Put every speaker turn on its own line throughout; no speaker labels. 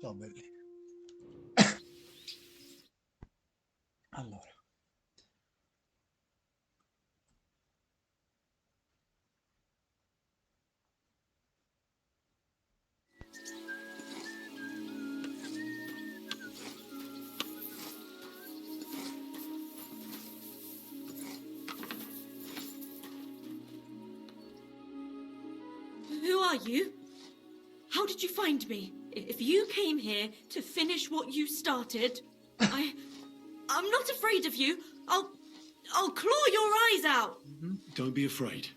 Sto belli. Allora.
Who are you? How did you find me? If you came here to finish what you started, I'm not afraid of you. I'll claw your eyes out.
Don't be afraid.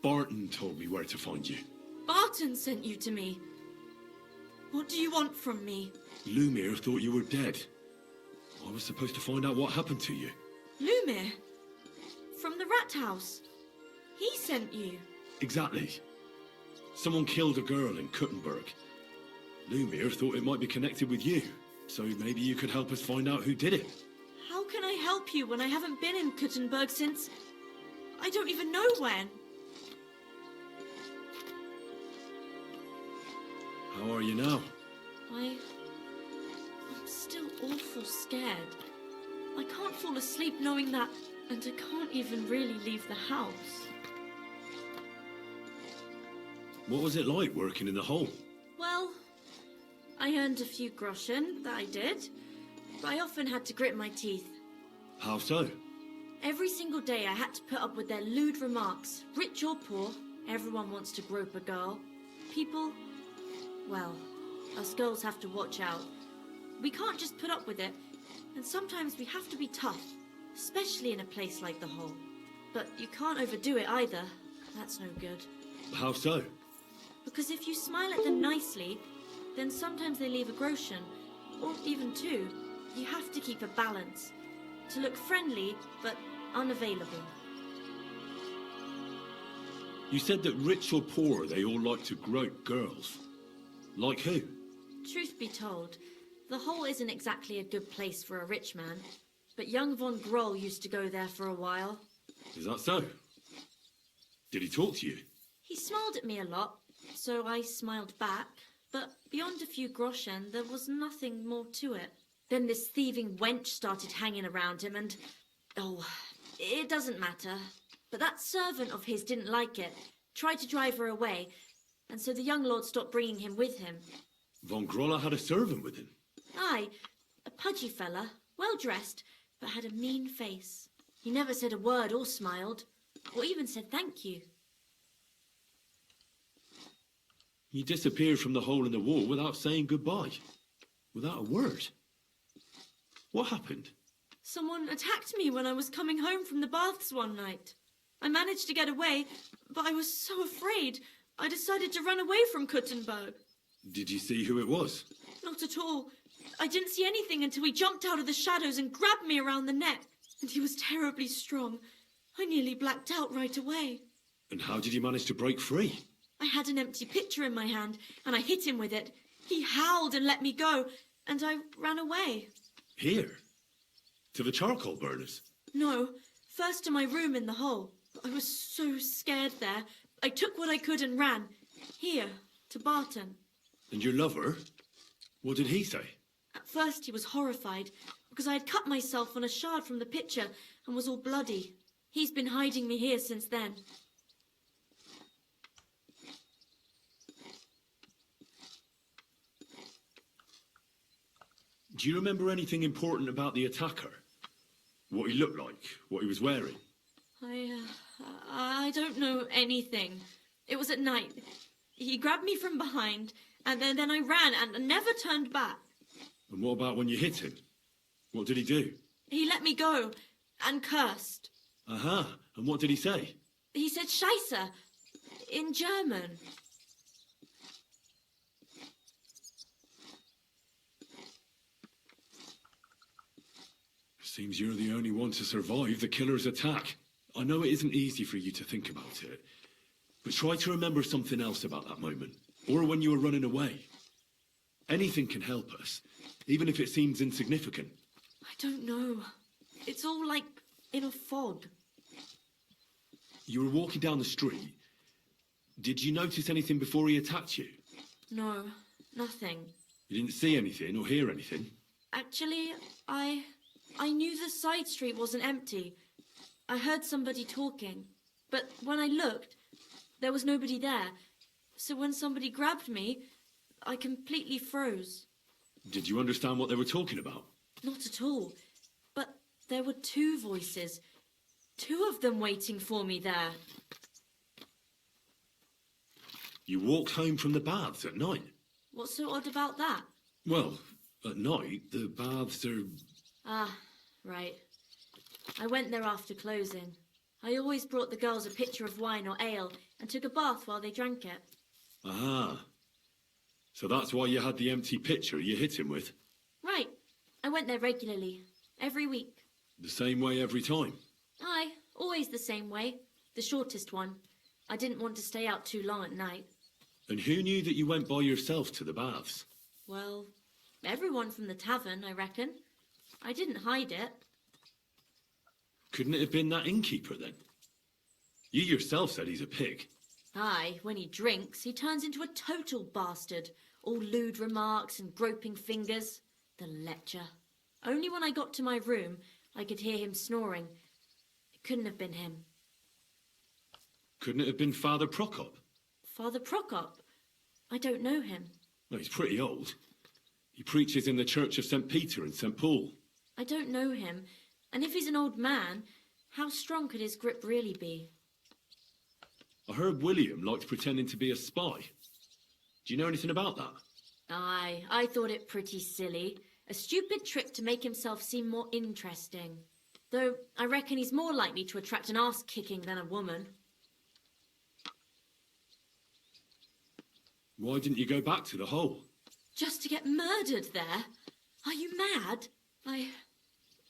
Barton told me where to find you.
Barton sent you to me. What do you want from me?
Lumir thought you were dead. I was supposed to find out what happened to you.
Lumir? From the rat house. He sent you.
Exactly. Someone killed a girl in Kuttenberg. Lumir thought it might be connected with you, so maybe you could help us find out who did it.
How can I help you when I haven't been in Kuttenberg since... I don't even know when.
How are you now?
I'm still awful scared. I can't fall asleep knowing that, and I can't even really leave the house.
What was it like working in the hole?
Well, I earned a few groschen, that I did. But I often had to grit my teeth.
How so?
Every single day I had to put up with their lewd remarks. Rich or poor, everyone wants to grope a girl. People, well, us girls have to watch out. We can't just put up with it. And sometimes we have to be tough, especially in a place like the hole. But you can't overdo it either. That's no good.
How so?
Because if you smile at them nicely, then sometimes they leave a groschen, or even two. You have to keep a balance. To look friendly, but unavailable.
You said that rich or poor, they all like to grope girls. Like who?
Truth be told, the hole isn't exactly a good place for a rich man. But young von Groll used to go there for a while.
Is that so? Did he talk to you?
He smiled at me a lot, so I smiled back. But beyond a few groschen, there was nothing more to it. Then this thieving wench started hanging around him and... Oh, it doesn't matter. But that servant of his didn't like it, tried to drive her away, and so the young lord stopped bringing him with him.
Von Grolla had a servant with him?
Aye, a pudgy fella, well-dressed, but had a mean face. He never said a word or smiled, or even said thank you.
He disappeared from the hole in the wall without saying goodbye. Without a word. What happened?
Someone attacked me when I was coming home from the baths one night. I managed to get away, but I was so afraid, I decided to run away from Kuttenberg.
Did you see who it was?
Not at all. I didn't see anything until he jumped out of the shadows and grabbed me around the neck. And he was terribly strong. I nearly blacked out right away.
And how did you manage to break free?
I had an empty pitcher in my hand, and I hit him with it. He howled and let me go, and I ran away.
Here? To the charcoal burners?
No, first to my room in the hole. I was so scared there. I took what I could and ran. Here, to Barton.
And your lover? What did he say?
At first he was horrified, because I had cut myself on a shard from the pitcher and was all bloody. He's been hiding me here since then.
Do you remember anything important about the attacker? What he looked like? What he was wearing?
I don't know anything. It was at night. He grabbed me from behind, and then I ran and never turned back.
And what about when you hit him? What did he do?
He let me go and cursed.
Aha, and what did he say?
He said Scheisse in German.
Seems you're the only one to survive the killer's attack. I know it isn't easy for you to think about it, but try to remember something else about that moment, or when you were running away. Anything can help us, even if it seems insignificant.
I don't know. It's all like in a fog.
You were walking down the street. Did you notice anything before he attacked you?
No, nothing.
You didn't see anything or hear anything?
Actually, I knew the side street wasn't empty. I heard somebody talking, but when I looked, there was nobody there. So when somebody grabbed me, I completely froze.
Did you understand what they were talking about?
Not at all. But there were two voices. Two of them waiting for me there.
You walked home from the baths at night?
What's so odd about that?
Well, at night, the baths are...
Ah, right. I went there after closing. I always brought the girls a pitcher of wine or ale and took a bath while they drank it.
Ah. So that's why you had the empty pitcher you hit him with?
Right. I went there regularly. Every week.
The same way every time?
Aye, always the same way. The shortest one. I didn't want to stay out too long at night.
And who knew that you went by yourself to the baths?
Well, everyone from the tavern, I reckon. I didn't hide it.
Couldn't it have been that innkeeper, then? You yourself said he's a pig.
Aye, when he drinks, he turns into a total bastard. All lewd remarks and groping fingers. The lecher. Only when I got to my room, I could hear him snoring. It couldn't have been him.
Couldn't it have been Father Prokop?
Father Prokop? I don't know him.
Well, he's pretty old. He preaches in the Church of St. Peter and St. Paul.
I don't know him. And if he's an old man, how strong could his grip really be?
I heard William liked pretending to be a spy. Do you know anything about that?
Aye, I thought it pretty silly. A stupid trick to make himself seem more interesting. Though I reckon he's more likely to attract an arse-kicking than a woman.
Why didn't you go back to the hole?
Just to get murdered there? Are you mad?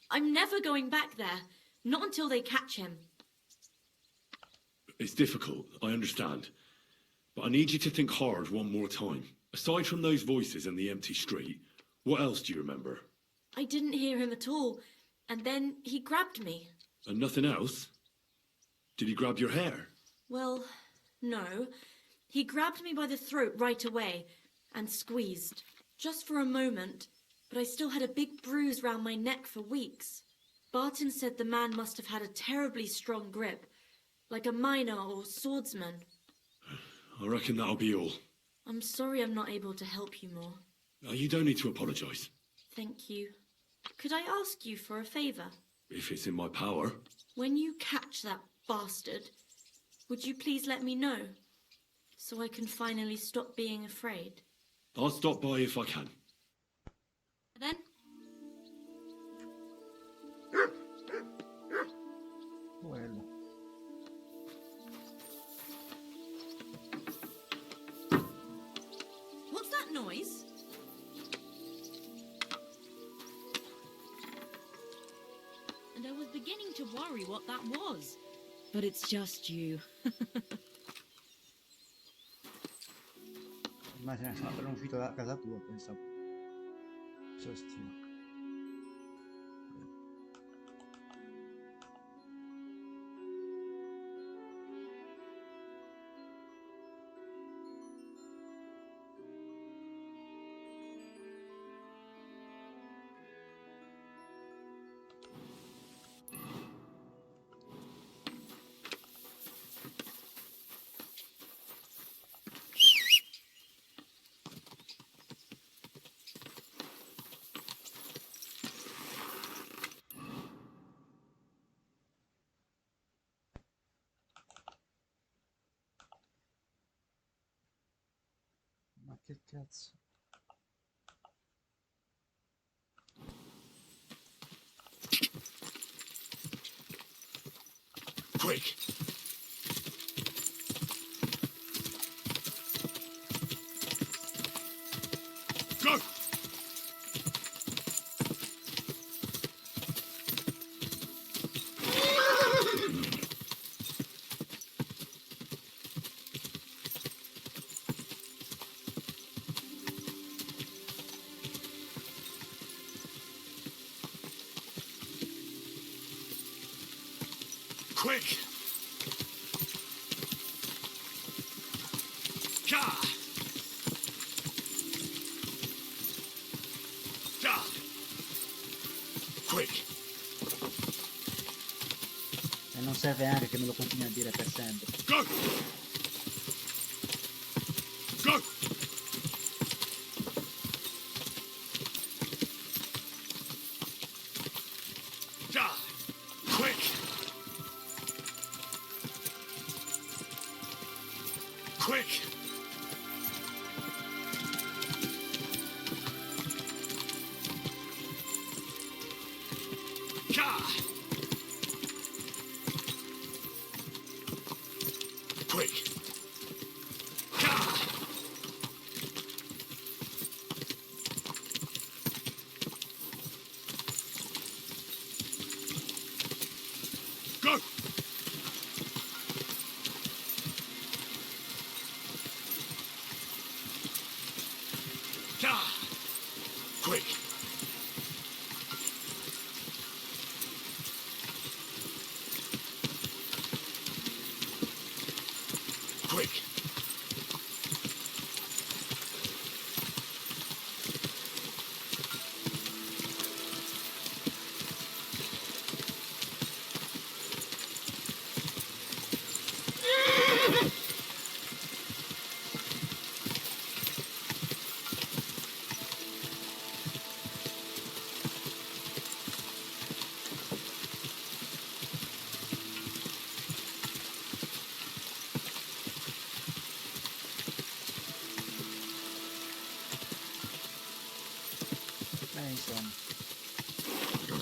I'm never going back there. Not until they catch him.
It's difficult, I understand. But I need you to think hard one more time. Aside from those voices and the empty street, what else do you remember?
I didn't hear him at all. And then he grabbed me.
And nothing else? Did he grab your hair?
Well, no. He grabbed me by the throat right away and squeezed. Just for a moment. But I still had a big bruise round my neck for weeks. Barton said the man must have had a terribly strong grip. Like a miner or swordsman.
I reckon that'll be all.
I'm sorry I'm not able to help you more.
You don't need to apologise.
Thank you. Could I ask you for a favour?
If it's in my power.
When you catch that bastard, would you please let me know? So I can finally stop being afraid.
I'll stop by if I can.
Then?
Well.
What's that noise?
And I was beginning to worry what that was. But it's just you.
Immagina se appena uscito da casa tua, pensavo. Just you. Ma che cazzo?
Quick! Go! Quick! Ka!
serve anche che me lo continui a dire per sempre.
Go! Go! Ah! Quick! Quick! Ah! Quick! Ah! Go! Ah! Quick! Quick!
Insomma.
Go!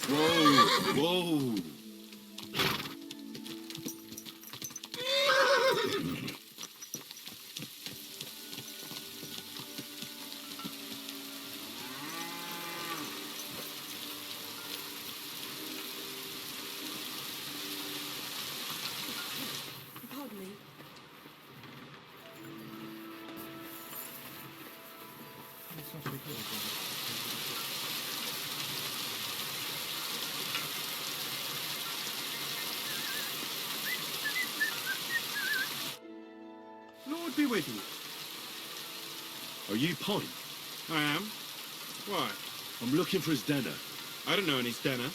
Whoa! Whoa!
Pardon me.
Non sono sicuro che...
Lord be with you.
Are you Pine?
I am. Why?
I'm looking for Zdena.
I don't know any Stenner.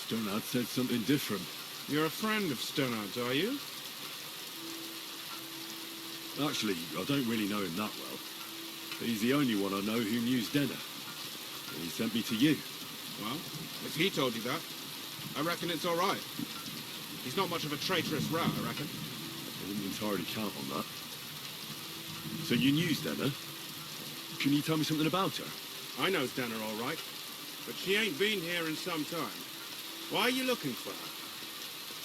Stonard said something different.
You're a friend of Stonard's, are you?
Actually, I don't really know him that well. He's the only one I know who knew Zdena. He sent me to you.
Well, if he told you that, I reckon it's all right. He's not much of a traitorous rat, I reckon.
I wouldn't entirely count on that. So you knew Zdena? Can you tell me something about her?
I know Stenner all right, but she ain't been here in some time. Why are you looking for her?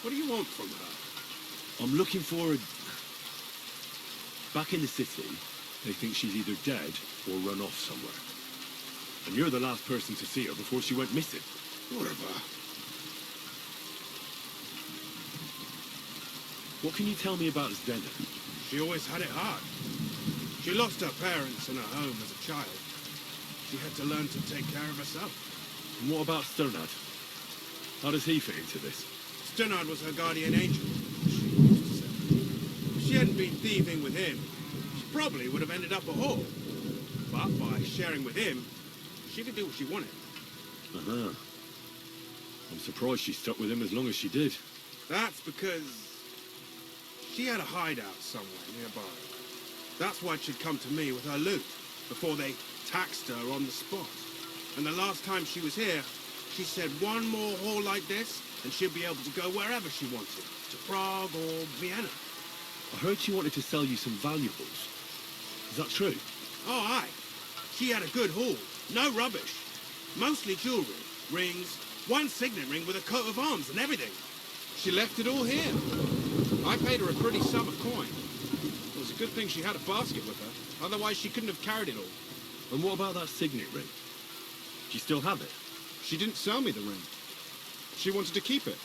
What do you want from her?
I'm looking for a... Back in the city, they think she's either dead or run off somewhere. And you're the last person to see her before she went missing.
Whatever.
What can you tell me about Zdena?
She always had it hard. She lost her parents and her home as a child. She had to learn to take care of herself.
And what about Stonard? How does he fit into this?
Stonard was her guardian angel, she used to say. If she hadn't been thieving with him, she probably would have ended up a whore. But by sharing with him, she could do what she wanted.
Uh-huh. I'm surprised she stuck with him as long as she did.
That's because she had a hideout somewhere nearby. That's why she'd come to me with her loot. before they taxed her on the spot. And the last time she was here, she said one more haul like this, and she'd be able to go wherever she wanted, to Prague or Vienna.
I heard she wanted to sell you some valuables. Is that true?
Oh, aye. She had a good haul. No rubbish. Mostly jewellery, rings, one signet ring with a coat of arms and everything.
She left it all here. I paid her a pretty sum of coin. It was a good thing she had a basket with her. Otherwise, she couldn't have carried it all.
And what about that signet ring? Do you still have it?
She didn't sell me the ring. She wanted to keep it.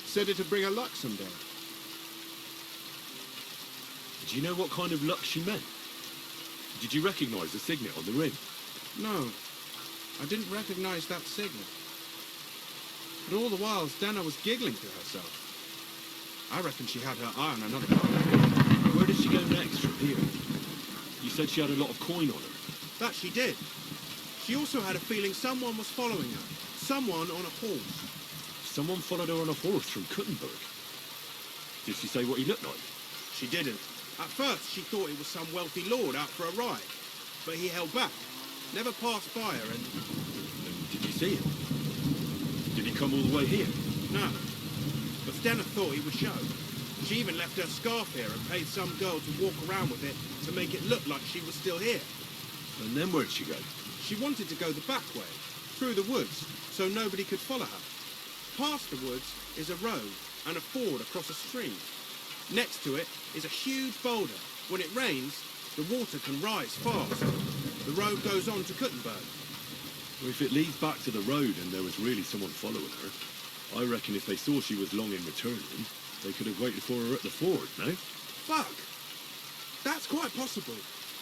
Said it'd bring her luck someday.
Do you know what kind of luck she meant? Did you recognize the signet on the ring?
No, I didn't recognize that signet. But all the while, Stana was giggling to herself. I reckon she had her eye on another one.
Where did she go next from here? You said she had a lot of coin on her.
That she did. She also had a feeling someone was following her. Someone on a horse.
Someone followed her on a horse from Kuttenberg. Did she say what he looked like?
She didn't. At first, she thought it was some wealthy lord out for a ride. But he held back. Never passed by her and...
Did you see him? Did he come all the way here?
No. But Stena thought he would show. She even left her scarf here and paid some girl to walk around with it to make it look like she was still here.
And then where'd she go?
She wanted to go the back way, through the woods, so nobody could follow her. Past the woods is a road and a ford across a stream. Next to it is a huge boulder. When it rains, the water can rise fast. The road goes on to Kuttenberg.
Well, if it leads back to the road and there was really someone following her, I reckon if they saw she was long in returning, they could have waited for her at the ford, no?
Fuck! That's quite possible.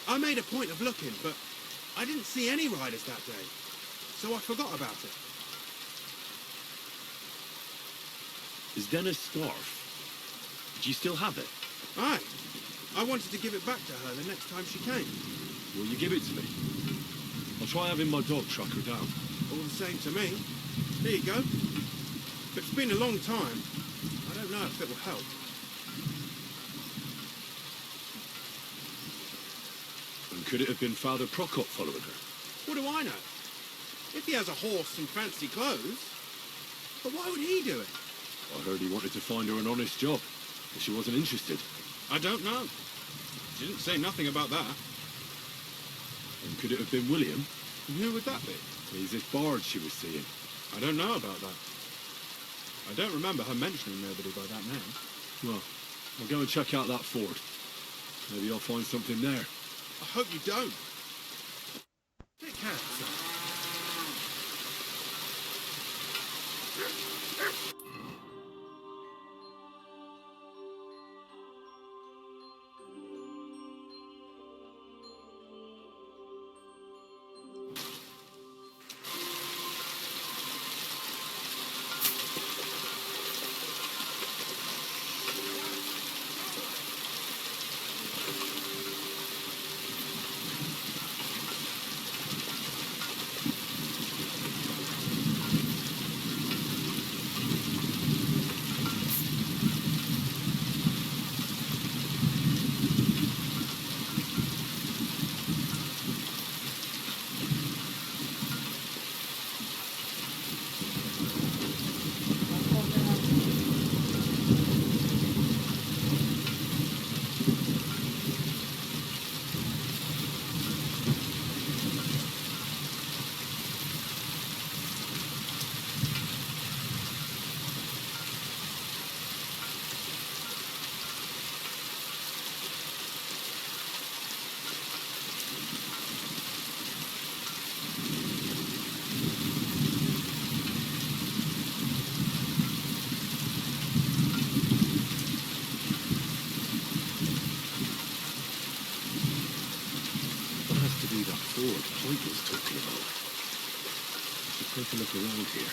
I made a point of looking, but I didn't see any riders that day, so I forgot about it.
Is Denna's scarf? Do you still have it?
Aye. I wanted to give it back to her the next time she came.
Will you give it to me? I'll try having my dog track her down.
All the same to me. Here you go. It's been a long time. I don't know if it will help.
And could it have been Father Prokop following her?
What do I know? If he has a horse and fancy clothes. But why would he do it?
I heard he wanted to find her an honest job, but she wasn't interested.
I don't know. She didn't say nothing about that.
And could it have been William?
And who would that be?
He's this bard she was seeing.
I don't know about that. I don't remember her mentioning nobody by that name.
Well, I'll go and check out that ford. Maybe I'll find something there.
I hope you don't. Take care of yourself.
Ford Point was talking about. I should take a look around here.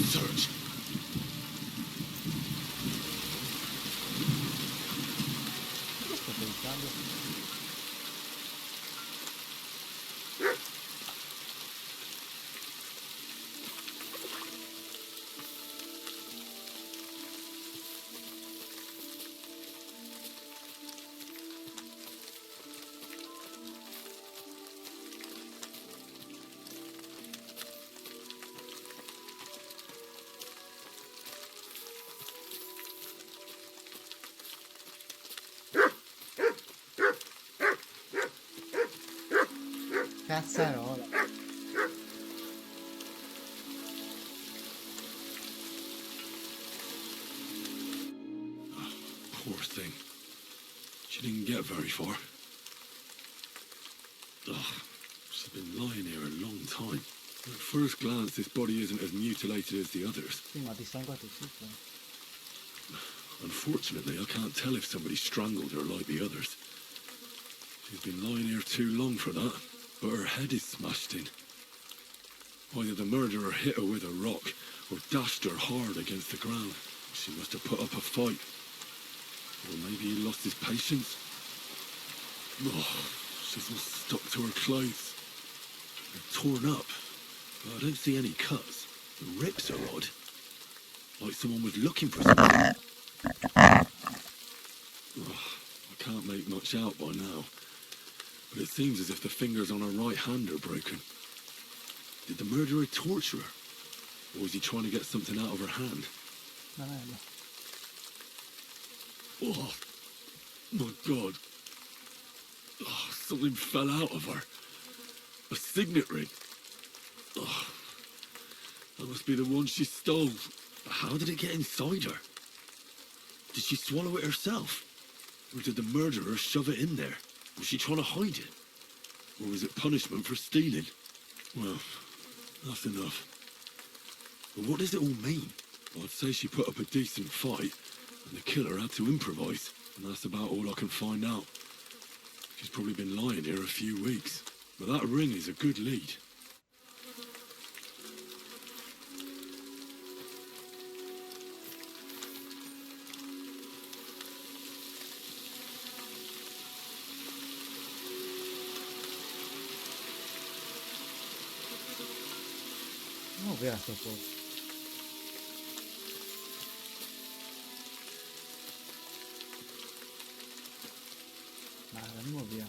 Search.
Sto pensando. Cazzarola.
Poor thing. She didn't get very far. Ugh, she's been lying here a long time. At first glance, this body isn't as mutilated as the others.
Sì, ma ti sangue tutto.
Unfortunately, I can't tell if somebody strangled her like the others. She's been lying here too long for that, but her head is smashed in. Either the murderer hit her with a rock or dashed her hard against the ground. She must have put up a fight. Or maybe he lost his patience. Oh, she's all stuck to her clothes. They're torn up, but I don't see any cuts. The rips are odd. Like someone was looking for something. Oh, I can't make much out by now, but it seems as if the fingers on her right hand are broken. Did the murderer torture her? Or was he trying to get something out of her hand? Oh, my God. Oh, something fell out of her. A signet ring. Oh, that must be the one she stole. But how did it get inside her? Did she swallow it herself? Or did the murderer shove it in there? Was she trying to hide it? Or was it punishment for stealing? Well, that's enough. But what does it all mean? Well, I'd say she put up a decent fight, and the killer had to improvise, and that's about all I can find out. She's probably been lying here a few weeks, but that ring is a good lead.
No veo a sto posto. Andiamo via.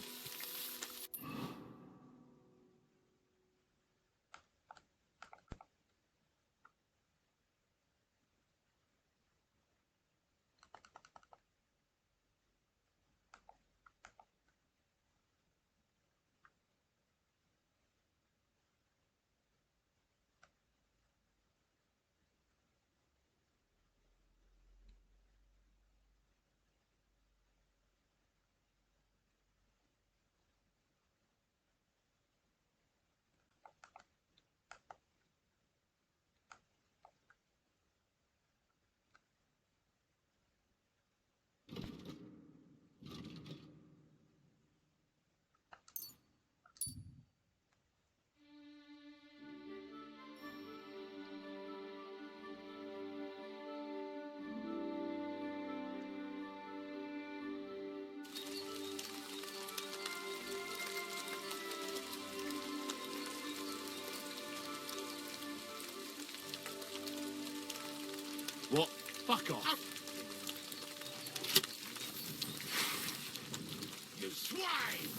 What? Fuck off! You swine!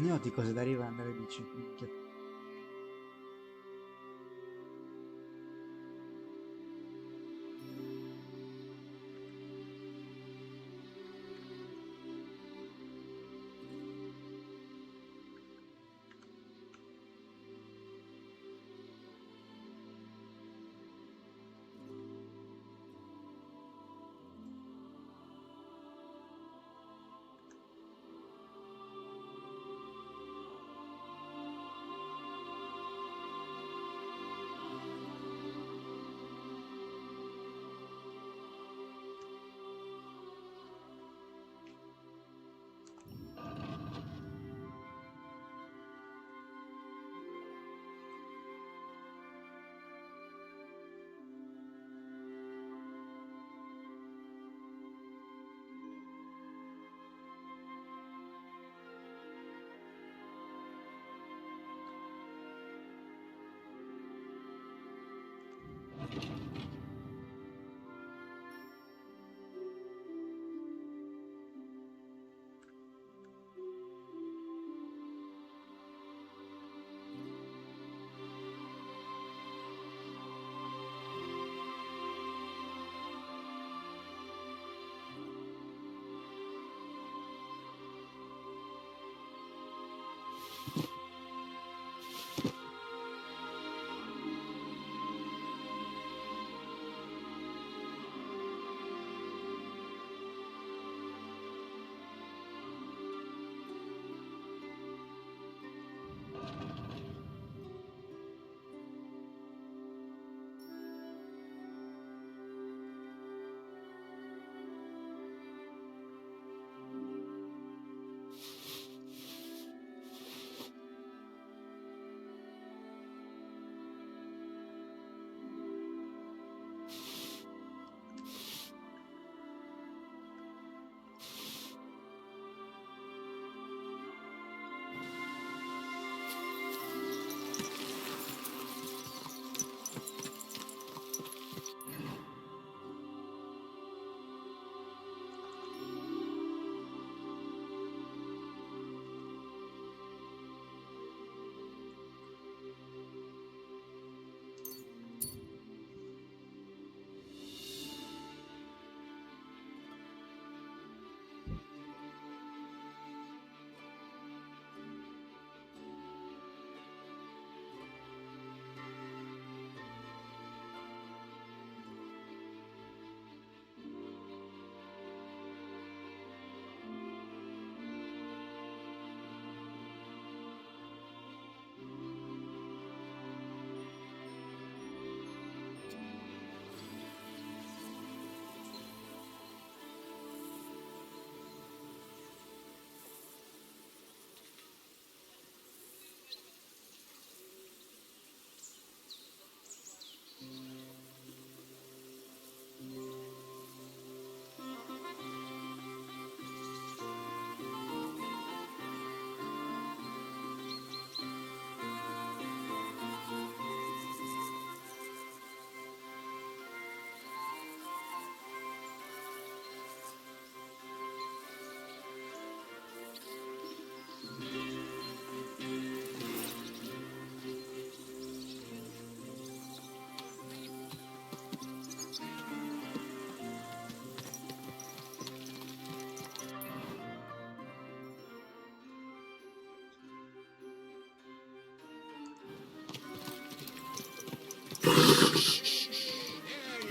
Ne ho di cose da rivendere, dici. Minchia.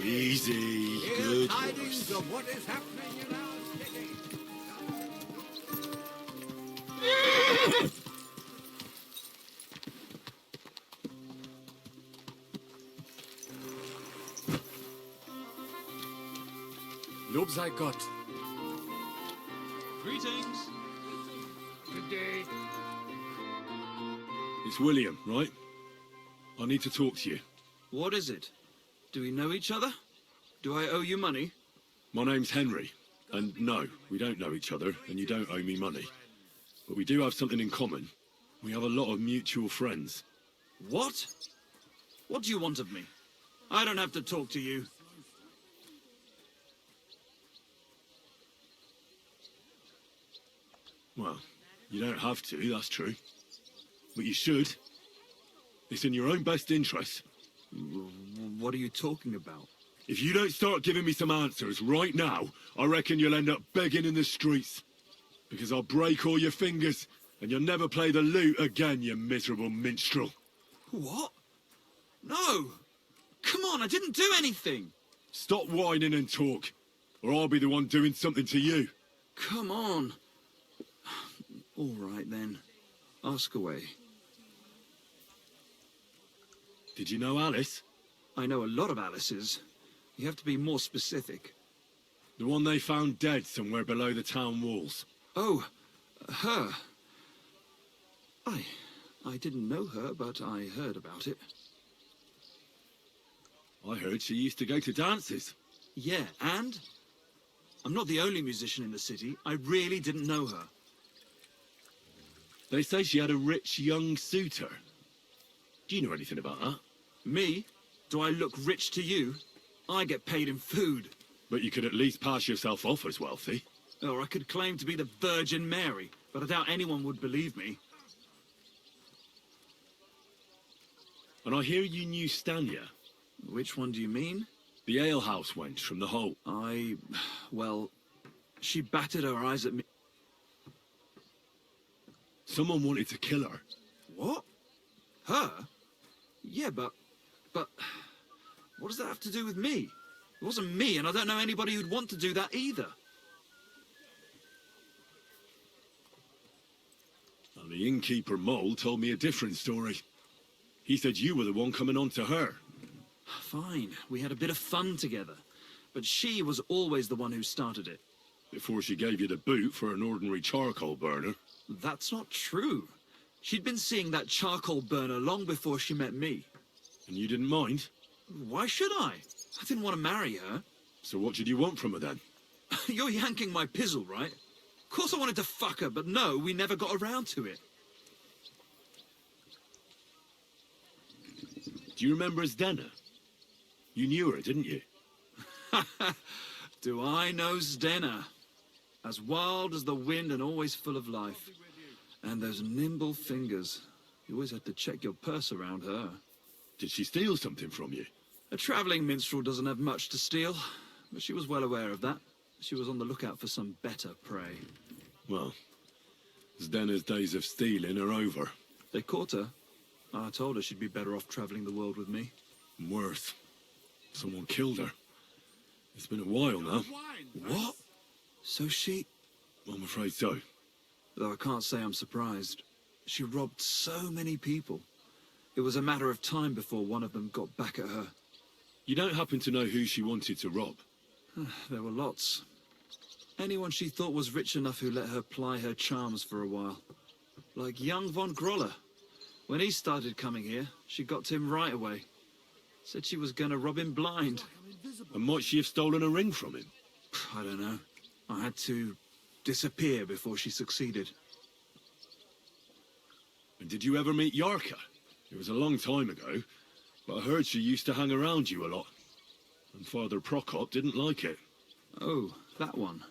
Easy. Good
Tidings
horse.
of what is happening in our city.
Lob sei Gott.
Greetings.
Good day.
It's William, right? I need to talk to you.
What is it? Do we know each other? Do I owe you money?
My name's Henry. And no, we don't know each other, and you don't owe me money. But we do have something in common. We have a lot of mutual friends.
What? What do you want of me? I don't have to talk to you.
Well, You don't have to, that's true. But you should. It's in your own best interest.
What are you talking about?
If you don't start giving me some answers right now, I reckon you'll end up begging in the streets. Because I'll break all your fingers, and you'll never play the lute again, you miserable minstrel.
What? No! Come on, I didn't do anything!
Stop whining and talk, or I'll be the one doing something to you.
Come on. All right, then. Ask away.
Did you know Alice?
I know a lot of Alice's. You have to be more specific.
The one they found dead somewhere below the town walls.
Oh, her. I didn't know her, but I heard about it.
I heard she used to go to dances.
Yeah, and? I'm not the only musician in the city. I really didn't know her.
They say she had a rich young suitor. Do you know anything about that?
Me? Do I look rich to you? I get paid in food.
But you could at least pass yourself off as wealthy.
Or I could claim to be the Virgin Mary, but I doubt anyone would believe me.
And I hear you knew Stanya.
Which one do you mean?
The alehouse wench from the Holt.
Well, she batted her eyes at me.
Someone wanted to kill her.
What? Her? Yeah, but what does that have to do with me? It wasn't me, and I don't know anybody who'd want to do that either.
Well, the innkeeper Mole told me a different story. He said you were the one coming on to her.
Fine, we had a bit of fun together. But she was always the one who started it.
Before she gave you the boot for an ordinary charcoal burner.
That's not true. She'd been seeing that charcoal burner long before she met me.
And you didn't mind?
Why should I? I didn't want to marry her.
So what did you want from her then?
You're yanking my pizzle, right? Of course I wanted to fuck her, but no, we never got around to it.
Do you remember Zdena? You knew her, didn't you?
Do I know Zdena? As wild as the wind and always full of life. And those nimble fingers. You always had to check your purse around her.
Did she steal something from you?
A travelling minstrel doesn't have much to steal, but she was well aware of that. She was on the lookout for some better prey.
Well, Zdena's days of stealing are over.
They caught her. I told her she'd be better off travelling the world with me.
Worse. Someone killed her. It's been a while now.
What? So she...
I'm afraid so.
Though I can't say I'm surprised. She robbed so many people. It was a matter of time before one of them got back at her.
You don't happen to know who she wanted to rob?
There were lots. Anyone she thought was rich enough who let her ply her charms for a while. Like young von Groller. When he started coming here, she got to him right away. Said she was gonna rob him blind.
And might she have stolen a ring from him?
I don't know. I had to disappear before she succeeded.
And did you ever meet Yarka? It was a long time ago, but I heard she used to hang around you a lot. And Father Prokop didn't like it.
Oh, that one.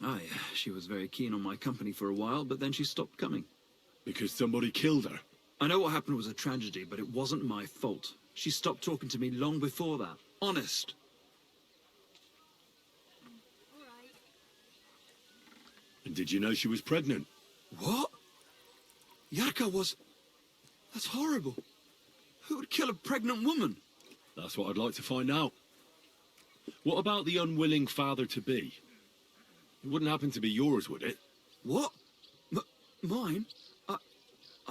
Aye, she was very keen on my company for a while, but then she stopped coming.
Because somebody killed her?
I know what happened was a tragedy, but it wasn't my fault. She stopped talking to me long before that. Honest.
And did you know she was pregnant?
What? Yarka was... That's horrible. Who would kill a pregnant woman?
That's what I'd like to find out. What about the unwilling father-to-be? It wouldn't happen to be yours, would it?
What? Mine?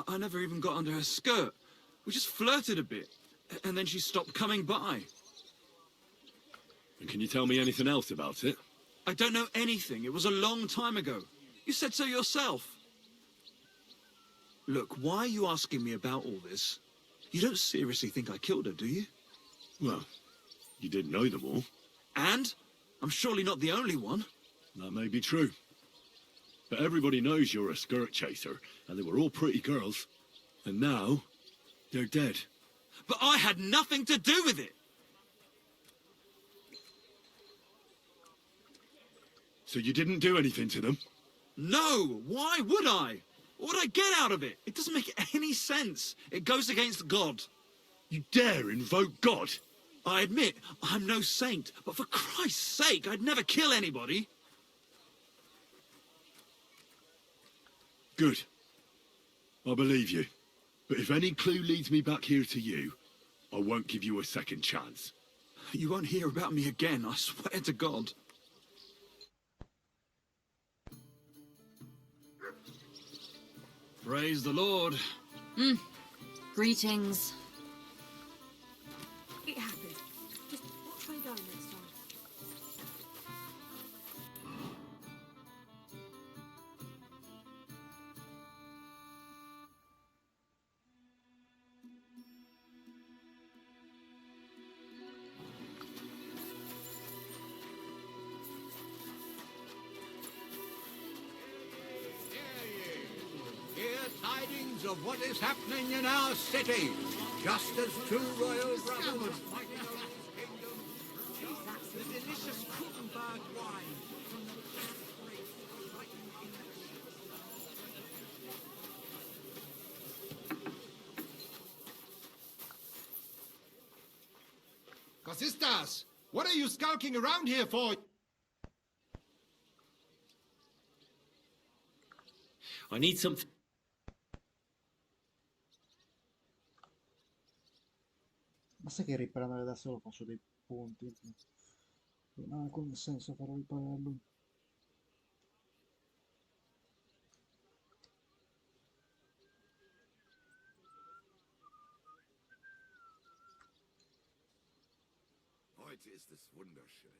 I never even got under her skirt. We just flirted a bit, and then she stopped coming by.
And can you tell me anything else about it?
I don't know anything. It was a long time ago. You said so yourself. Look, why are you asking me about all this? You don't seriously think I killed her, do you?
Well, you did know them all.
And? I'm surely not the only one.
That may be true. But everybody knows you're a skirt chaser, and they were all pretty girls. And now, they're dead.
But I had nothing to do with it!
So you didn't do anything to them?
No! Why would I? What would I get out of it? It doesn't make any sense. It goes against God.
You dare invoke God?
I admit, I'm no saint, but for Christ's sake, I'd never kill anybody.
Good. I believe you. But if any clue leads me back here to you, I won't give you a second chance.
You won't hear about me again, I swear to God. Praise the Lord.
Greetings.
It happened. Just watch where you go next time.
Hear tidings of what is happening in our city. Just as two royal brothers were fighting over his kingdom. That's the delicious Krukenberg wine from the best place fighting in the
Cosistas, what are you skulking around here for?
I need something.
Ma sai che riprendere da solo faccio dei punti? Non ha alcun senso fare ripararlo.
Heute ist es wunderschön.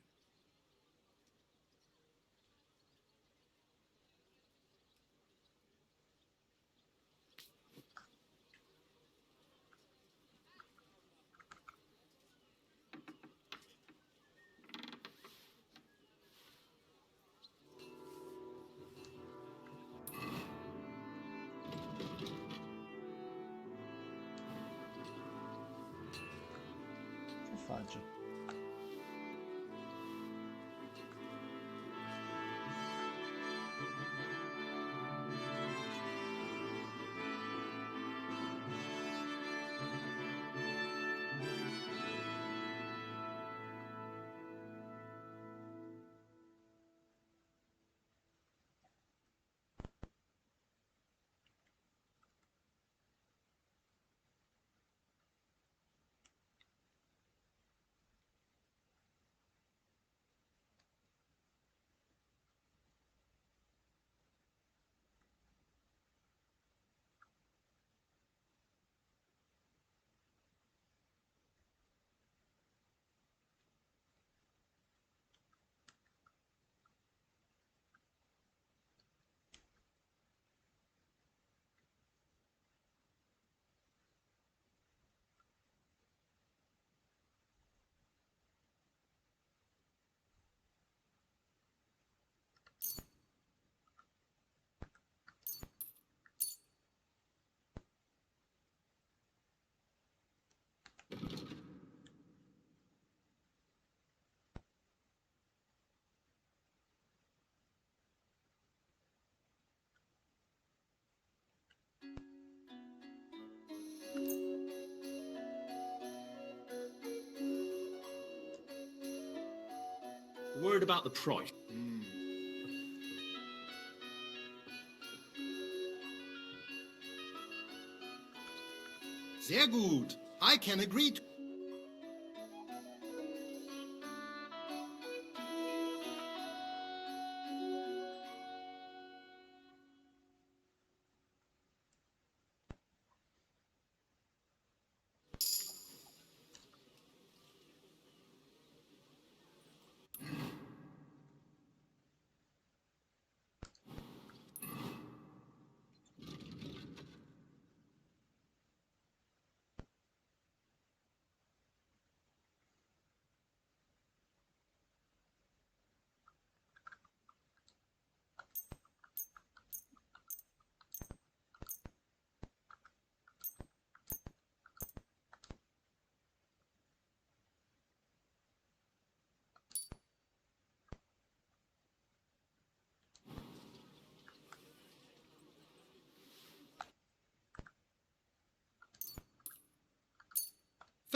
Che faccio?
Word about the price.
Sehr gut. I can agree to...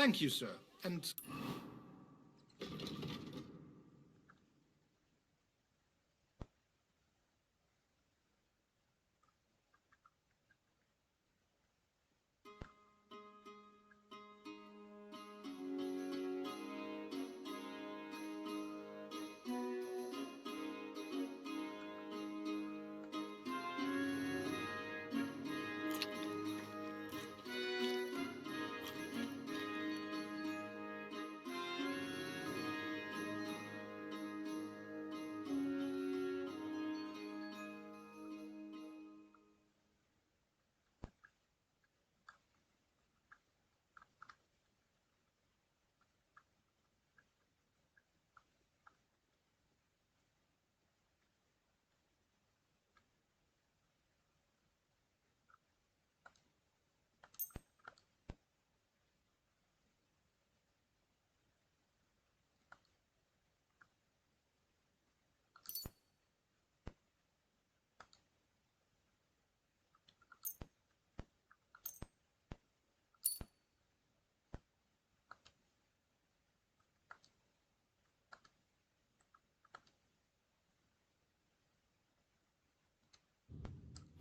Thank you, sir. And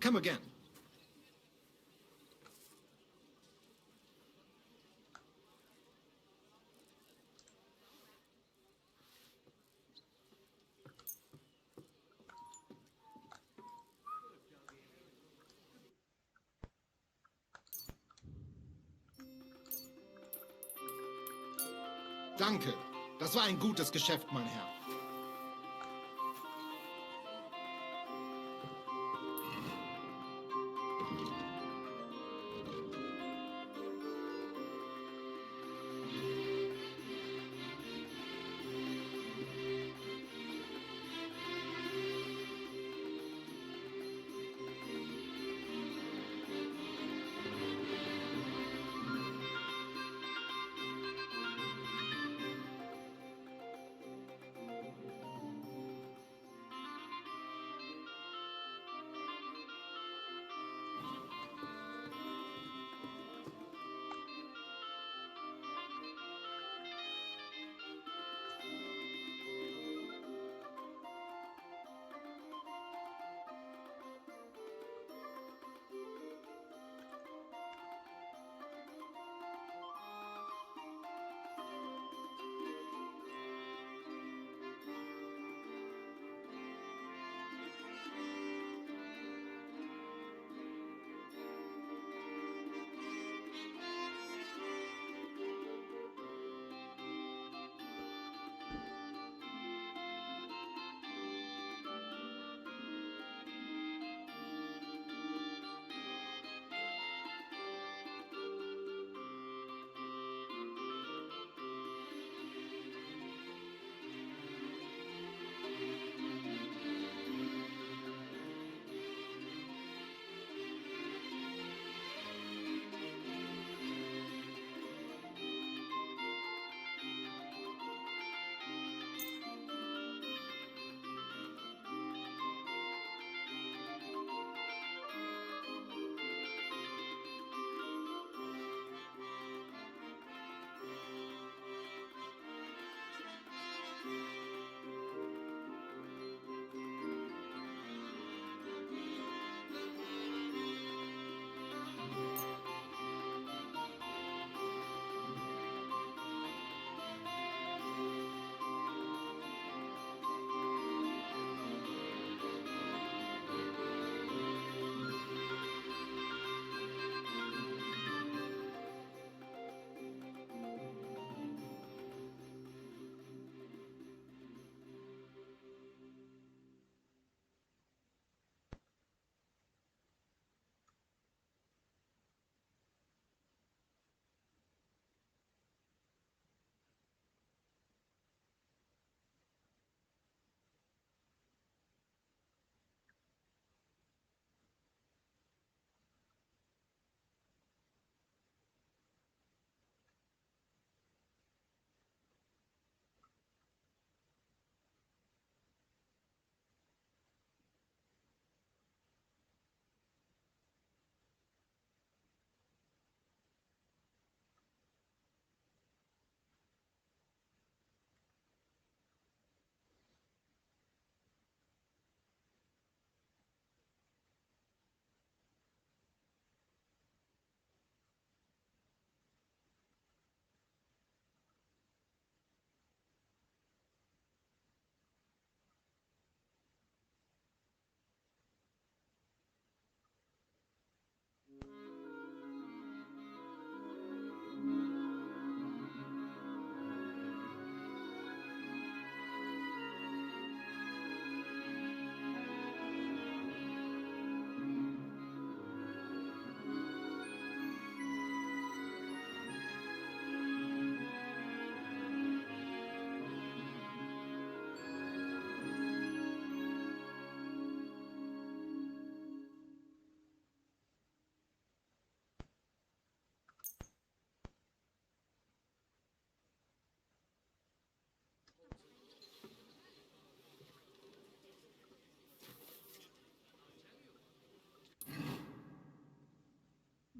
come again. Danke. Das war ein gutes Geschäft, mein Herr.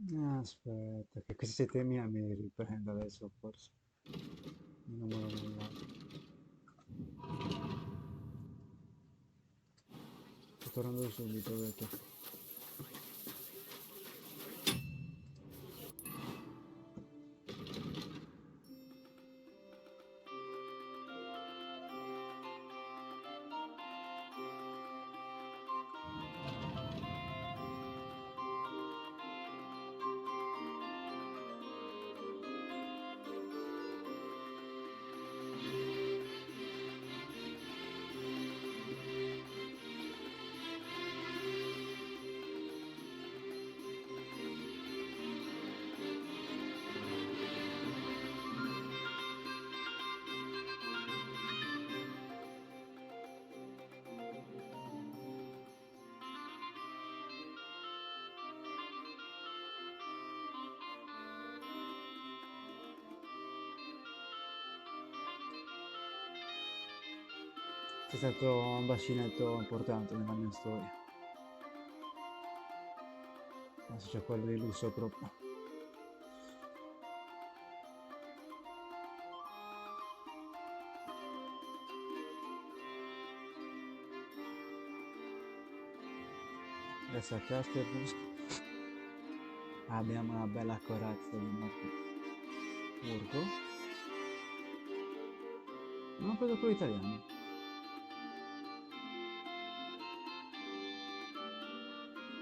Aspetta, che questi temi mi li riprendo adesso forse. Non me lo mollare. Sto tornando subito, ho detto. C'è stato un bacinetto importante nella mia storia. Adesso c'è quello di lusso proprio. Adesso a casta e busca. Abbiamo una bella corazza di Urco. Non ho preso quello italiano.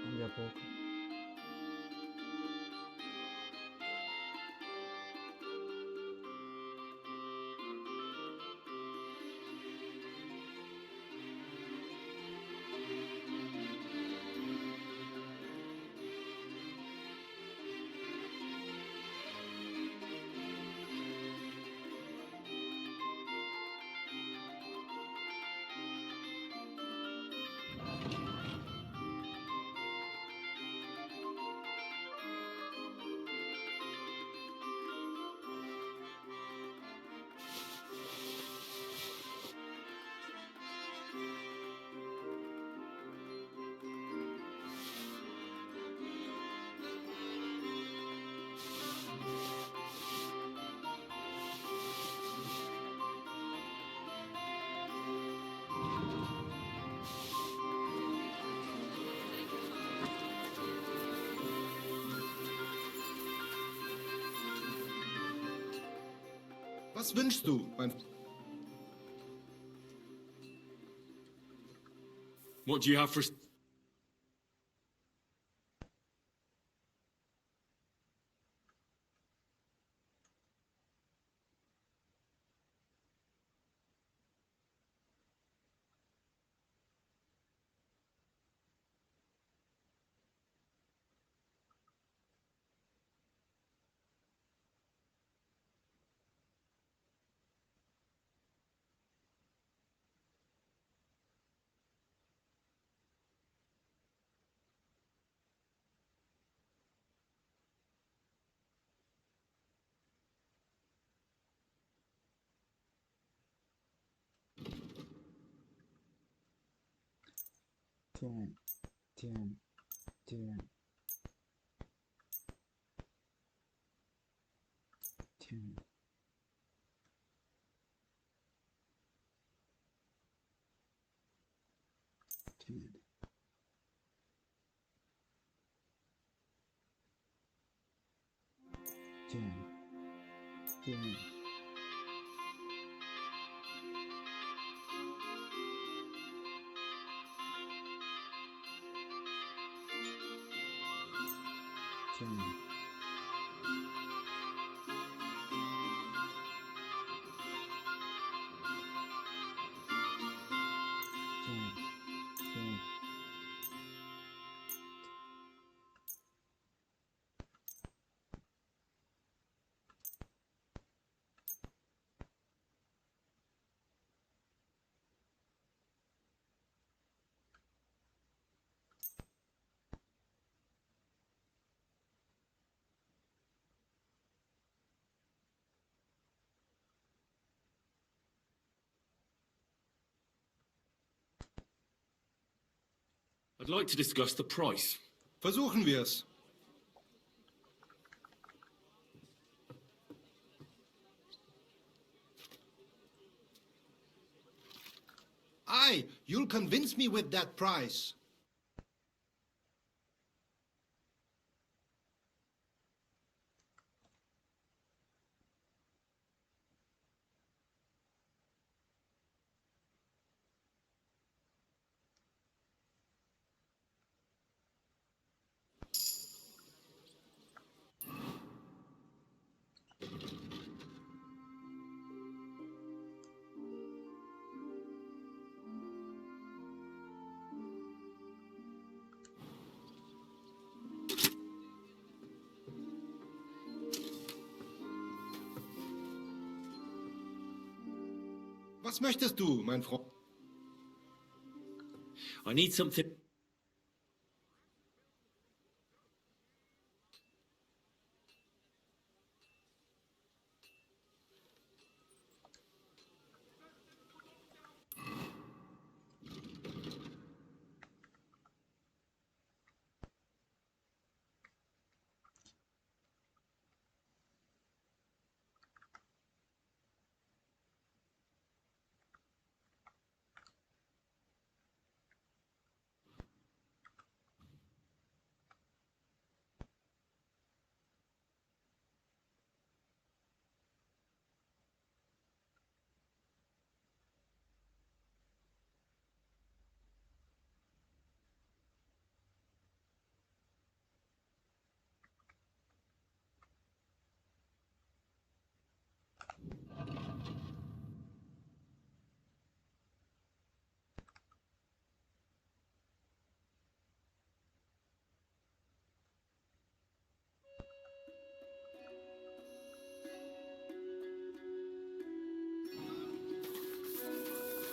Cambia poco.
Was wünschst du, mein...
What do you have for...
Tieni, tieni, tieni. Tieni. Tieni. Tieni. Tieni. Tieni. Tieni. Tieni.
I'd like to discuss the price.
Versuchen wir es. Aye, you'll convince me with that price. Was möchtest du, mein Freund?
I need something.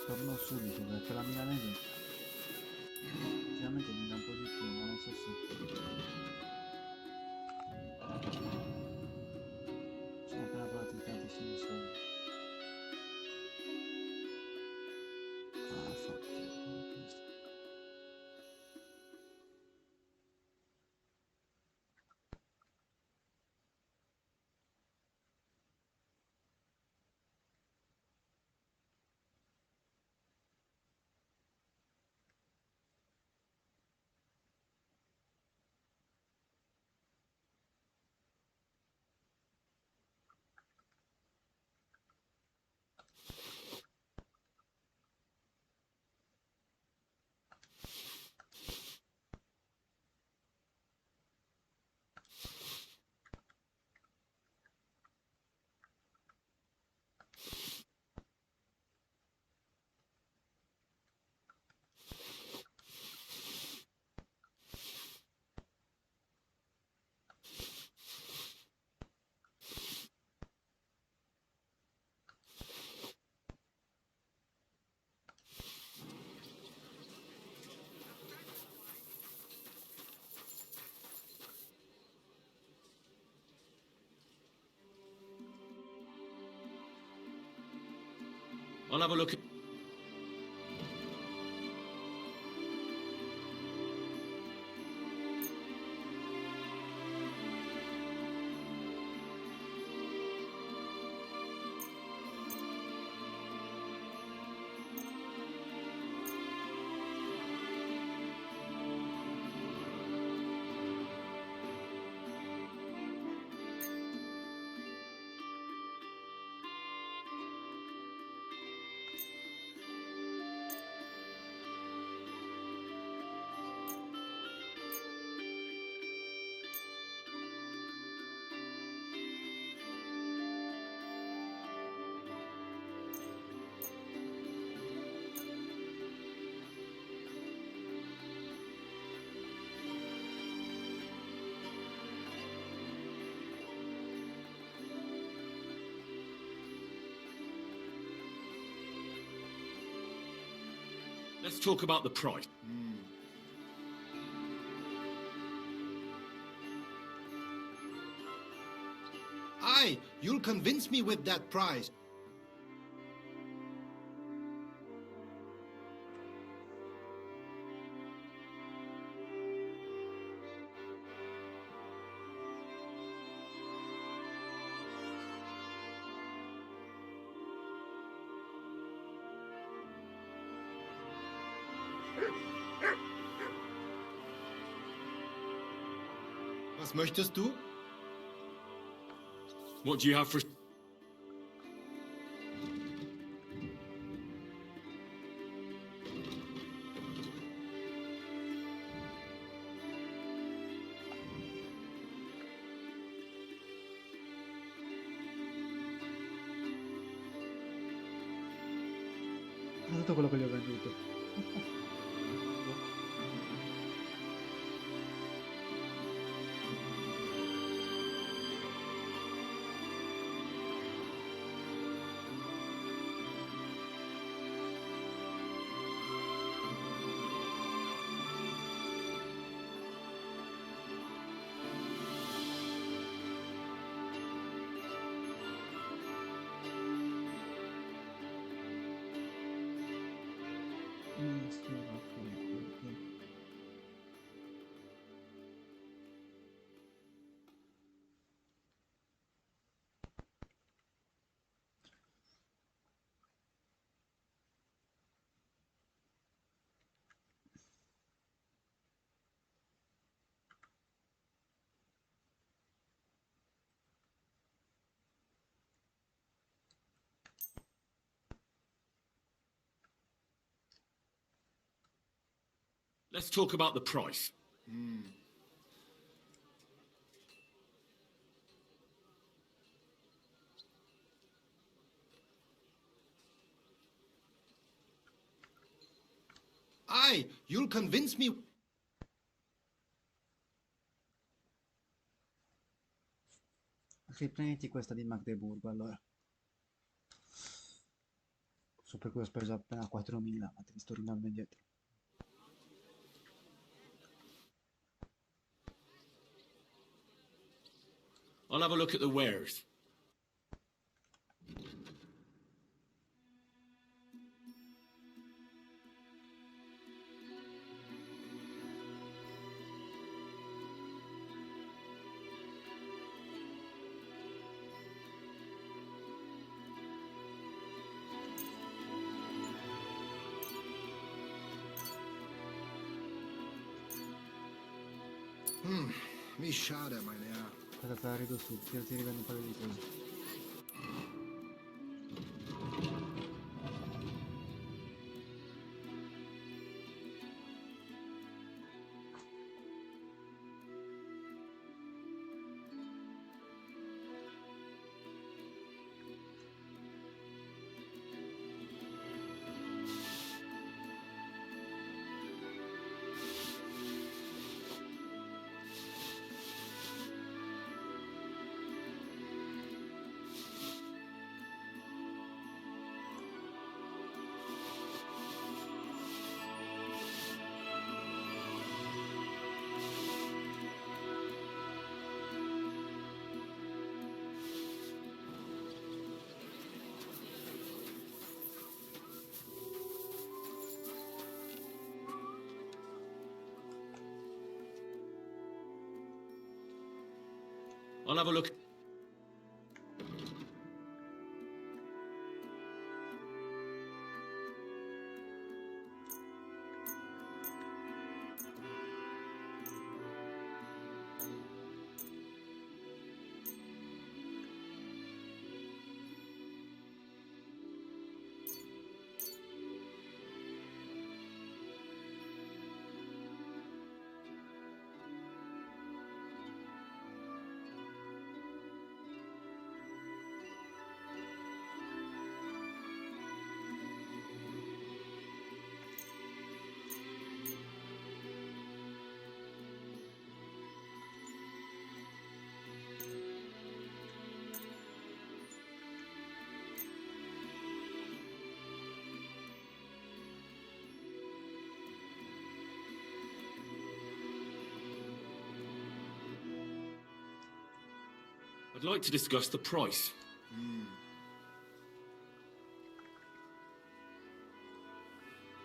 Torno subito perché la milanese ultimamente mi dà un po' di più, ma non so se... Sono appena provati tantissimi soldi. Ah, fatto. Questo.
I'll have a look at... Let's talk about the price.
Aye, you'll convince me with that price. Was möchtest du?
What do you have for...
È tutto quello che gli ho venduto. Sì, ok.
Let's talk about the price.
Aye, you'll convince me.
Riprenditi questa di Magdeburgo allora. So per cui ho speso appena 4.000, ma te li sto ridando indietro.
I'll have a look at the wares.
Wie schade, mein Herr.
Aspetta, te la rido su, ti rivendo un paio di cose.
I'll have a look. I'd like to discuss the price.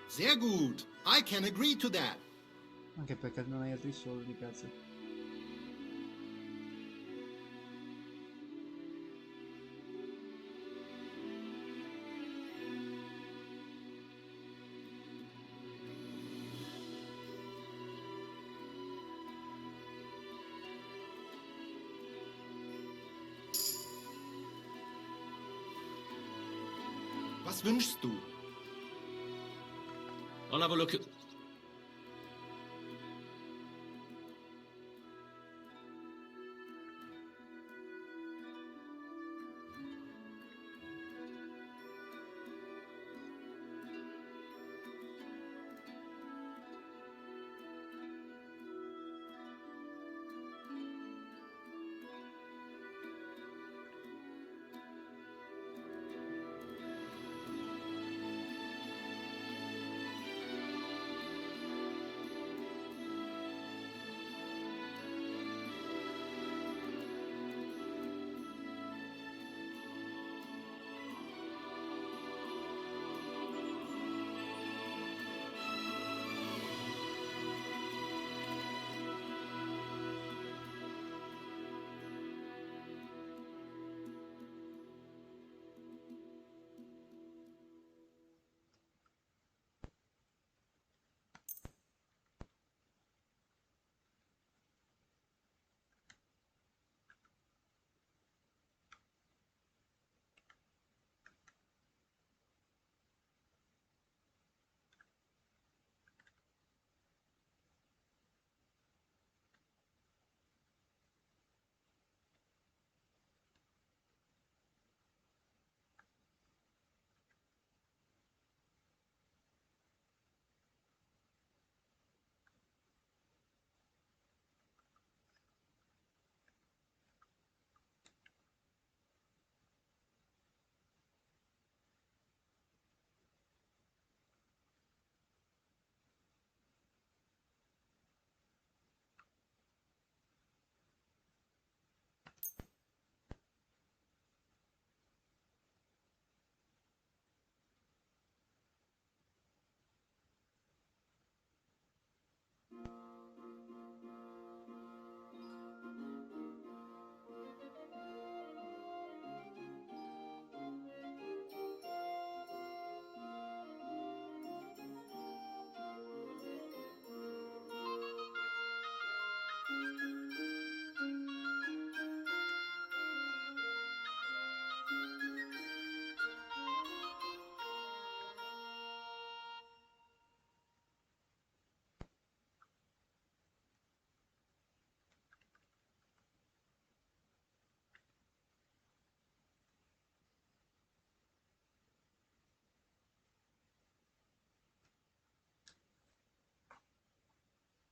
Sehr gut. I can agree to that.
Anche perché non hai altri soldi, cazzo.
Was wünschst du?
I'll have a look at...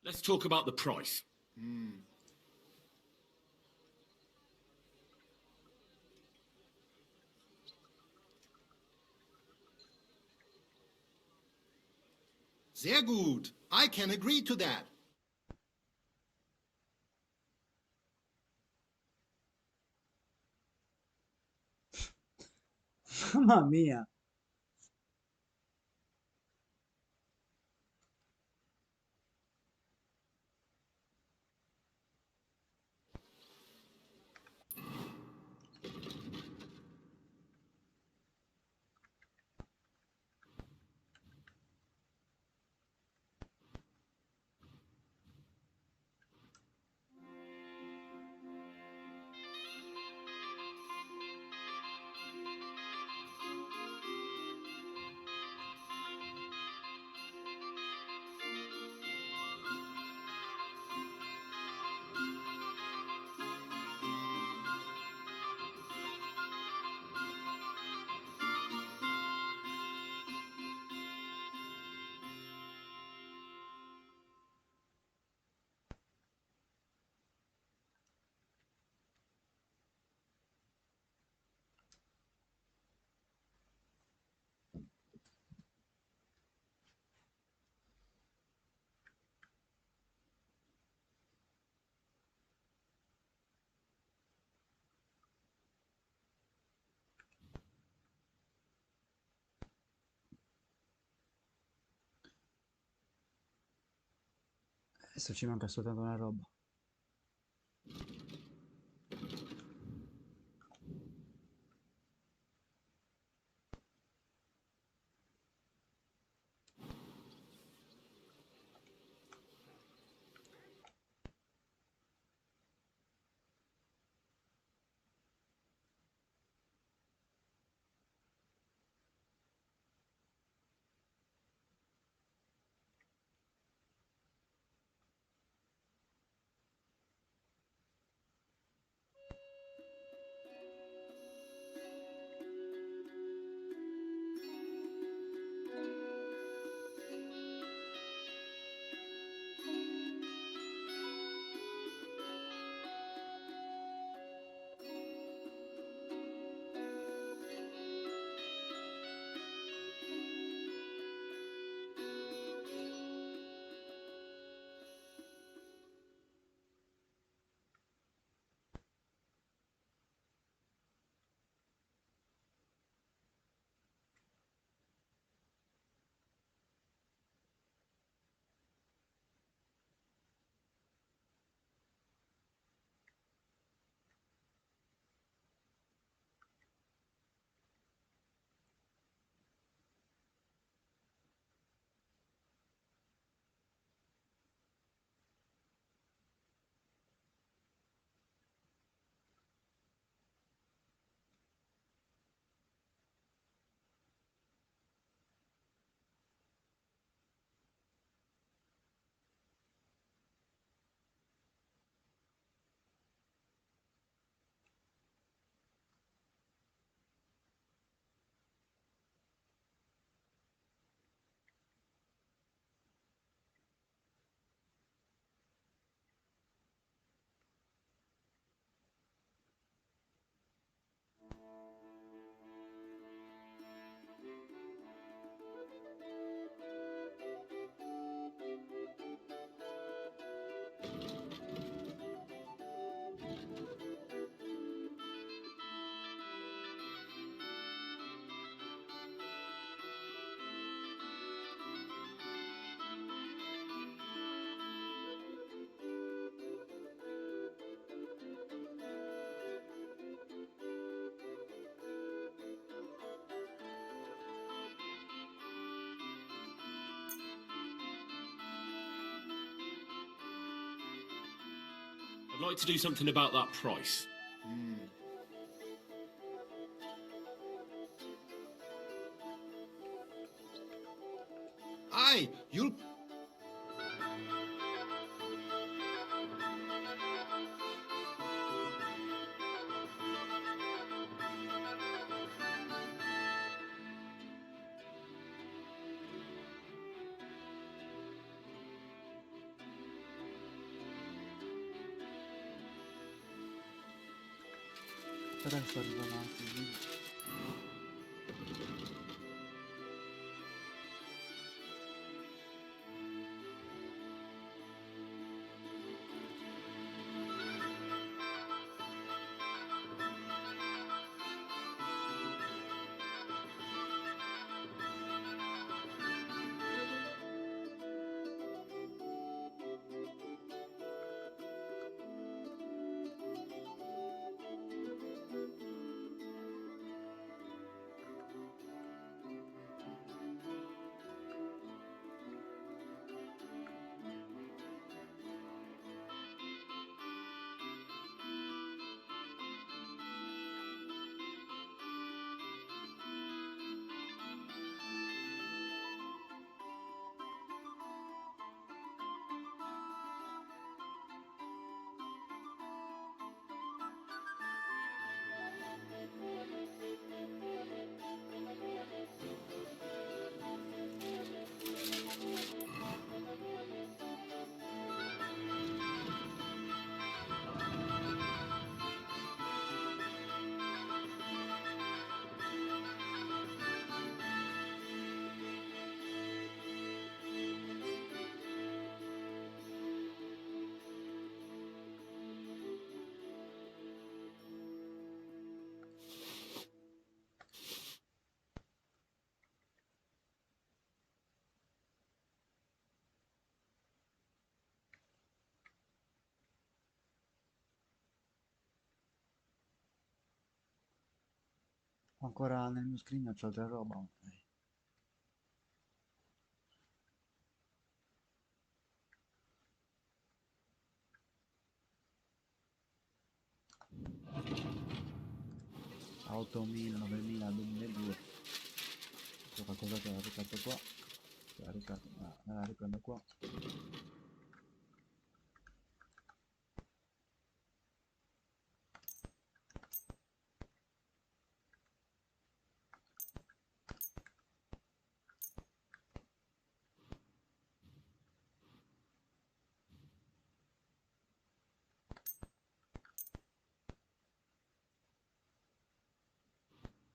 Let's talk about the price.
Sehr gut. I can agree to that.
Mamma mia. Adesso ci manca soltanto una roba.
I'd like to do something about that price.
Aye, you'll...
Però sto arrivando anche lì. Ancora nel mio scrigno c'ho altra roba. A 8.000, 9.000, 2.200. C'è qualcosa che la ricatto qua. Che la ricatto, me la riprendo qua.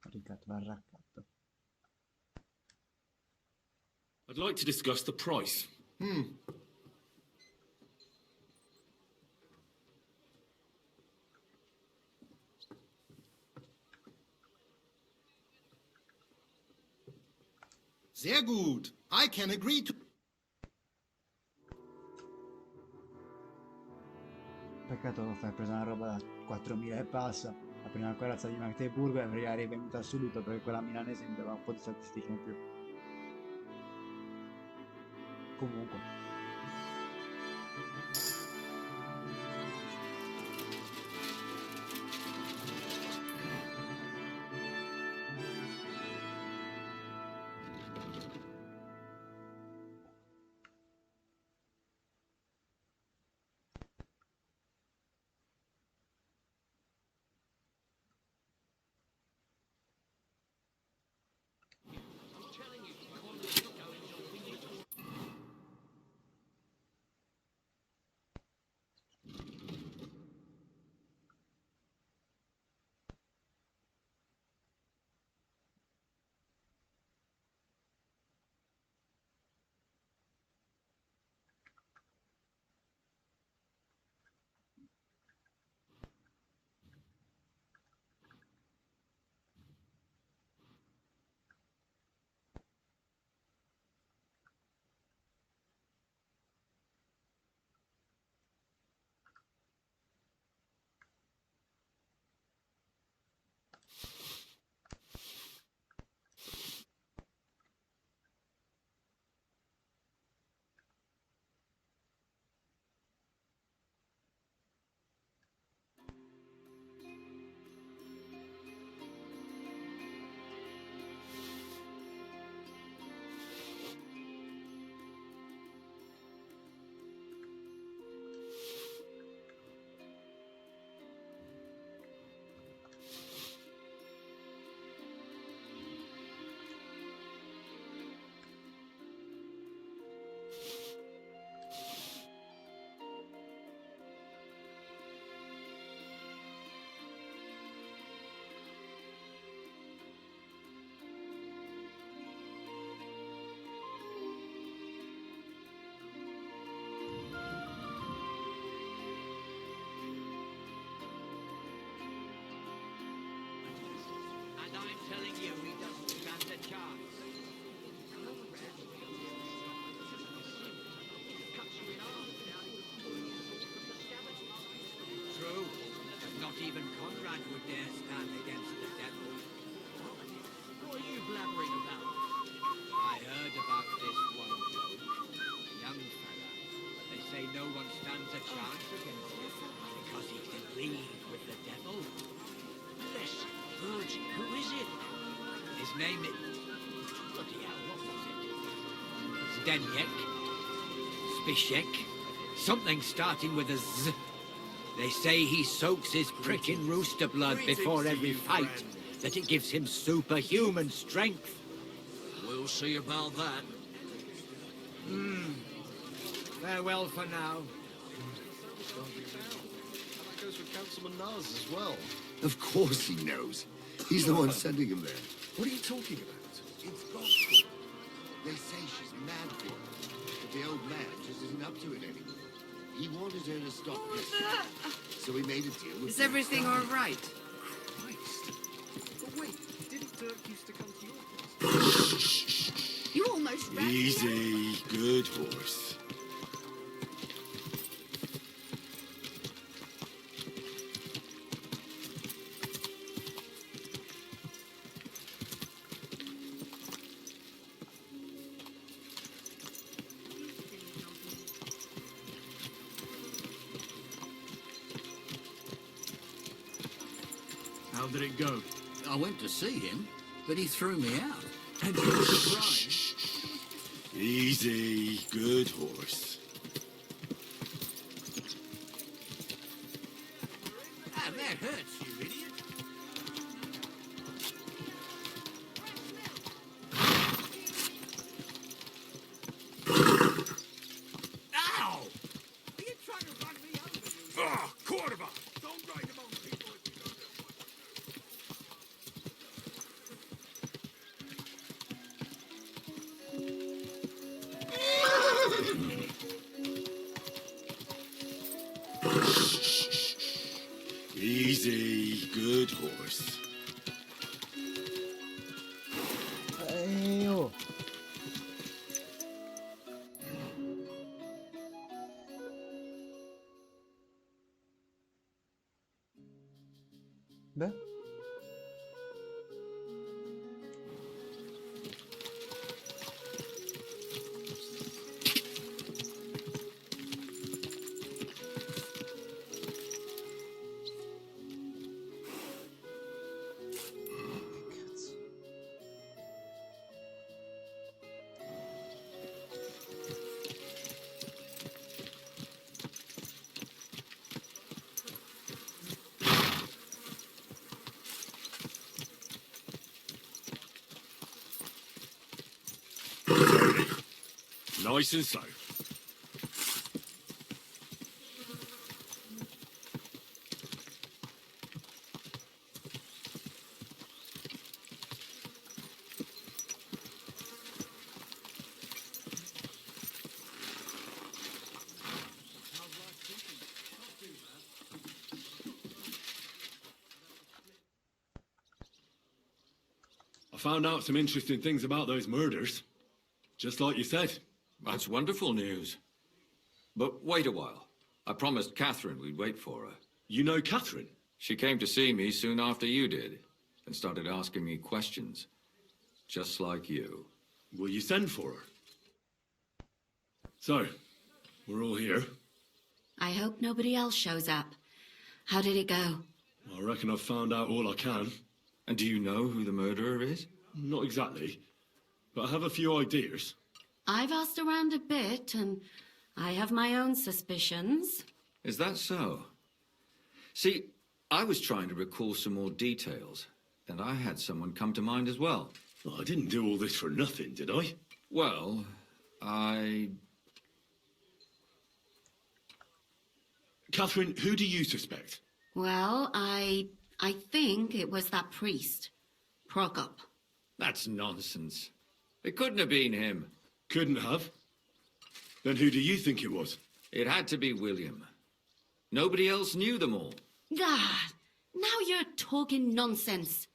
Ricatto, va raccatto.
I'd like to discuss the price.
Sehr gut. I can agree to...
Peccato che fai presa una roba da 4.000 e passa. La prima corazza di Magdeburgo e avrei rivenuta subito perché quella milanese mi dava un po' di statistiche in più. Comunque.
telling you he doesn't stand a chance. True, but not even Conrad would dare stand against the devil. What are you blabbering about? I heard about this one bloke, a young fella, but they say no one stands a chance against him because he can leave with the devil.
Listen, Virgin, who is it?
His name is... Bloody hell, what was it? Zdeněk? Spishek? Something starting with a Z. They say he soaks his prick in rooster blood before every fight, that it gives him superhuman strength.
We'll see about that.
Farewell for now.
That goes for Councilman Naz as well.
Of course he knows. He's the one sending him there.
What are you talking about?
It's gospel. They say she's mad for him, but the old man just isn't up to it anymore. He wanted her to stop this, so he made a deal with...
Is everything all right?
Christ. But wait, didn't Dirk used to come to your place?
You almost ran me
Easy, good horse.
How did it go?
I went to see him, but he threw me out.
And you were surprised?
Easy, good horse.
Ah, that hurts, you idiot. Ow! Are you trying to run me over, you?
Ah, Cordoba! Don't ride among people if you don't know what
Easy, good horse.
Oh. Beh.
Nice and slow. I found out some interesting things about those murders. Just like you said.
That's wonderful news. But wait a while. I promised Catherine we'd wait for her.
You know Catherine?
She came to see me soon after you did, and started asking me questions. Just like you.
Will you send for her? So, we're all here.
I hope nobody else shows up. How did it go?
I reckon I've found out all I can.
And do you know who the murderer is?
Not exactly, but I have a few ideas.
I've asked around a bit, and I have my own suspicions.
Is that so? See, I was trying to recall some more details, and I had someone come to mind as well.
Well, I didn't do all this for nothing, did I?
Well,
Catherine, who do you suspect?
Well, I think it was that priest, Prokop.
That's nonsense. It couldn't have been him.
Couldn't have? Then who do you think it was?
It had to be William. Nobody else knew them all.
God, now you're talking nonsense.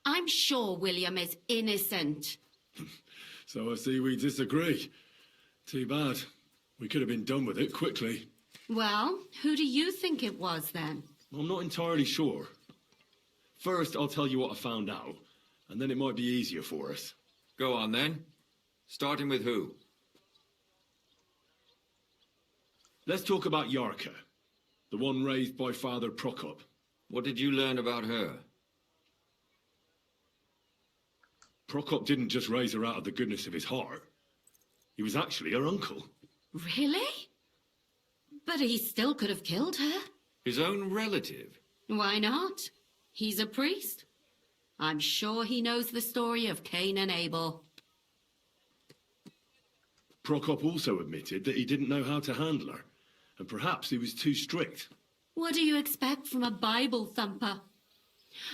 I'm sure William is innocent.
So I see we disagree. Too bad. We could have been done with it quickly.
Well, who do you think it was then?
I'm not entirely sure. First, I'll tell you what I found out, and then it might be easier for us.
Go on then. Starting with who?
Let's talk about Yarka, the one raised by Father Prokop.
What did you learn about her?
Prokop didn't just raise her out of the goodness of his heart. He was actually her uncle.
Really? But he still could have killed her.
His own relative?
Why not? He's a priest. I'm sure he knows the story of Cain and Abel.
Prokop also admitted that he didn't know how to handle her, and perhaps he was too strict.
What do you expect from a Bible thumper?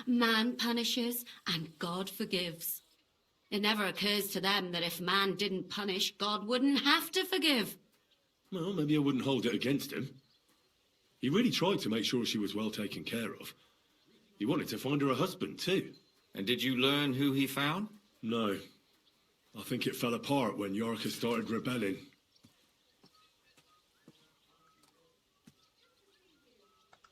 Man punishes and God forgives. It never occurs to them that if man didn't punish, God wouldn't have to forgive.
Well, maybe I wouldn't hold it against him. He really tried to make sure she was well taken care of. He wanted to find her a husband, too.
And did you learn who he found?
No. I think it fell apart when Yarka started rebelling.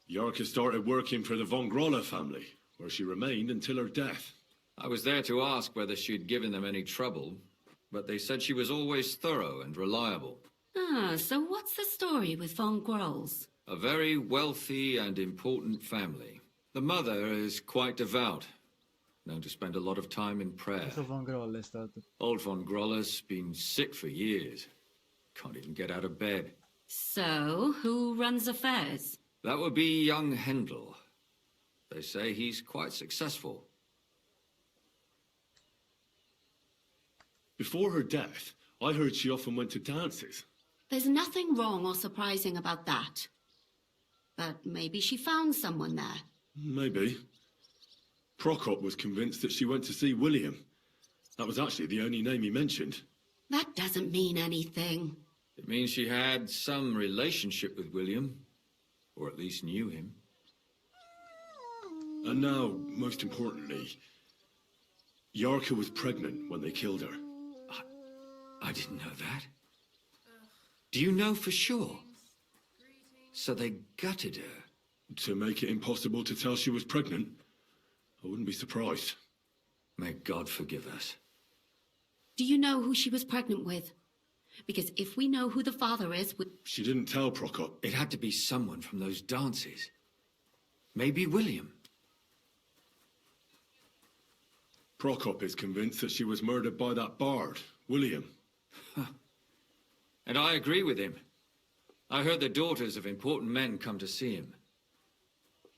Yarka started working for the von Groller family, where she remained until her death.
I was there to ask whether she'd given them any trouble, but they said she was always thorough and reliable.
Ah, so what's the story with von Grolls?
A very wealthy and important family. The mother is quite devout, known to spend a lot of time in prayer.
Questo von Groll è stato.
Old von Groller's been sick for years. Can't even get out of bed.
So, who runs affairs?
That would be young Hendel. They say he's quite successful.
Before her death, I heard she often went to dances.
There's nothing wrong or surprising about that. But maybe she found someone there.
Maybe. Prokop was convinced that she went to see William. That was actually the only name he mentioned.
That doesn't mean anything.
It means she had some relationship with William, or at least knew him.
And now, most importantly, Yarka was pregnant when they killed her.
I didn't know that. Do you know for sure? So they gutted her?
To make it impossible to tell she was pregnant? I wouldn't be surprised.
May God forgive us.
Do you know who she was pregnant with? Because if we know who the father is,
She didn't tell Prokop.
It had to be someone from those dances. Maybe William.
Prokop is convinced that she was murdered by that bard, William.
And I agree with him. I heard the daughters of important men come to see him.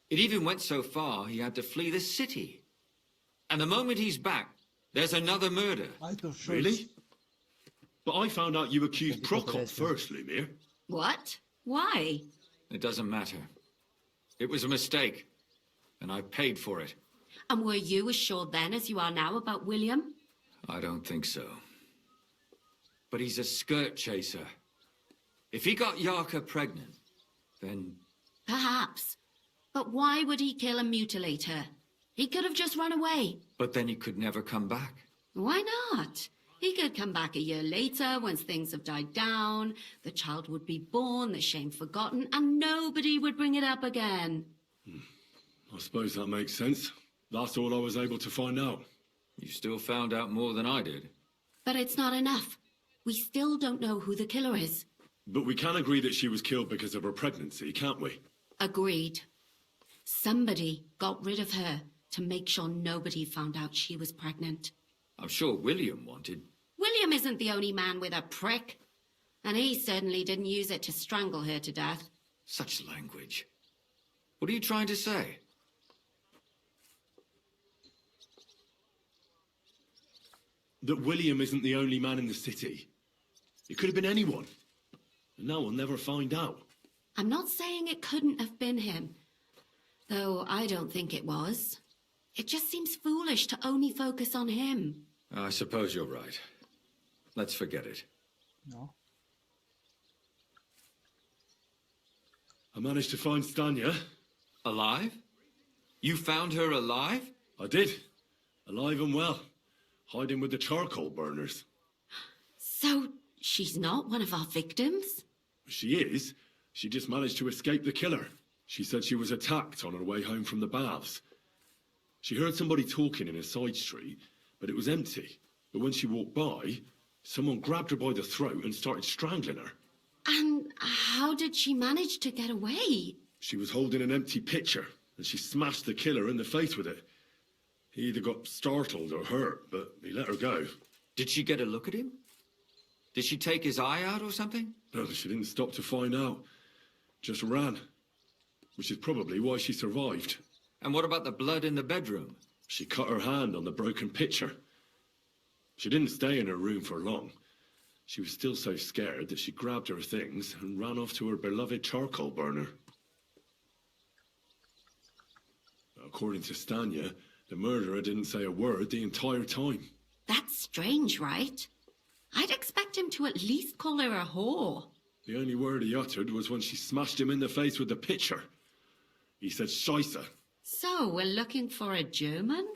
It even went so far he had to flee the city. And the moment he's back, there's another murder.
Really? But I found out you accused Prokop first, Lumir.
What? Why?
It doesn't matter. It was a mistake, and I paid for it.
And were you as sure then as you are now about William?
I don't think so. But he's a skirt chaser. If he got Yarka pregnant, then...
Perhaps. But why would he kill and mutilate her? He could have just run away.
But then he could never come back.
Why not? He could come back a year later, once things have died down, the child would be born, the shame forgotten, and nobody would bring it up again.
I suppose that makes sense. That's all I was able to find out.
You still found out more than I did.
But it's not enough. We still don't know who the killer is.
But we can agree that she was killed because of her pregnancy, can't we?
Agreed. Somebody got rid of her to make sure nobody found out she was pregnant.
I'm sure William wanted.
William isn't the only man with a prick. And he certainly didn't use it to strangle her to death.
Such language. What are you trying to say?
That William isn't the only man in the city. It could have been anyone. And now we'll never find out.
I'm not saying it couldn't have been him. Though I don't think it was. It just seems foolish to only focus on him.
I suppose you're right. Let's forget it.
No.
I managed to find Stanya.
Alive? You found her alive?
I did. Alive and well. Hiding with the charcoal burners.
So, she's not one of our victims?
She is. She just managed to escape the killer. She said she was attacked on her way home from the baths. She heard somebody talking in a side street, but it was empty. But when she walked by, someone grabbed her by the throat and started strangling her.
And how did she manage to get away?
She was holding an empty pitcher, and she smashed the killer in the face with it. He either got startled or hurt, but he let her go.
Did she get a look at him? Did she take his eye out or something?
No, she didn't stop to find out. Just ran. Which is probably why she survived.
And what about the blood in the bedroom?
She cut her hand on the broken pitcher. She didn't stay in her room for long. She was still so scared that she grabbed her things and ran off to her beloved charcoal burner. According to Stanya, the murderer didn't say a word the entire time.
That's strange, right? I'd expect him to at least call her a whore.
The only word he uttered was when she smashed him in the face with the pitcher. He said Scheisse.
So, we're looking for a German?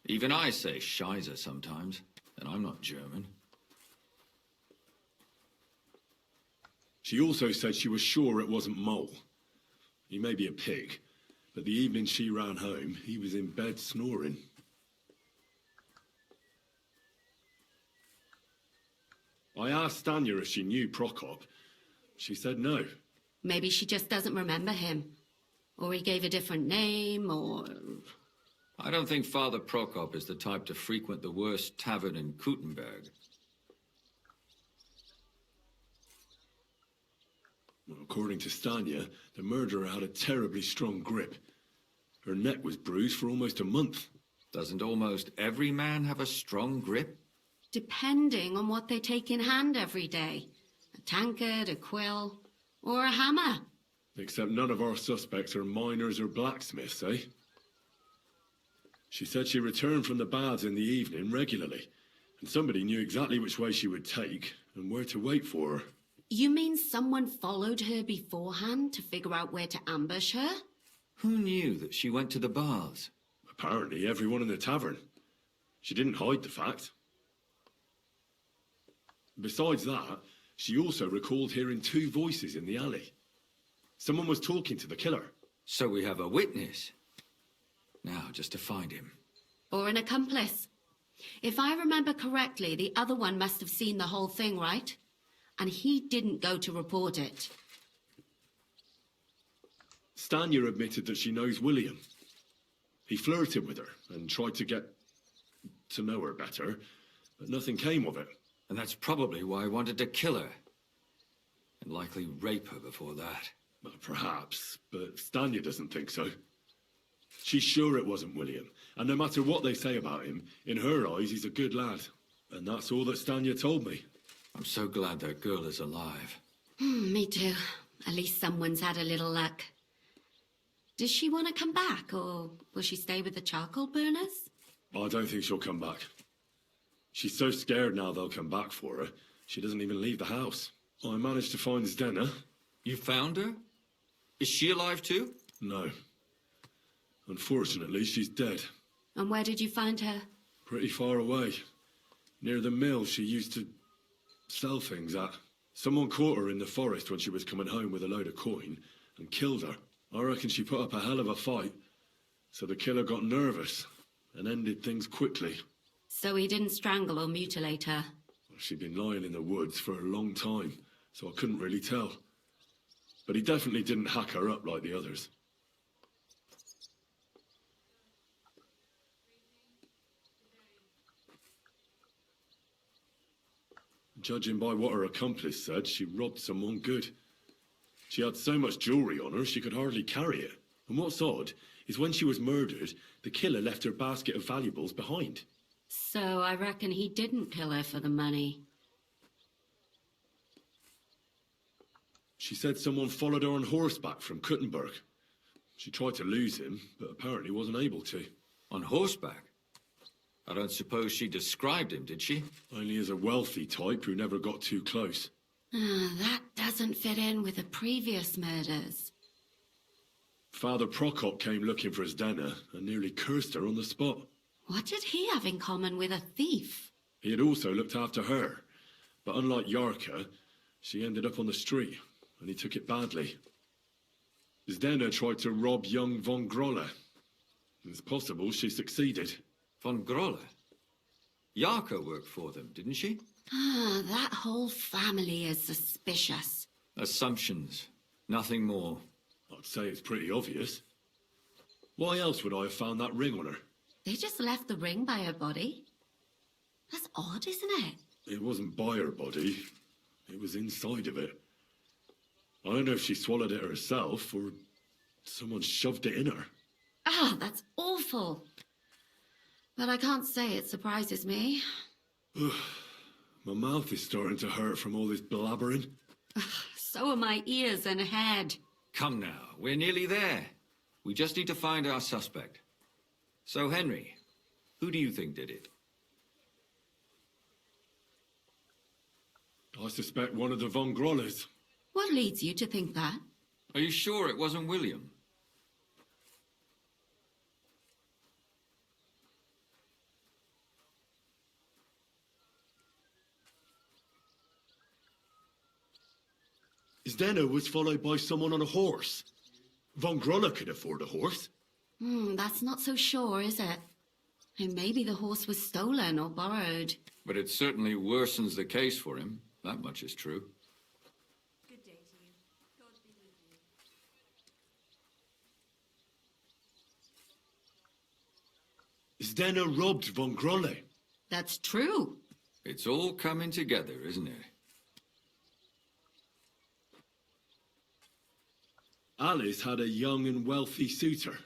Even I say Scheiße sometimes, and I'm not German.
She also said she was sure it wasn't Mole. He may be a pig, but the evening she ran home, he was in bed snoring. I asked Stanya if she knew Prokop. She said no.
Maybe she just doesn't remember him. Or he gave a different name, or...
I don't think Father Prokop is the type to frequent the worst tavern in Kuttenberg.
Well, according to Stanya, the murderer had a terribly strong grip. Her neck was bruised for almost a month.
Doesn't almost every man have a strong grip?
Depending on what they take in hand every day. A tankard, a quill, or a hammer.
Except none of our suspects are miners or blacksmiths, eh? She said she returned from the baths in the evening regularly, and somebody knew exactly which way she would take and where to wait for her.
You mean someone followed her beforehand to figure out where to ambush her?
Who knew that she went to the baths?
Apparently everyone in the tavern. She didn't hide the fact. Besides that, she also recalled hearing two voices in the alley. Someone was talking to the killer.
So we have a witness. Now, just to find him.
Or an accomplice. If I remember correctly, the other one must have seen the whole thing, right? And he didn't go to report it.
Stanya admitted that she knows William. He flirted with her and tried to get to know her better, but nothing came of it.
And that's probably why I wanted to kill her. And likely rape her before that.
Well, perhaps, but Stanya doesn't think so. She's sure it wasn't William, and no matter what they say about him, in her eyes he's a good lad. And that's all that Stanya told me.
I'm so glad that girl is alive.
Me too. At least someone's had a little luck. Does she want to come back, or will she stay with the charcoal burners?
I don't think she'll come back. She's so scared now they'll come back for her, she doesn't even leave the house. I managed to find Zdena.
You found her? Is she alive too?
No. Unfortunately, she's dead.
And where did you find her?
Pretty far away. Near the mill she used to sell things at. Someone caught her in the forest when she was coming home with a load of coin and killed her. I reckon she put up a hell of a fight. So the killer got nervous and ended things quickly.
So he didn't strangle or mutilate her?
She'd been lying in the woods for a long time, so I couldn't really tell. But he definitely didn't hack her up like the others. Judging by what her accomplice said, she robbed someone good. She had so much jewellery on her, she could hardly carry it. And what's odd is when she was murdered, the killer left her basket of valuables behind.
So I reckon he didn't kill her for the money.
She said someone followed her on horseback from Kuttenberg. She tried to lose him, but apparently wasn't able to.
On horseback? I don't suppose she described him, did she?
Only as a wealthy type who never got too close.
That doesn't fit in with the previous murders.
Father Prokop came looking for Zdena and nearly cursed her on the spot.
What did he have in common with a thief?
He had also looked after her, but unlike Yarka, she ended up on the street, and he took it badly. Zdena tried to rob young von Groller. It's possible she succeeded.
Von Groller? Yarka worked for them, didn't she?
Ah, that whole family is suspicious.
Assumptions. Nothing more.
I'd say it's pretty obvious. Why else would I have found that ring on her?
They just left the ring by her body. That's odd, isn't it?
It wasn't by her body. It was inside of it. I don't know if she swallowed it herself or someone shoved it in her.
Ah, that's awful. But I can't say it surprises me.
My mouth is starting to hurt from all this blabbering.
So are my ears and head.
Come now, we're nearly there. We just need to find our suspect. So, Henry, who do you think did it?
I suspect one of the von Grollers.
What leads you to think that?
Are you sure it wasn't William?
Zdena was followed by someone on a horse. Von Groller could afford a horse.
That's not so sure, is it? And maybe the horse was stolen or borrowed.
But it certainly worsens the case for him. That much is true.
Good day to you. God be with you.
Zdena robbed von Groller.
That's true.
It's all coming together, isn't it?
Alice had a young and wealthy suitor,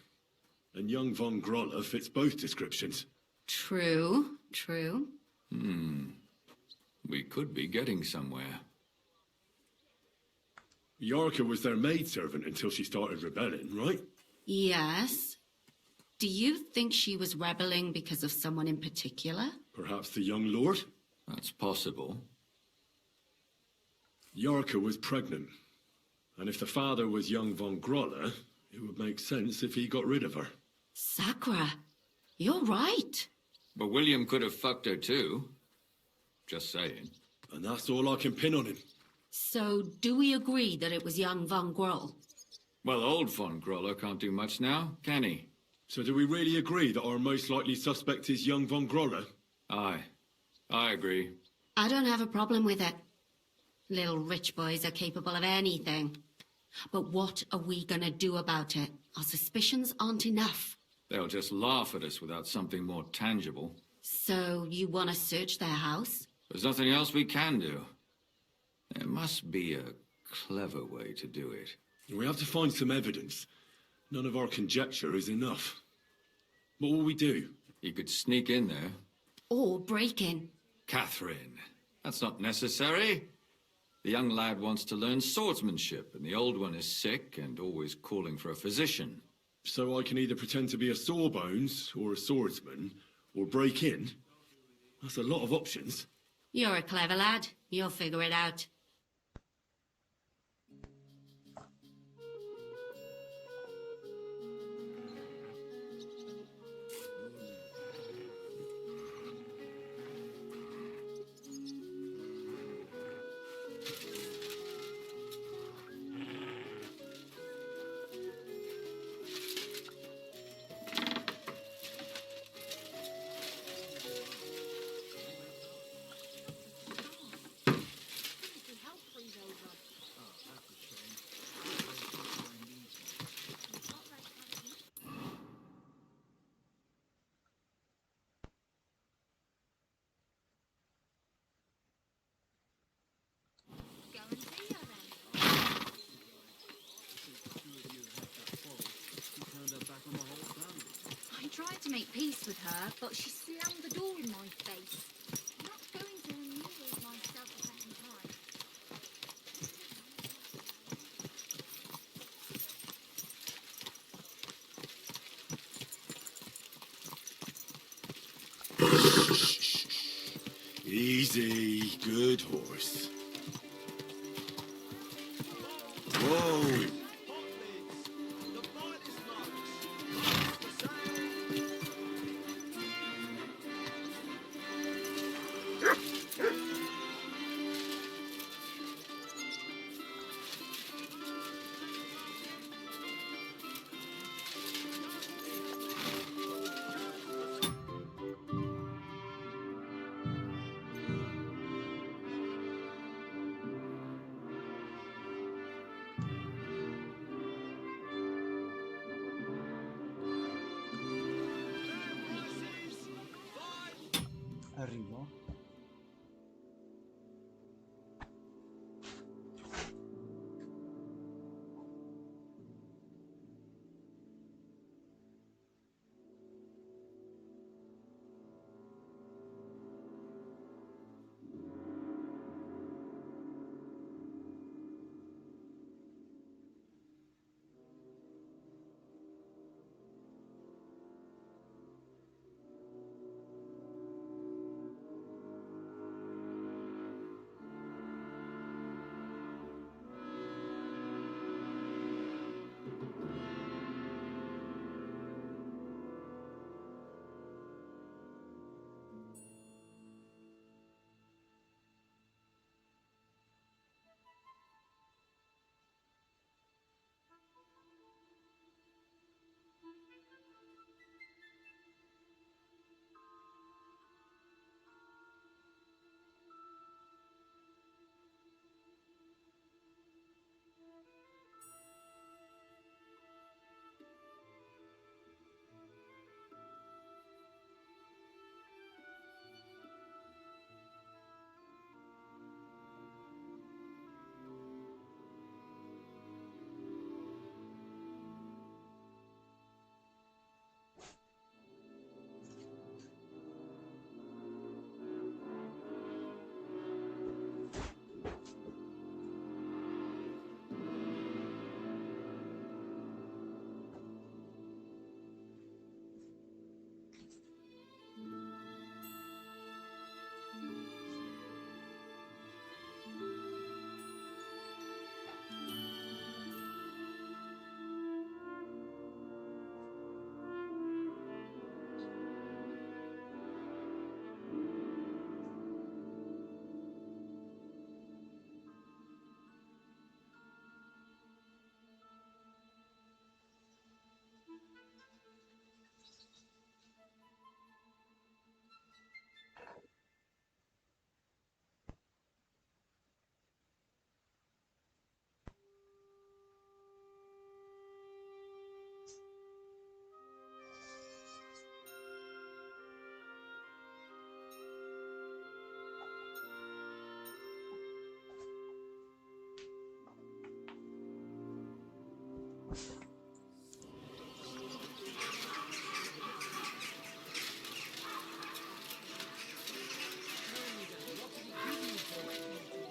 and young von Groller fits both descriptions.
True, true.
We could be getting somewhere.
Yarka was their maidservant until she started rebelling, right?
Yes. Do you think she was rebelling because of someone in particular?
Perhaps the young lord?
That's possible.
Yarka was pregnant, and if the father was young von Groller, it would make sense if he got rid of her.
Sakura, you're right.
But William could have fucked her too. Just saying.
And that's all I can pin on him.
So, do we agree that it was young von Groll?
Well, old von Groller can't do much now, can he?
So do we really agree that our most likely suspect is young von Groller?
Aye. I agree.
I don't have a problem with it. Little rich boys are capable of anything. But what are we gonna do about it? Our suspicions aren't enough.
They'll just laugh at us without something more tangible.
So, you want to search their house?
There's nothing else we can do. There must be a clever way to do it.
We have to find some evidence. None of our conjecture is enough. What will we do?
You could sneak in there.
Or break in.
Catherine, that's not necessary. The young lad wants to learn swordsmanship, and the old one is sick and always calling for a physician.
So I can either pretend to be a sawbones or a swordsman, or break in? That's a lot of options.
You're a clever lad. You'll figure it out.
I tried to make peace with her, but she slammed the door in my face. I'm not going to humiliate myself a second time.
Easy, good horse. Whoa!
Arrivo.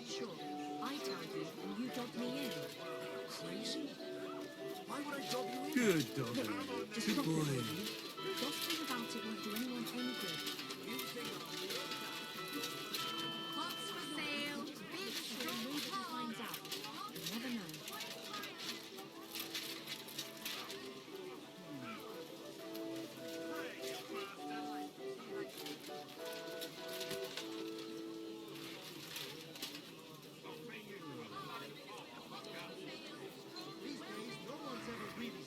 Sure, I tell you and you dog me in.
Crazy? Why would I dob you in?
Good dog.
Just
Good
stop
boy.
it, will you? Gossiping about it won't do anyone any good.
Pots for sale. Big strong
Nobody
pot.
finds out. You never know.
These days, no one's ever really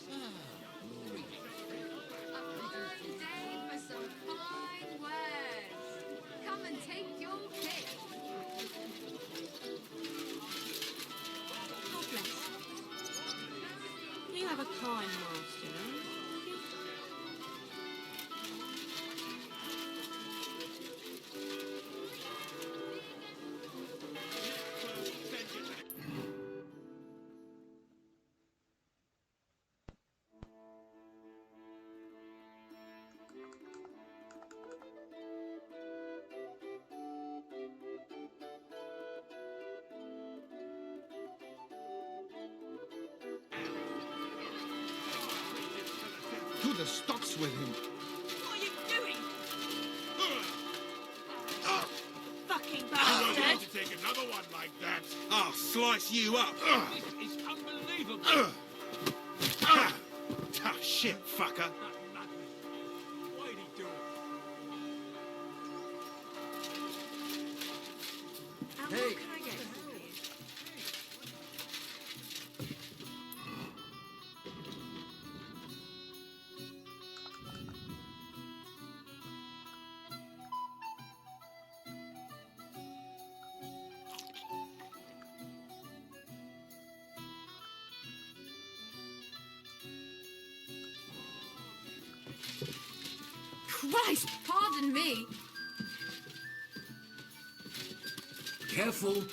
A fine day for some fine words. Come and take your pick.
God bless. You have a kind master, eh?
To the stocks with him.
What are you doing? Fucking
You won't
bastard!
need to take another one like that.
I'll slice you up.
It's unbelievable.
Ah, shit, fucker.
Why'd he do it?
And
Hey.
what can I get for you?
Christ, pardon me.
Careful.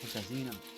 Che casino.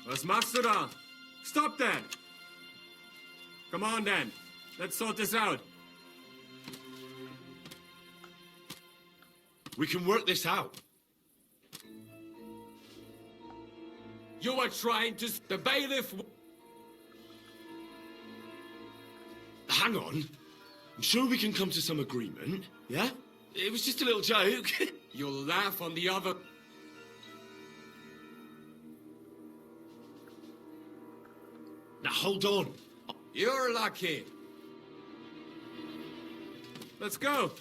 Was machst du da? Stop that! Come on, then. Let's sort this out.
We can work this out.
You are trying to... The bailiff...
Hang on. I'm sure we can come to some agreement, yeah? It was just a little joke.
You'll laugh on the other...
Now, hold on.
You're lucky. Let's go.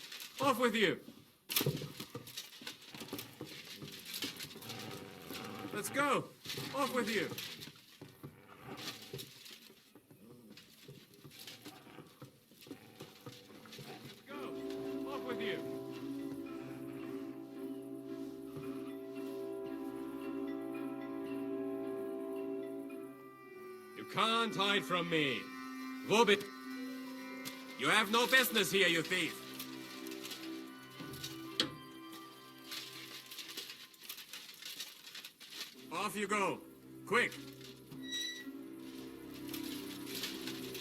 Off with you. Let's go. Off with you. Go. Off with you. You can't hide from me. Wobit. You have no business here, you thief. Off you go. Quick.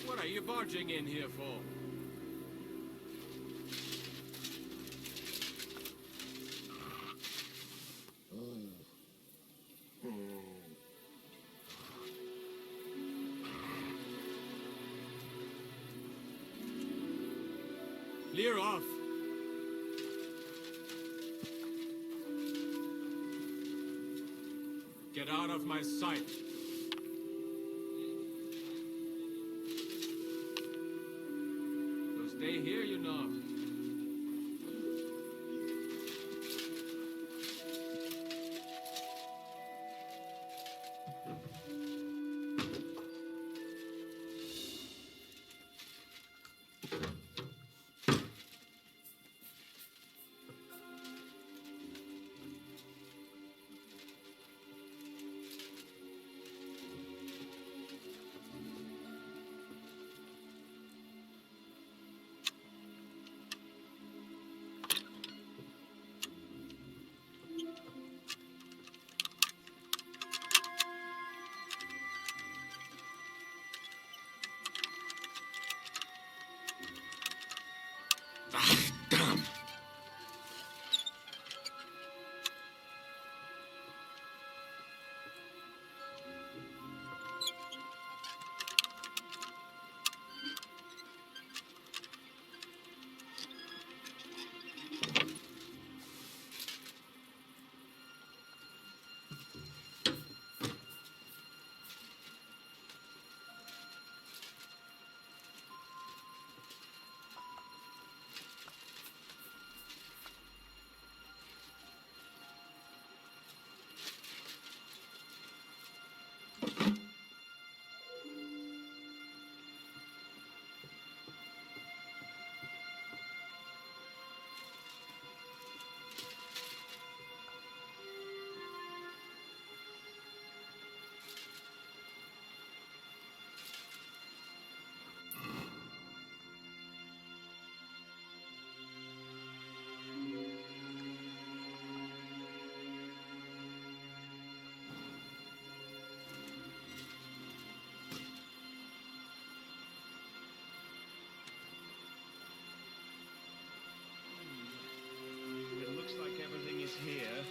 What are you barging in here for? Clear off. Get out of my sight. So stay here, you know.
Damn.
It looks like everything is here.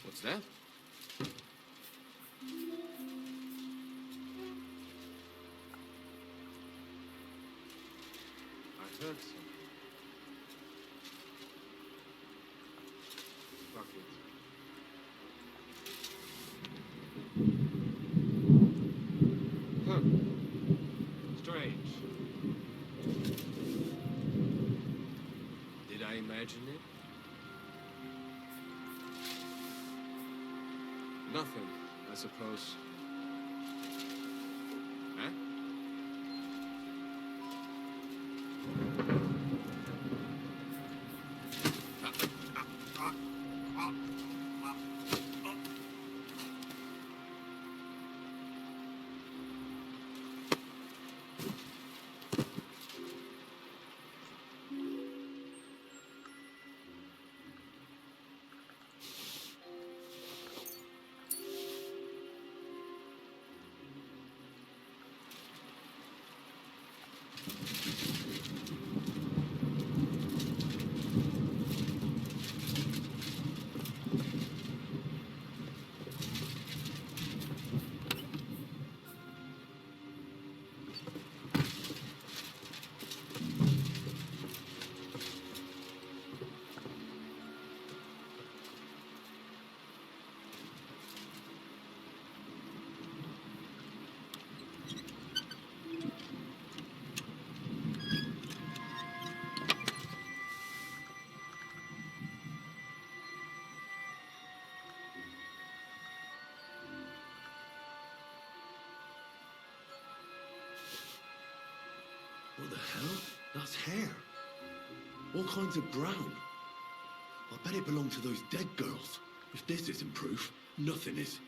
What's that? I heard something. Fuck it. Huh. Strange. Did I imagine it? Nothing, I suppose. Huh?
the hell? That's hair. All kinds of brown. I bet it belonged to those dead girls. If this isn't proof, nothing is.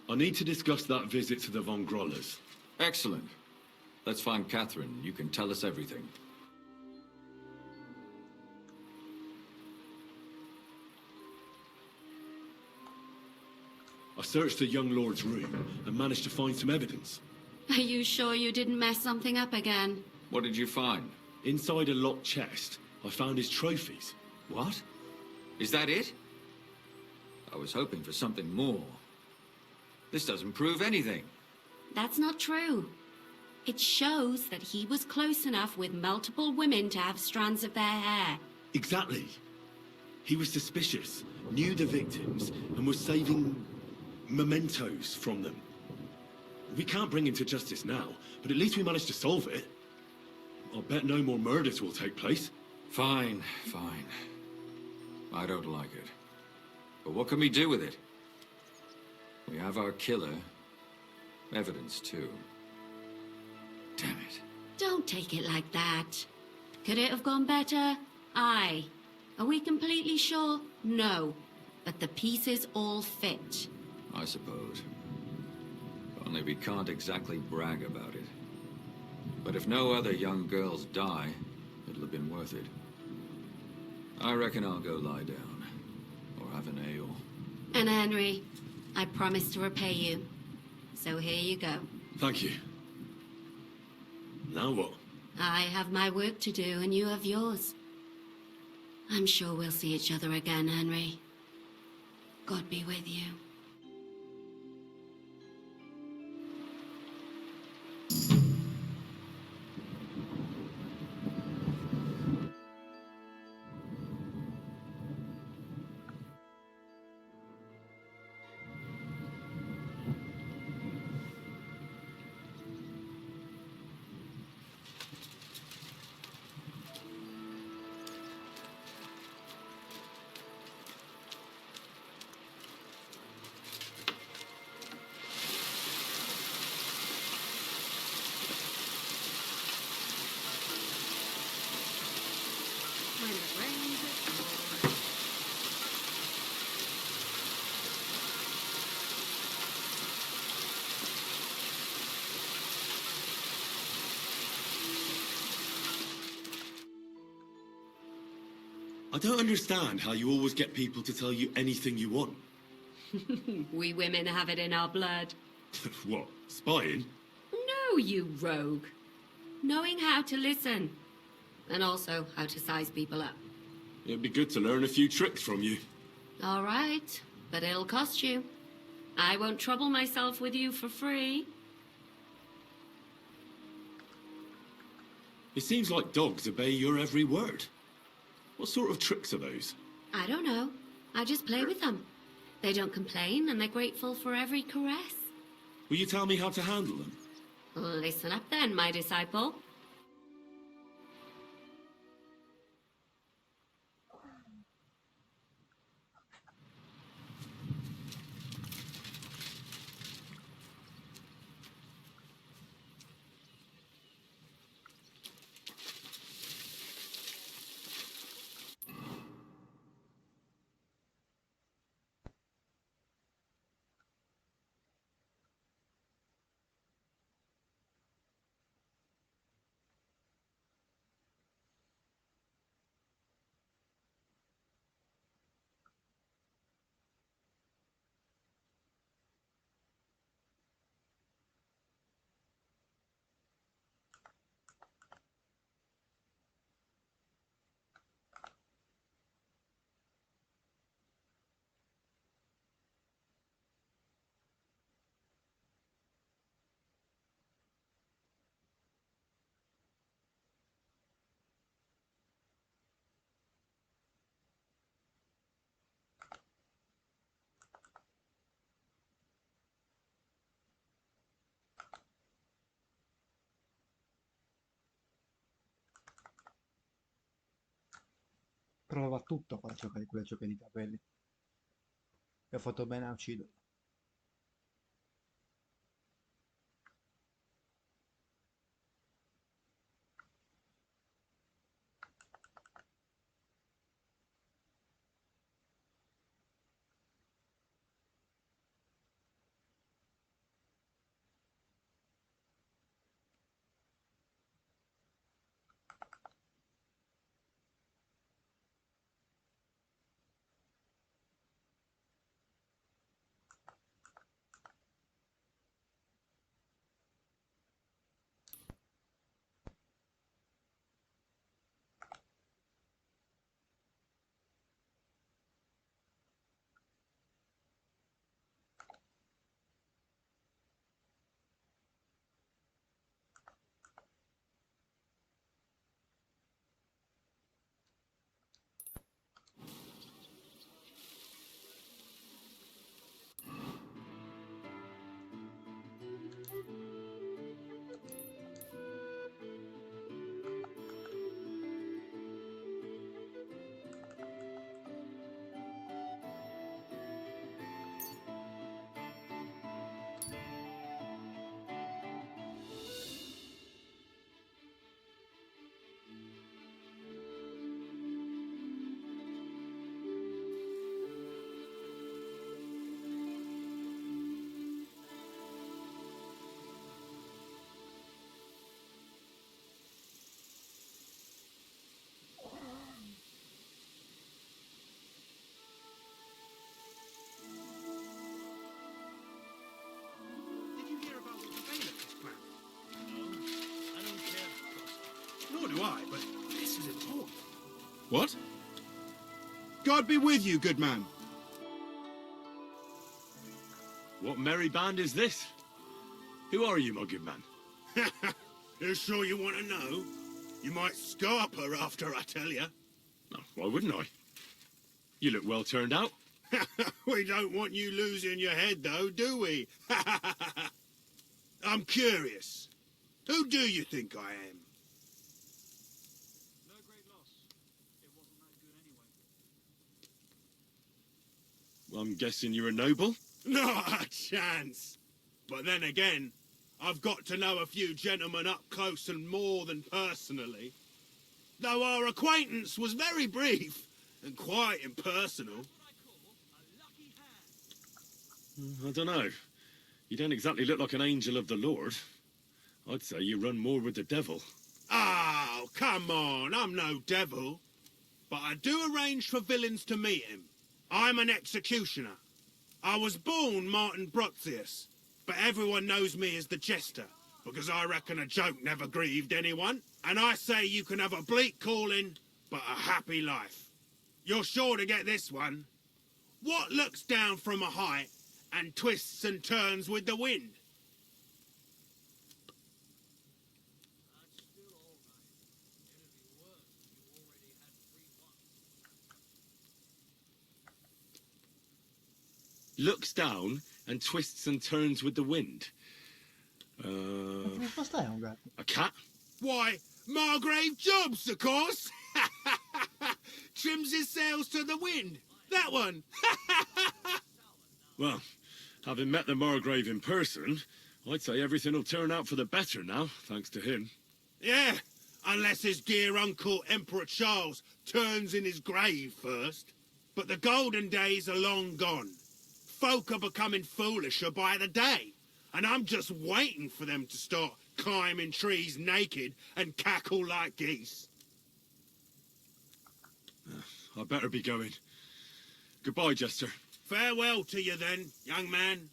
I need to discuss that visit to the Von Grollers.
Excellent. Let's find Catherine. You can tell us everything.
I searched the young lord's room and managed to find some evidence.
Are you sure you didn't mess something up again?
What did you find?
Inside a locked chest, I found his trophies.
What? Is that it? I was hoping for something more. This doesn't prove anything.
That's not true. It shows that he was close enough with multiple women to have strands of their hair.
Exactly. He was suspicious, knew the victims, and was saving mementos from them. We can't bring him to justice now, but at least we managed to solve it. I'll bet no more murders will take place.
Fine, fine. I don't like it. But what can we do with it? We have our killer. Evidence, too. Damn it.
Don't take it like that. Could it have gone better? Aye. Are we completely sure? No. But the pieces all fit.
I suppose. Only we can't exactly brag about it. But if no other young girls die, it'll have been worth it. I reckon I'll go lie down. Or have an ale.
And Henry, I promise to repay you. So here you go.
Thank you. Now what?
I have my work to do and you have yours. I'm sure we'll see each other again, Henry. God be with you. When it rains, it pours.
I don't understand how you always get people to tell you anything you want.
We women have it in our blood.
What, spying?
No, you rogue. Knowing how to listen. And also how to size people up.
It'd be good to learn a few tricks from you.
All right, but it'll cost you. I won't trouble myself with you for free.
It seems like dogs obey your every word. What sort of tricks are those?
I don't know. I just play with them. They don't complain, and they're grateful for every caress.
Will you tell me how to handle them?
Listen up then, my disciple.
Prova tutto con quelle ciocche di capelli. E ho fatto bene a ucciderlo.
but this is important.
What? God be with you, good man.
What merry band is this? Who are you, my good man?
You sure you want to know? You might scarp her after I tell you.
No, why wouldn't I? You look well turned out.
We don't want you losing your head, though, do we? I'm curious. Who do you think I am?
No great loss. It wasn't that good anyway.
Well, I'm guessing you're a noble?
Not a chance. But then again, I've got to know a few gentlemen up close and more than personally. Though our acquaintance was very brief and quite impersonal.
I don't know. You don't exactly look like an angel of the Lord. I'd say you run more with the devil.
Oh, come on, I'm no devil. But I do arrange for villains to meet him. I'm an executioner. I was born Martin Broxius, but everyone knows me as the Jester, because I reckon a joke never grieved anyone. And I say you can have a bleak calling, but a happy life. You're sure to get this one. What looks down from a height and twists and turns with the wind?
Looks down and twists and turns with the wind.
Ma che risposta è un gatto?
A cat?
Why, Margrave Jobs, of course. Trims his sails to the wind. That one.
Well, having met the Margrave in person, I'd say everything will turn out for the better now, thanks to him.
Yeah, unless his dear uncle Emperor Charles turns in his grave first. But the golden days are long gone. Folk are becoming foolisher by the day, and I'm just waiting for them to start climbing trees naked and cackle like geese.
I better be going. Goodbye, Jester.
Farewell to you then, young man.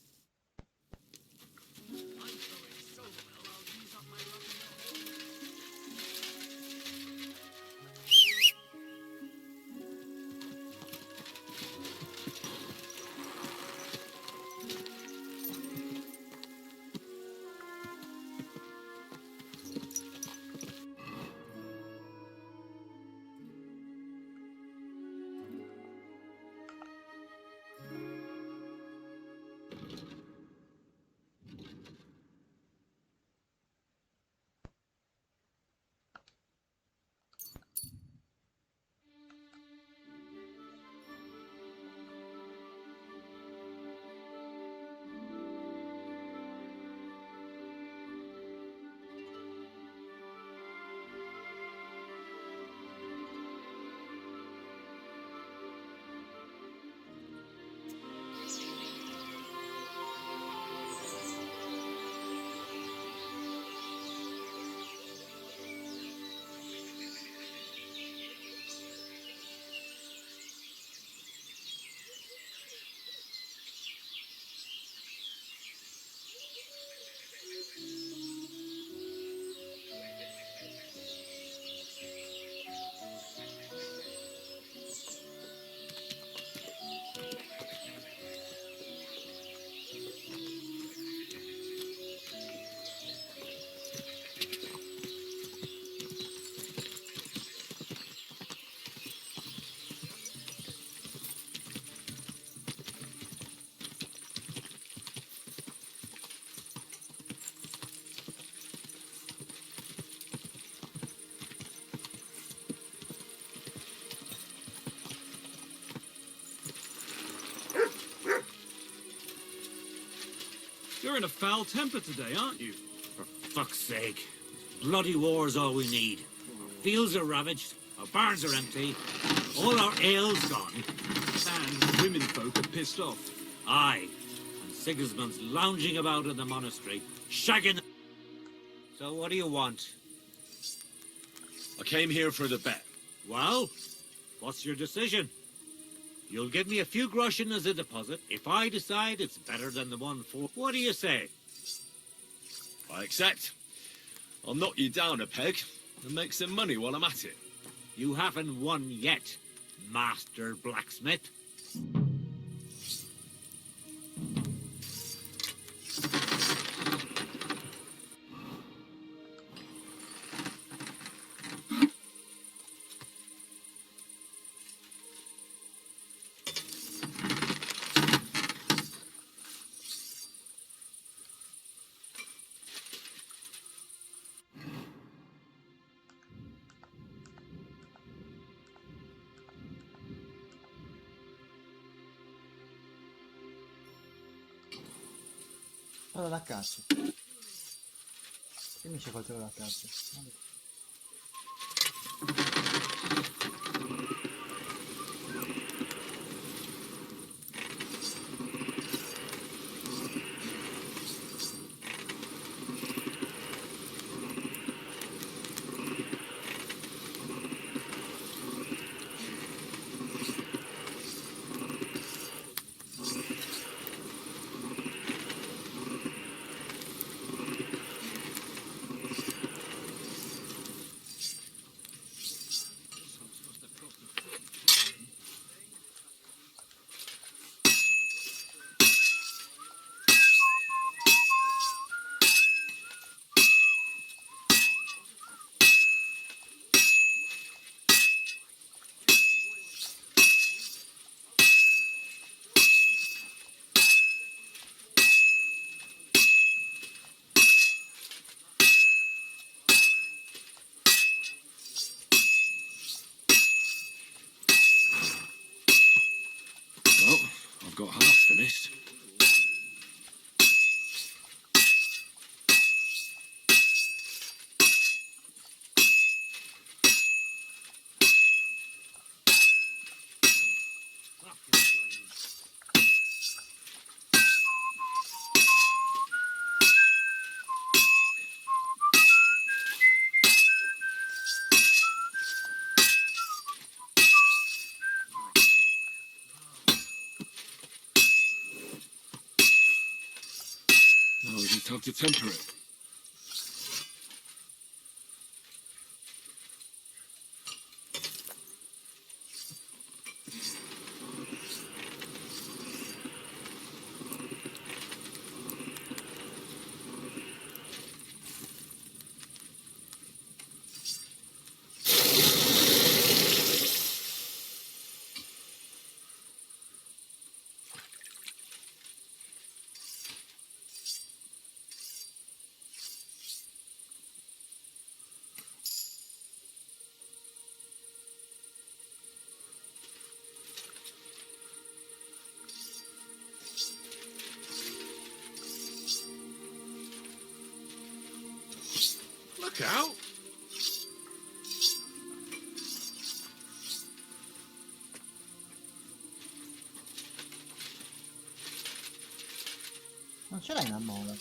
You're in a foul temper today, aren't you?
For fuck's sake. Bloody war's all we need. Our fields are ravaged, our barns are empty, all our ale's gone.
And women folk are pissed off.
Aye, and Sigismund's lounging about in the monastery, shagging... So what do you want?
I came here for the bet.
Well, what's your decision? You'll give me a few groschen as a deposit if I decide it's better than the one for... What do you say?
I accept. I'll knock you down a peg, and make some money while I'm at it.
You haven't won yet, Master Blacksmith.
Vado da cazzo. Che mi c'è coltello da cazzo?
Well, I've got half finished. Now we just have to temper it.
Look out!
Non ce l'hai una mola?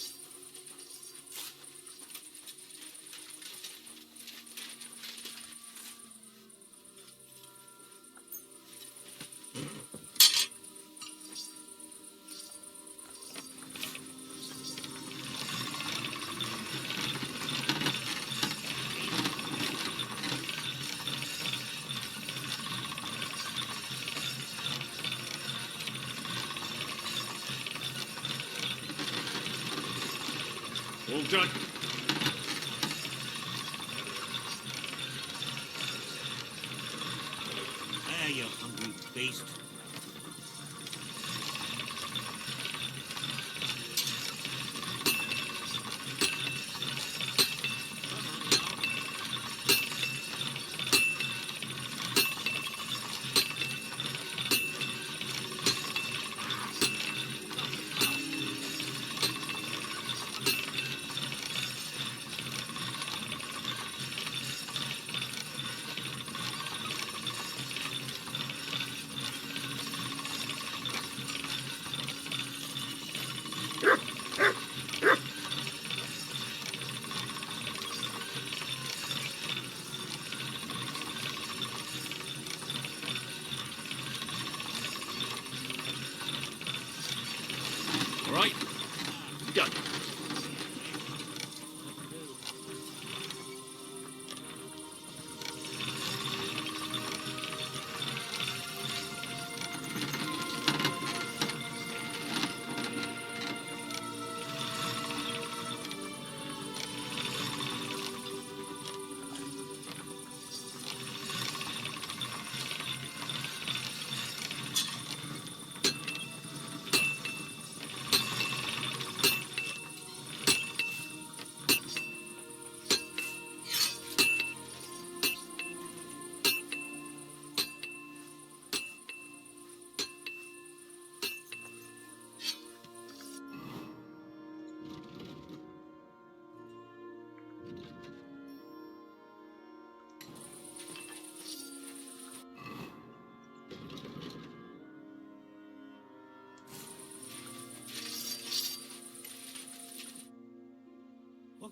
All done.
There, you hungry beast.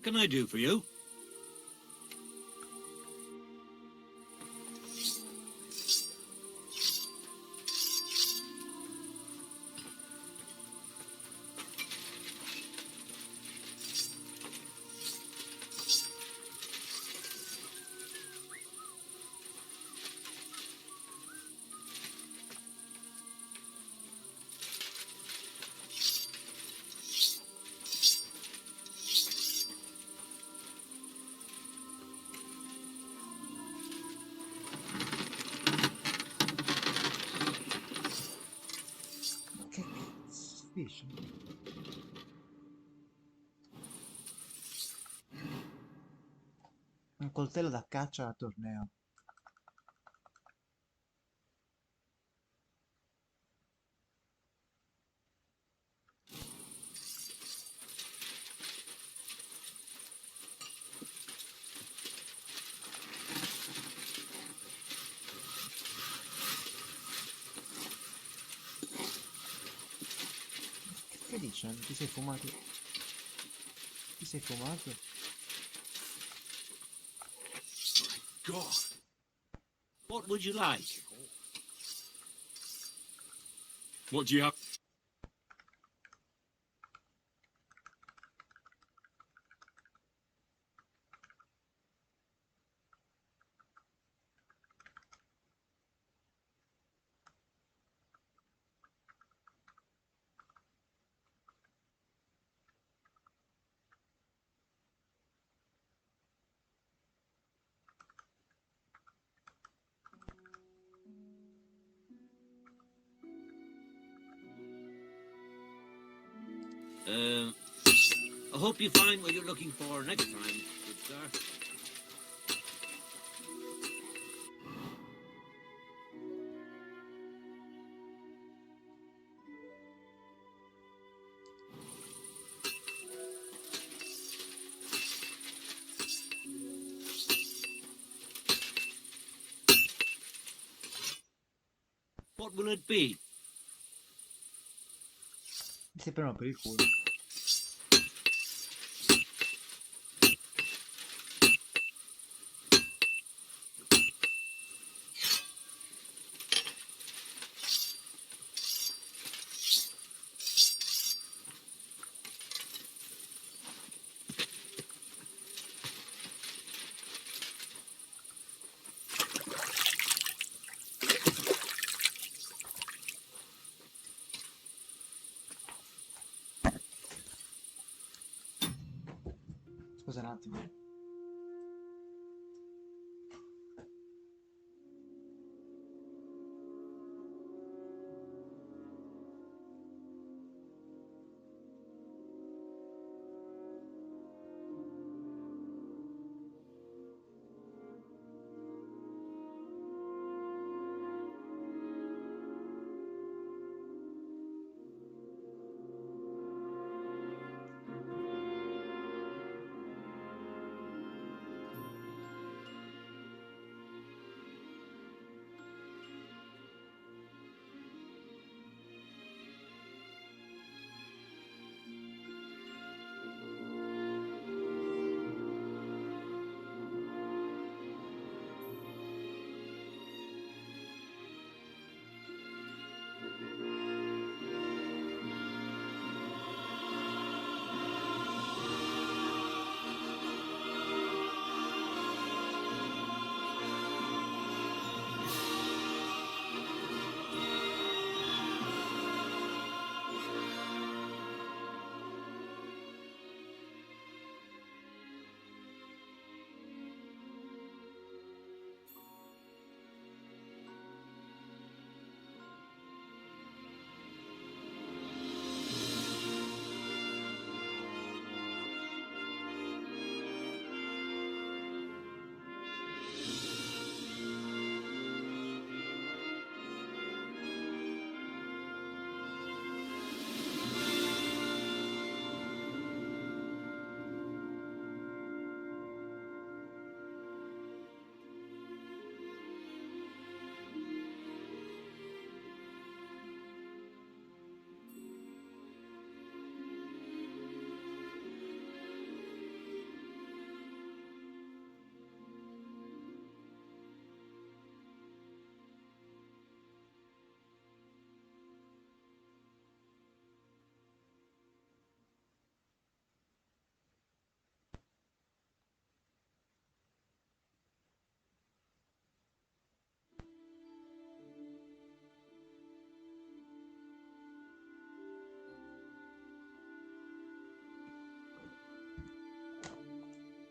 can I do for you?
Che cazzo dici? Un coltello da caccia a torneo. Che stai dicendo? Ti sei fumato? Ti sei fumato?
God. What would you like?
What do you have?
I hope you find what you're looking for next time, good sir. What will it be?
Mi stai prendendo per il culo. Scusa un attimo.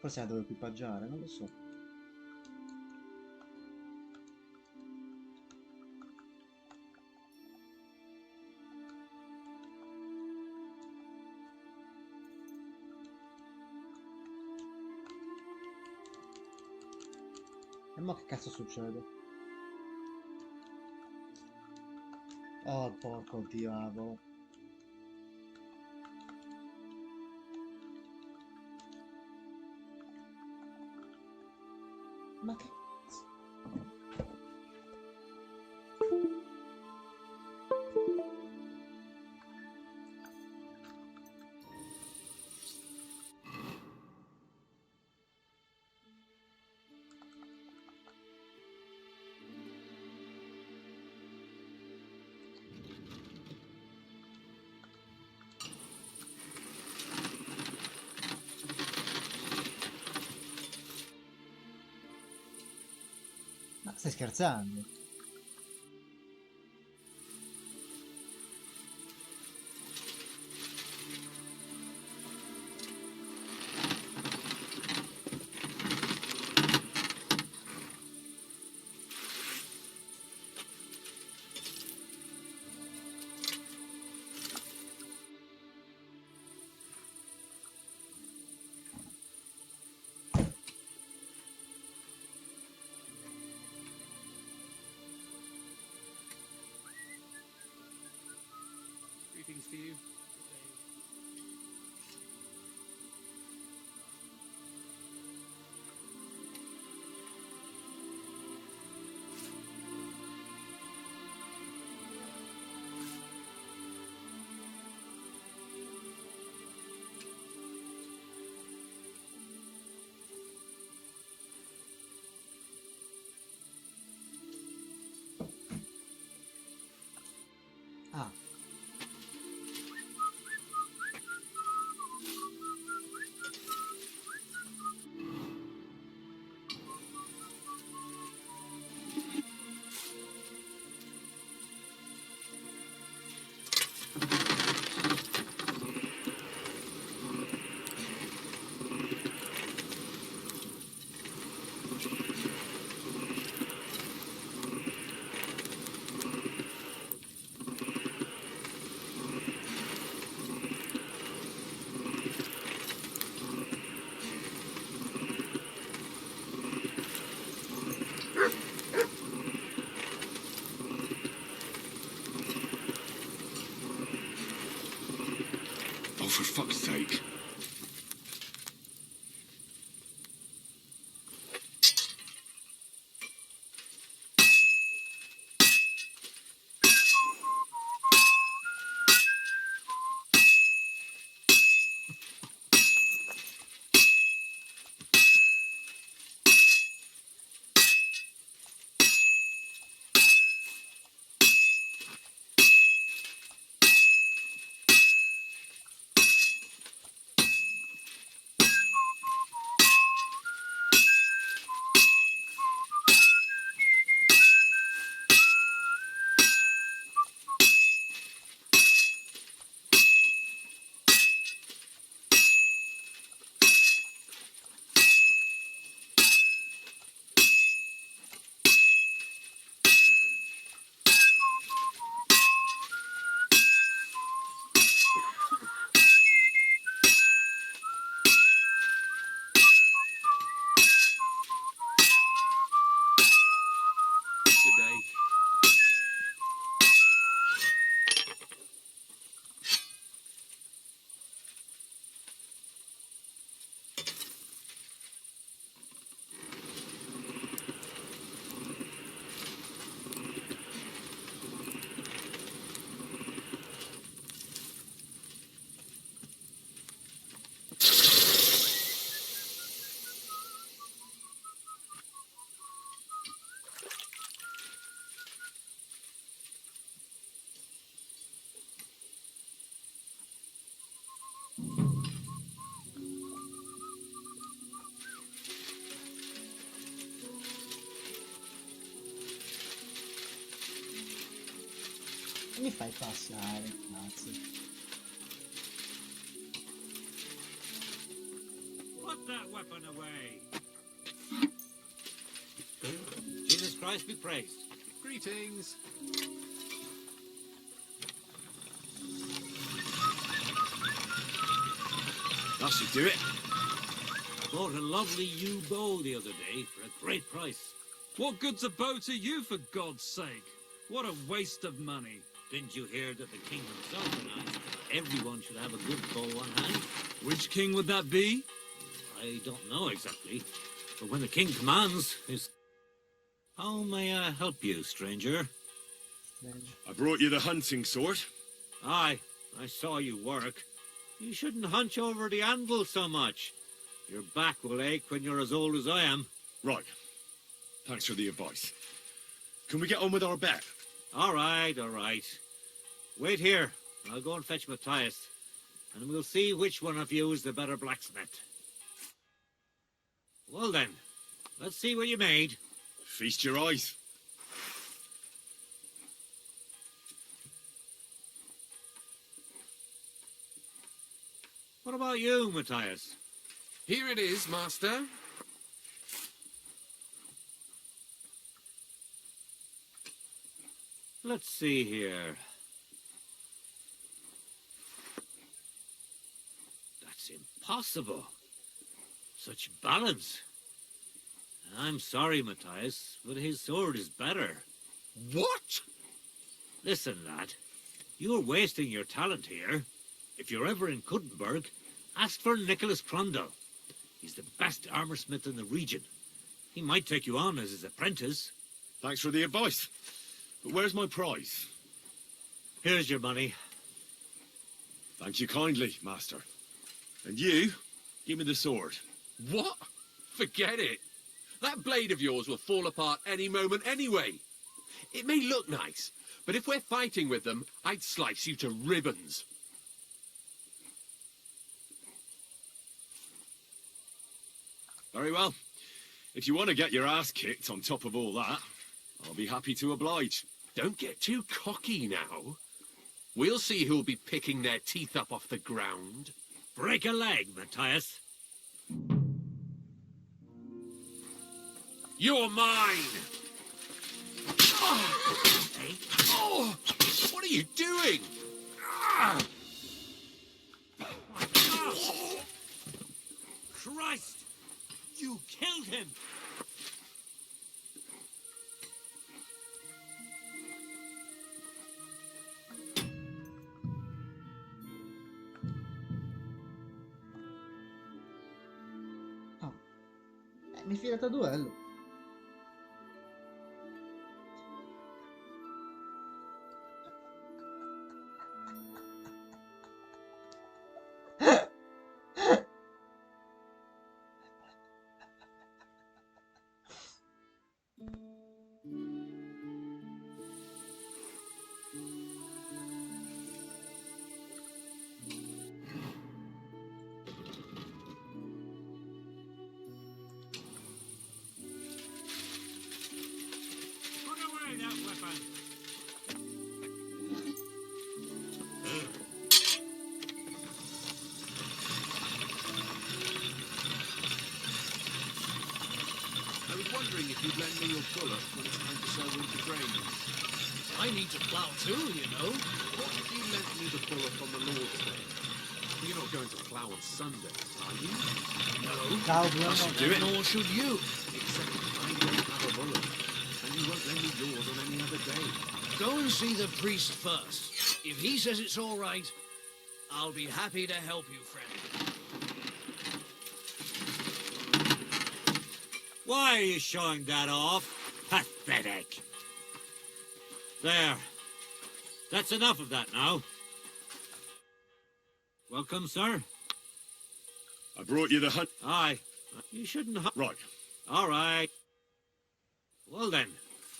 Forse la devo equipaggiare, non lo so. E mo che cazzo succede? Oh, porco diavolo. Ma che cazzo? Ma stai scherzando?
Greetings to you.
Ah.
Oh, for fuck's sake.
Good day.
Mi fai passare, cazzo.
Put that weapon away. Christ be praised.
Greetings.
That should do it.
Bought a lovely yew bow the other day for a great price.
What good's a bow to you, for God's sake? What a waste of money.
Didn't you hear that the king himself announced that everyone should have a good bow on hand?
Which king would that be?
I don't know exactly, but when the king commands, his... How may I help you, stranger?
I brought you the hunting sword.
Aye, I saw you work. You shouldn't hunch over the anvil so much. Your back will ache when you're as old as I am.
Right. Thanks for the advice. Can we get on with our bet?
All right, all right. Wait here. I'll go and fetch Matthias, and we'll see which one of you is the better blacksmith. Well then, let's see what you made.
Feast your eyes.
What about you, Matthias?
Here it is, master.
Let's see here. That's impossible. Such balance. I'm sorry, Matthias, but his sword is better.
What?
Listen, lad. You're wasting your talent here. If you're ever in Kuttenberg, ask for Nicholas Crondell. He's the best armorsmith in the region. He might take you on as his apprentice.
Thanks for the advice. But where's my prize?
Here's your money.
Thank you kindly, master. And you, give me the sword.
What? Forget it. That blade of yours will fall apart any moment anyway. It may look nice, but if we're fighting with them, I'd slice you to ribbons.
Very well. If you want to get your ass kicked on top of all that, I'll be happy to oblige.
Don't get too cocky now. We'll see who'll be picking their teeth up off the ground.
Break a leg, Matthias.
You're mine! Hey. Oh, what are you doing?
Christ! You killed him!
Oh. Mi filata a duello.
Put away that weapon!
I was wondering if you'd lend me your bullock when it's time to sow winter grains.
I need to plough too, you know.
What if you lent me the bullock on the Lord's Day? You're not going to plough on Sunday, are you?
No,
That
should do it. Nor should you.
Except I don't have a bullock, and you won't lend me yours on any other day.
Go and see the priest first. If he says it's all right, I'll be happy to help you, friend.
Why are you showing that off? Pathetic. There. That's enough of that now. Welcome, sir.
I brought you the hunt.
Aye. You shouldn't
Right.
All right. Well then.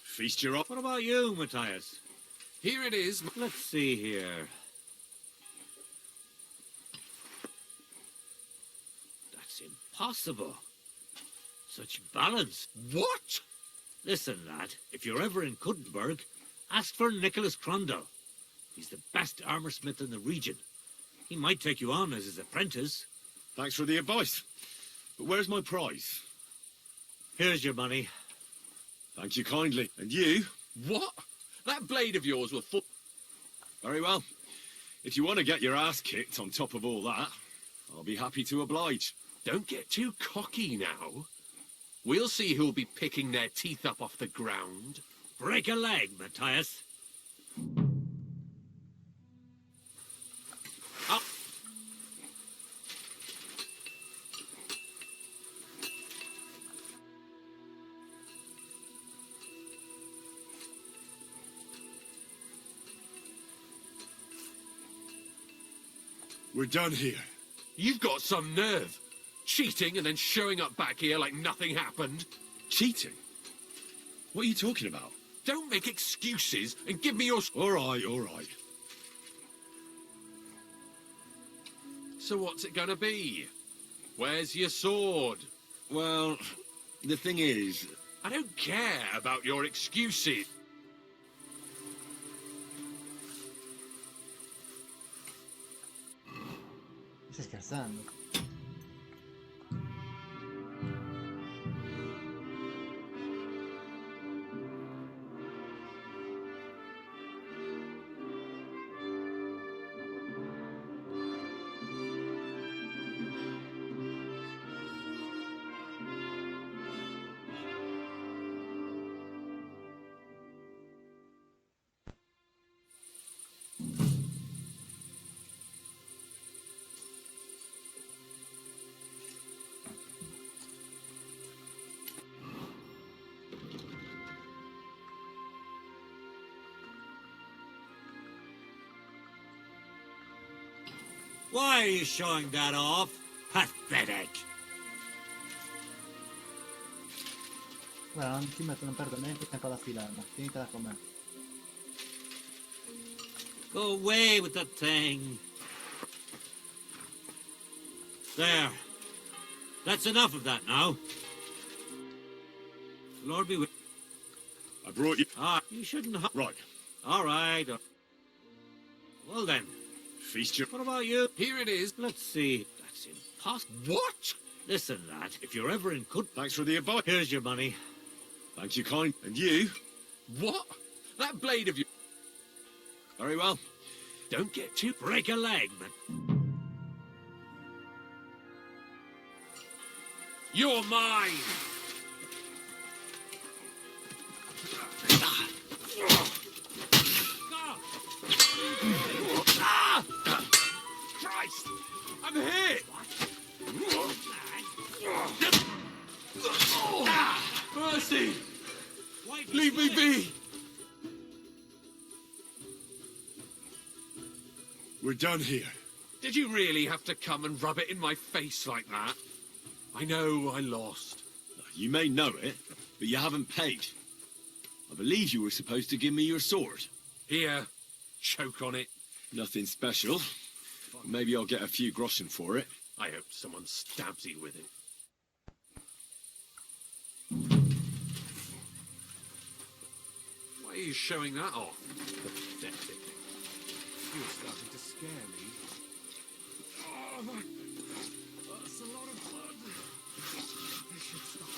Feast your eyes.
What about you, Matthias?
Here it is.
Let's see here. That's impossible. Such balance.
What?
Listen, lad. If you're ever in Kuttenberg, ask for Nicholas Crondell. He's the best armorsmith in the region. He might take you on as his apprentice.
Thanks for the advice. But where's my prize?
Here's your money.
Thank you kindly. And you?
What? That blade of yours will fall...
Very well. If you want to get your ass kicked on top of all that, I'll be happy to oblige.
Don't get too cocky now. We'll see who'll be picking their teeth up off the ground.
Break a leg, Matthias.
Up.
We're done here.
You've got some nerve. Cheating and then showing up back here like nothing happened.
Cheating? What are you talking about?
Don't make excuses and give me your...
All right, all right.
So what's it gonna be? Where's your sword?
Well, the thing is...
I don't care about your excuses.
Stai scherzando?
Why are you showing that off? Pathetic.
Guarda, non perdo neanche tempo ad affilarla. Finitela com'è.
Go away with that thing. There. That's enough of that now. Lord be with...
I brought you...
Ah, you shouldn't...
Right.
All right. Well then.
Feast your...
What about you?
Here it is.
Let's see. That's impossible.
What?
Listen, lad. If you're ever in good...
Thanks for the advice.
Here's your money.
Thank you kind. And you?
What? That blade of yours...
Very well.
Don't get too...
Break a leg, man.
You're mine! Christ! I'm hit! Mercy! Leave me be!
We're done here.
Did you really have to come and rub it in my face like that? I know I lost.
You may know it, but you haven't paid. I believe you were supposed to give me your sword.
Here, choke on it.
Nothing special. Maybe I'll get a few groschen for it.
I hope someone stabs you with it. Why are you showing that off? Pathetic. You're starting to scare me. Oh my... That's a lot of blood. This should stop.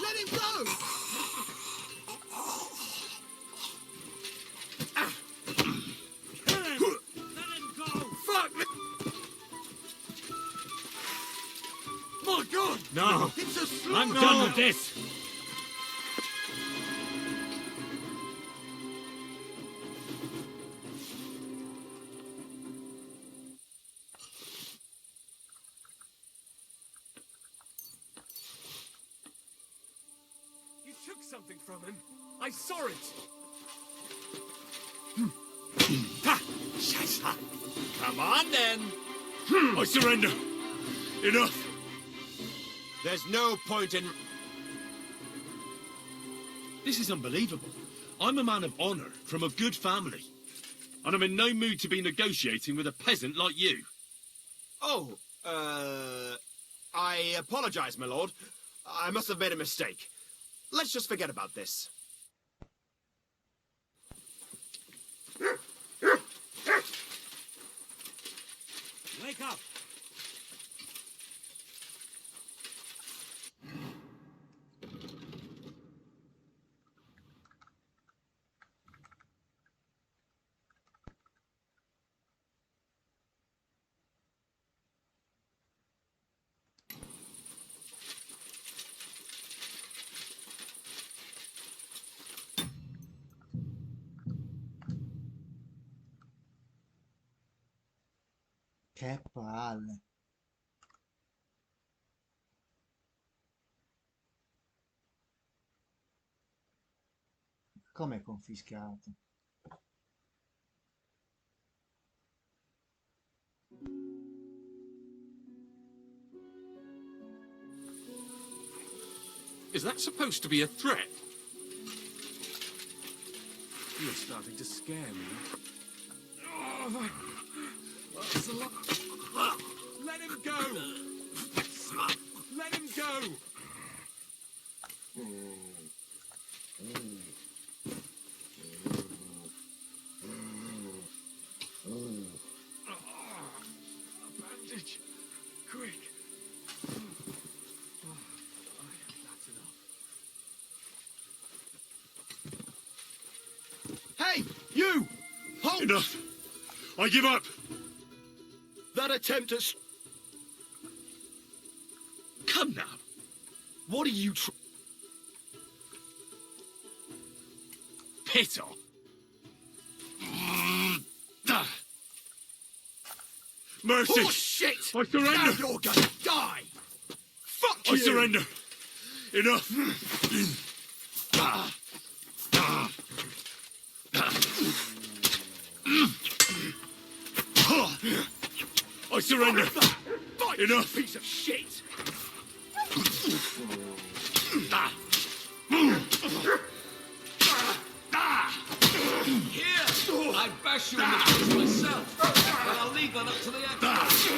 Let him go!
My God!
No.
It's a slow...
I'm done with this.
You took something from him. I saw it.
Come on, then. I surrender. Enough.
There's no point in...
This is unbelievable. I'm a man of honor from a good family. And I'm in no mood to be negotiating with a peasant like you.
Oh, I apologize, my lord. I must have made a mistake. Let's just forget about this.
Wake up!
Che palle. Come confiscato?
Is that supposed to be a threat? You're starting to scare me. Oh, that's a lot. Let him go! Let him go! A bandage! Quick! That's enough.
Hey, you! Halt!
Enough! I give up!
That attempt at...
Come now!
What are you
Piss off! Mercy!
Oh, shit!
I surrender!
Now you're gonna die! Fuck
I
you!
surrender! Enough! I surrender!
Fight,
Enough!
piece of shit!
Here! I'd bash you in the face myself, but I'll leave that up to the experts.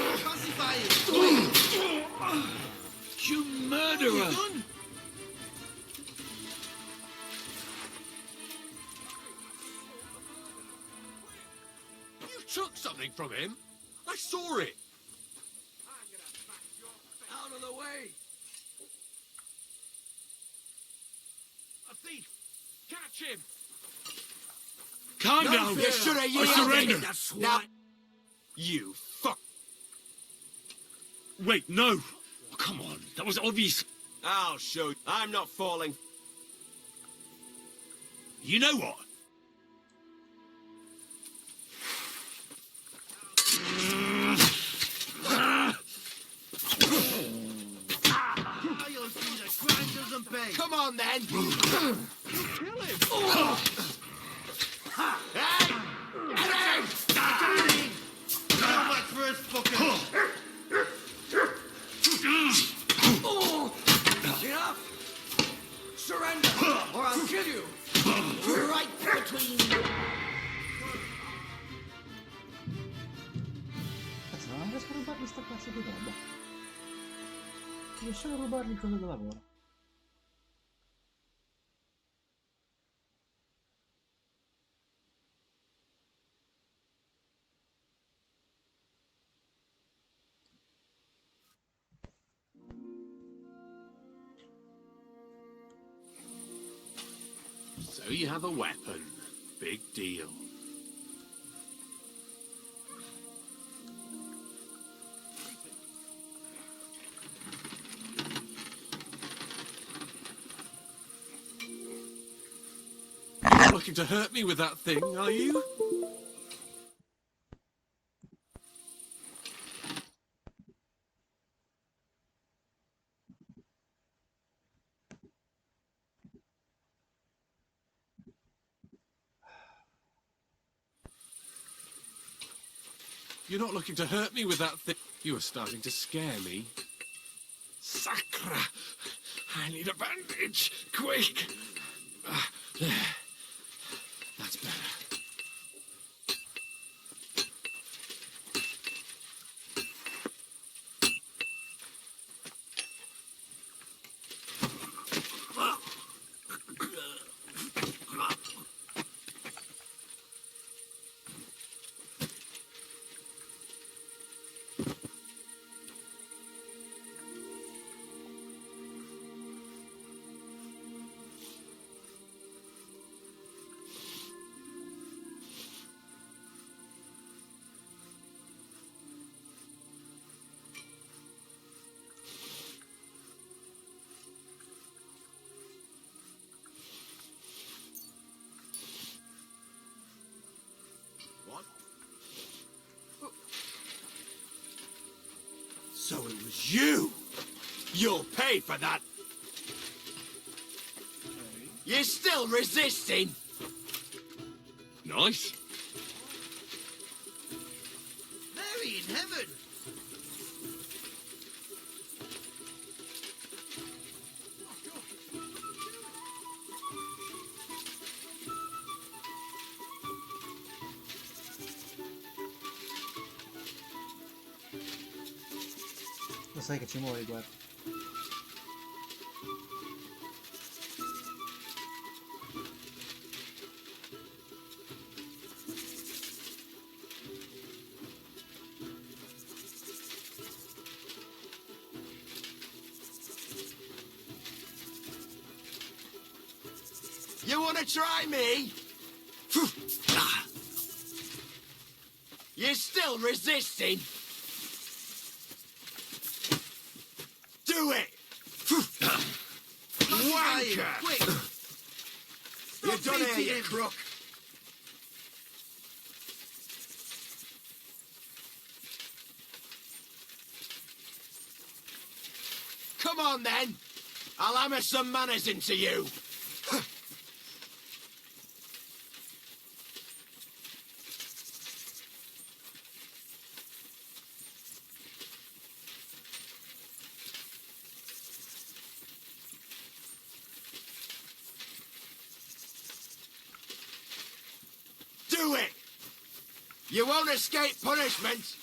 You murderer!
You took something from him? I saw it!
Out of the way!
A thief! Catch him!
Calm
No
down!
fear. Should have yelled
I
at
surrender!
him, that swine. Now, you fuck.
Wait, no! Oh, come on, that was obvious.
I'll show you. I'm not falling.
You know what?
You'll see the grinders and pay. Come on, then. Kill him. Hey! Get out! How much for his fucking... Enough! Surrender, or I'll kill you! Right between...
Cazzo, non riesco a rubargli sta cazzo di roba. Devo solo rubargli quello da lavoro.
So you have a weapon. Big deal. You're not looking to hurt me with that thing, are you? You're not looking to hurt me with that thing. You are starting to scare me. Sacra! I need a bandage! Quick! There. That's better.
You'll pay for that. You're still resisting?
Nice.
Mary in heaven!
Lo sai che ci muovi, guarda.
You wanna try me? You're still resisting? Do it! Wanker!
Quick!
You're done here,
beating
you
him.
crook! Come on, then! I'll hammer some manners into you! Do it! You won't escape punishment!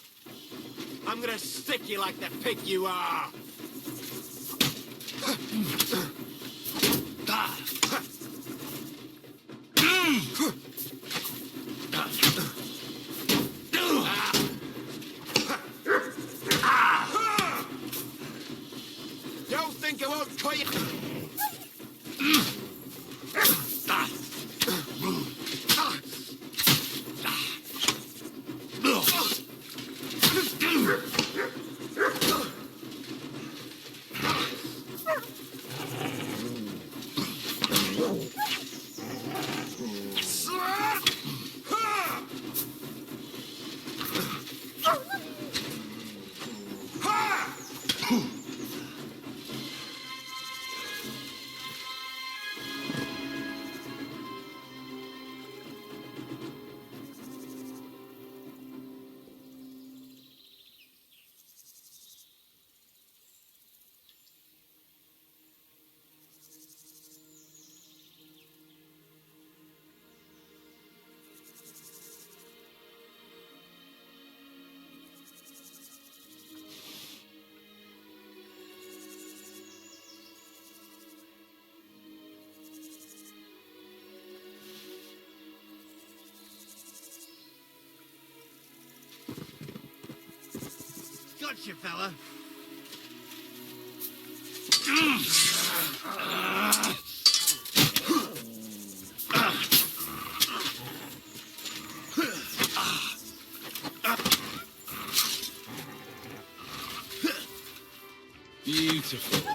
I'm gonna stick you like the pig you are! Don't think I won't cut you!
Gotcha, fella.
Beautiful.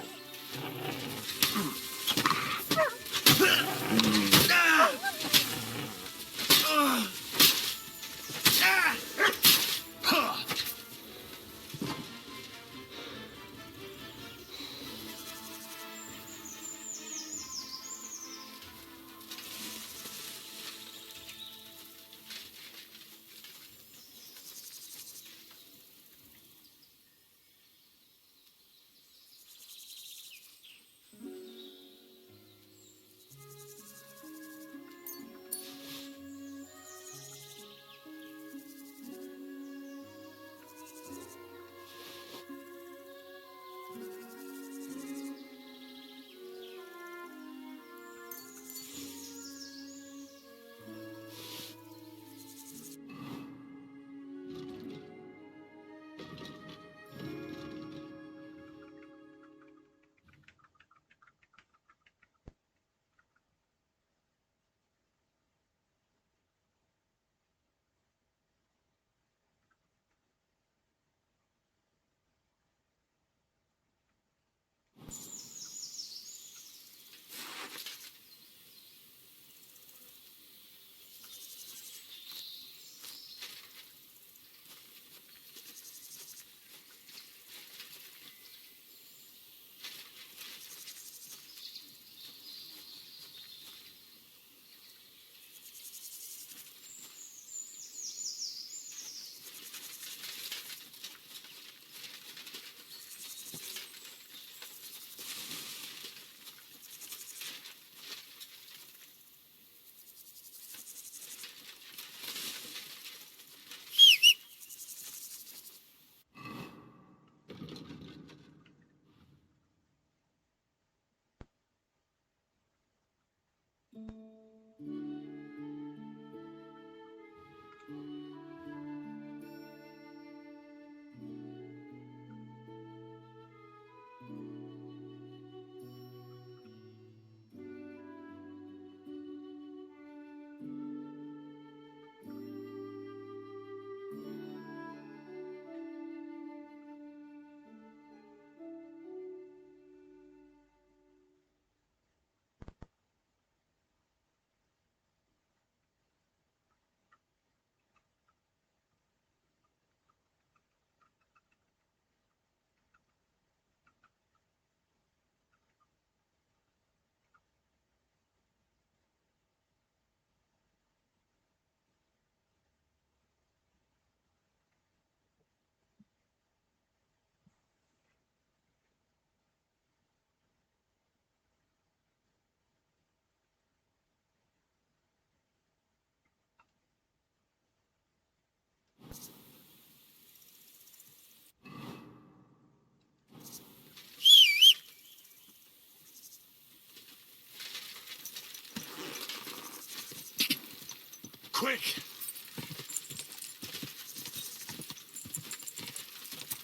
Quick!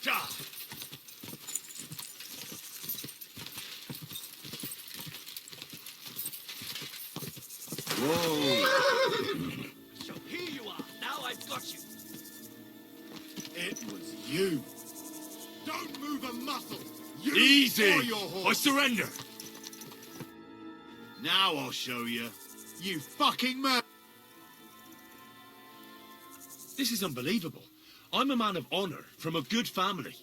Ja!
Whoa!
So here you are. Now I've got you.
It was you. Don't move a muscle. You
Easy!
or your horse.
I surrender!
Now I'll show you. You fucking murder.
This is unbelievable. I'm a man of honor, from a good family.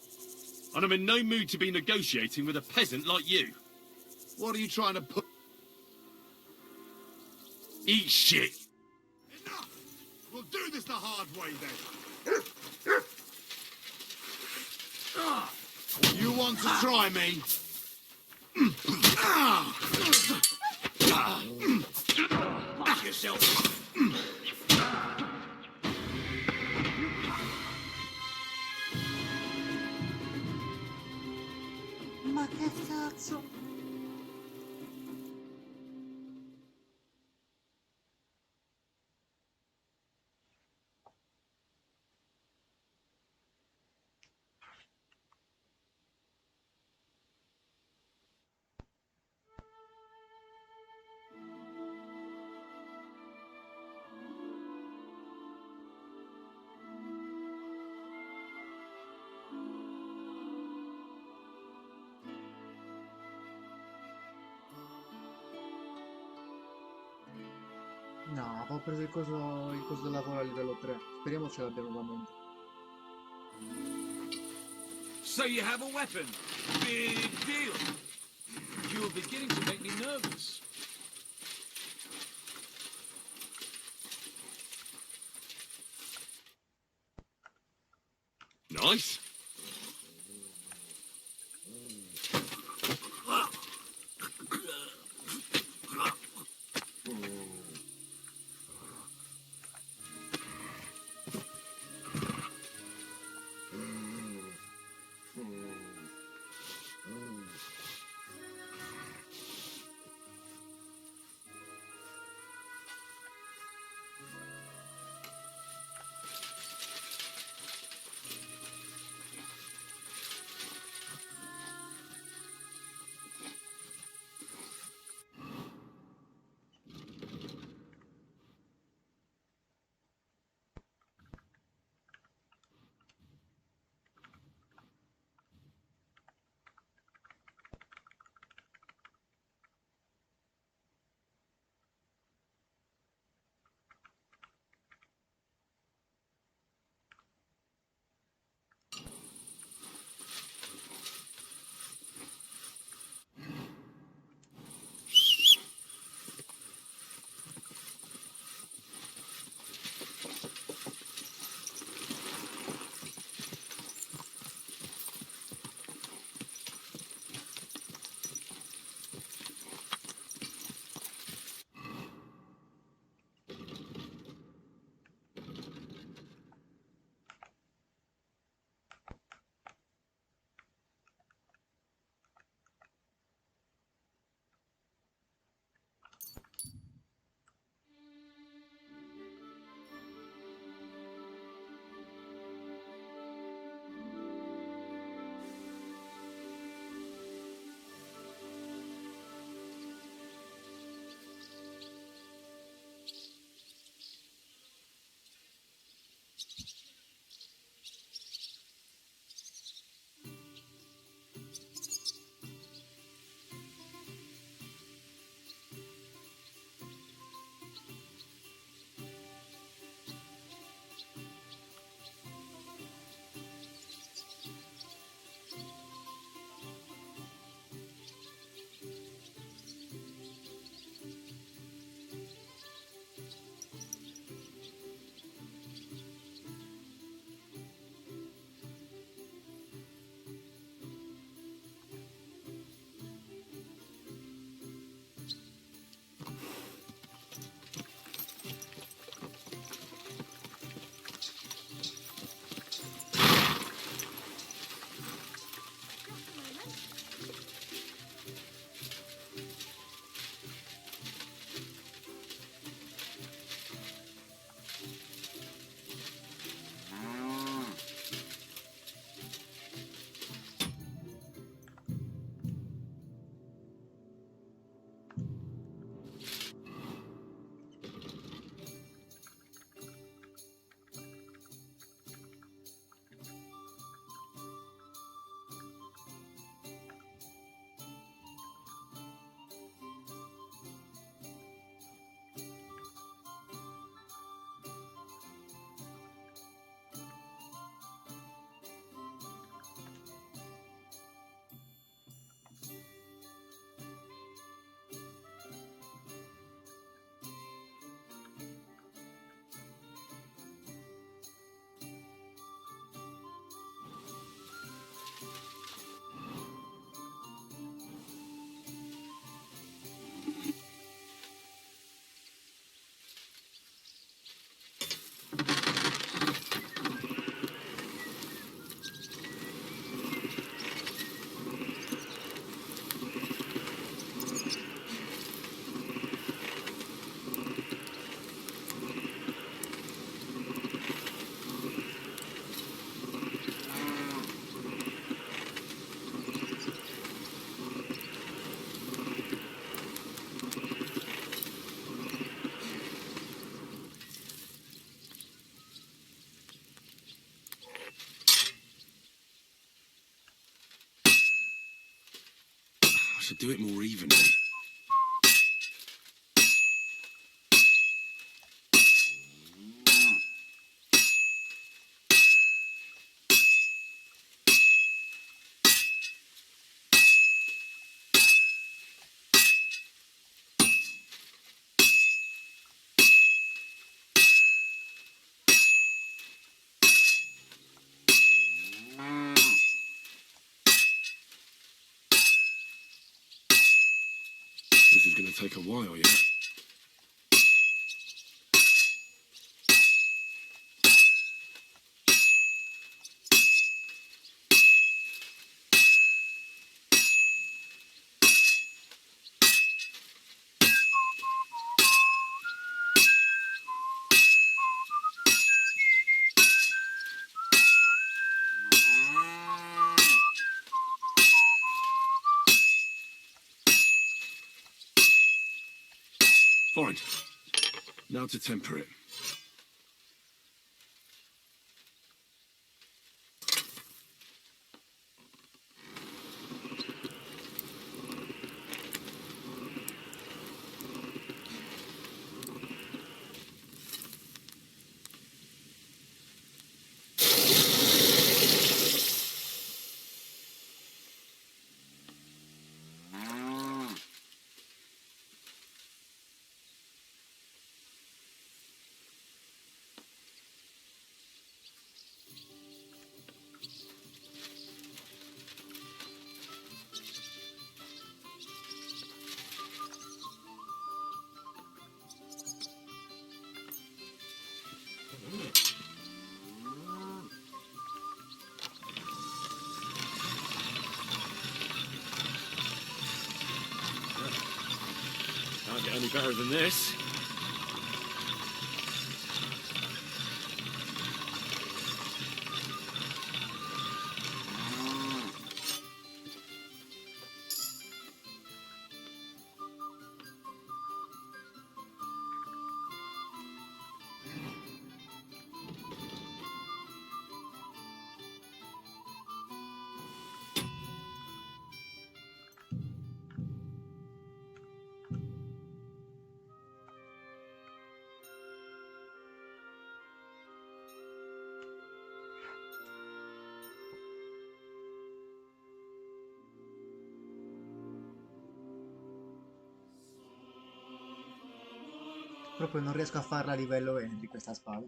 And I'm in no mood to be negotiating with a peasant like you.
What are you trying to put?
Eat shit!
Enough! We'll do this the hard way then. You want to try me?
Back yourself.
Ma che cazzo? No, ho preso il coso del lavoro a livello 3. Speriamo ce l'abbiamo nuovamente.
So you have a weapon. Big deal. You were beginning to make me nervous.
Nice. do it more evenly. This is going to take a while, yeah? Fine. Now to temper it. Can't get any better than this.
Proprio non riesco a farla a livello Henry questa spada.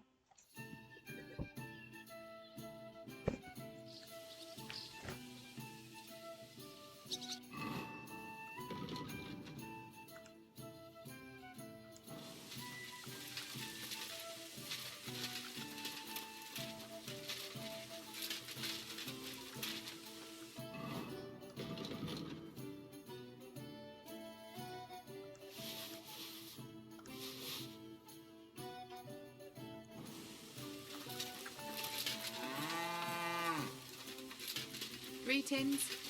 Greetings.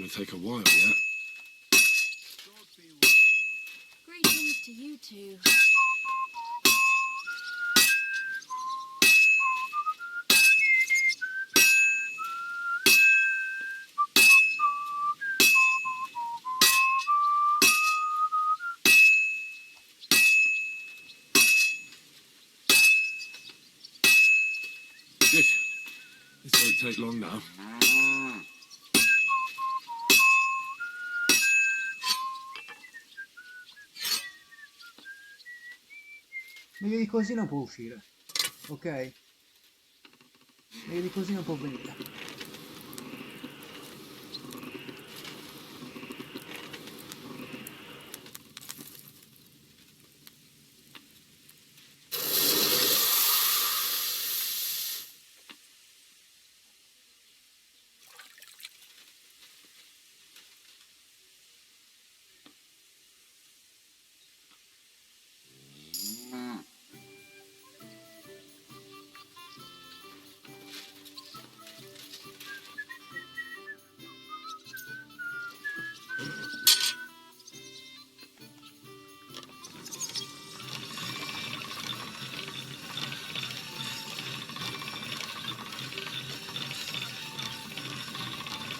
gonna take a while yet.
Greetings to you two.
Good. This won't take long now.
Meglio di così non può uscire. Ok? Meglio di così non può venire.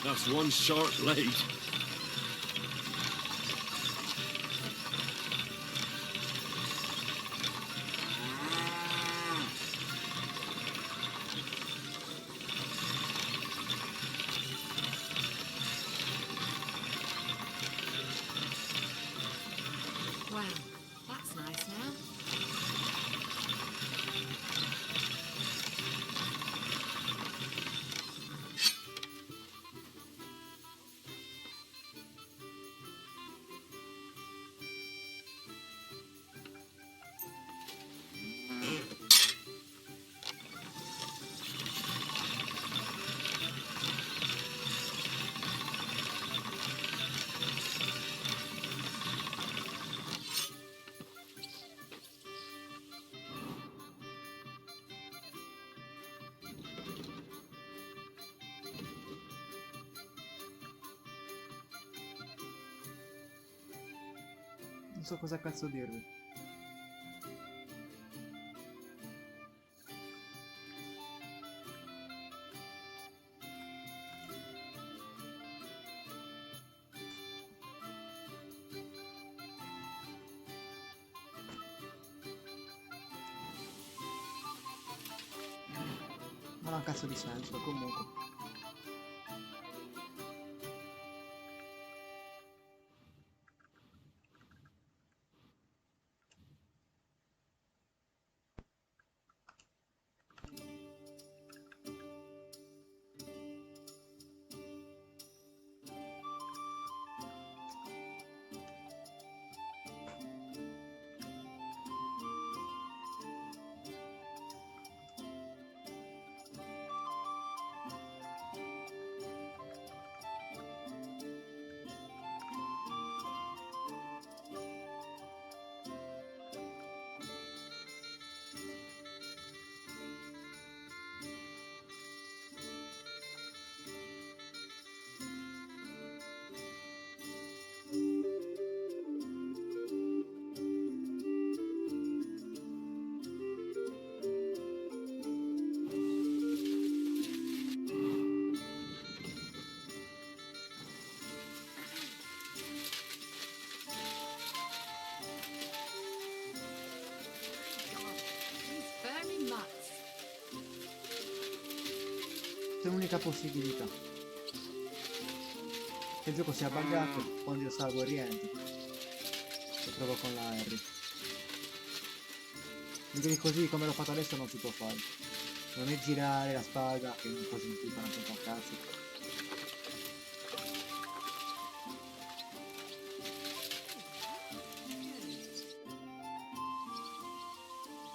That's one sharp blade.
Wow, that's nice now.
Non so cosa cazzo dirvi. Non ha un cazzo di senso, comunque. È l'unica possibilità. Che il gioco sia buggato quando io salgo e rientro. E provo con la R. Quindi così come l'ho fatto adesso non si può fare. Non è girare la spada, che non così si fa un po' a cazzo.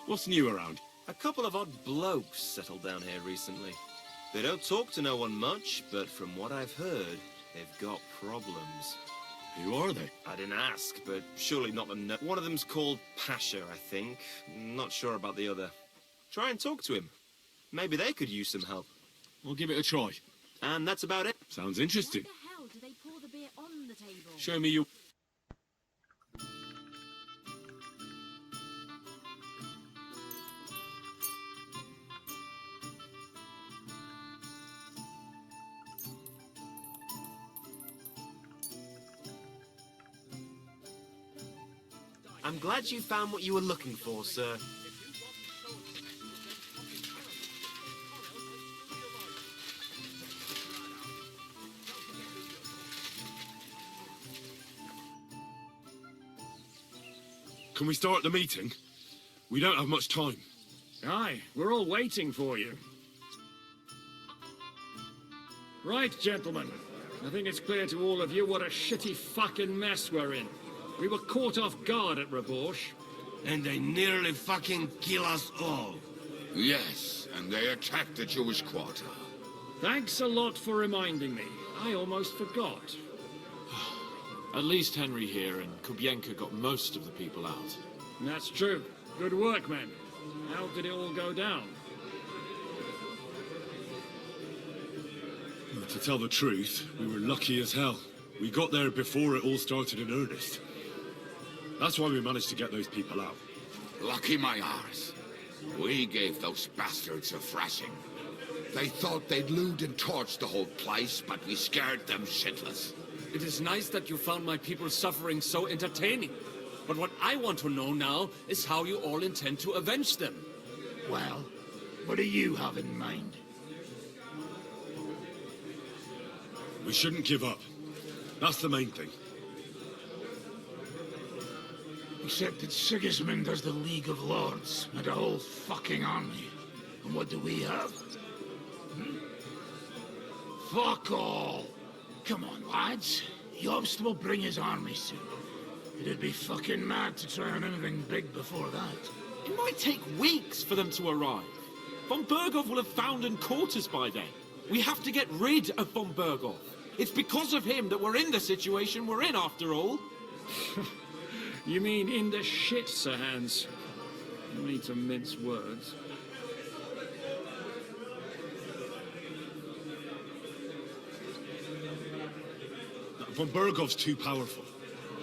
What's new around?
A couple of odd blokes settled down here recently. They don't talk to no one much, but from what I've heard, they've got problems.
Who are they?
I didn't ask, but surely not the... One of them's called Pasha, I think. Not sure about the other. Try and talk to him. Maybe they could use some help.
We'll give it a try.
And that's about it.
Sounds interesting.
Why the hell do they pour
Show me you.
I'm glad you found what you were looking for, sir.
Can we start the meeting? We don't have much time.
Aye, we're all waiting for you. Right, gentlemen. I think it's clear to all of you what a shitty fucking mess we're in. We were caught off guard at Rabosh.
And they nearly fucking kill us all.
Yes, and they attacked the Jewish quarter.
Thanks a lot for reminding me. I almost forgot.
At least Henry here and Kubienka got most of the people out.
That's true. Good work, men. How did it all go down?
To tell the truth, we were lucky as hell. We got there before it all started in earnest. That's why we managed to get those people out.
Lucky my arse. We gave those bastards a thrashing. They thought they'd loot and torch the whole place, but we scared them shitless.
It is nice that you found my people's suffering so entertaining. But what I want to know now is how you all intend to avenge them.
Well, what do you have in mind?
We shouldn't give up. That's the main thing.
Except that Sigismund has the League of Lords and a whole fucking army. And what do we have? Fuck all! Come on, lads. Jobst will bring his army soon. It'd be fucking mad to try on anything big before that.
It might take weeks for them to arrive. Von Berghoff will have found and caught us by then. We have to get rid of Von Berghoff. It's because of him that we're in the situation we're in, after all.
You mean in the shit, Sir Hans? No need to mince words.
Von Berghoff's too powerful.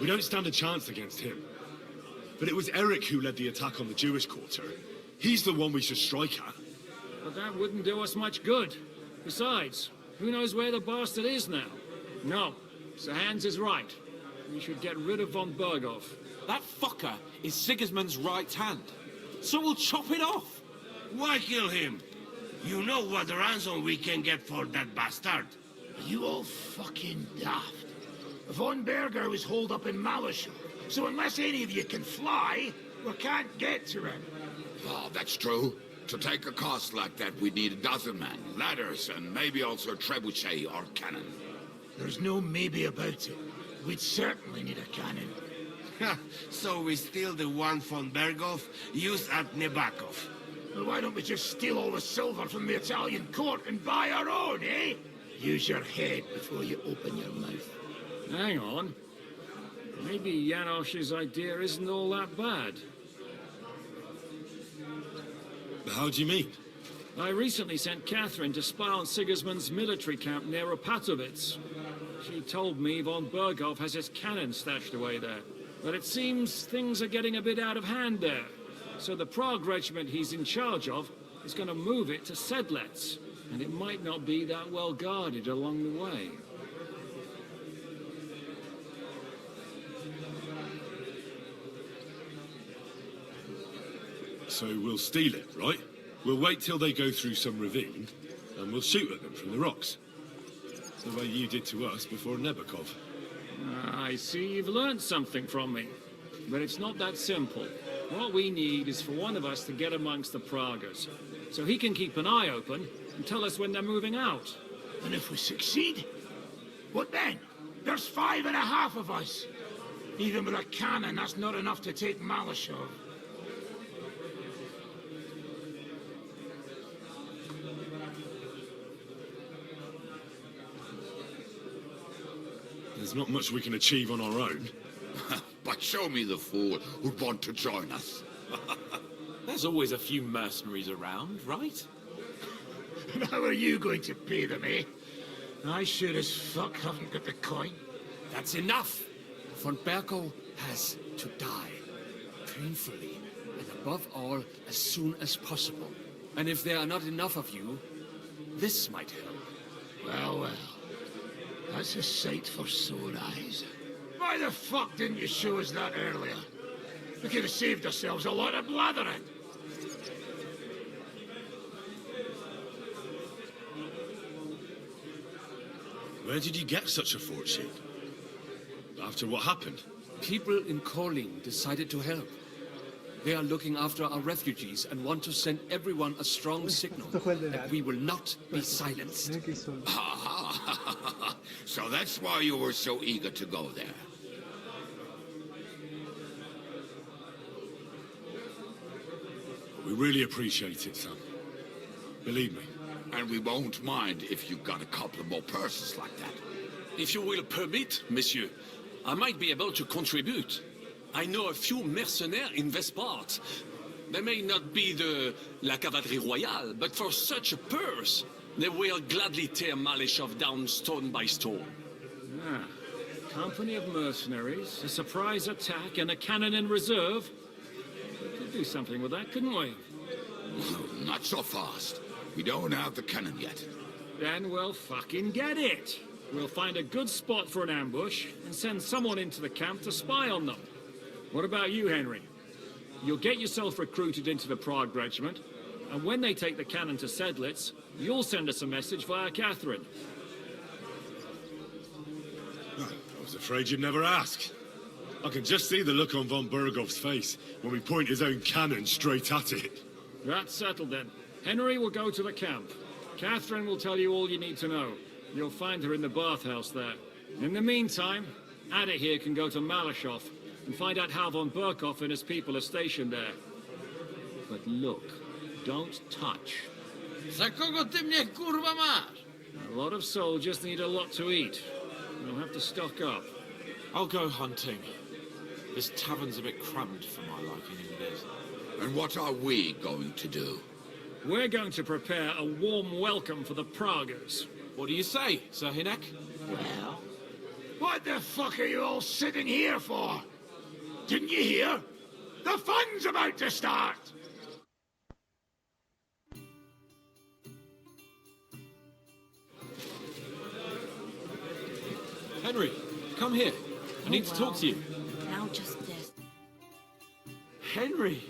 We don't stand a chance against him. But it was Eric who led the attack on the Jewish quarter. He's the one we should strike at.
But that wouldn't do us much good. Besides, who knows where the bastard is now? No, Sir Hans is right. We should get rid of Von Berghoff.
That fucker is Sigismund's right hand. So we'll chop it off.
Why kill him? You know what ransom we can get for that bastard.
Are you all fucking daft? Von Berger was holed up in Malishore, so unless any of you can fly, we can't get to him.
Oh, that's true. To take a cost like that, we'd need a dozen men, ladders, and maybe also a trebuchet or cannon.
There's no maybe about it. We'd certainly need a cannon.
So we steal the one von Berghoff used at Nebakov.
Well, why don't we just steal all the silver from the Italian court and buy our own, eh? Use your head before you open your mouth.
Hang on. Maybe Janosch's idea isn't all that bad.
How do you mean?
I recently sent Catherine to spy on Sigismund's military camp near Opatovitz. She told me Von Berghoff has his cannon stashed away there. But it seems things are getting a bit out of hand there. So the Prague regiment he's in charge of is going to move it to Sedlec. And it might not be that well guarded along the way.
So we'll steal it, right? We'll wait till they go through some ravine, and we'll shoot at them from the rocks. The way you did to us before Nebakov.
I see you've learned something from me. But it's not that simple. What we need is for one of us to get amongst the Praguers, so he can keep an eye open and tell us when they're moving out.
And if we succeed, what then? There's 5.5 of us. Even with a cannon, that's not enough to take Malishov.
There's not much we can achieve on our own.
But show me the fool who'd want to join us.
There's always a few mercenaries around, right?
And how are you going to pay them, eh? I sure as fuck haven't got the coin.
That's enough! Von Bergo has to die. Painfully, and above all, as soon as possible. And if there are not enough of you, this might help.
Well, well. That's a sight for sore eyes. Why the fuck didn't you show us that earlier? We could have saved ourselves a lot of blathering.
Where did you get such a fortune? After what happened?
People in Kolin decided to help. They are looking after our refugees and want to send everyone a strong signal that we will not be silenced.
So that's why you were so eager to go there.
We really appreciate it, son. Believe me.
And we won't mind if you got a couple more purses like that.
If you will permit, monsieur, I might be able to contribute. I know a few mercenaires in this part. They may not be la Cavalerie Royale, but for such a purse, they will gladly tear Malishov down stone by stone.
Ah, company of mercenaries, a surprise attack, and a cannon in reserve. We could do something with that, couldn't we?
Not so fast. We don't have the cannon yet.
Then we'll fucking get it. We'll find a good spot for an ambush and send someone into the camp to spy on them. What about you, Henry? You'll get yourself recruited into the Prague regiment, and when they take the cannon to Sedlitz, you'll send us a message via Catherine.
I was afraid you'd never ask. I can just see the look on von Bergov's face when we point his own cannon straight at it.
That's settled then. Henry will go to the camp. Catherine will tell you all you need to know. You'll find her in the bathhouse there. In the meantime, Ada here can go to Malishov and find out how von Berkov and his people are stationed there. But look, don't touch.
Za kogo ty mnie kurwa masz?
A lot of soldiers need a lot to eat. We'll have to stock up.
I'll go hunting. This tavern's a bit cramped for my liking as it is.
And what are we going to do?
We're going to prepare a warm welcome for the Praguers.
What do you say, Sir Hinek?
Well, what the fuck are you all sitting here for? Didn't you hear? The fun's about to start!
Henry, come here. I need to talk to you.
Now just this.
Henry,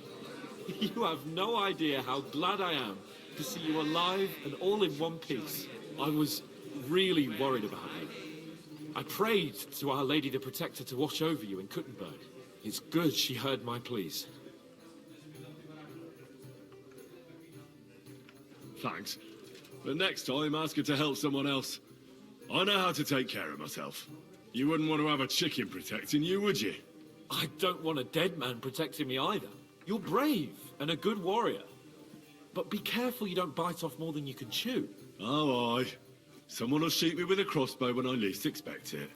you have no idea how glad I am to see you alive and all in one piece. I was really worried about you. I prayed to Our Lady the Protector to watch over you in Kuttenberg. It's good she heard my pleas.
Thanks. But next time, ask her to help someone else. I know how to take care of myself. You wouldn't want to have a chicken protecting you, would you?
I don't want a dead man protecting me either. You're brave and a good warrior. But be careful you don't bite off more than you can chew.
Oh, aye. Someone will shoot me with a crossbow when I least expect it.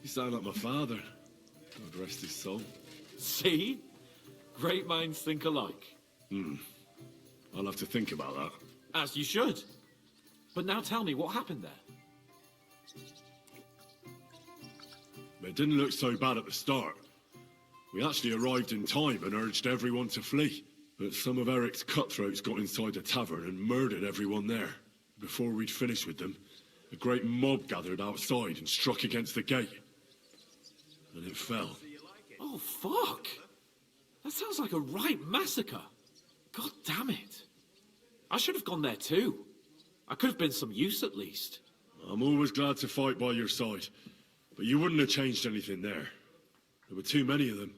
You sound like my father. God rest his soul.
See? Great minds think alike.
I'll have to think about that.
As you should. But now tell me, what happened there?
It didn't look so bad at the start. We actually arrived in time and urged everyone to flee. But some of Eric's cutthroats got inside the tavern and murdered everyone there. Before we'd finished with them, a great mob gathered outside and struck against the gate. And it fell.
Oh, fuck! That sounds like a right massacre. God damn it. I should have gone there too. I could have been some use at least.
I'm always glad to fight by your side. But you wouldn't have changed anything there. There were too many of them.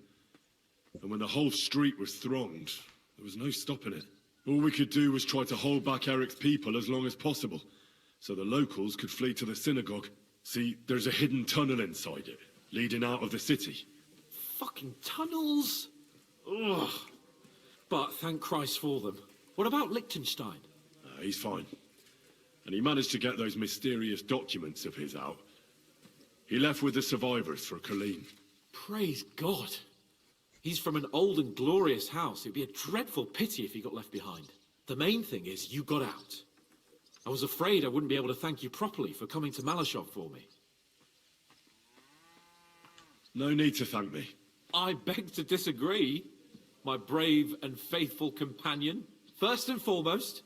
And when the whole street was thronged, there was no stopping it. All we could do was try to hold back Eric's people as long as possible, so the locals could flee to the synagogue. See, there's a hidden tunnel inside it, leading out of the city.
Fucking tunnels! Ugh. But thank Christ for them. What about Liechtenstein?
He's fine. And he managed to get those mysterious documents of his out. He left with the survivors for Kolin.
Praise God. He's from an old and glorious house. It'd be a dreadful pity if he got left behind. The main thing is you got out. I was afraid I wouldn't be able to thank you properly for coming to Malishov for me.
No need to thank me.
I beg to disagree, my brave and faithful companion. First and foremost,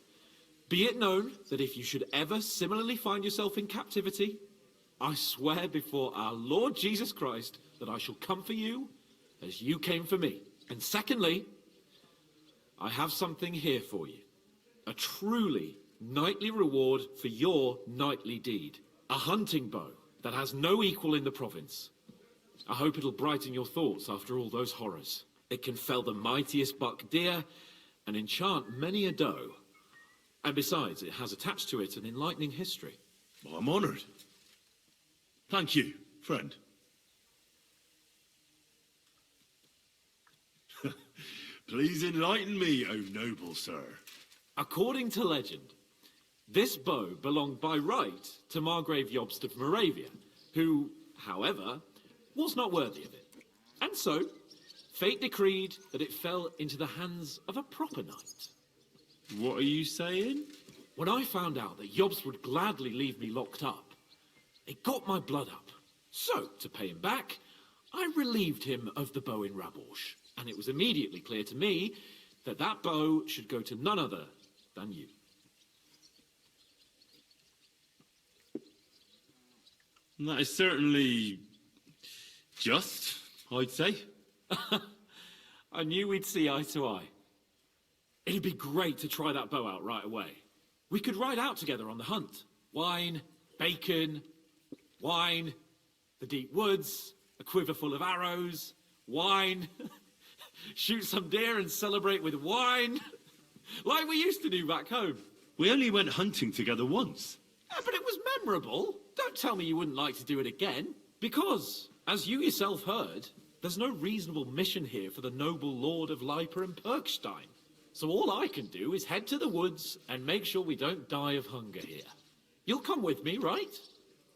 be it known that if you should ever similarly find yourself in captivity, I swear before our Lord Jesus Christ that I shall come for you as you came for me. And secondly, I have something here for you. A truly knightly reward for your knightly deed. A hunting bow that has no equal in the province. I hope it'll brighten your thoughts after all those horrors. It can fell the mightiest buck deer and enchant many a doe. And besides, it has attached to it an enlightening history.
Well, I'm honoured. Thank you, friend. Please enlighten me, O noble sir.
According to legend, this bow belonged by right to Margrave Jobst of Moravia, who, however, was not worthy of it. And so, fate decreed that it fell into the hands of a proper knight.
What are you saying?
When I found out that Jobst would gladly leave me locked up, it got my blood up. So, to pay him back, I relieved him of the bow in Raborsh, and it was immediately clear to me that that bow should go to none other than you.
That is certainly just, I'd say.
I knew we'd see eye to eye. It'd be great to try that bow out right away. We could ride out together on the hunt. Wine, bacon, wine, the deep woods, a quiver full of arrows, wine, shoot some deer and celebrate with wine, like we used to do back home.
We only went hunting together once.
Yeah, but it was memorable. Don't tell me you wouldn't like to do it again. Because, as you yourself heard, there's no reasonable mission here for the noble lord of Leiper and Perkstein. So all I can do is head to the woods and make sure we don't die of hunger here. You'll come with me, right?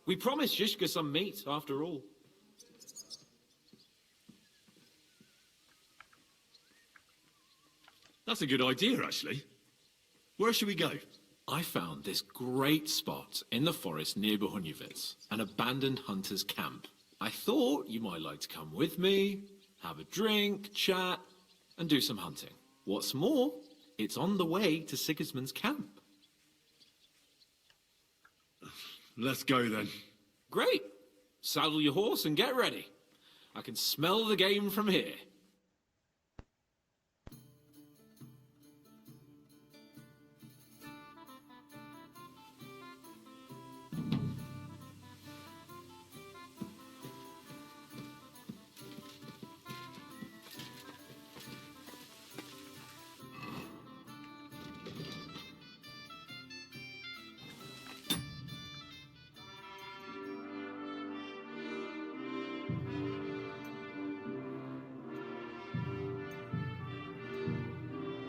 We promised Zizka some meat, after all.
That's a good idea, actually. Where should we go?
I found this great spot in the forest near Bohunjevitz, an abandoned hunter's camp. I thought you might like to come with me, have a drink, chat, and do some hunting. What's more, it's on the way to Sigismund's camp.
Let's go then.
Great. Saddle your horse and get ready. I can smell the game from here.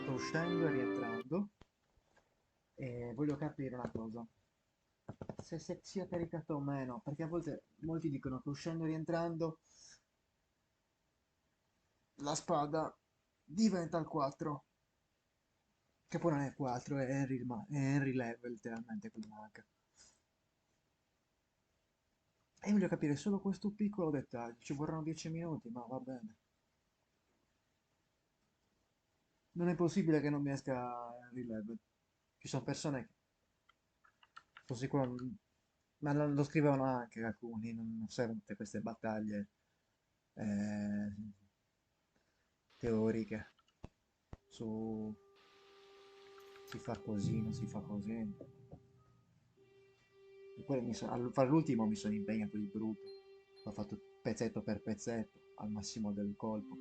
Sto uscendo e rientrando e voglio capire una cosa. Se sia caricato o meno, perché a volte molti dicono che uscendo e rientrando la spada diventa il 4. Che poi non è 4, è Henry level letteralmente, quindi manca. E voglio capire solo questo piccolo dettaglio. Ci vorranno 10 minuti, ma va bene. Non è possibile che non mi esca Henry level. Ci sono persone che sono sicuro, ma lo scrivevano anche alcuni, non servono tutte queste battaglie teoriche su si fa così, non si fa così. E poi a fare l'ultimo mi sono impegnato di brutto. Ho fatto pezzetto per pezzetto, al massimo del colpo.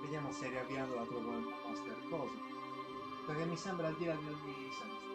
Vediamo se riavviando la trovo nel master. Cosa? Perché mi sembra al di là di ogni senso.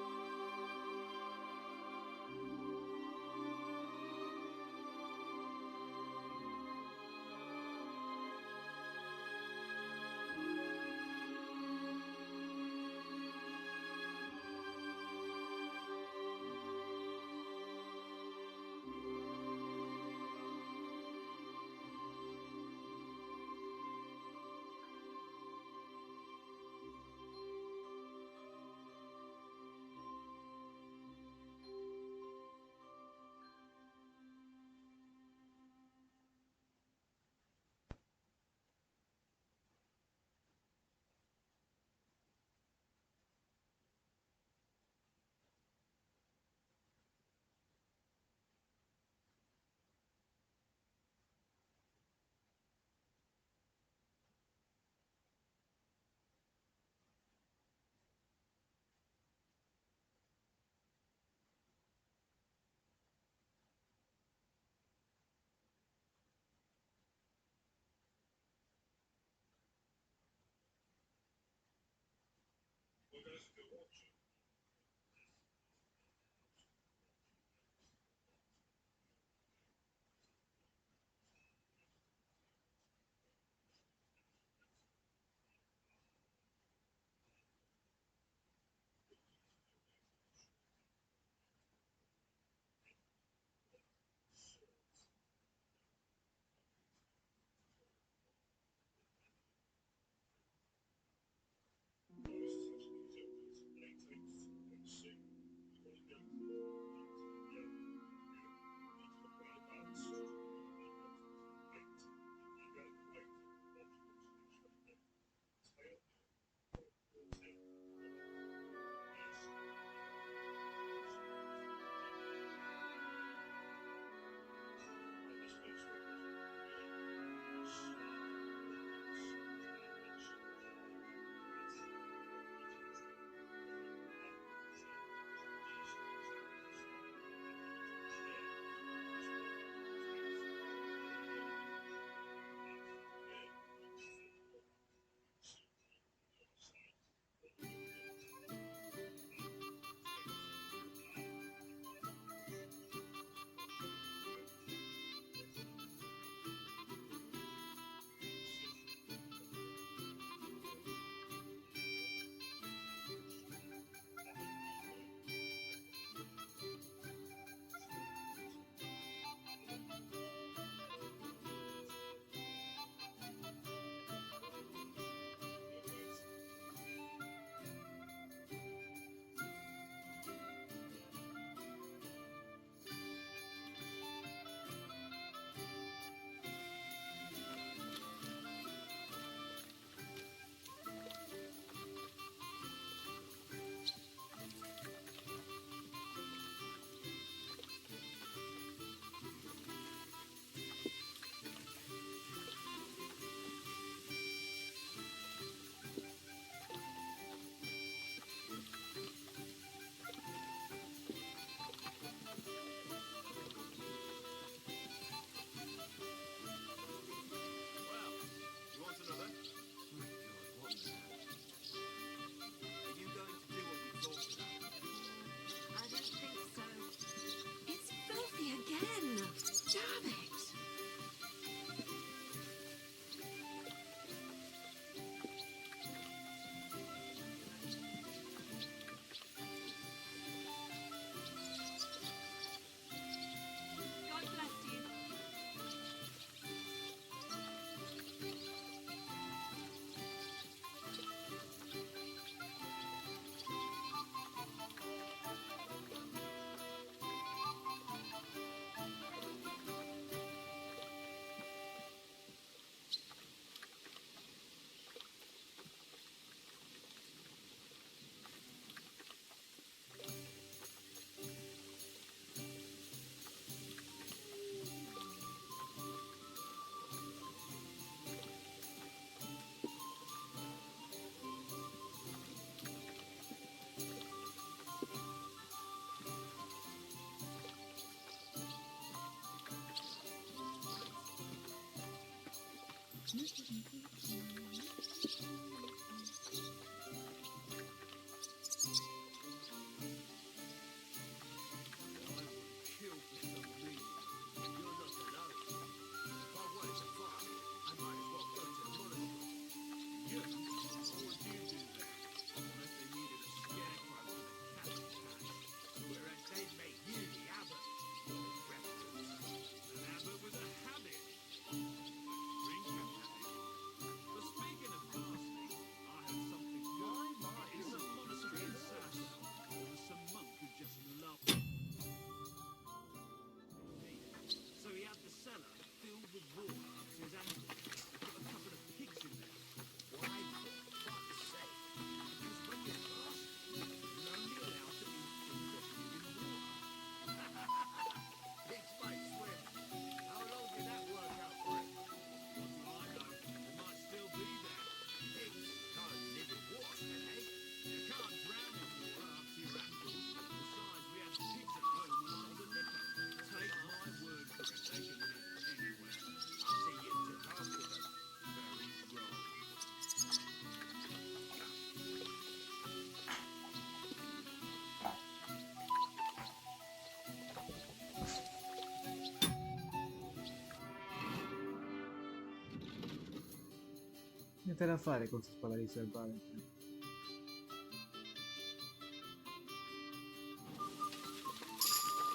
Niente da fare con questa spada di salvare.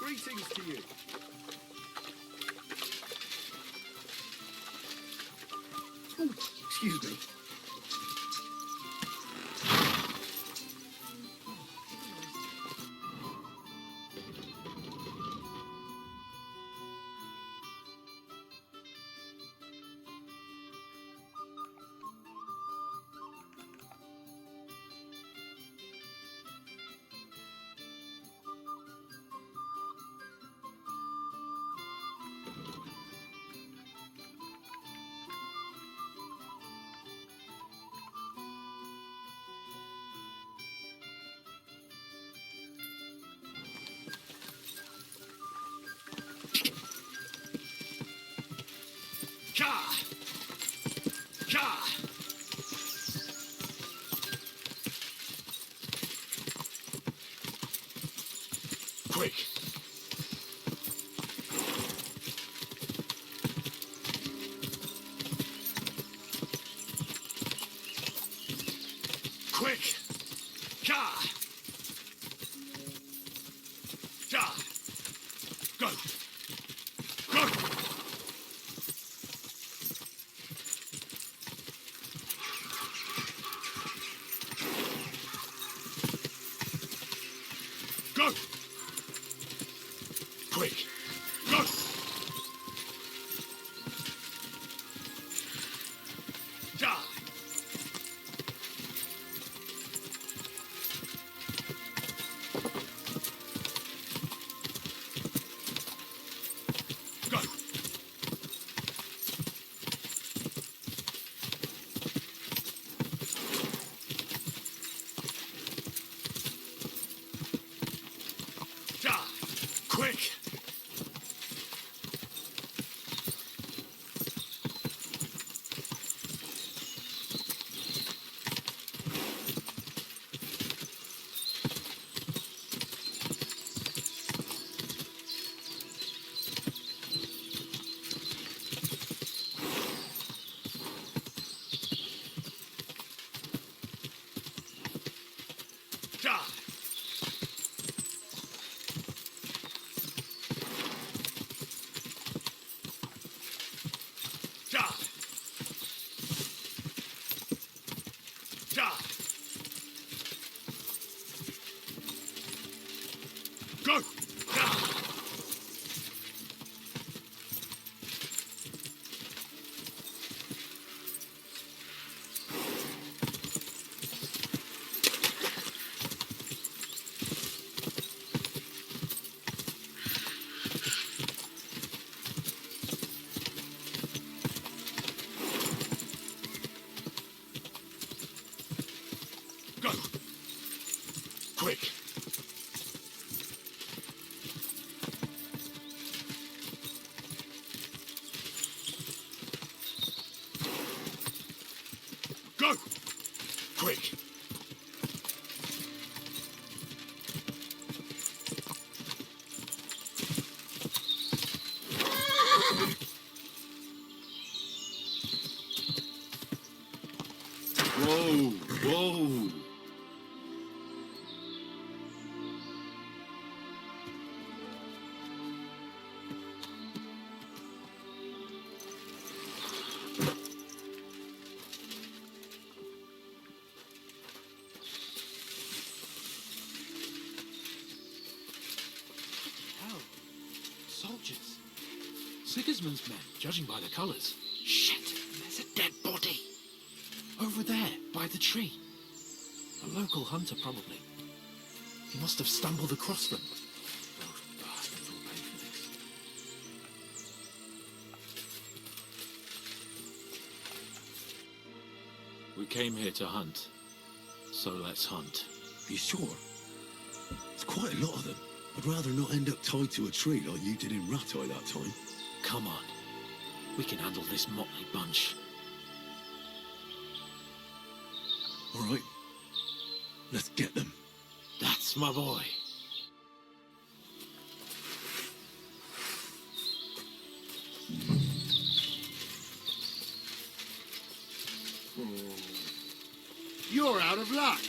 Greetings to you.
Oh, excuse me.
Quick! Quick! Ka! Ja! Go! Go! Go! Quick! Go! Ja!
Go! Quick!
Whoa, whoa.
Hell, soldiers. Sigismund's men, judging by the colours. Shit, there's a dead body. Over there, by the tree. A local hunter, probably. He must have stumbled across them. Those bastards will pay for this. We came here to hunt. So let's hunt.
You sure? It's quite a lot of them. I'd rather not end up tied to a tree like you did in Rattay that time.
Come on. We can handle this motley bunch.
All right. Let's get them.
That's my boy.
You're out of luck.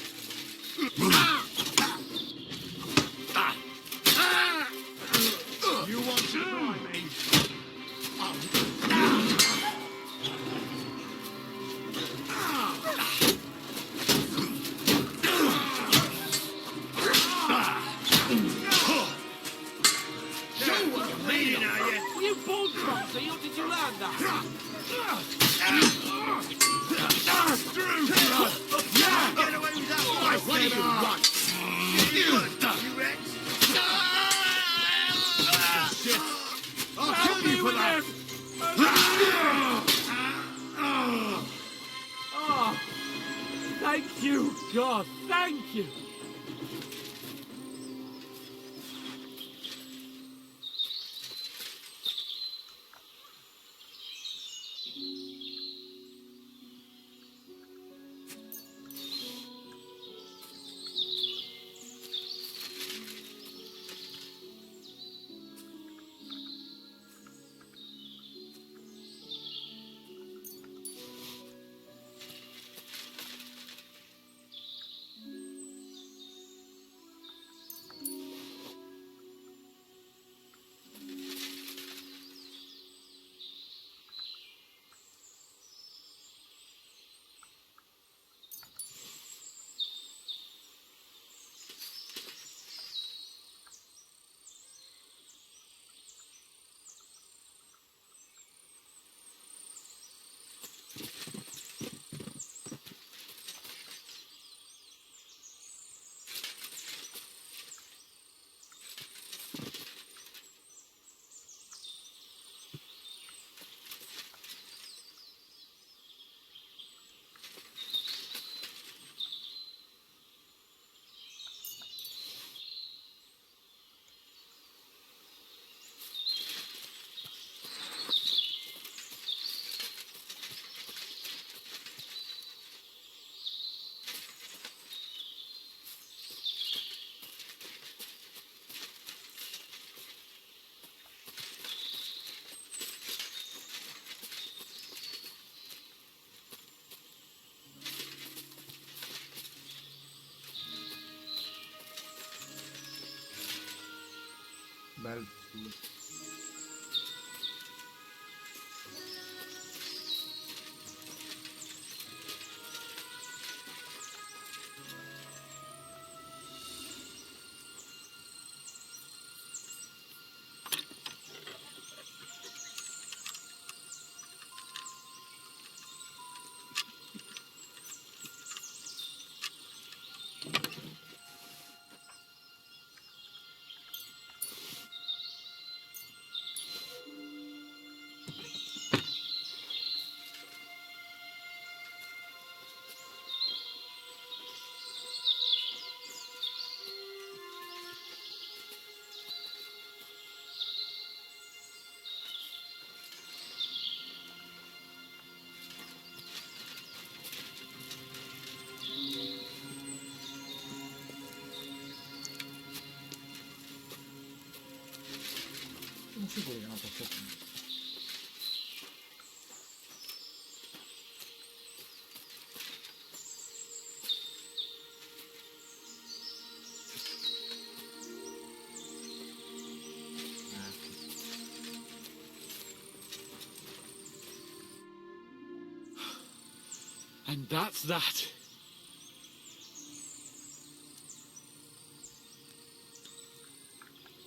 You want to try me?
You bald boxer, did you learn that?
Get away with that! What do you want? You Rex? Shit! I'll kill you for that!
Oh, thank you, God, thank you.
Bel. perfetto.
And that's that.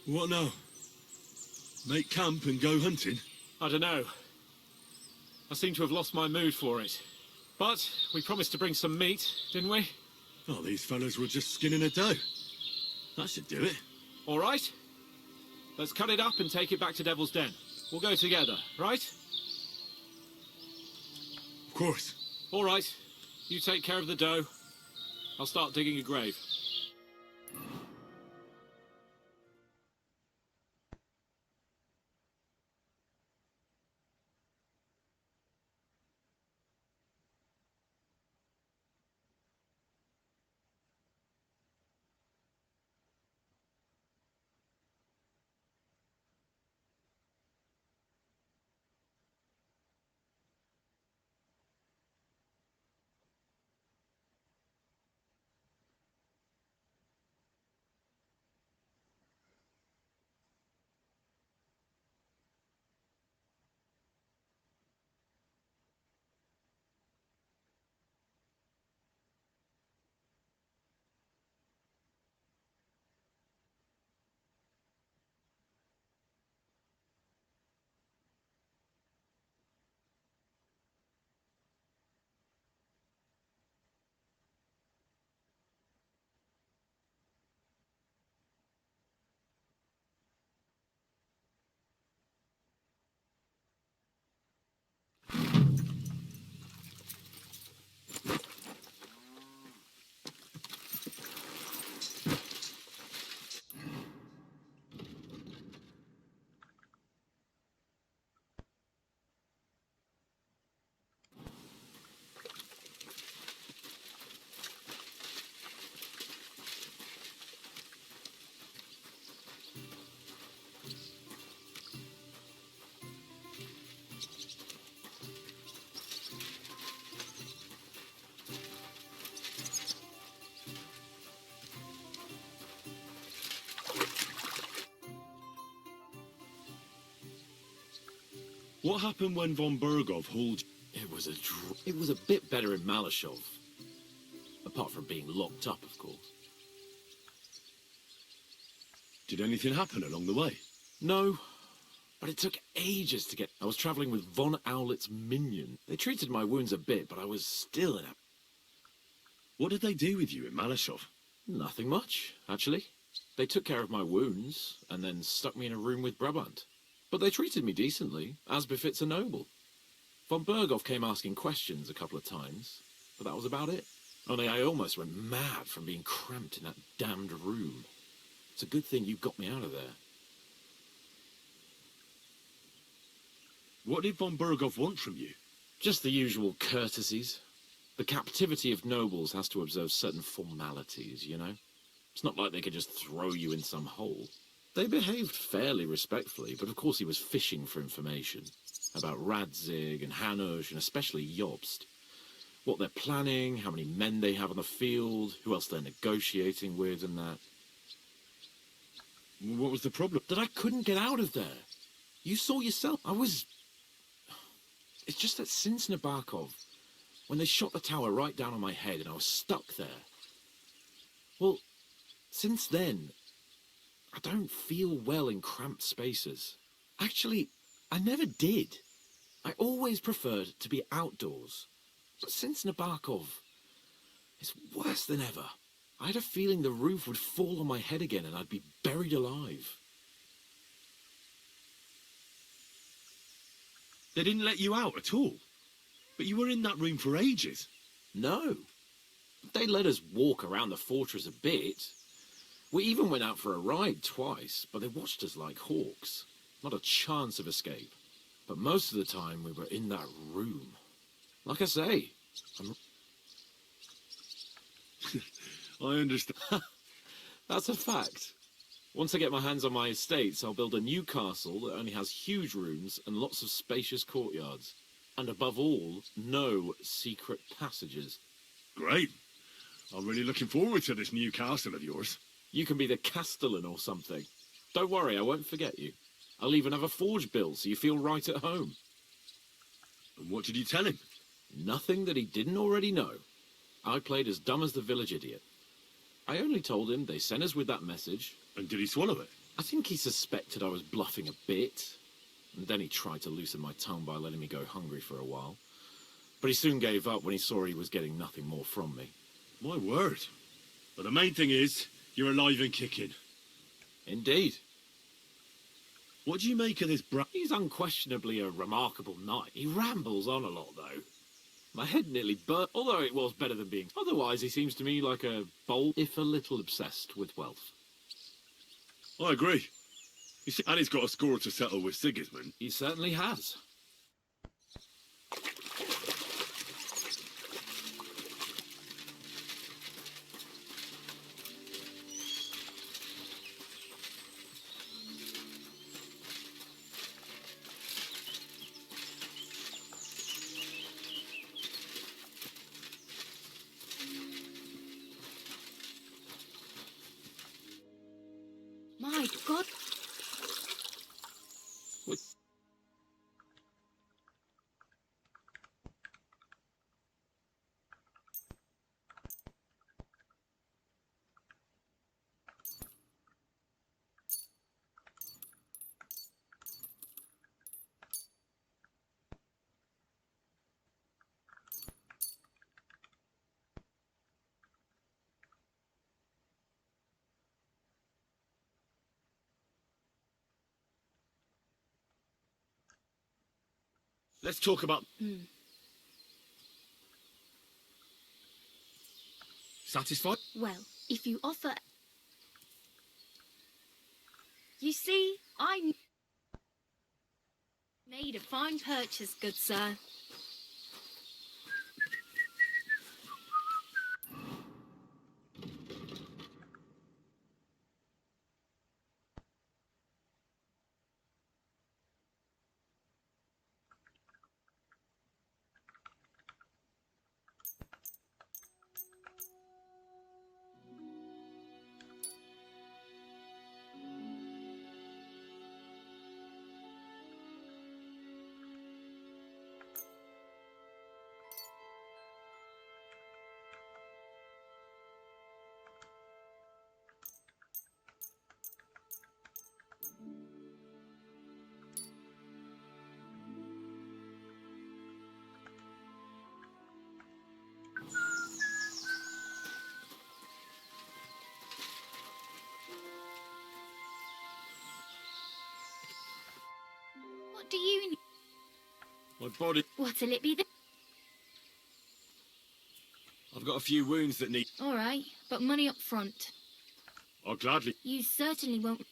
What now? Make camp and go hunting?
I don't know. I seem to have lost my mood for it. But we promised to bring some meat, didn't we?
Oh, these fellas were just skinning a doe. That should do it.
All right. Let's cut it up and take it back to Devil's Den. We'll go together, right?
Of course.
All right. You take care of the doe. I'll start digging a grave.
What happened when von Bergov hauled...
It was a bit better in Malashov. Apart from being locked up, of course.
Did anything happen along the way?
No, but it took ages to get... I was travelling with Von Owlet's minion. They treated my wounds a bit, but I was still in a...
What did they do with you in Malashov?
Nothing much, actually. They took care of my wounds, and then stuck me in a room with Brabant. But they treated me decently, as befits a noble. Von Bergov came asking questions a couple of times, but that was about it. Only I almost went mad from being cramped in that damned room. It's a good thing you got me out of there.
What did von Bergov want from you?
Just the usual courtesies. The captivity of nobles has to observe certain formalities, you know? It's not like they could just throw you in some hole. They behaved fairly respectfully, but of course he was fishing for information. About Radzig and Hanush, and especially Jobst. What they're planning, how many men they have on the field, who else they're negotiating with, and that.
What was the problem?
That I couldn't get out of there. You saw yourself. It's just that since Nabokov, when they shot the tower right down on my head and I was stuck there. Well, since then, I don't feel well in cramped spaces. Actually, I never did. I always preferred to be outdoors. But since Nabokov, it's worse than ever. I had a feeling the roof would fall on my head again and I'd be buried alive.
They didn't let you out at all? But you were in that room for ages.
No. They let us walk around the fortress a bit. We even went out for a ride twice, but they watched us like hawks. Not a chance of escape. But most of the time we were in that room. Like I say,
I understand.
That's a fact. Once I get my hands on my estates, I'll build a new castle that only has huge rooms and lots of spacious courtyards. And above all, no secret passages.
Great. I'm really looking forward to this new castle of yours.
You can be the castellan or something. Don't worry, I won't forget you. I'll even have a forge built so you feel right at home.
And what did you tell him?
Nothing that he didn't already know. I played as dumb as the village idiot. I only told him they sent us with that message.
And did he swallow it?
I think he suspected I was bluffing a bit. And then he tried to loosen my tongue by letting me go hungry for a while. But he soon gave up when he saw he was getting nothing more from me.
My word. But the main thing is, you're alive and kicking.
Indeed.
What do you make of this
He's unquestionably a remarkable knight. He rambles on a lot, though. My head nearly burnt, although it was better than being. Otherwise, he seems to me like a bold, if a little obsessed with wealth.
I agree. You see, and he's got a score to settle with Sigismund.
He certainly has.
My God.
Let's talk about... Satisfied?
Well, if you offer... You see, I made a fine purchase, good sir. What do you need?
My body...
What'll it be then?
I've got a few wounds that need...
All right, but money up front.
I'll gladly...
You certainly won't...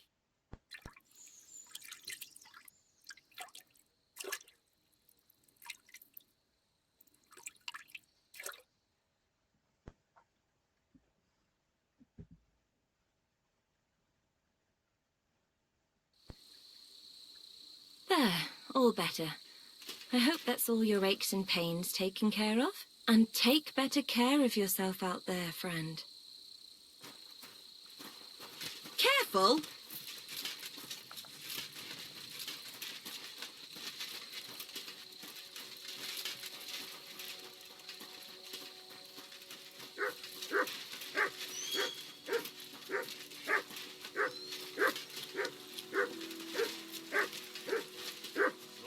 There, all better. I hope that's all your aches and pains taken care of. And take better care of yourself out there, friend. Careful!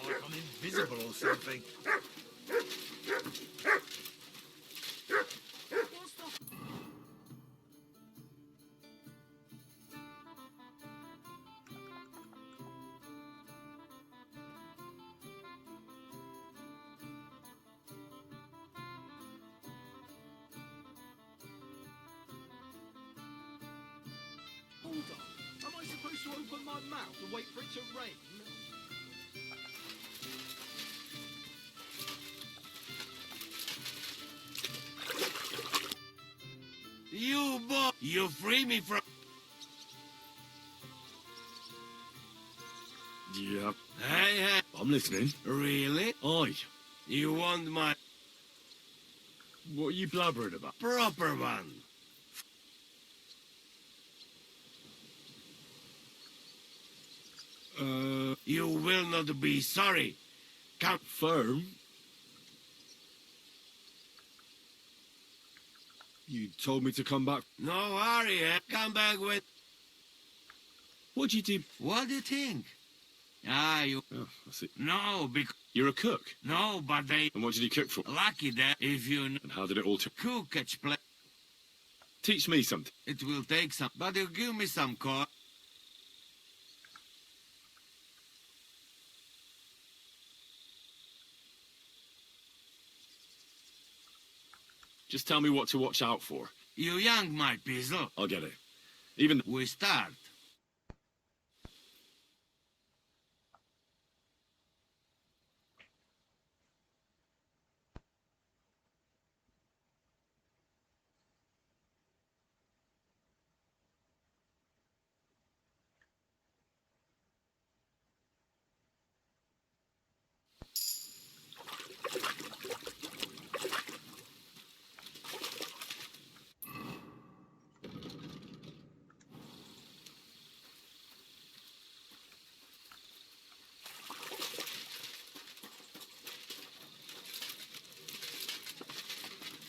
Like I'm invisible or something.
Hold on. Am I supposed to open my mouth and wait for it to rain?
You free me from...
listening.
Really?
Aye.
You want my
What are you blabbering about?
proper one? You will not be sorry. Come.
Firm? You told me to come back.
No hurry, eh? Come back with...
What'd you do?
What do you think? Ah, you...
Oh, I see.
No, because...
You're a cook?
No, but they...
And what did you cook for?
Lucky that if you...
And how did it all turn?
Cook at play...
Teach me something.
It will take some... But you give me some core.
Just tell me what to watch out for.
You young, my pizzle.
I'll get it. Even...
We start.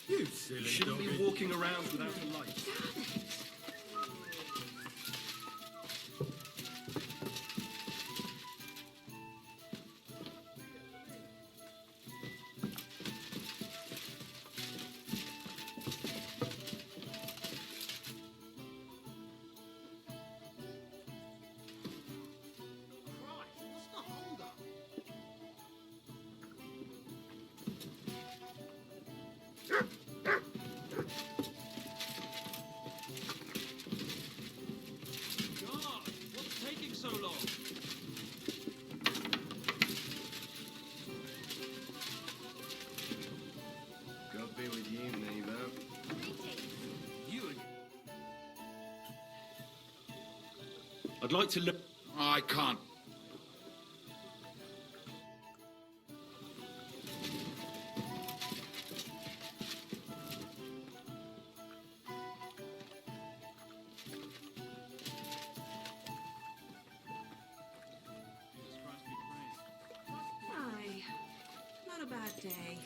You silly shouldn't be walking around without a light.
God, what's taking so long?
God be with you, neighbor. You and...
I'd like to look...
I can't.
Aye, not a bad day.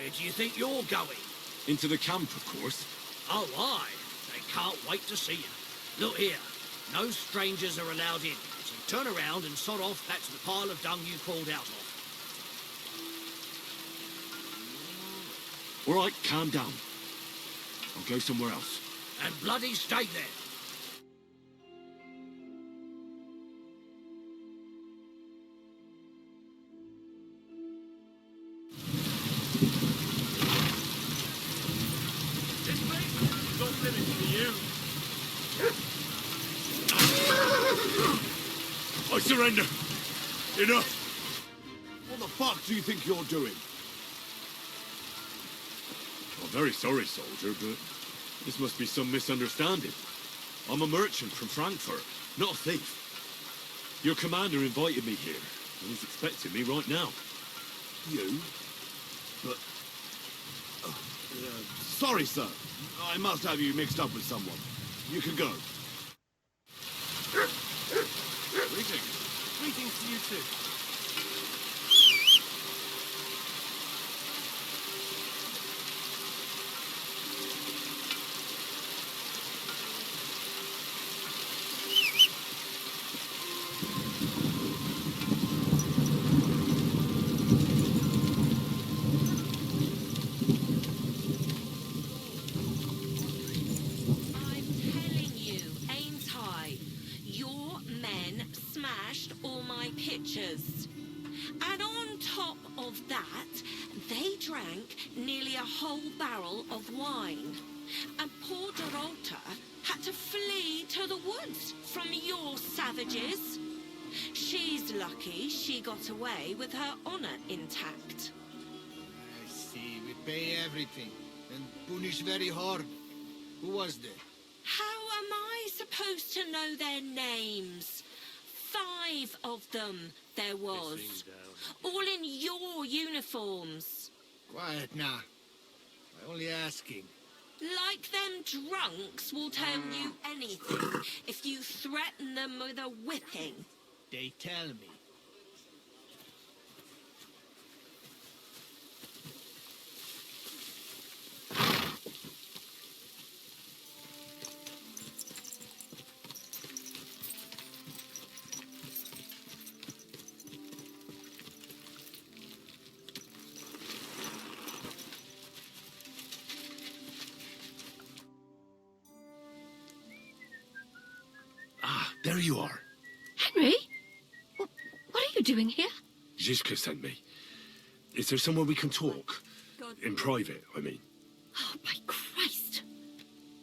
Where do you think you're going?
Into the camp, of course.
Oh, aye. They can't wait to see you. Look here. No strangers are allowed in. So turn around and sod off back to the pile of dung you crawled out of.
All right, calm down. I'll go somewhere else.
And bloody stay there.
This place is off limits for you.
I surrender. Enough. What the fuck do you think you're doing? I'm very sorry, soldier, but this must be some misunderstanding. I'm a merchant from Frankfurt, not a thief. Your commander invited me here, and he's expecting me right now. You? But... sorry, sir. I must have you mixed up with someone. You can go.
Greetings. Greetings to you too.
I'm telling you, ain't I? Your men smashed all my pictures. And on top of that, they drank nearly a whole barrel of wine. And poor Dorota had to flee to the woods from your savages. She's lucky she got away with her honor intact.
I see. We pay everything. And punish very hard. Who was there?
How am I supposed to know their names? 5 of them there was. All in your uniforms.
Quiet now. I'm only asking.
Like them drunks will tell you anything if you threaten them with a whipping.
They tell me.
Ah, there you are.
Henry? What are you doing here?
Zizka sent me. Is there somewhere we can talk? In private, I mean.
Oh, by Christ.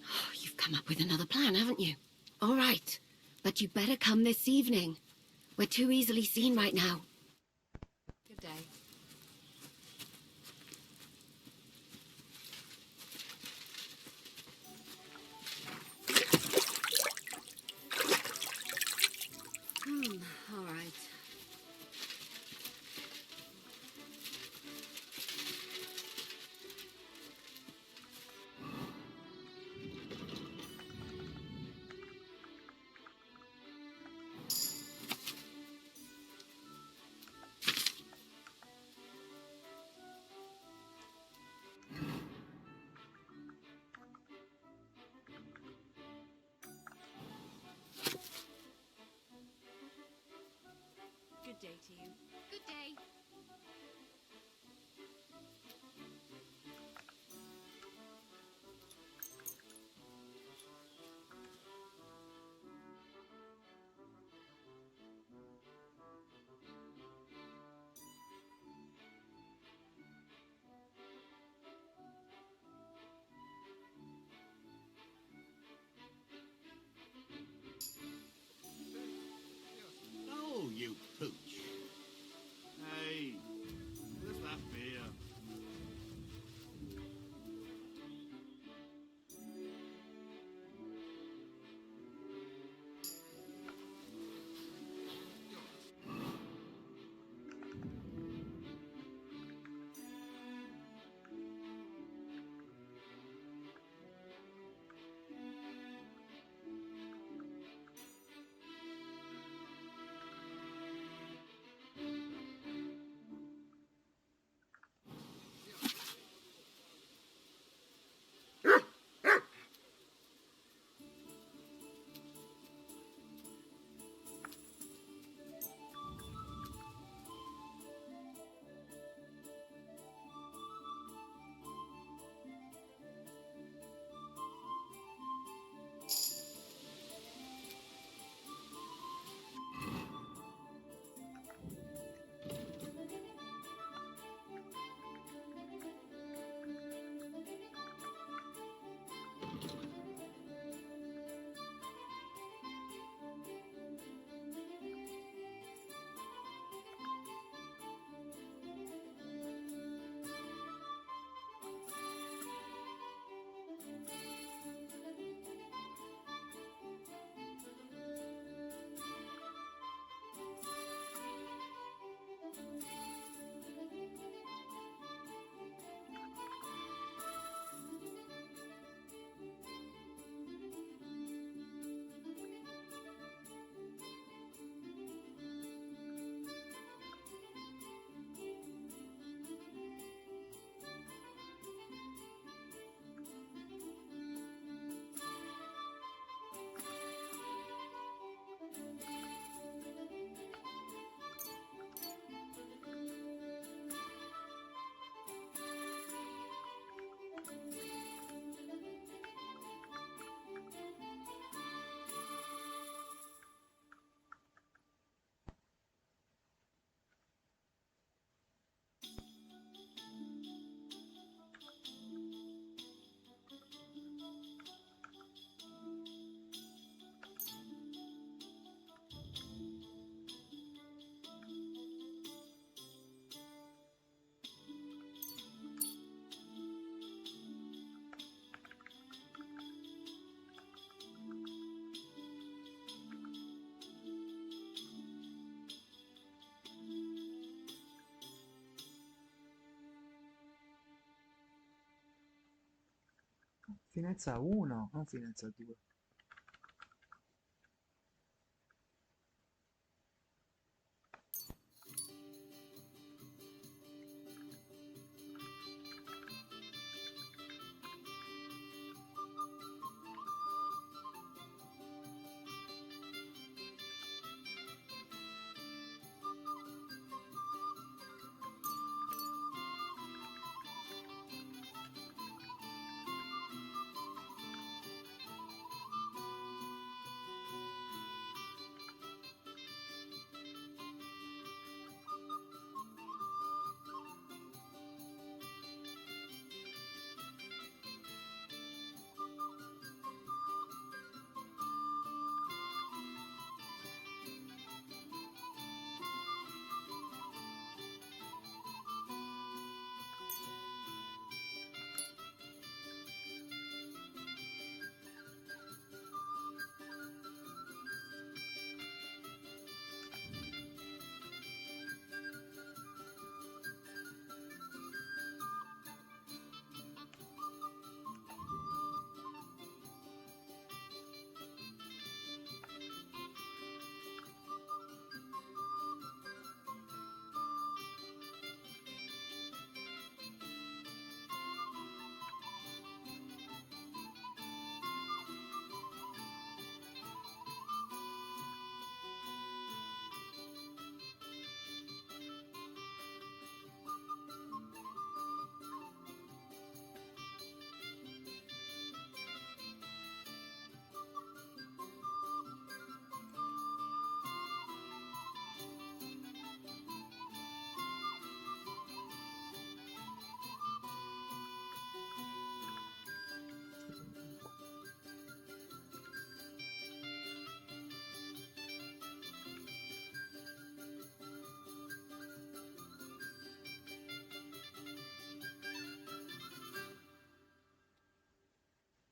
Oh, you've come up with another plan, haven't you? All right. But you better come this evening. We're too easily seen right now.
Good day.
All right.
Good day to you.
Good day.
Oh, you pooch.
Finezza 1, non finezza 2.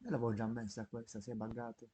Io l'avevo già messa questa, si è buggato.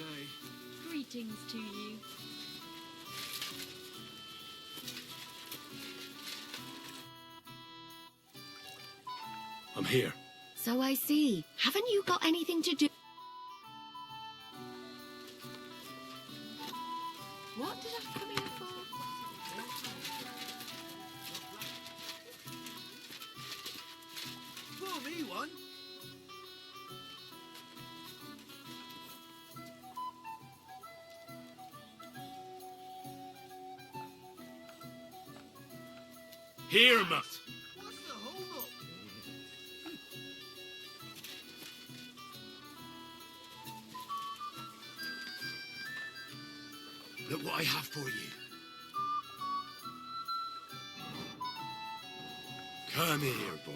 day.
Greetings to you.
I'm here.
So I see. Haven't you got anything to do? What did I come here for?
Pour me one.
Here, Mutt.
What's the hold up?
Look what I have for you. Come here, boy.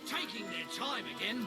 Taking their time again.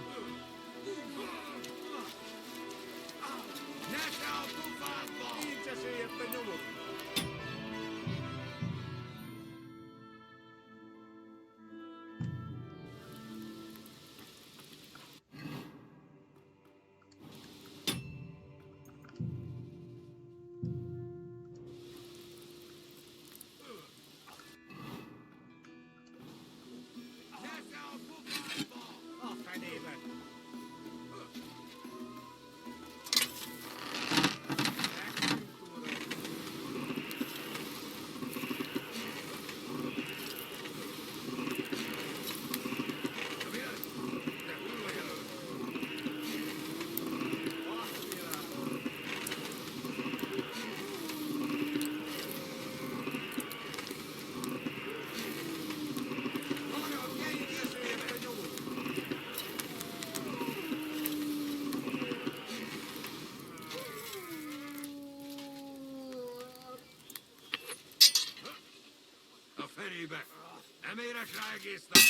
Amira Kragista.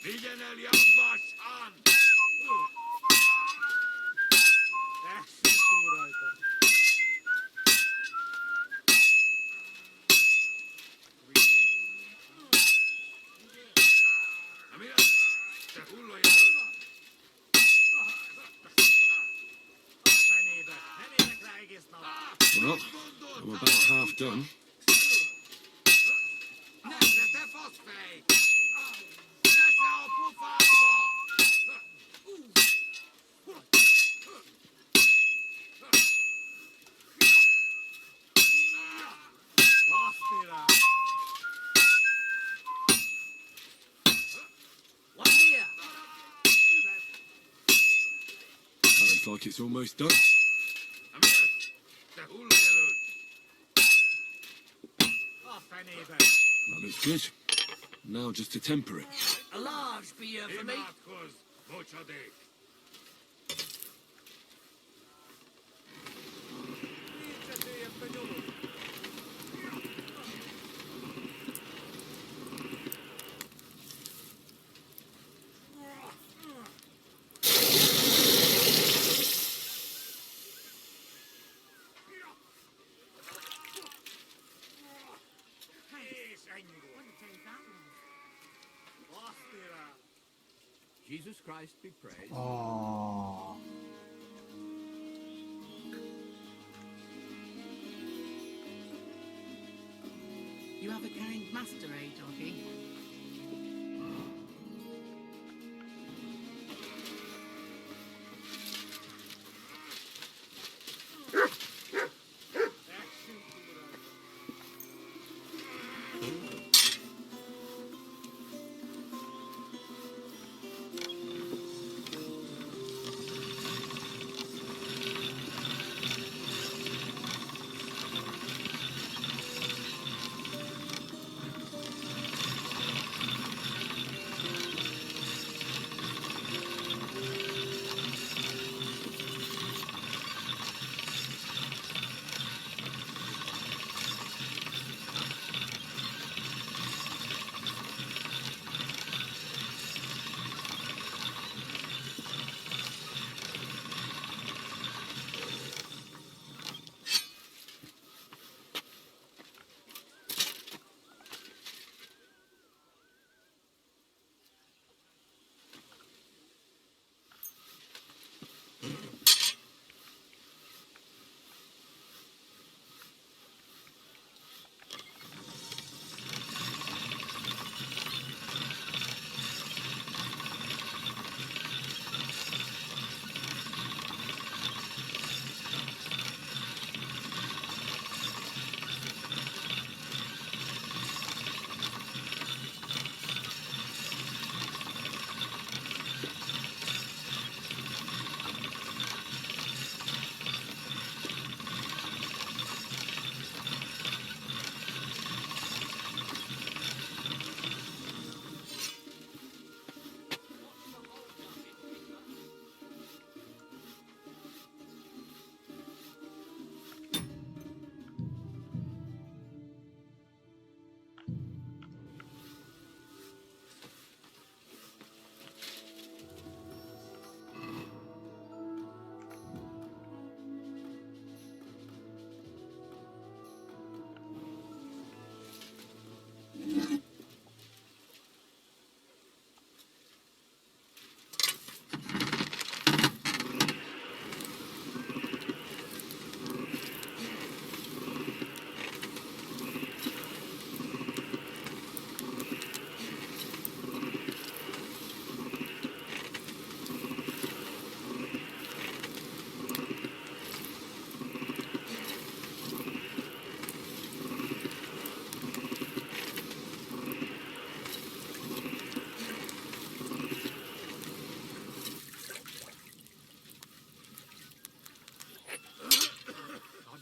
Villen el Yambashan. Amira, te hullo ja.
Well, I'm about half done. Sounds like it's almost done. That looks good. Now just to temper it.
A large beer for me.
Jesus Christ be praised.
Oh.
You have a kind master, eh, doggy?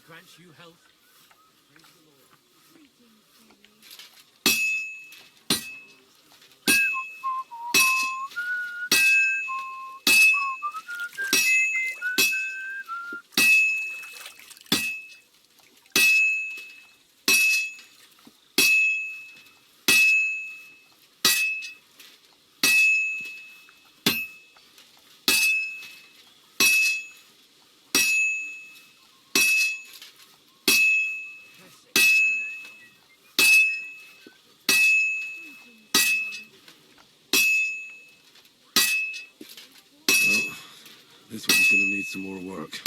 grants you health. Praise the Lord.
Well, this one's gonna need some more work.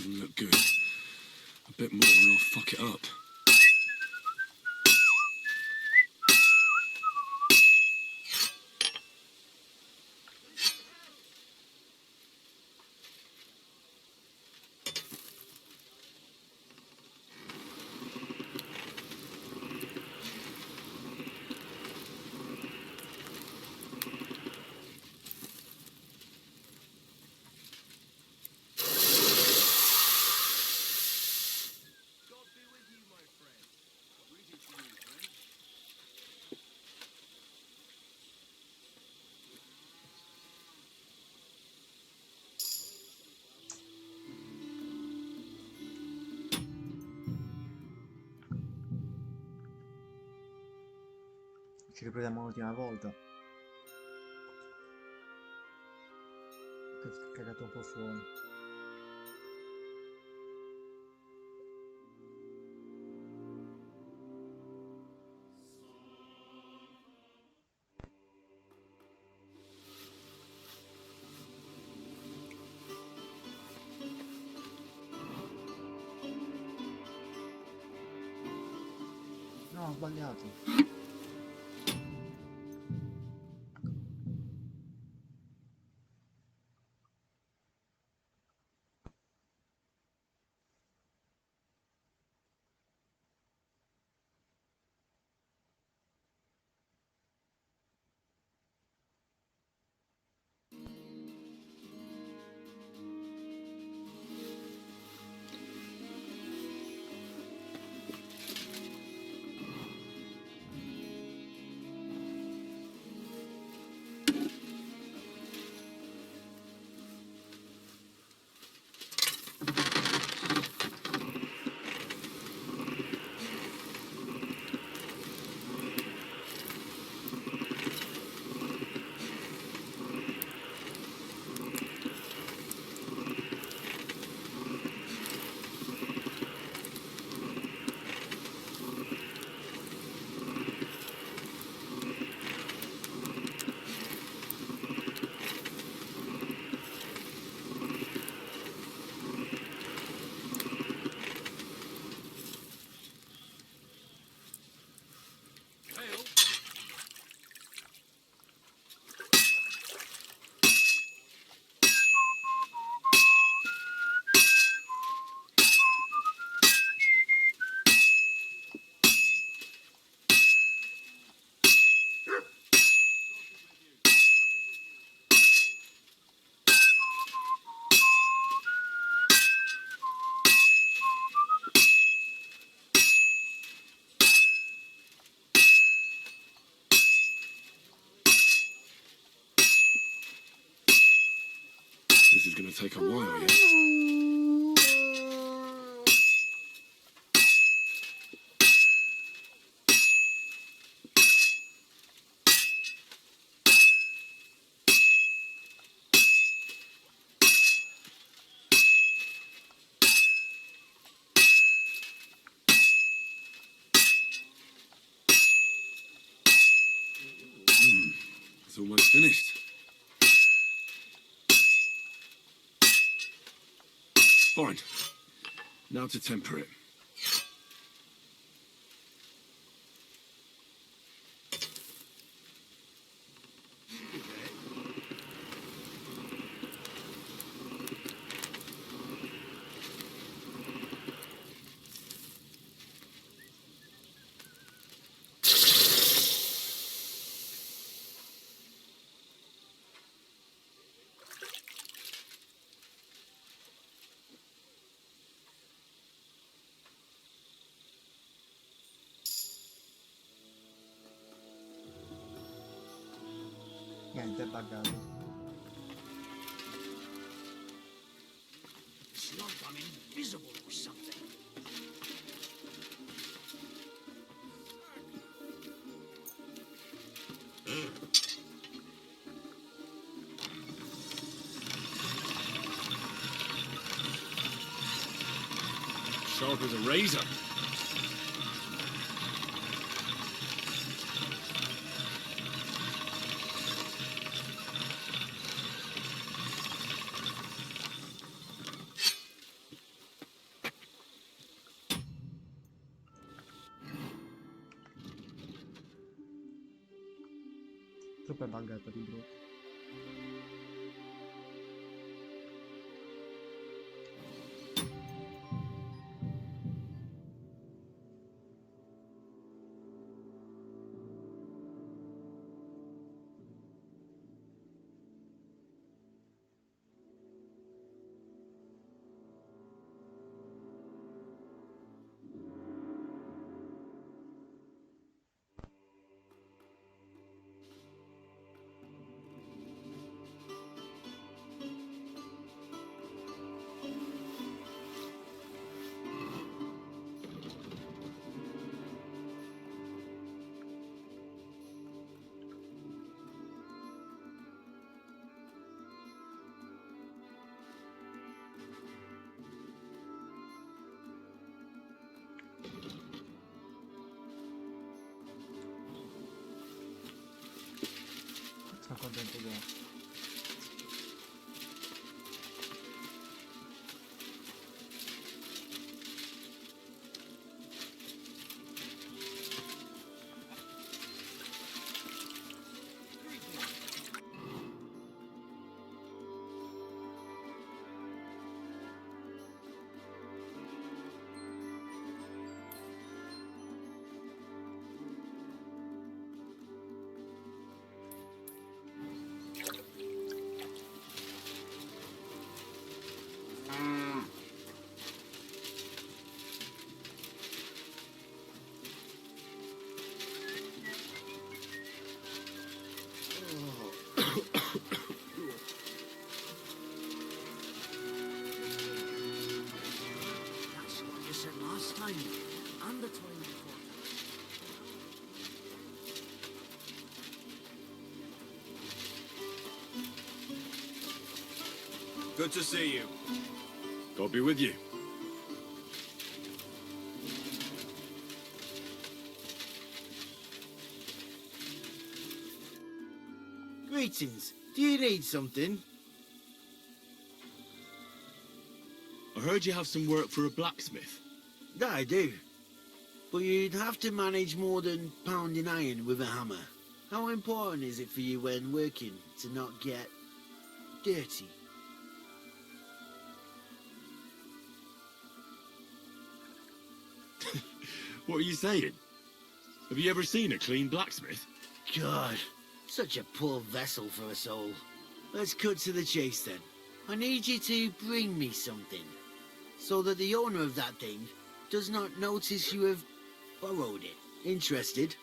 Doesn't look good. A bit more and I'll fuck it up.
Ci riproviamo l'ultima volta. Che ho cagato un po' fuori. No, ho sbagliato.
This is going to take a while, yeah? It's almost finished. Fine. Now to temper it.
Niente, è buggato.
It's like I'm invisible or something.
Sharp as a razor.
Truppa è buggata di brutto. Sono contento che...
That's what you said last time. And the time before.
Good to see you.
God be with you.
Greetings. Do you need something?
I heard you have some work for a blacksmith.
I do. But you'd have to manage more than pounding iron with a hammer. How important is it for you when working to not get dirty?
What are you saying? Have you ever seen a clean blacksmith?
God, such a poor vessel for a soul. Let's cut to the chase then. I need you to bring me something, so that the owner of that thing does not notice you have borrowed it. Interested?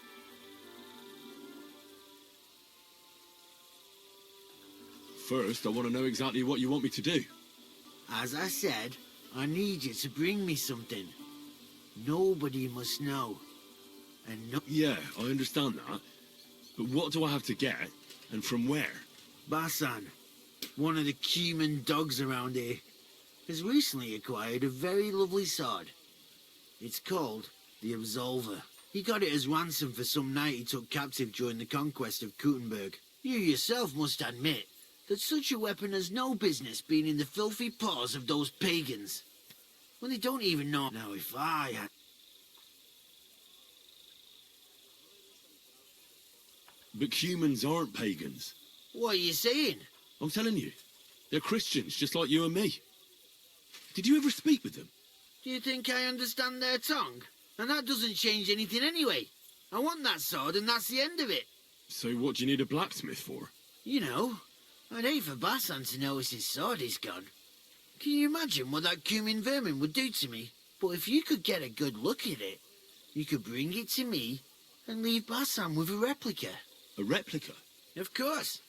First, I want to know exactly what you want me to do.
As I said, I need you to bring me something. Nobody must know. And no...
Yeah, I understand that. But what do I have to get, and from where?
Basan, one of the Cuman dogs around here, has recently acquired a very lovely sword. It's called the Absolver. He got it as ransom for some knight he took captive during the conquest of Kuttenberg. You yourself must admit that such a weapon has no business being in the filthy paws of those pagans. When they don't even know. Now if I had...
But humans aren't pagans.
What are you saying?
I'm telling you. They're Christians, just like you and me. Did you ever speak with them?
Do you think I understand their tongue? And that doesn't change anything anyway. I want that sword and that's the end of it.
So what do you need a blacksmith for?
You know, I'd hate for Basan to notice his sword is gone. Can you imagine what that Cumin vermin would do to me? But if you could get a good look at it, you could bring it to me and leave Basan with a replica.
A replica?
Of course.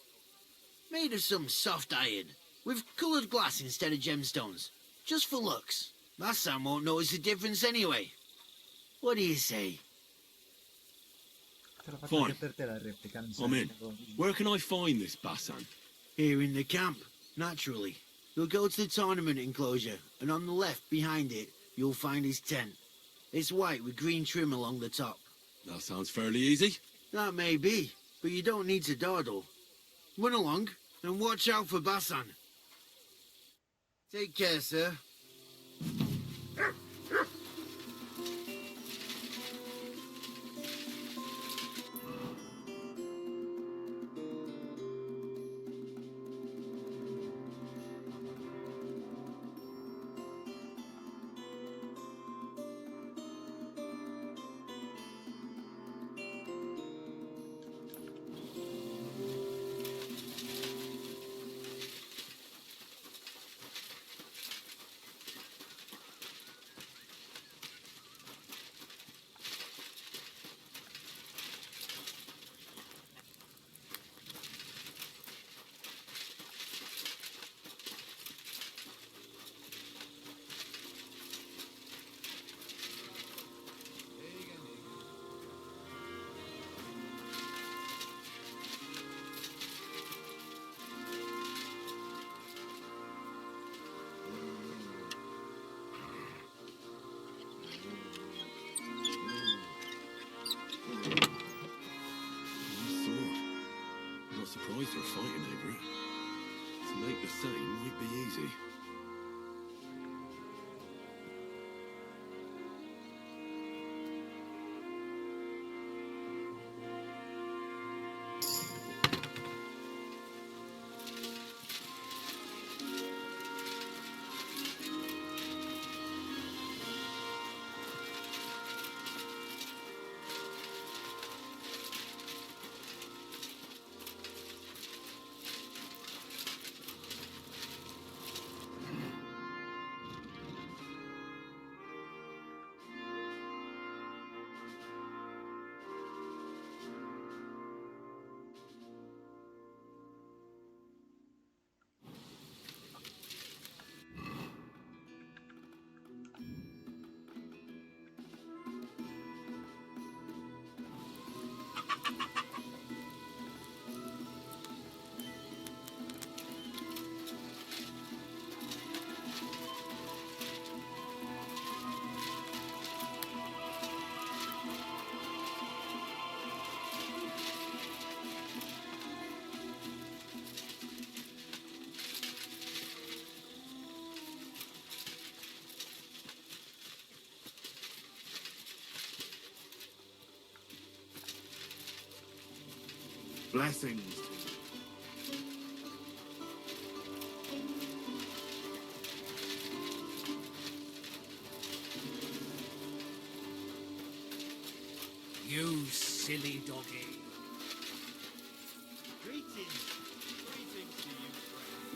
Made of some soft iron, with coloured glass instead of gemstones. Just for looks. Basan won't notice the difference anyway. What do you say?
Fine. I'm in. Where can I find this Basan?
Here in the camp, naturally. You'll go to the tournament enclosure, and on the left, behind it, you'll find his tent. It's white with green trim along the top.
That sounds fairly easy.
That may be, but you don't need to dawdle. Run along, and watch out for Basan. Take care, sir.
easy.
Blessings.
You silly doggy.
Greetings. Greetings to you, friend.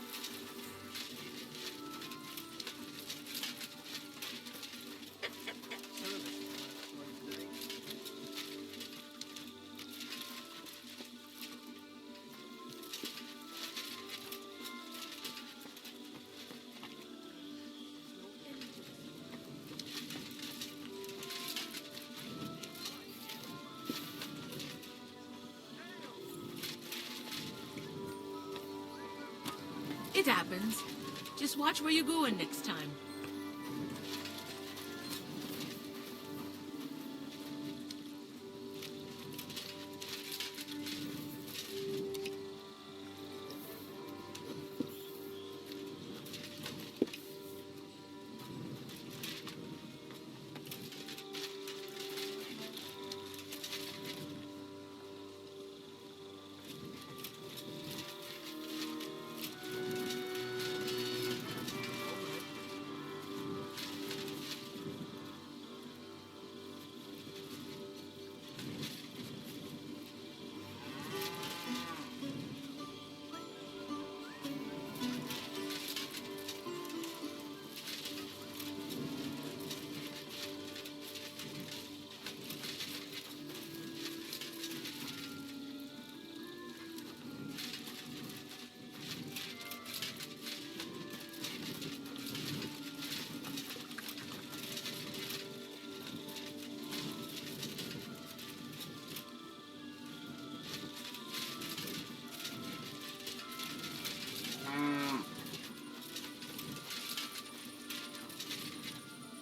It happens. Just watch where you're going next time.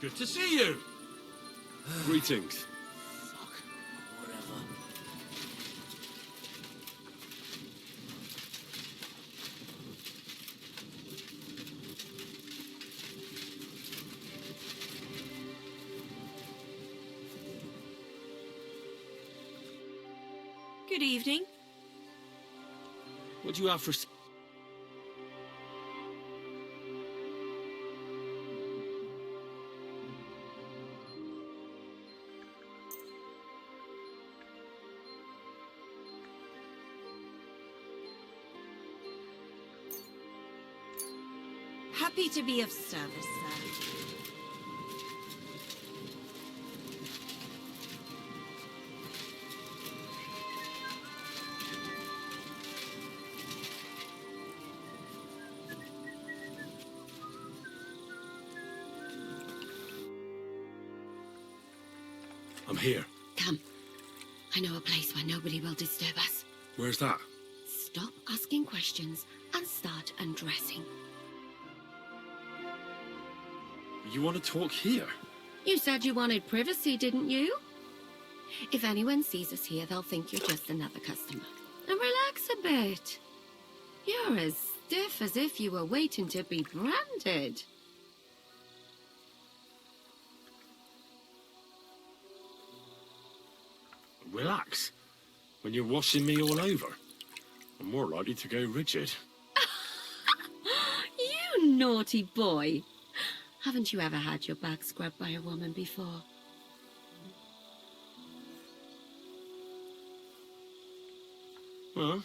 Good to see you.
Greetings.
Good evening.
What do you have for...
Happy to be of service, sir.
I'm here.
Come. I know a place where nobody will disturb us.
Where's that?
Stop asking questions and start undressing.
You want to talk here?
You said you wanted privacy, didn't you? If anyone sees us here, they'll think you're just another customer. And relax a bit. You're as stiff as if you were waiting to be branded.
Relax. When you're washing me all over, I'm more likely to go rigid.
You naughty boy. Haven't you ever had your back scrubbed by a woman before?
Well,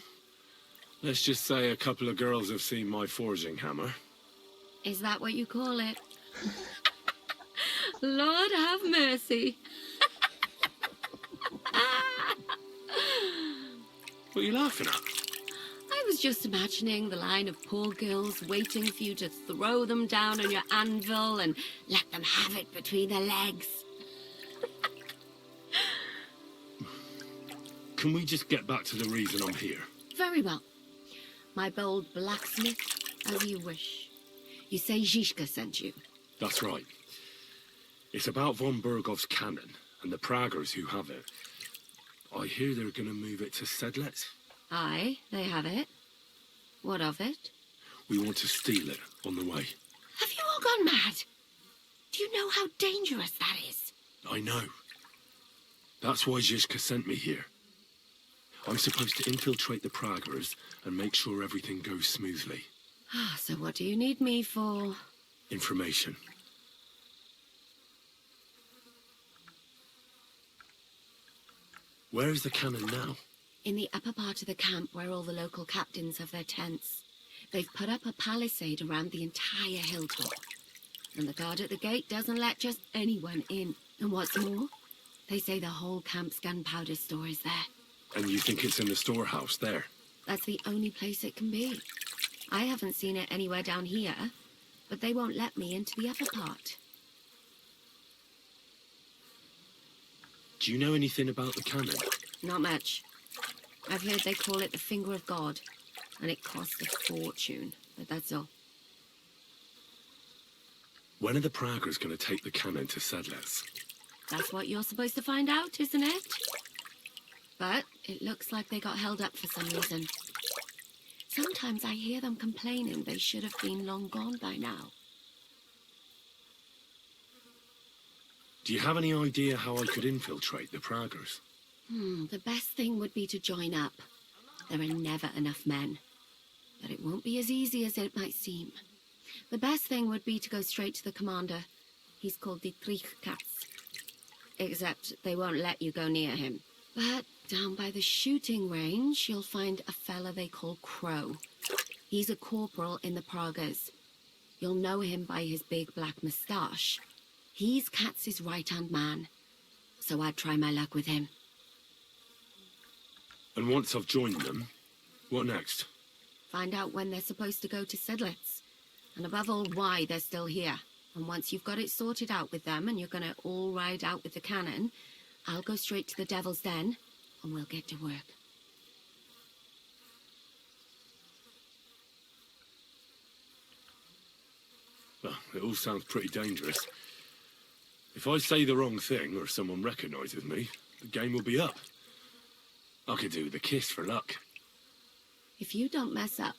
let's just say a couple of girls have seen my forging hammer.
Is that what you call it? Lord have mercy.
What are you laughing at?
I was just imagining the line of poor girls waiting for you to throw them down on your anvil and let them have it between their legs.
Can we just get back to the reason I'm here?
Very well. My bold blacksmith, as you wish. You say Zizka sent you?
That's right. It's about von Bergov's cannon and the Praggers who have it. I hear they're going to move it to Sedlec.
Aye, they have it. What of it?
We want to steal it on the way.
Have you all gone mad? Do you know how dangerous that is?
I know. That's why Zizka sent me here. I'm supposed to infiltrate the Praggers and make sure everything goes smoothly.
So what do you need me for?
Information. Where is the cannon now?
In the upper part of the camp where all the local captains have their tents. They've put up a palisade around the entire hilltop. And the guard at the gate doesn't let just anyone in. And what's more, they say the whole camp's gunpowder store is there.
And you think it's in the storehouse there?
That's the only place it can be. I haven't seen it anywhere down here, but they won't let me into the upper part.
Do you know anything about the cannon?
Not much. I've heard they call it the Finger of God, and it costs a fortune, but that's all.
When are the Praggers going to take the cannon to Sedlec?
That's what you're supposed to find out, isn't it? But it looks like they got held up for some reason. Sometimes I hear them complaining they should have been long gone by now.
Do you have any idea how I could infiltrate the Praggers?
The best thing would be to join up. There are never enough men. But it won't be as easy as it might seem. The best thing would be to go straight to the commander. He's called Dietrich Katz. Except they won't let you go near him. But down by the shooting range, you'll find a fella they call Crow. He's a corporal in the Praggers. You'll know him by his big black moustache. He's Katz's right-hand man. So I'd try my luck with him.
And once I've joined them, what next?
Find out when they're supposed to go to Sedlec. And above all, why they're still here. And once you've got it sorted out with them and you're gonna all ride out with the cannon, I'll go straight to the Devil's Den and we'll get to work.
Well, it all sounds pretty dangerous. If I say the wrong thing or someone recognizes me, the game will be up. I could do with a kiss for luck.
If you don't mess up,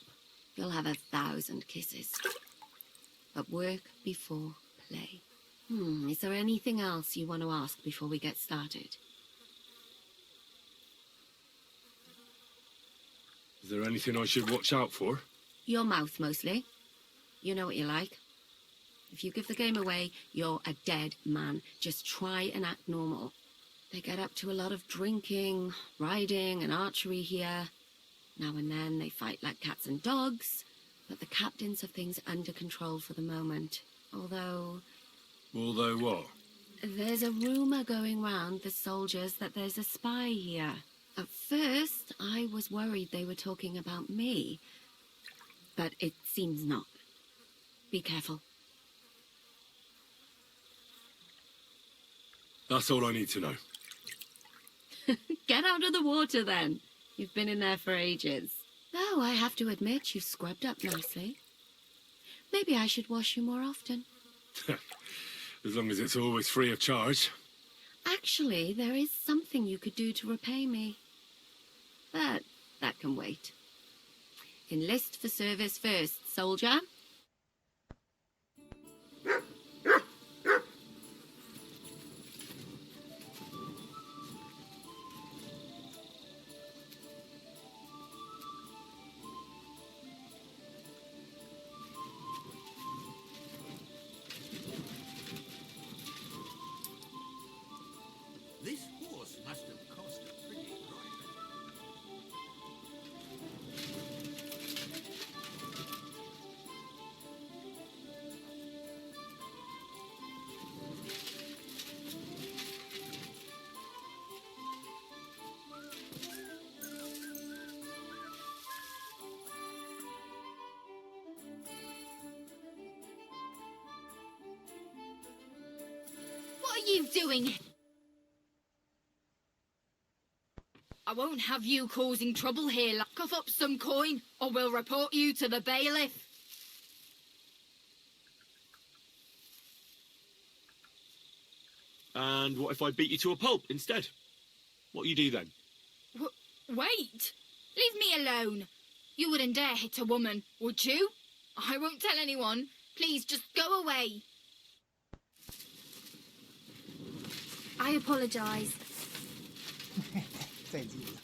you'll have 1,000 kisses. But work before play. Is there anything else you want to ask before we get started?
Is there anything I should watch out for?
Your mouth, mostly. You know what you like. If you give the game away, you're a dead man. Just try and act normal. They get up to a lot of drinking, riding, and archery here. Now and then they fight like cats and dogs, but the captains have things under control for the moment. Although
what?
there's a rumor going round the soldiers that there's a spy here. At first, I was worried they were talking about me, but it seems not. Be careful.
That's all I need to know.
Get out of the water, then. You've been in there for ages. Though I have to admit, you've scrubbed up nicely. Maybe I should wash you more often.
As long as it's always free of charge.
Actually, there is something you could do to repay me. But that can wait. Enlist for service first, soldier.
This horse must have cost a pretty price.
What are you doing? I won't have you causing trouble here. Cough up some coin, or we'll report you to the bailiff.
And what if I beat you to a pulp instead? What you do then?
Wait! Leave me alone. You wouldn't dare hit a woman, would you? I won't tell anyone. Please, just go away.
I apologise.
Stai zitto.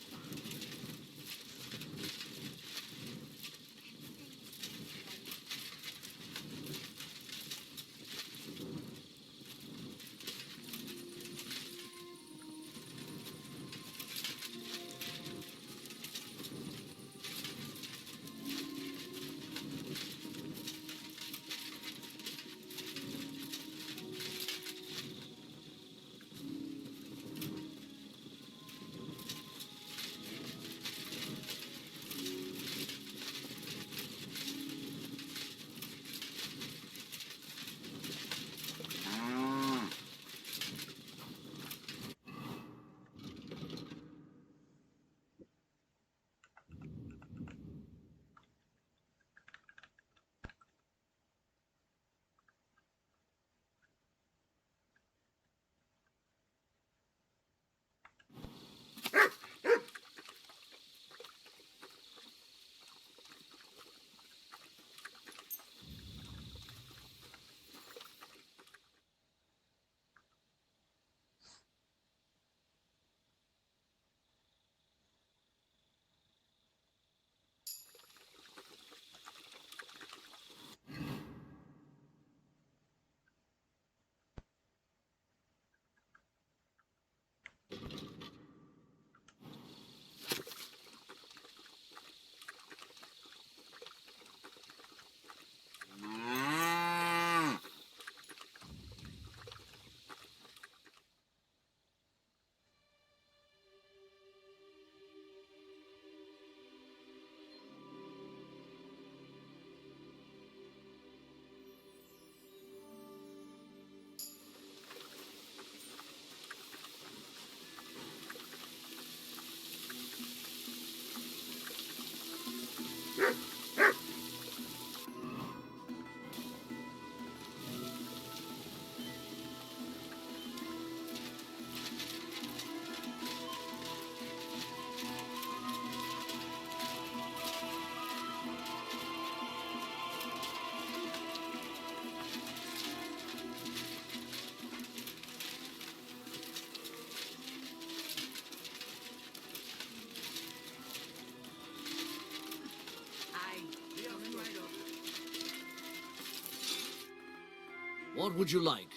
What would you like?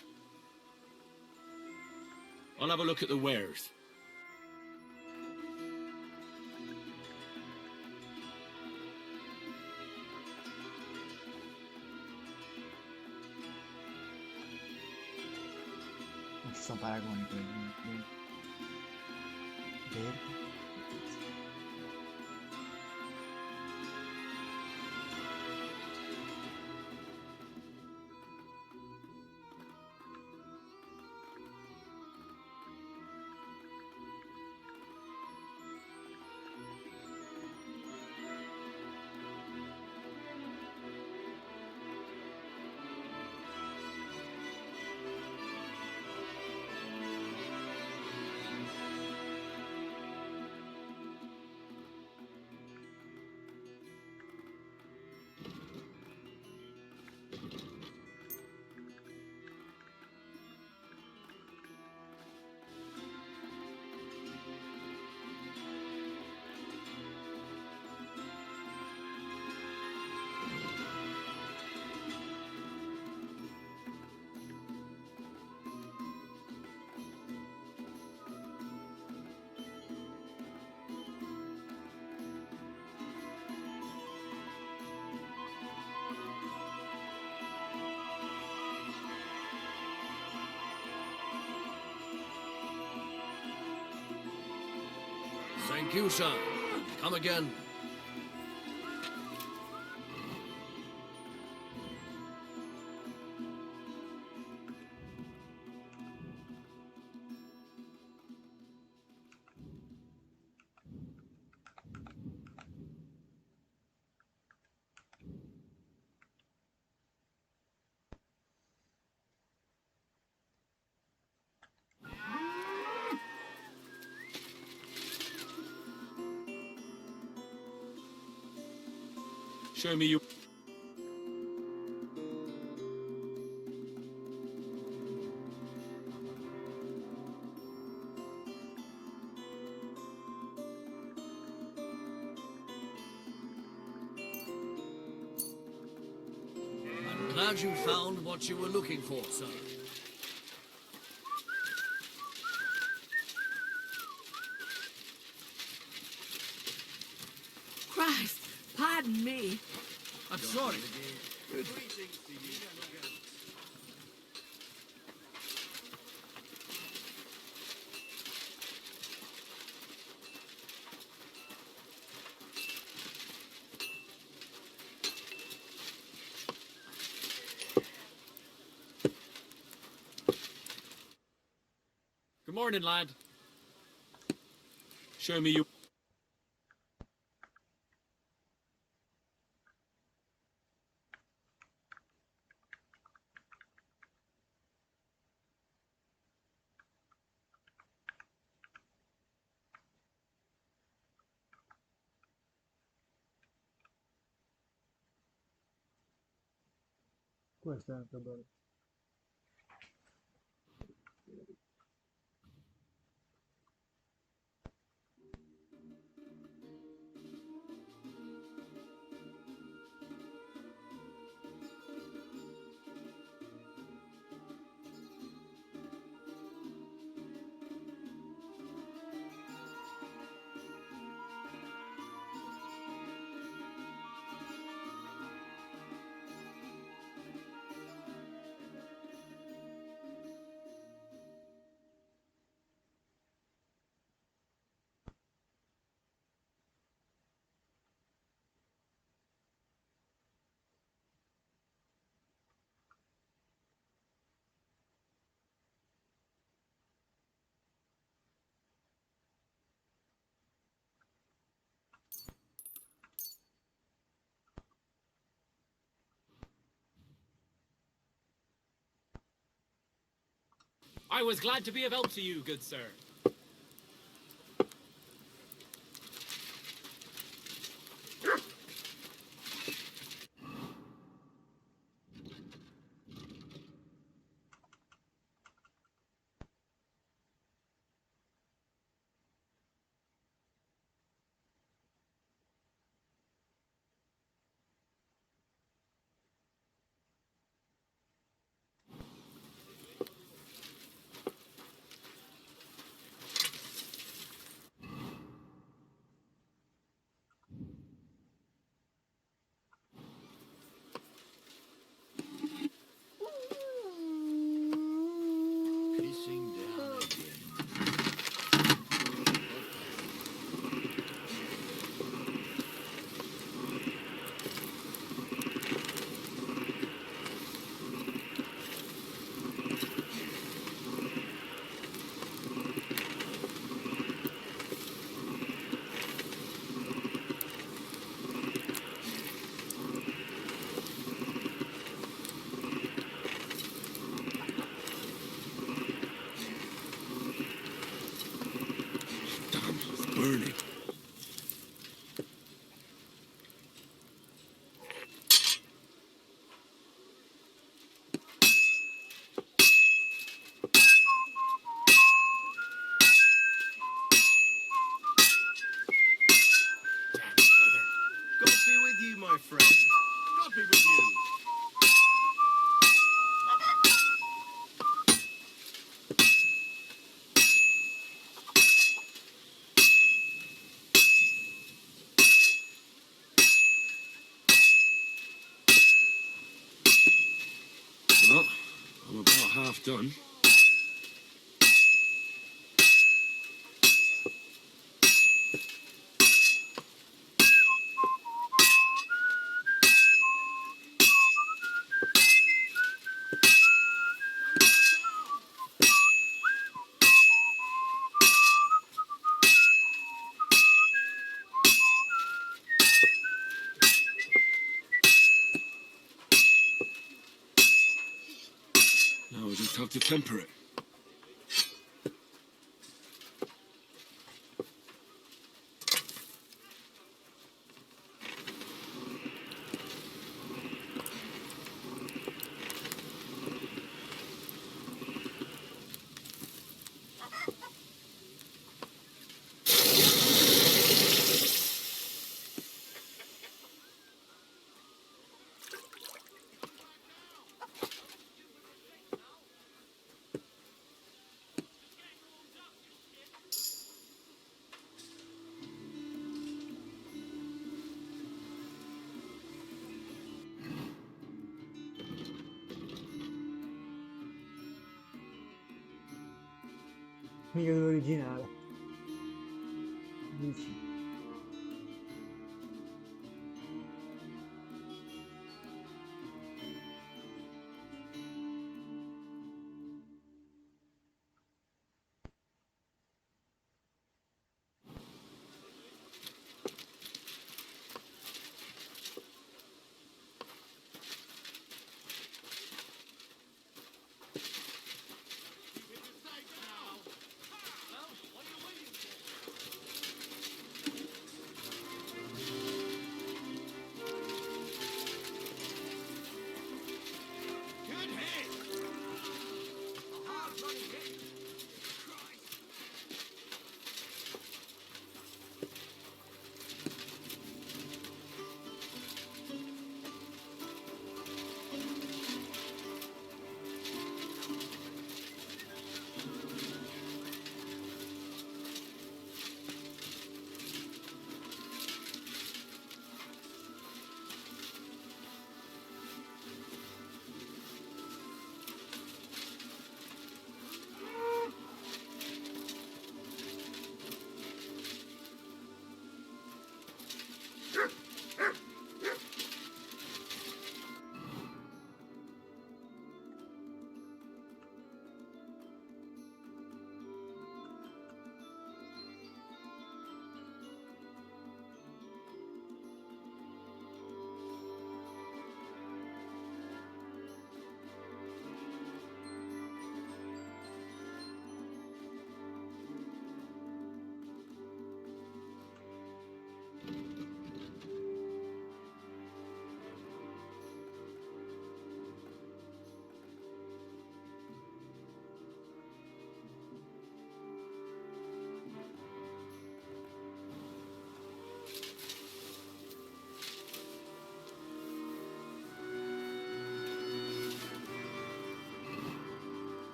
I'll have a look at the wares.
Non ci sono paragoni con i verdi.
Thank you, sir. Come again.
Show me you.
I'm glad you found what you were looking for, sir.
Christ, pardon me.
I'm sorry.
Good morning, lad.
Show me you.
Questo è anche bello.
I was glad to be of help to you, good sir.
Pissing down again.
Damn, it's burning.
God be with you, my friend. God be with you.
Well, I'm about half done. Now we'll just have to temper it.
Meglio dell'originale. Dici.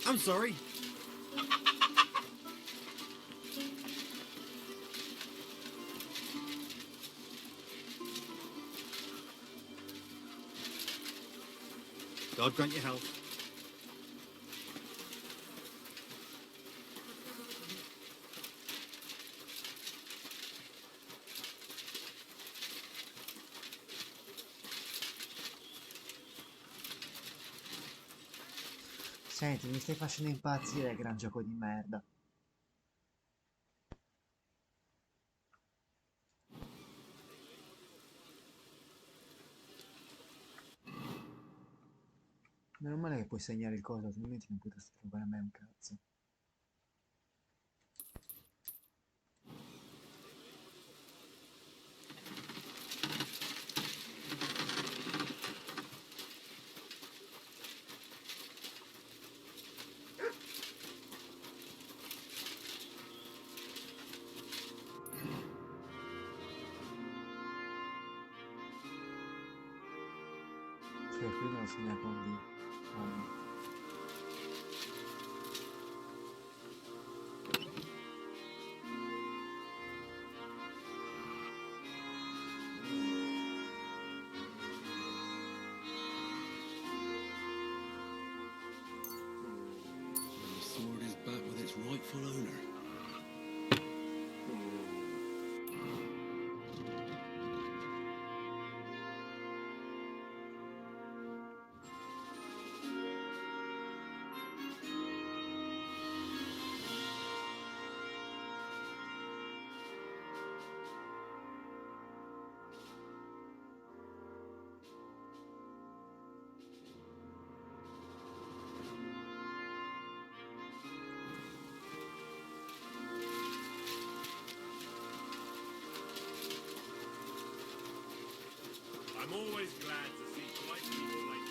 I'm sorry. God grant you health.
Senti, mi stai facendo impazzire, gran gioco di merda. Meno male che puoi segnare il coso, altrimenti non potresti trovare a me un cazzo. che qui non segna con D.
And the sword is back with its rightful owner.
I'm always glad to see polite people like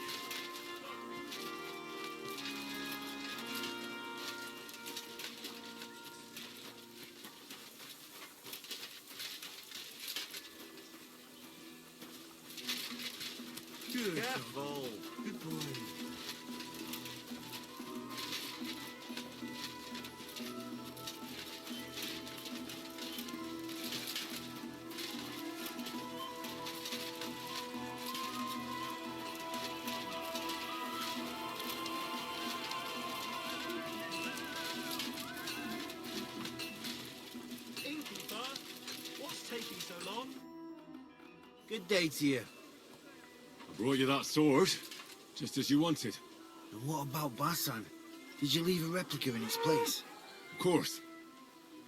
you.
Good. Careful. Good boy. Innkeeper, what's taking so long?
Good day to you.
I brought you that sword, just as you wanted.
And what about Basan? Did you leave a replica in its place?
Of course.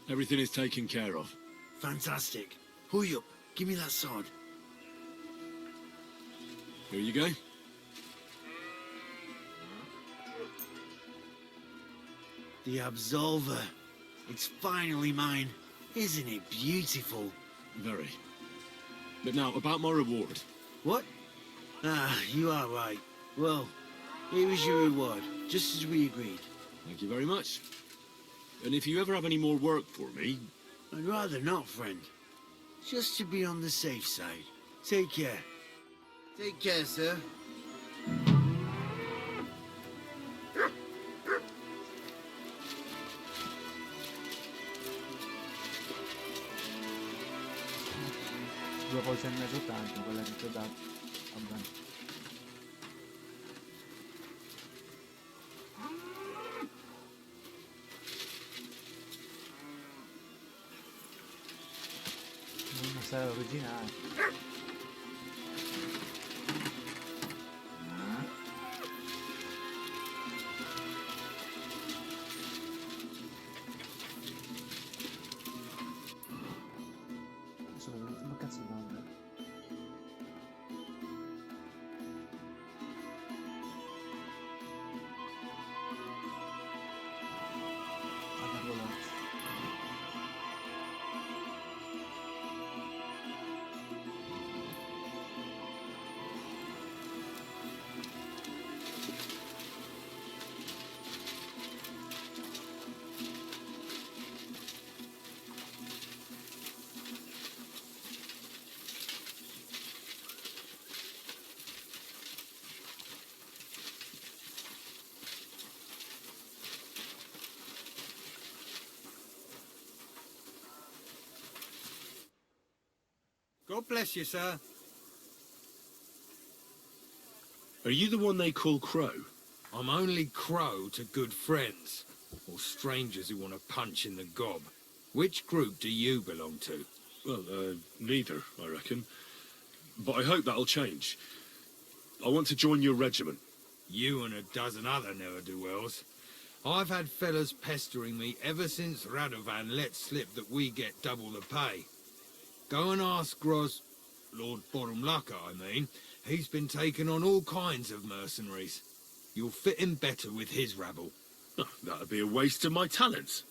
Everything is taken care of.
Fantastic. Hurry up. Give me that sword.
Here you go.
The Absolver. It's finally mine. Isn't it beautiful?
Very. But now, about my reward.
What? Ah, you are right. Well, here is your reward, just as we agreed.
Thank you very much. And if you ever have any more work for me...
I'd rather not, friend. Just to be on the safe side. Take care. Take care, sir.
Due volte e mezzo tanto, quella che ti ho dato. Vabbè. Non sarà originale. Ma cazzo devo andare?
God bless you, sir.
Are you the one they call Crow?
I'm only Crow to good friends, or strangers who want to punch in the gob. Which group do you belong to?
Well, neither, I reckon. But I hope that'll change. I want to join your regiment.
You and a dozen other ne'er-do-wells. I've had fellas pestering me ever since Radovan let slip that we get double the pay. Go and ask Lord Borumlaka, I mean. He's been taking on all kinds of mercenaries. You'll fit in better with his rabble.
Oh, that'd be a waste of my talents.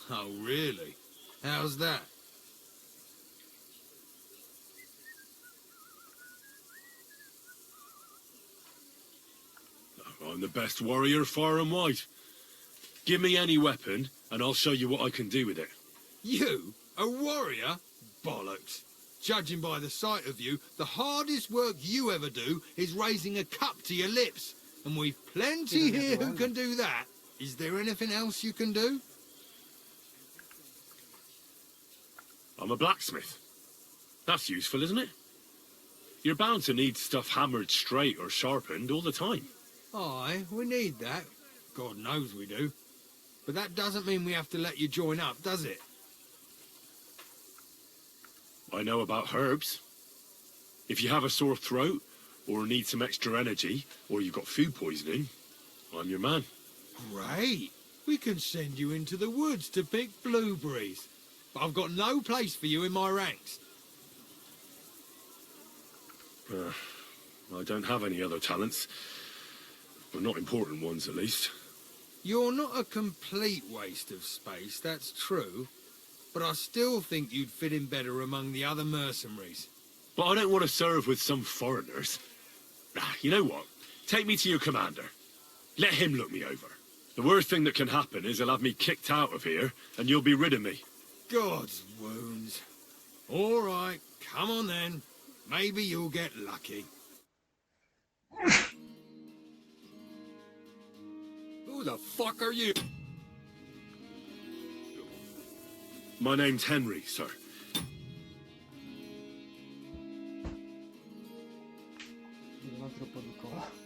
Oh, really? How's that?
I'm the best warrior far and wide. Give me any weapon, and I'll show you what I can do with it.
You? A warrior? Bollocks. Judging by the sight of you, the hardest work you ever do is raising a cup to your lips. And we've plenty here who can do that. Is there anything else you can do?
I'm a blacksmith. That's useful, isn't it? You're bound to need stuff hammered straight or sharpened all the time.
Aye, we need that. God knows we do. But that doesn't mean we have to let you join up, does it?
I know about herbs. If you have a sore throat, or need some extra energy, or you've got food poisoning, I'm your man.
Great. We can send you into the woods to pick blueberries. But I've got no place for you in my ranks.
I don't have any other talents. Well, not important ones, at least.
You're not a complete waste of space, that's true. But I still think you'd fit in better among the other mercenaries.
But I don't want to serve with some foreigners. You know what? Take me to your commander. Let him look me over. The worst thing that can happen is he'll have me kicked out of here, and you'll be rid of me.
God's wounds. All right, come on then. Maybe you'll get lucky.
Who the fuck are you?
My name's Henry, sir.
Un altro po' di cola.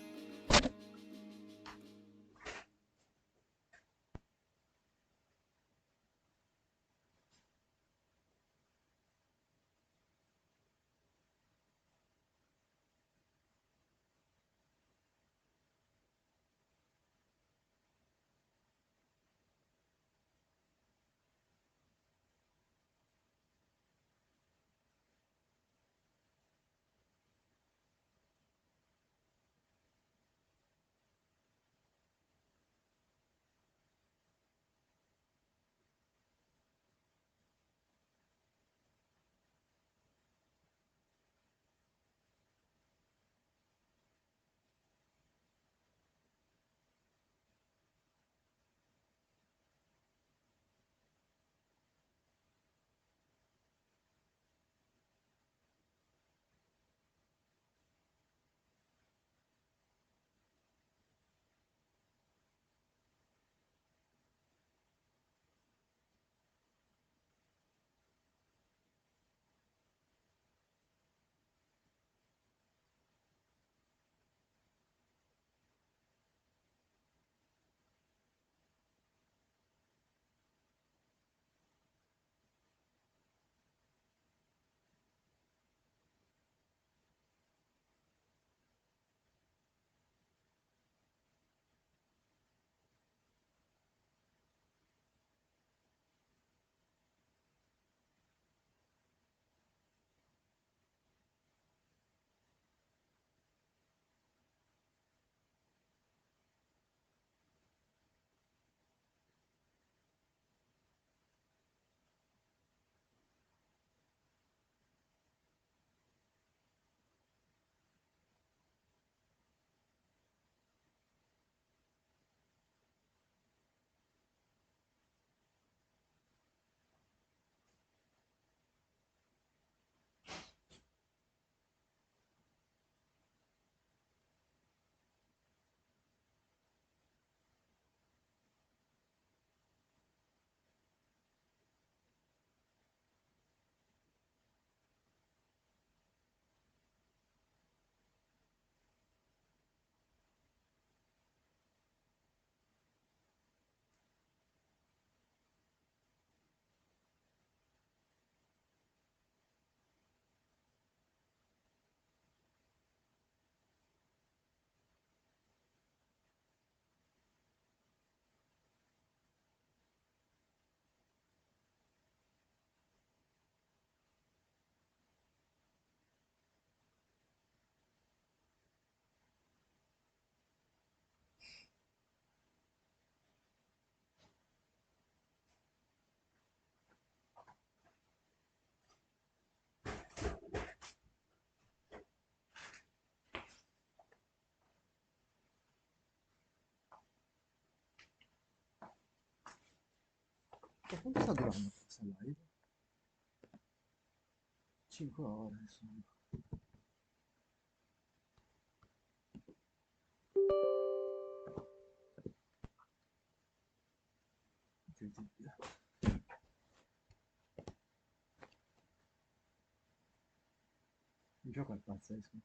Quanto sta durando questa live? 5 ore, insomma. Incredibile. Il gioco è pazzesco.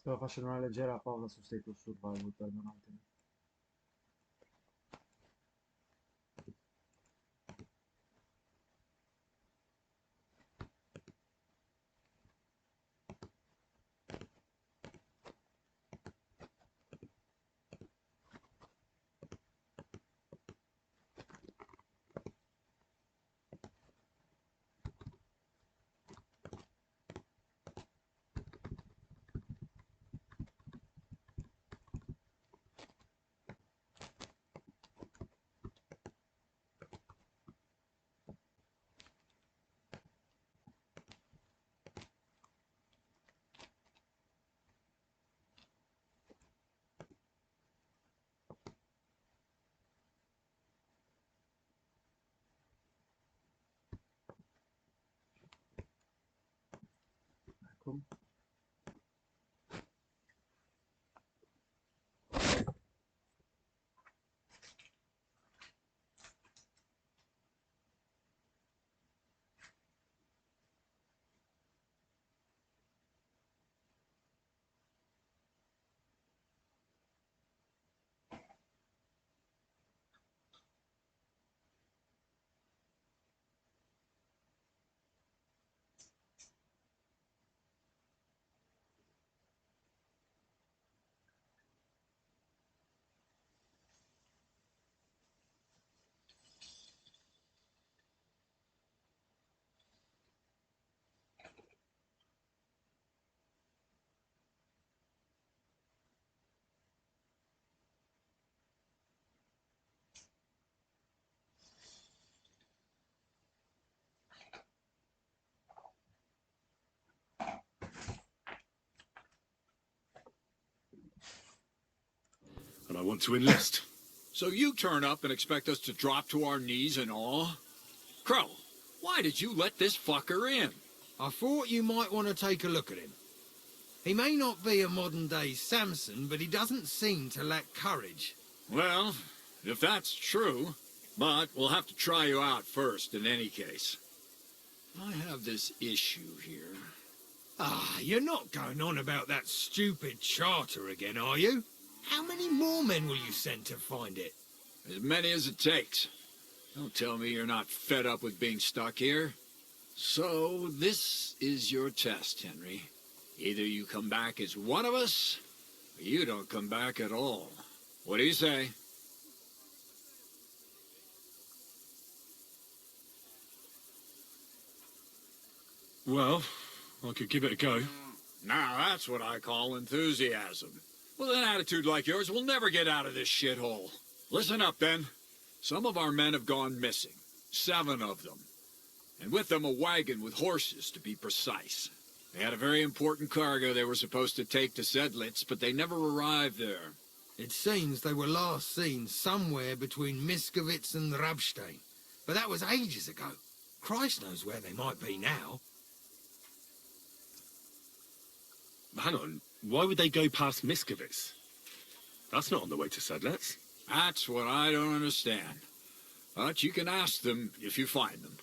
Stavo facendo una leggera pausa su State of Survival, perdonatemi. dihukum.
And I want to enlist.
So you turn up and expect us to drop to our knees in awe? Crow, why did you let this fucker in?
I thought you might want to take a look at him. He may not be a modern-day Samson, but he doesn't seem to lack courage.
Well, if that's true, but we'll have to try you out first in any case. I have this issue here.
Ah, you're not going on about that stupid charter again, are you? How many more men will you send to find it?
As many as it takes. Don't tell me you're not fed up with being stuck here. So, this is your test, Henry. Either you come back as one of us, or you don't come back at all. What do you say?
Well, I could give it a go.
Now, that's what I call enthusiasm. With an attitude like yours, we'll never get out of this shithole. Listen up, then. Some of our men have gone missing. 7 of them. And with them a wagon with horses, to be precise. They had a very important cargo they were supposed to take to Sedlitz, but they never arrived there.
It seems they were last seen somewhere between Miskovitz and Rabstein. But that was ages ago. Christ knows where they might be now.
Hang on, why would they go past Miskovitz? That's not on the way to Sedlitz.
That's what I don't understand. But you can ask them if you find them.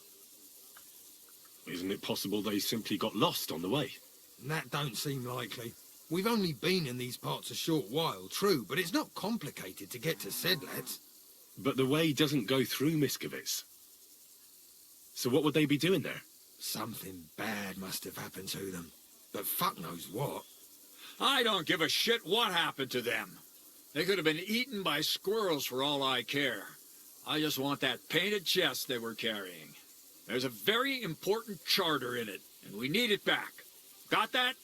Isn't it possible they simply got lost on the way?
That don't seem likely. We've only been in these parts a short while, true, but it's not complicated to get to Sedlitz.
But the way doesn't go through Miskovitz. So what would they be doing there?
Something bad must have happened to them. But fuck knows what.
I don't give a shit what happened to them. They could have been eaten by squirrels for all I care. I just want that painted chest they were carrying. There's a very important charter in it, and we need it back. Got that?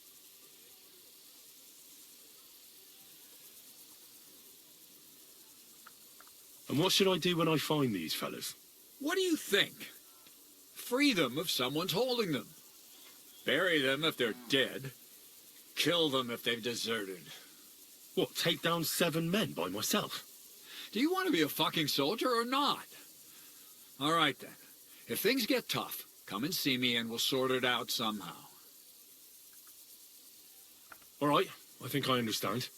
And what should I do when I find these fellas?
What do you think? Free them if someone's holding them. Bury them if they're dead. Kill them if they've deserted.
What, take down 7 men by myself?
Do you want to be a fucking soldier or not? All right, then. If things get tough, come and see me and we'll sort it out somehow.
All right, I think I understand.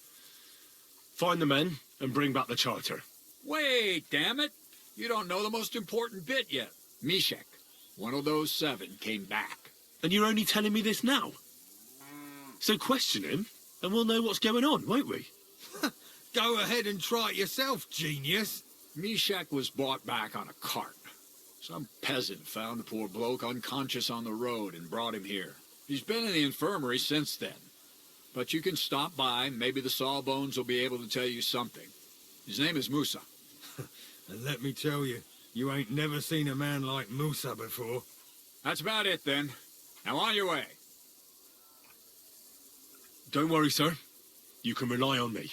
Find the men and bring back the charter.
Wait, damn it! You don't know the most important bit yet. Mishek, one of those 7, came back.
And you're only telling me this now? So question him, and we'll know what's going on, won't we?
Go ahead and try it yourself, genius.
Mishek was brought back on a cart. Some peasant found the poor bloke unconscious on the road and brought him here. He's been in the infirmary since then. But you can stop by, maybe the Sawbones will be able to tell you something. His name is Musa.
And let me tell you, you ain't never seen a man like Musa before.
That's about it, then. Now on your way.
Don't worry, sir. You can rely on me.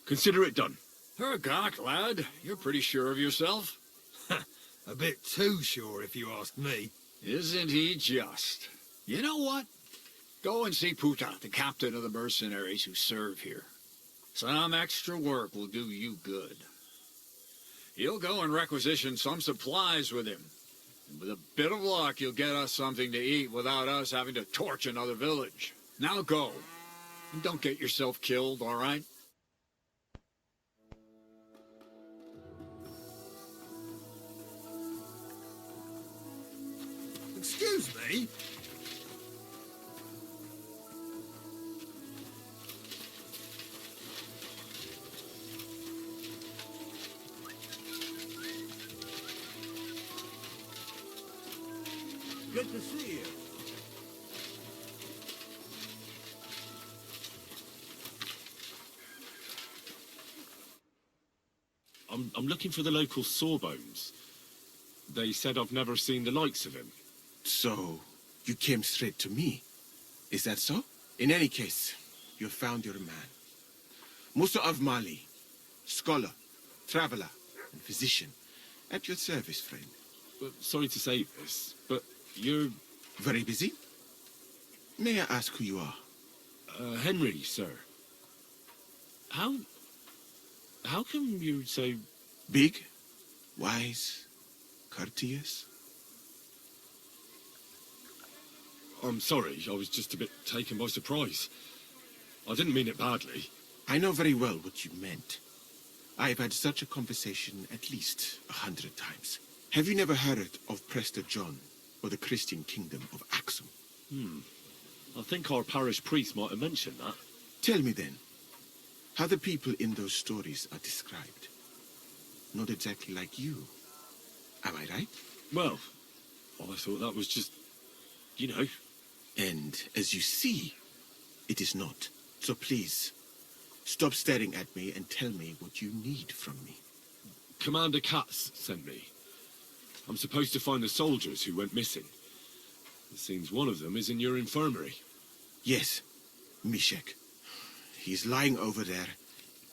Consider it done.
Hergott, lad. You're pretty sure of yourself.
A bit too sure, if you ask me.
Isn't he just? You know what? Go and see Puta, the captain of the mercenaries who serve here. Some extra work will do you good. He'll go and requisition some supplies with him. And with a bit of luck, you'll get us something to eat without us having to torch another village. Now go. And don't get yourself killed, all right?
Excuse me? Good to see you.
I'm looking for the local Sawbones. They said I've never seen the likes of him.
So, you came straight to me. Is that so? In any case, you found your man. Musa of Mali, scholar, traveler, and physician. At your service, friend.
Sorry to say this, but you're...
Very busy? May I ask who you are?
Henry, sir. How come you're so...
Big, wise, courteous?
I'm sorry, I was just a bit taken by surprise. I didn't mean it badly.
I know very well what you meant. I've had such a conversation at least 100 times. Have you never heard of Prester John, or the Christian kingdom of Axum?
I think our parish priest might have mentioned that.
Tell me then, how the people in those stories are described. Not exactly like you. Am I right?
Well, I thought that was just, you know.
And as you see, it is not. So please, stop staring at me and tell me what you need from me.
Commander Katz sent me. I'm supposed to find the soldiers who went missing. It seems one of them is in your infirmary.
Yes, Mishek. He's lying over there,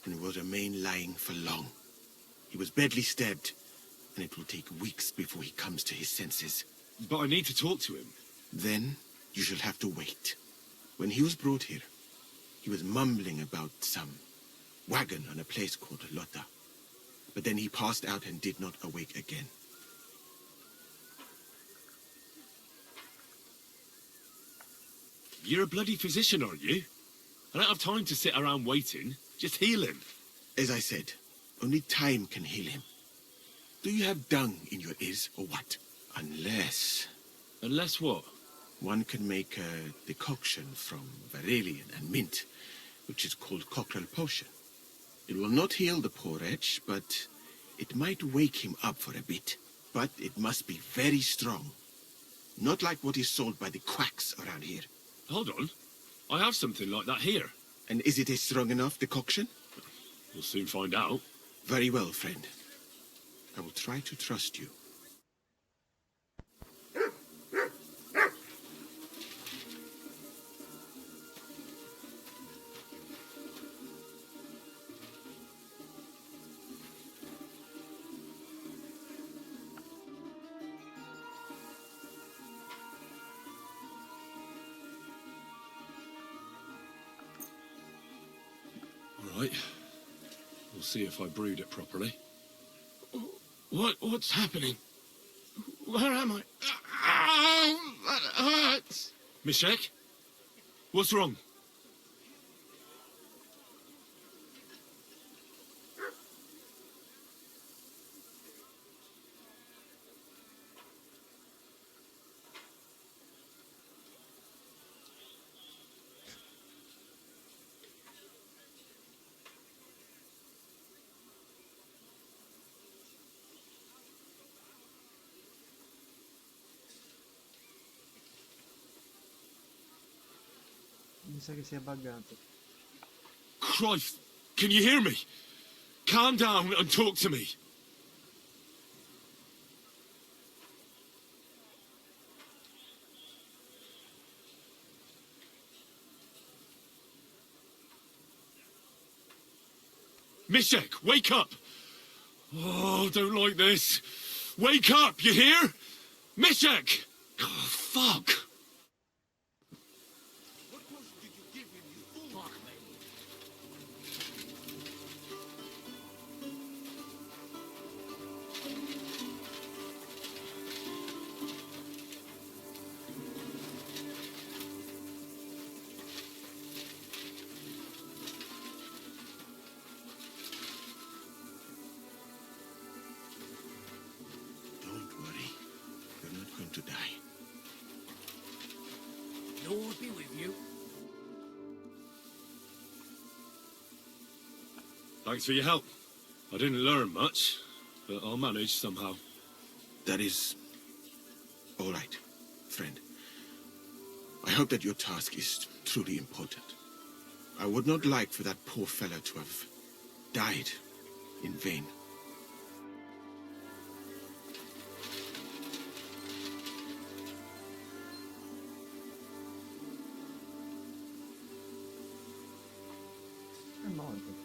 and will remain lying for long. He was badly stabbed, and it will take weeks before he comes to his senses.
But I need to talk to him.
Then you shall have to wait. When he was brought here, he was mumbling about some wagon on a place called Lota. But then he passed out and did not awake again.
You're a bloody physician, aren't you? I don't have time to sit around waiting. Just heal him.
As I said, only time can heal him. Do you have dung in your ears or what? Unless...
Unless what?
One can make a decoction from verelian and mint, which is called cockerel potion. It will not heal the poor wretch, but it might wake him up for a bit. But it must be very strong. Not like what is sold by the quacks around here.
Hold on. I have something like that here.
And is it a strong enough decoction?
We'll soon find out.
Very well, friend. I will try to trust you.
All right. We'll see if I brewed it properly. What's happening? Where am I? Ow, that hurts. Mishek? What's wrong?
Mi sa che si è buggato.
Christ! Can you hear me? Calm down and talk to me. Mishek, wake up! Oh, don't like this. Wake up, you hear? Mishek! Oh, fuck!
to die.
Lord be with you.
Thanks for your help. I didn't learn much, but I'll manage somehow.
That is all right, friend. I hope that your task is truly important. I would not like for that poor fellow to have died in vain.
È morto.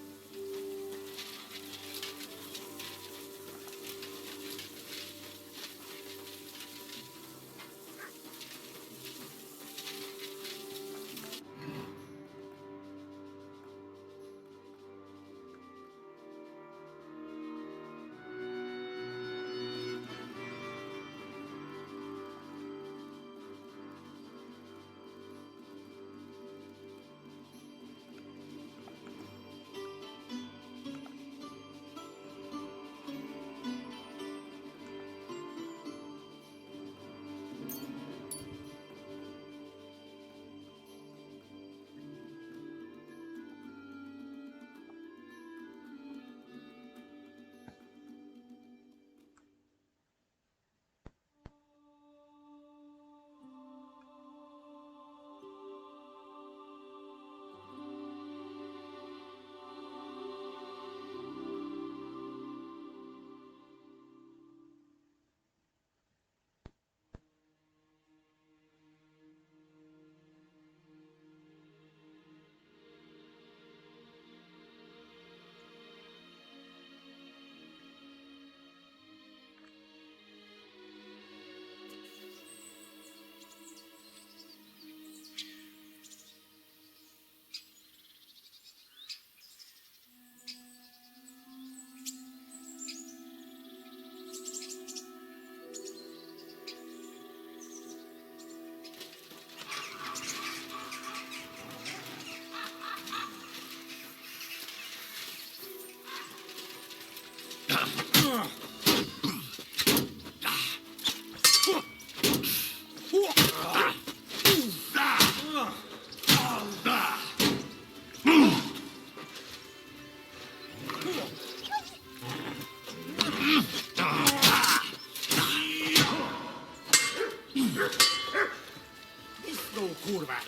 Slow quarterback.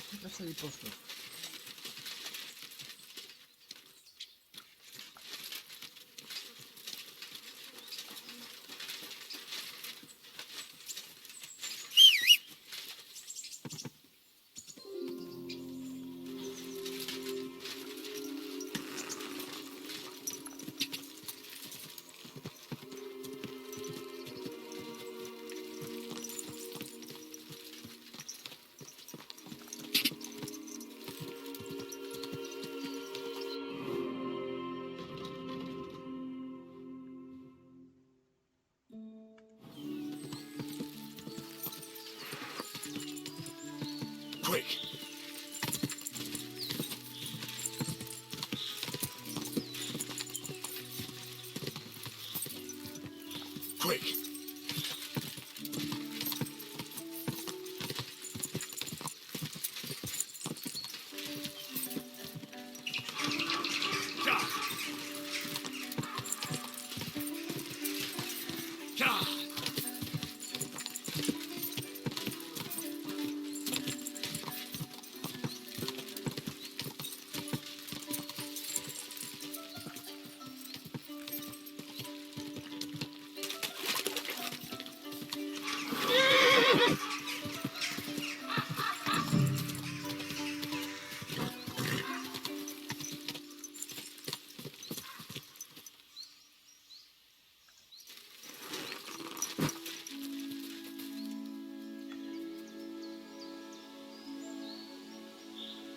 Che cazzo di posto?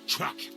Track.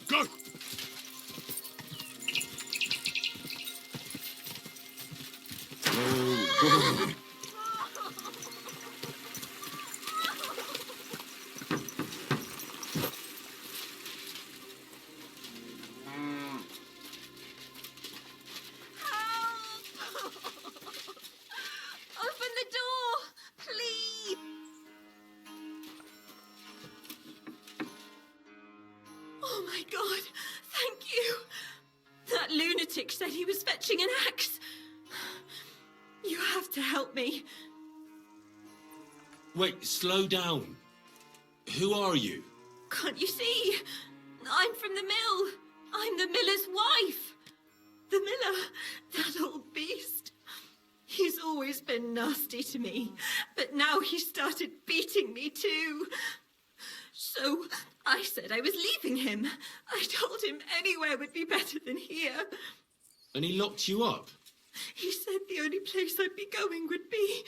Go! Oh,
Open the door, please. Oh my God, thank you. That lunatic said he was fetching an axe. You have to help me.
Wait, slow down. Who are you?
Can't you see? I'm from the mill. I'm the miller's wife. The miller, that old beast. He's always been nasty to me, but now he started beating me too. So I said I was leaving him. I told him anywhere would be better than here.
And he locked you up?
He said the only place I'd be going would be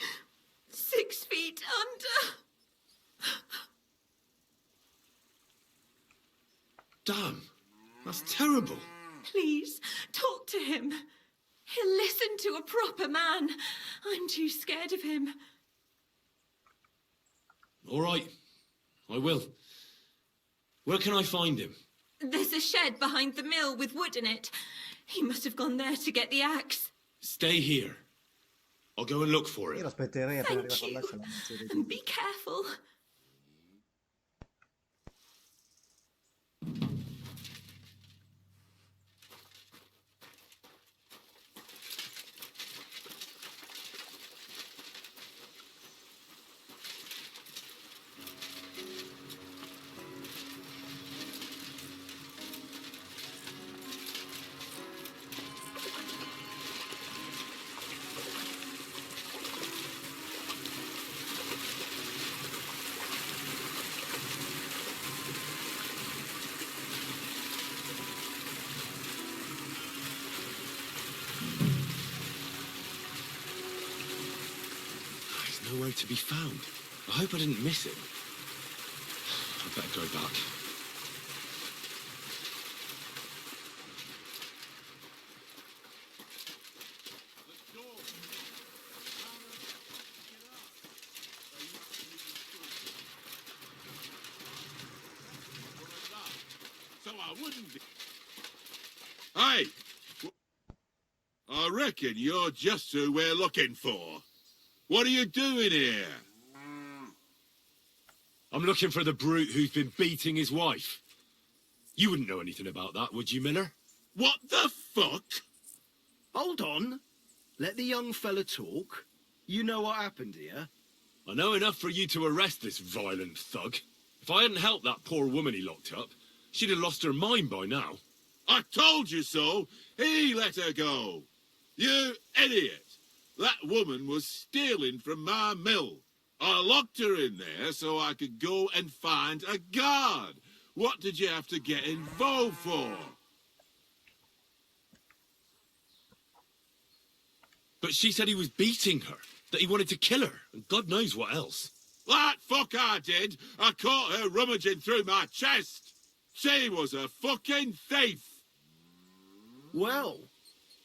6 feet under.
Damn, that's terrible.
Please, talk to him. He'll listen to a proper man. I'm too scared of him.
All right, I will. Where can I find him?
There's a shed behind the mill with wood in it. He must have gone there to get the axe.
Stay here. I'll go and look for
Io
him.
l'aspetterei appena
Thank
arriva con
you.
là ce la ammazzerebbe.
And be careful.
He's nowhere to be found. I hope I didn't miss him. I better go back.
wouldn't it? Hey! I reckon you're just who we're looking for. What are you doing here?
I'm looking for the brute who's been beating his wife. You wouldn't know anything about that, would you, Miller?
What the fuck?
Hold on. Let the young fella talk. You know what happened here?
I know enough for you to arrest this violent thug. If I hadn't helped that poor woman he locked up, she'd have lost her mind by now.
I told you so. He let her go. You idiot. That woman was stealing from my mill. I locked her in there so I could go and find a guard. What did you have to get involved for?
But she said he was beating her, that he wanted to kill her, and God knows what else.
That fuck I did. I caught her rummaging through my chest. She was a fucking thief.
Well,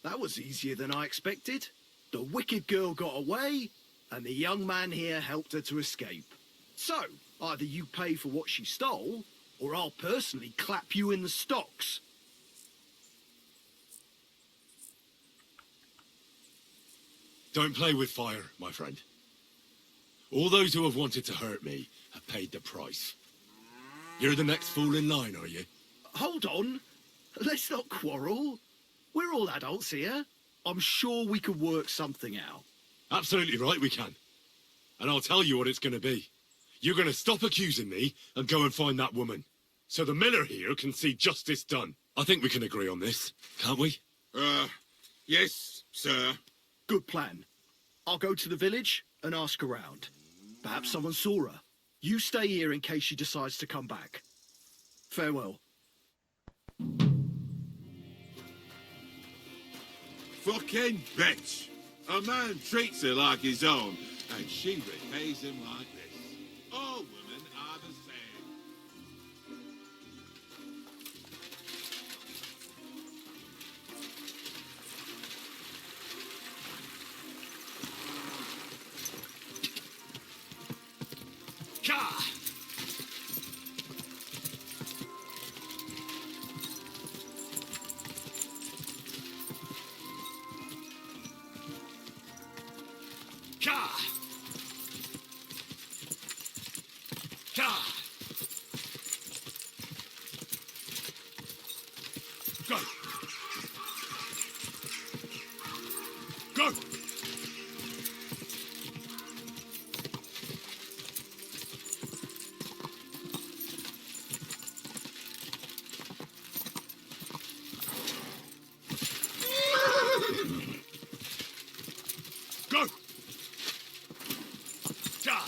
that was easier than I expected. The wicked girl got away, and the young man here helped her to escape. So, either you pay for what she stole, or I'll personally clap you in the stocks.
Don't play with fire, my friend. All those who have wanted to hurt me have paid the price. You're the next fool in line, are you?
Hold on. Let's not quarrel. We're all adults here. I'm sure we could work something out.
Absolutely right, we can. And I'll tell you what it's going to be. You're going to stop accusing me and go and find that woman. So the miller here can see justice done. I think we can agree on this, can't we?
Yes, sir.
Good plan. I'll go to the village and ask around. Perhaps someone saw her. You stay here in case she decides to come back. Farewell.
Fucking bitch. A man treats her like his own, and she repays him like this. All women are the same.
Ka! Ka! Ka!
Go! Go! Go!
Ka!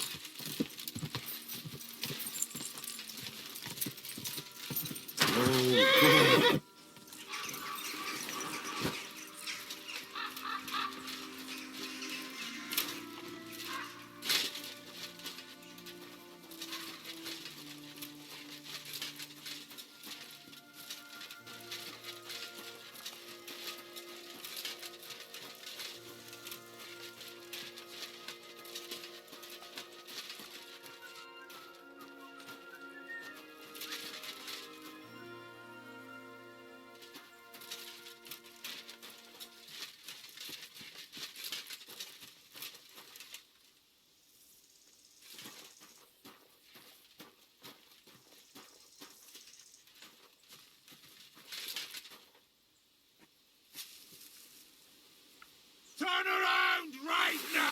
Turn around right now!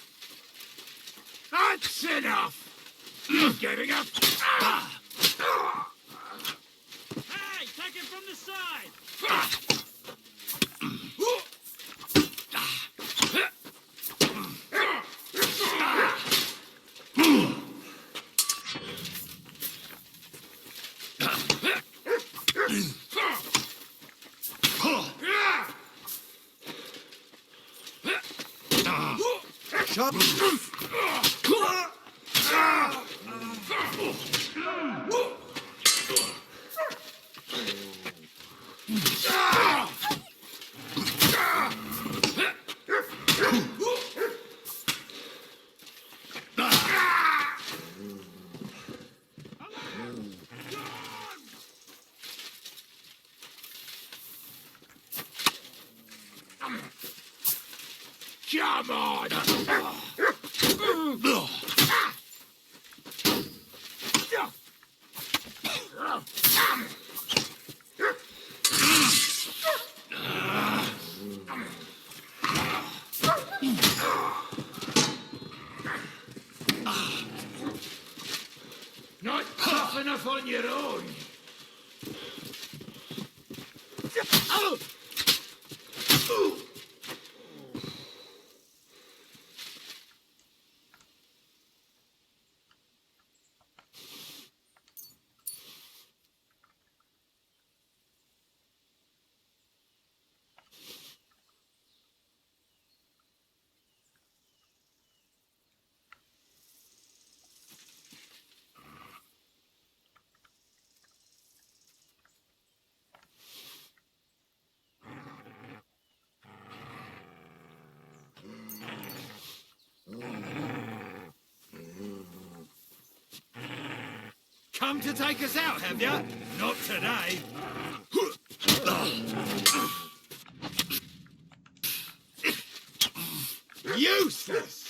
That's enough! You're getting up!
Hey, take it from the side!
Come on!
Not tough enough on your own.
Come to take us out, have you? Not today.
Useless!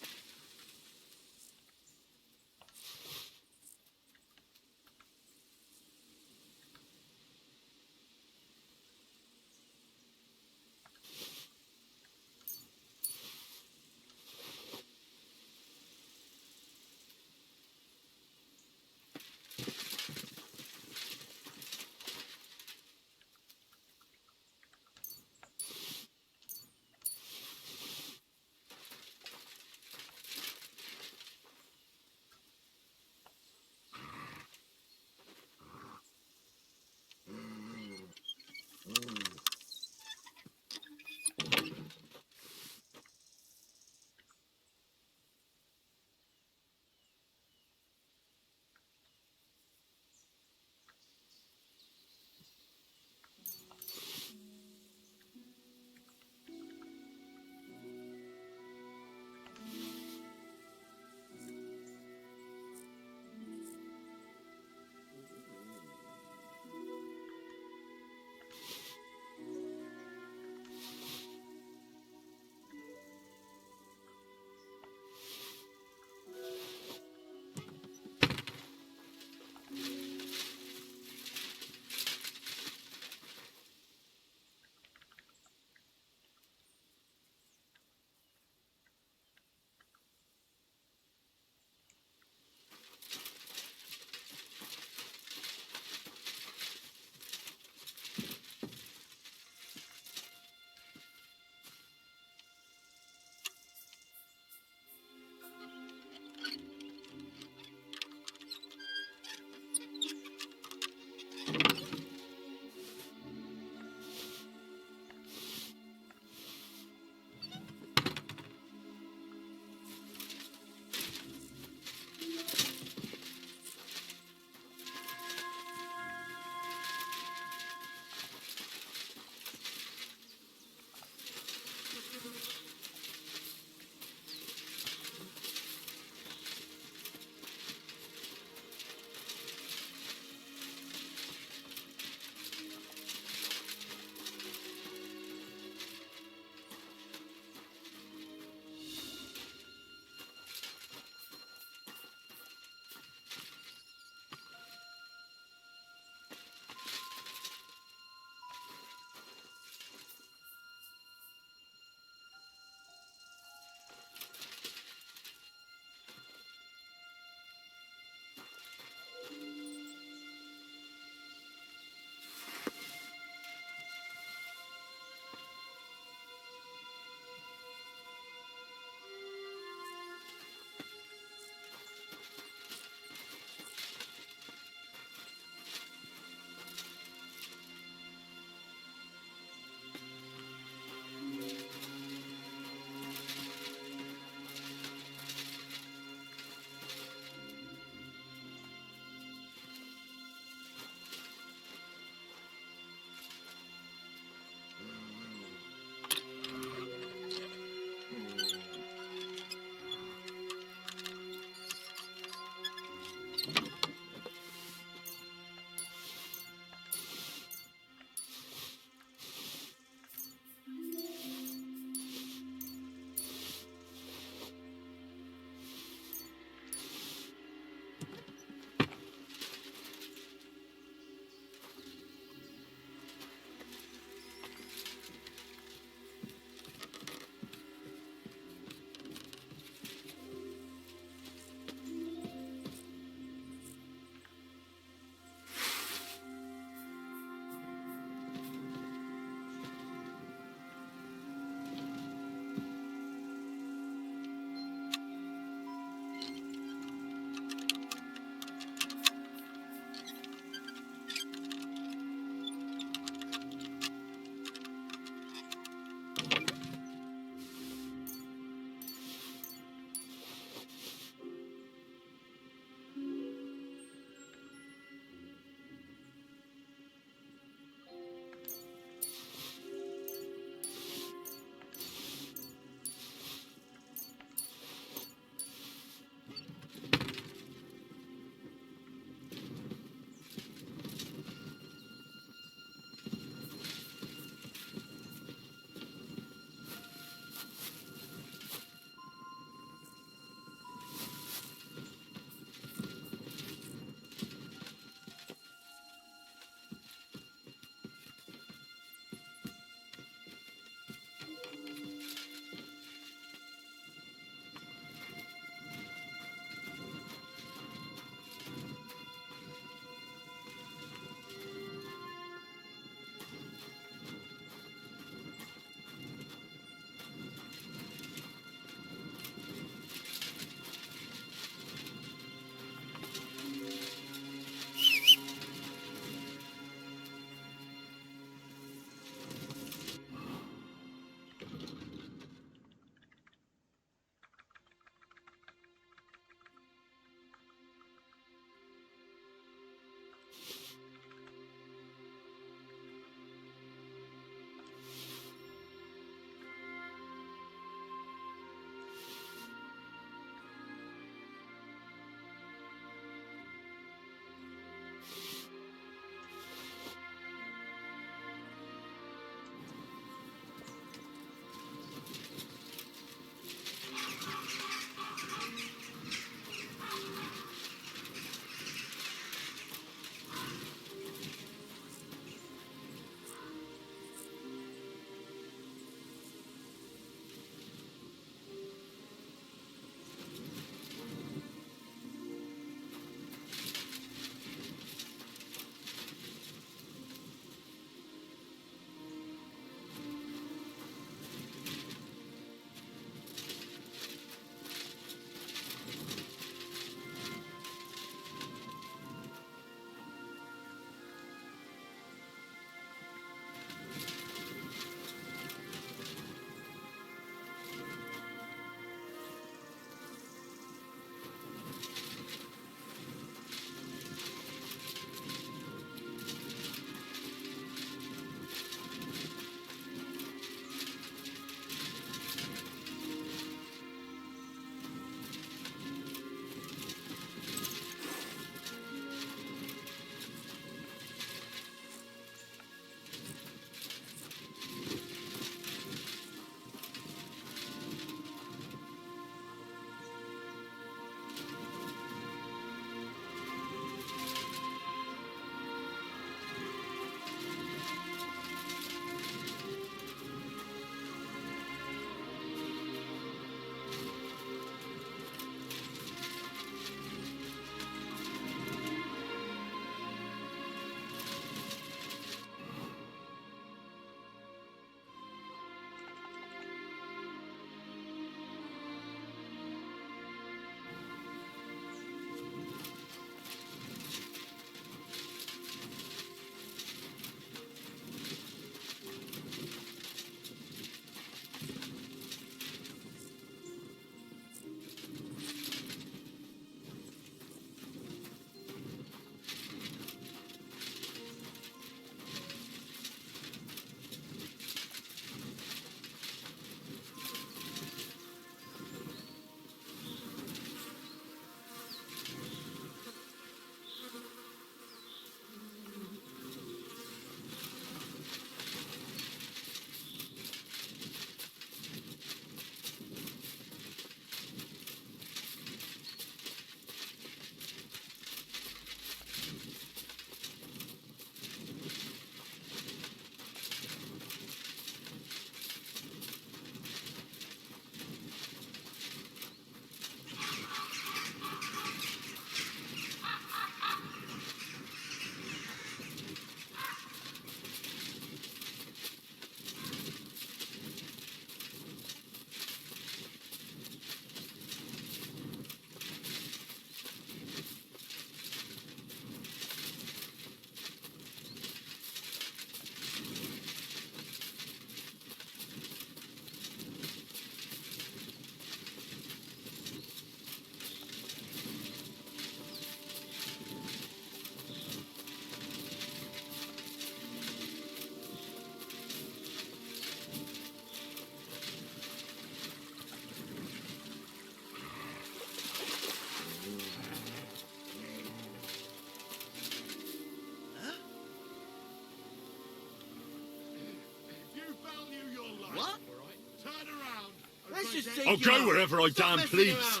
I'll go wherever I damn please.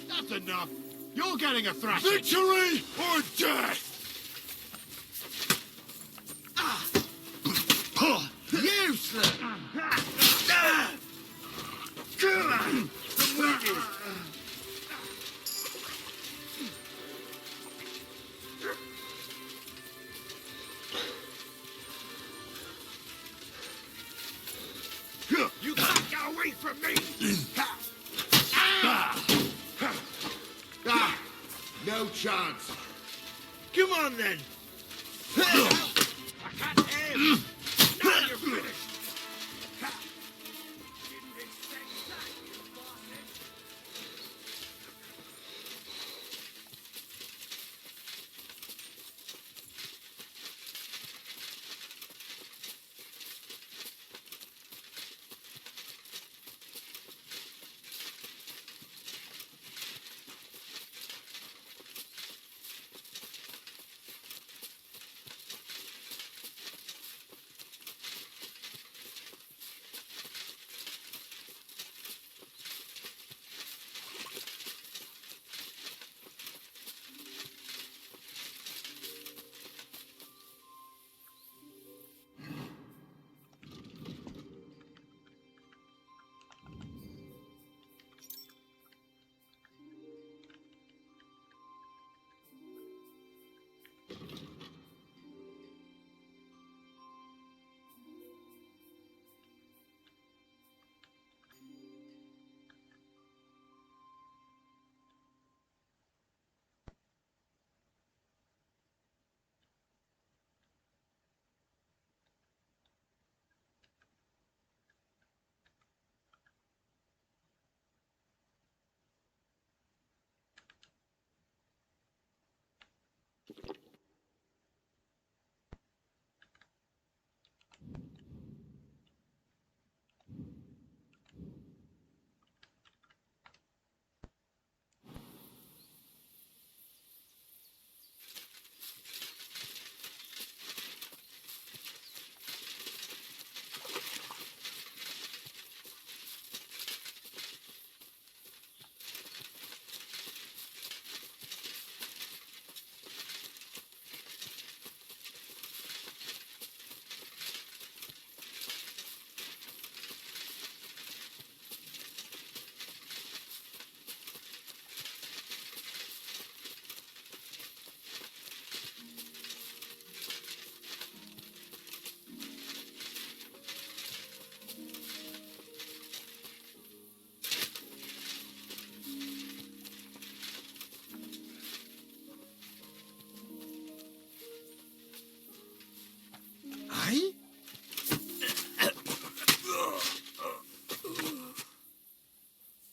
That's enough. You're getting a thrashing.
Victory or death!
Useless! Come on! The witches! You can't get away from me! No chance. Come on then. I can't aim. Now you're finished. Didn't expect that, you bastard.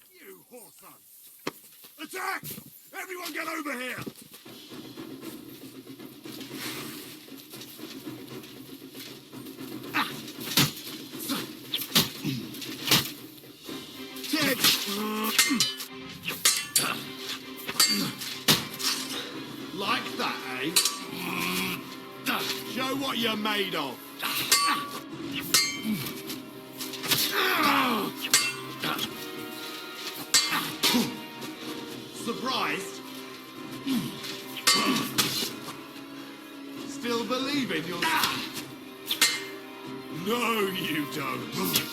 You whoreson! Attack! Everyone get over here!
Ted! Like that, eh? Show what you're made of. Surprised? Still believe in your...
No, you don't.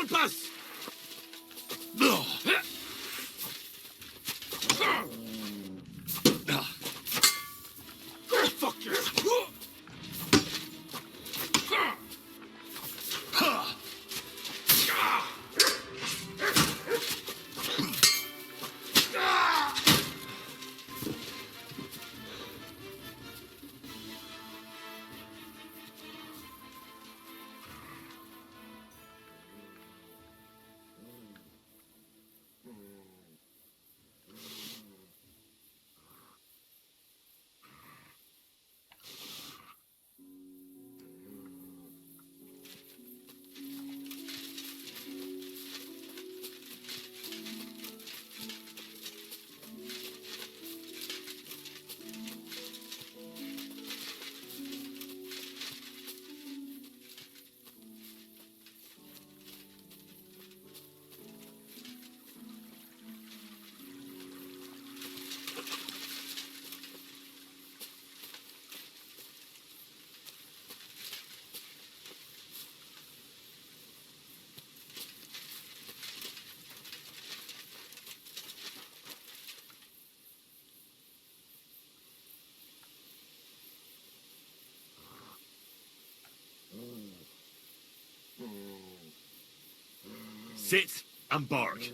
Help us!
Fuck you!
Sit and bark.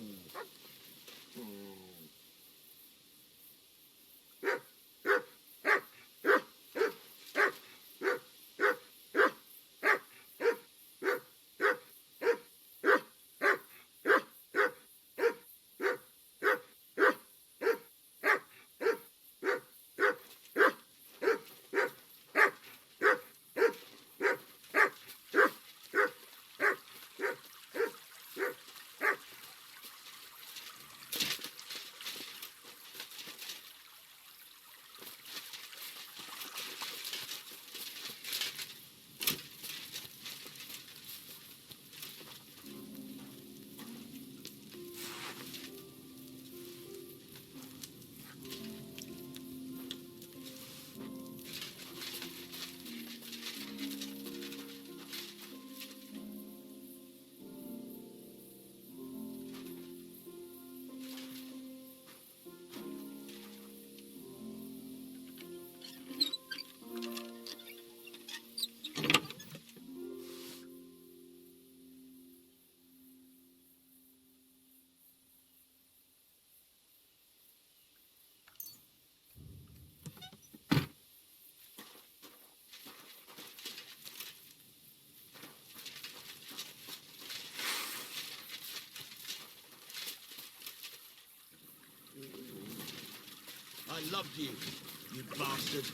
I loved you, you bastard.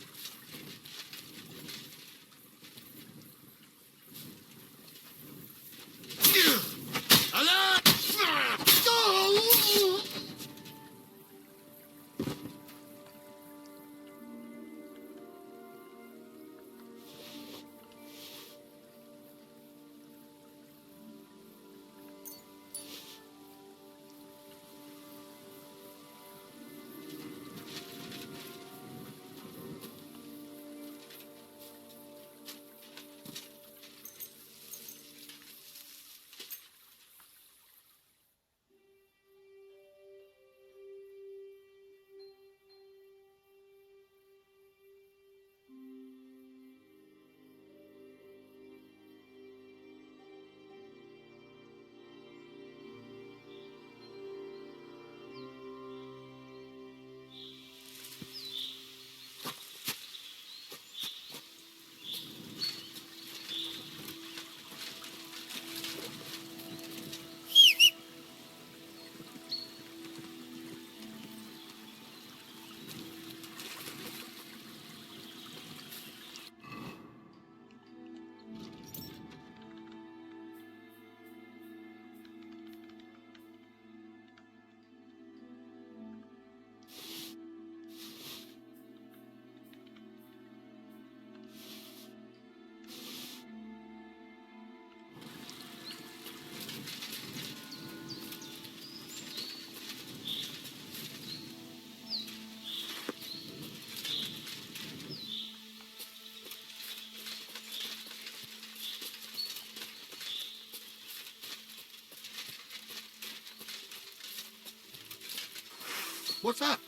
What's that?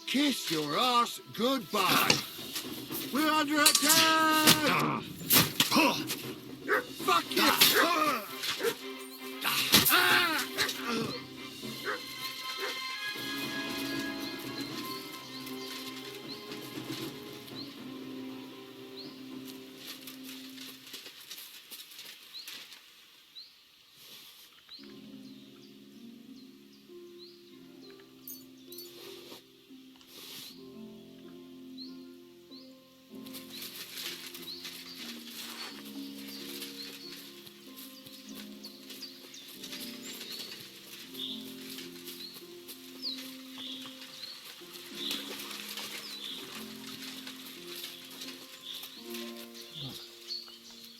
Kiss your arse goodbye. We're under attack! Fuck you!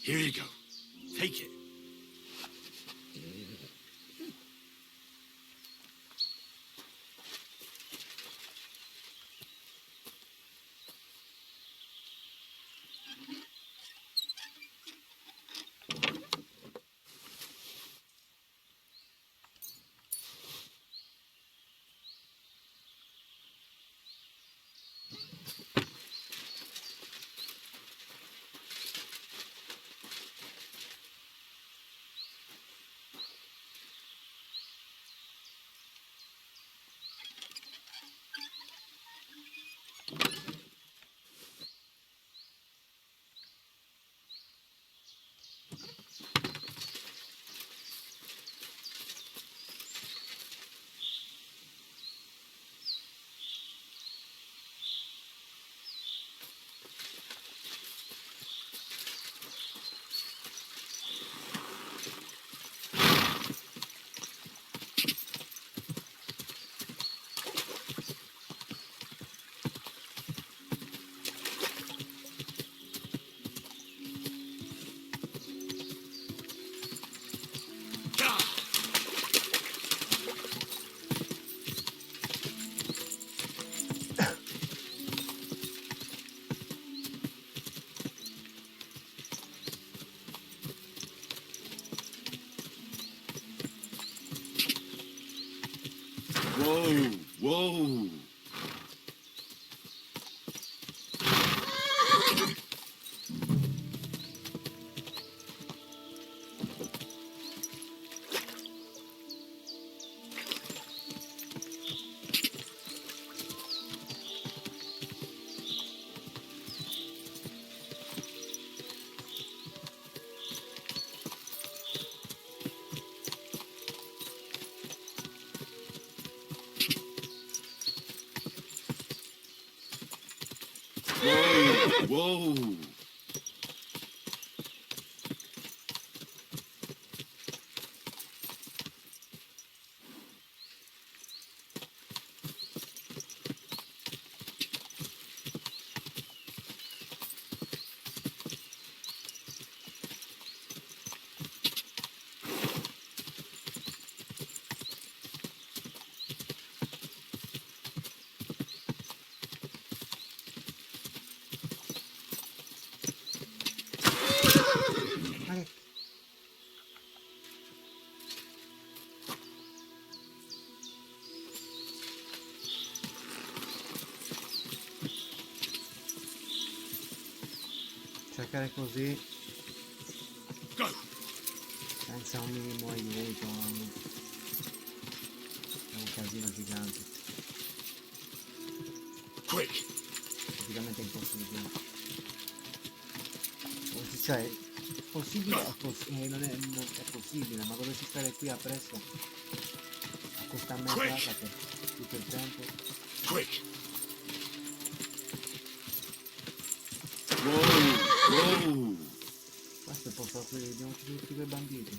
Here you go. Take it. Whoa, whoa. Whoa, whoa.
Cercare così senza un minimo aiuto è un casino gigante, praticamente impossibile. Cioè possibile non è possibile, ma dovresti stare qui appresso a questa mezzata per tutto il tempo.
Whoa.
Questo è il posto qui, abbiamo tutti quei banditi.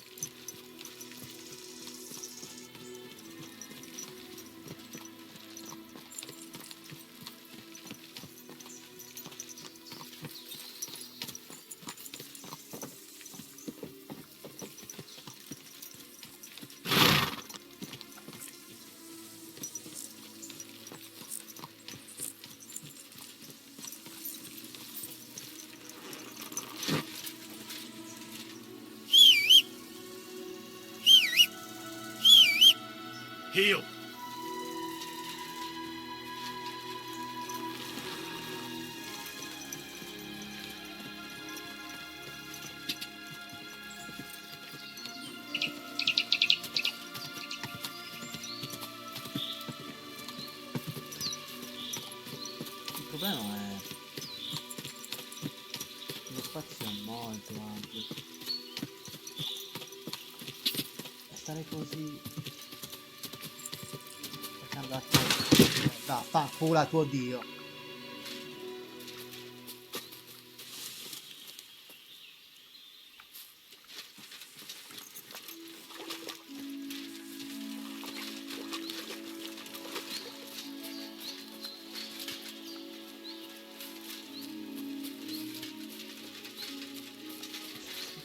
Heal.
Il problema è lo spazio è molto ampio e stare così cercando a fa culo tuo dio.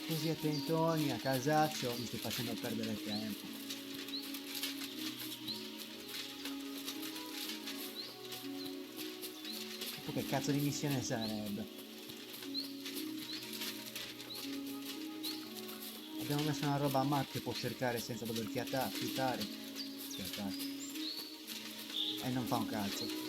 Così attentoni a casaccio mi stai facendo perdere tempo. Tu che cazzo di missione sarebbe? Abbiamo messo una roba a map che può cercare senza dover chiatare. E non fa un cazzo.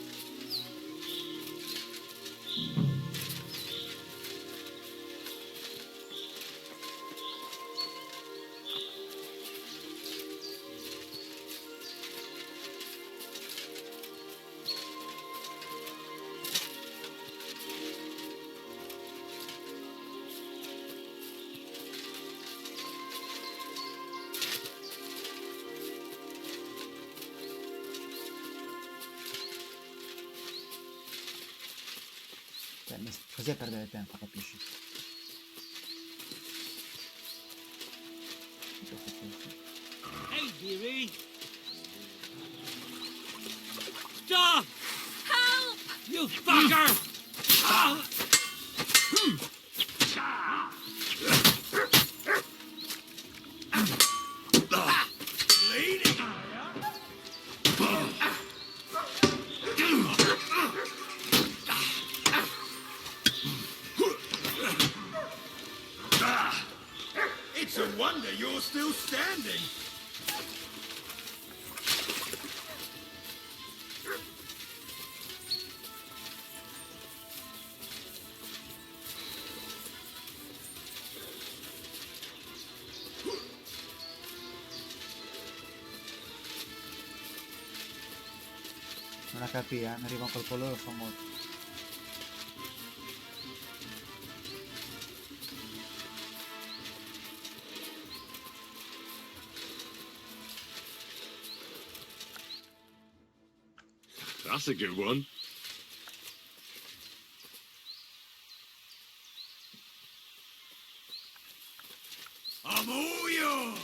Cioè, così è perdere tempo, capisci?
Hey, dearie. Stop!
Help!
You fucker!
Bleeding. It's a wonder you're still standing.
Non la capì, mi arriva un colpo loro, sono morto.
That's a good one.
I'm all yours.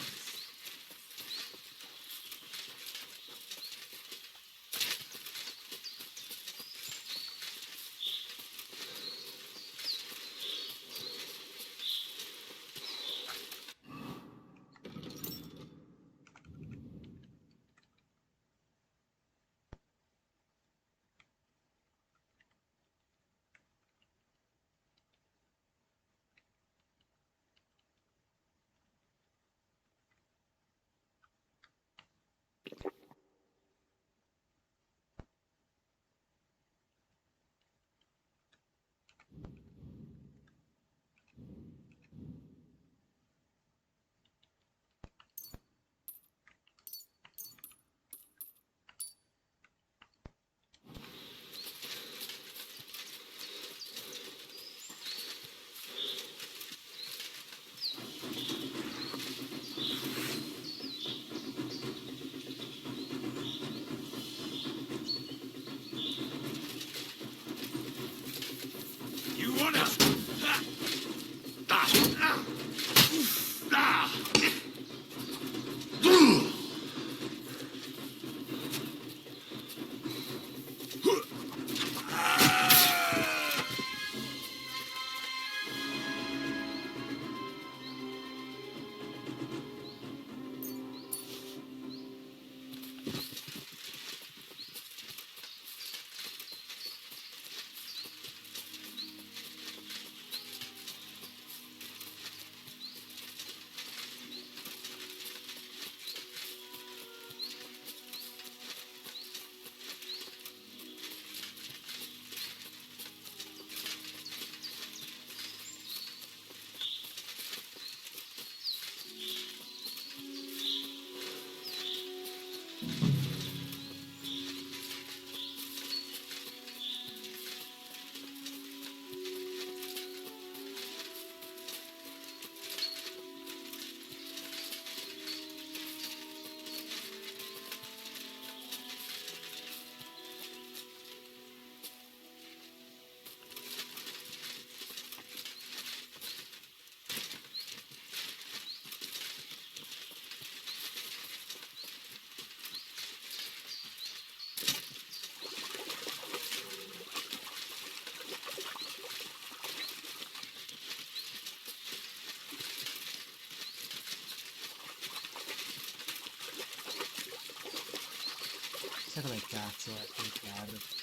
Chissà dove cazzo è quel carro.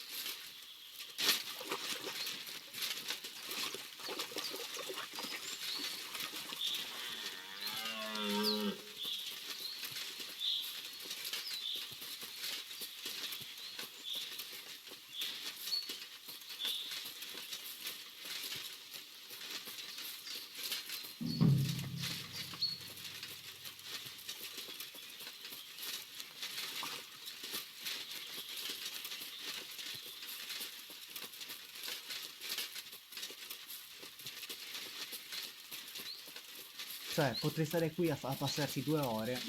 Cioè, potrei stare qui a passarci 2 ore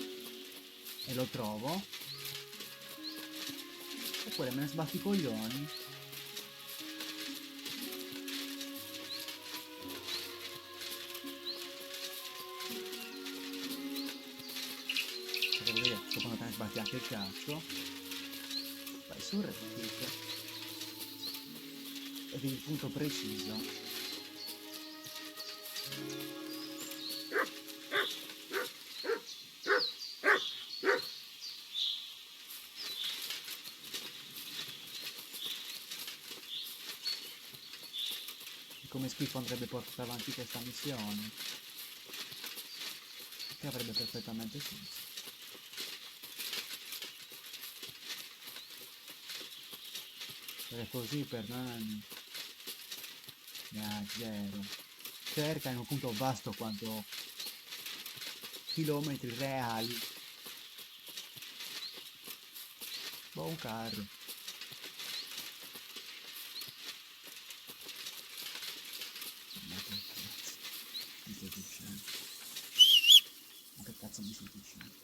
e lo trovo. Oppure me ne sbatti i coglioni. Devo vedere, secondo te ne sbatti anche il cazzo. Vai sul reddito. Ed il punto preciso. Come schifo andrebbe portata avanti questa missione, che avrebbe perfettamente senso. Perché così per noi zero. Cerca in un punto vasto quanto chilometri reali. Buon carro. Ma che cazzo mi stai dicendo?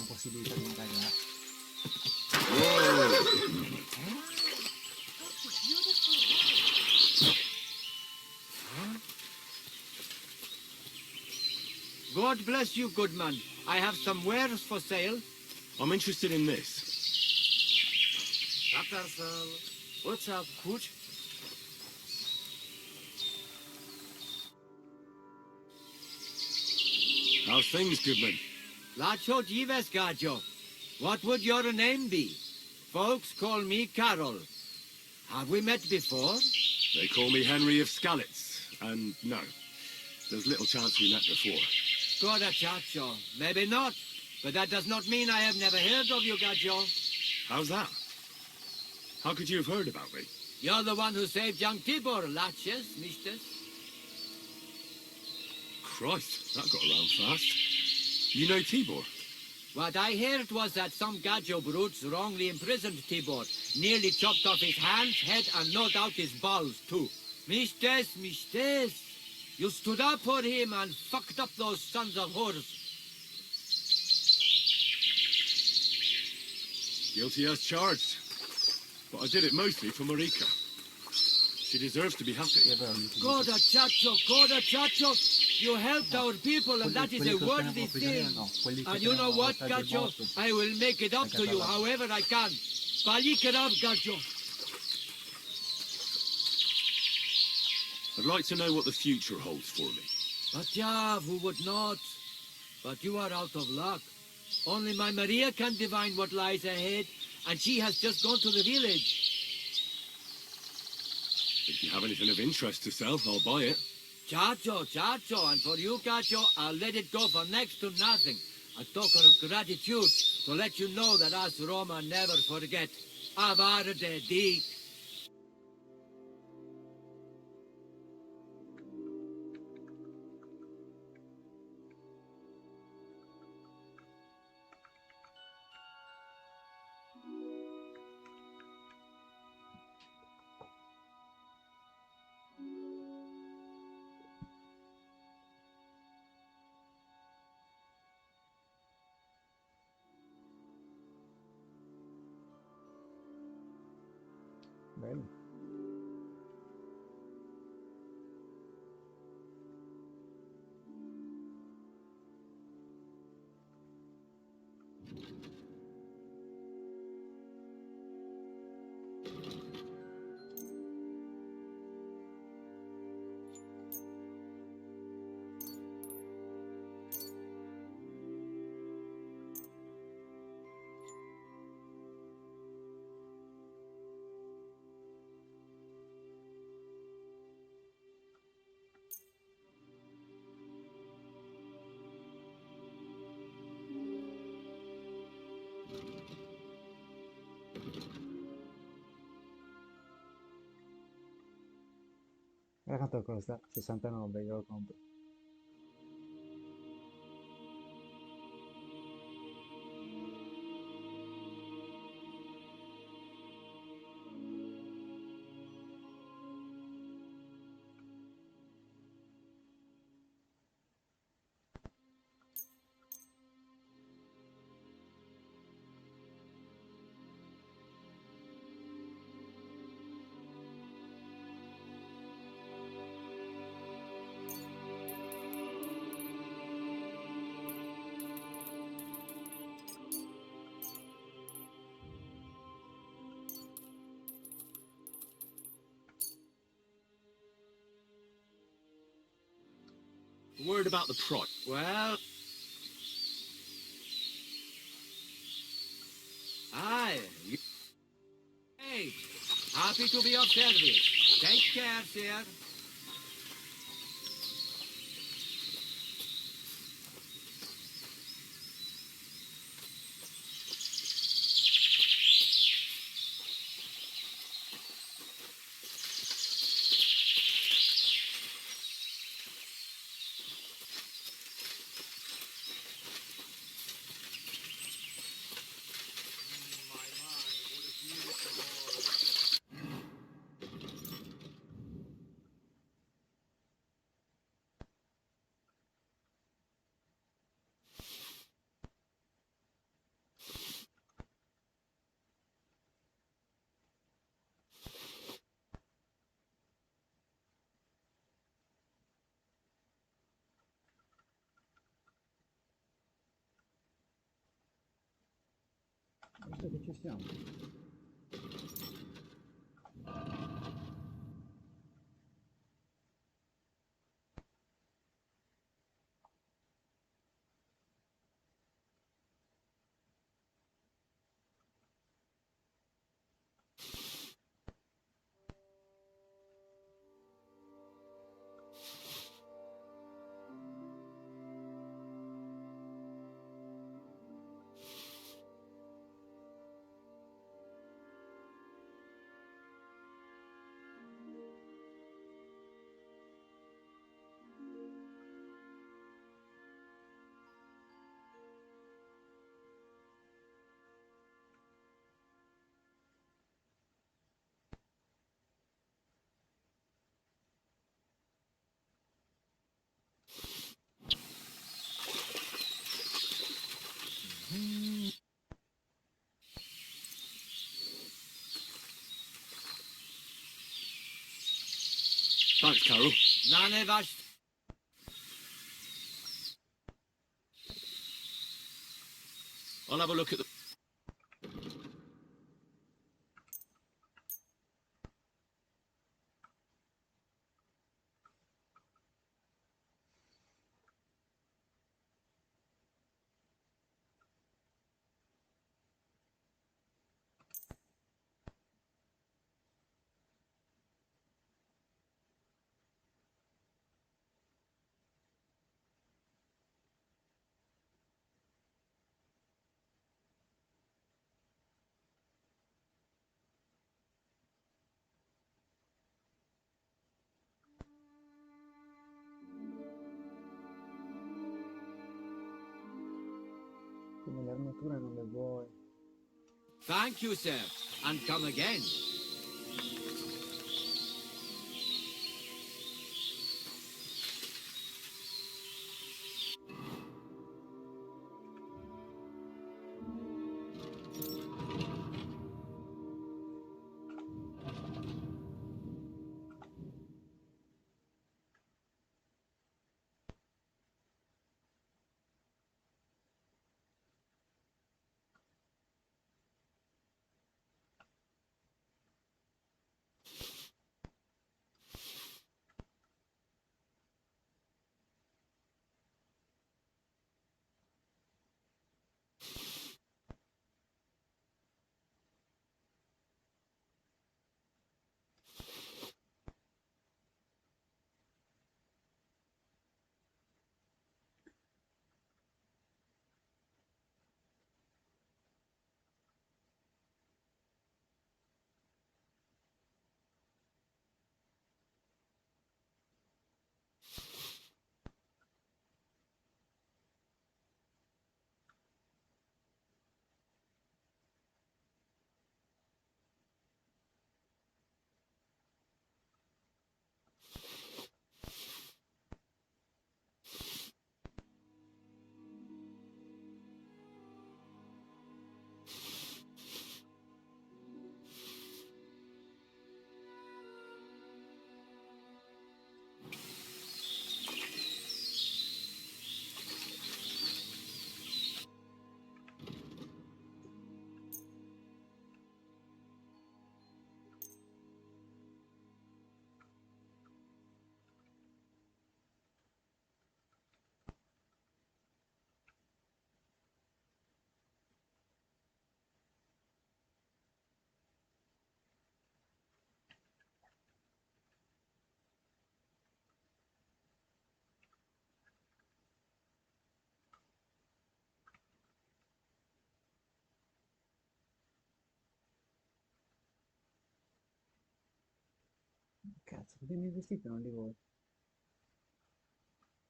Possibilità di indagare.
God bless you, good man. I have some wares for sale.
I'm interested in this.
What's up, Cooch?
How's things, Goodman?
Lacho Jives Gajo. What would your name be? Folks call me Carol. Have we met before?
They call me Henry of Skalitz, and no, there's little chance we met before.
Scoda chacho. Maybe not, but that does not mean I have never heard of you, Gajo.
How's that? How could you have heard about me?
You're the one who saved young Tibor, Laches, mistress.
Christ, that got around fast. You know Tibor?
What I heard was that some Gajo brutes wrongly imprisoned Tibor, nearly chopped off his hands, head, and no doubt his balls, too. Mistress, mistress, you stood up for him and fucked up those sons of whores.
Guilty as charged. But I did it mostly for Marika. She deserves to be happy.
Goda chacho, You helped our people, and that is a worthy thing. And you know what, Gacho? I will make it up to you however I can. Palik it up, Gacho.
I'd like to know what the future holds for me.
But yeah, who would not? But you are out of luck. Only my Maria can divine what lies ahead, and she has just gone to the village.
If you have anything of interest to sell, I'll buy it.
Chacho, Chacho, and for you, Gacho, I'll let it go for next to nothing. A token of gratitude to let you know that us Roma never forget. Avare de Dic.
Bene. Guarda quanto costa? 69, io lo compro.
Word about the price.
Well... Aye. Hey, happy to be of service. Take care, sir. Visto che ci stiamo.
Thanks, Carol.
None of us
I'll have a look at the...
Come le armature non le vuoi.
Thank you, sir, and come again.
Cazzo, perché i miei vestiti non li vuoi?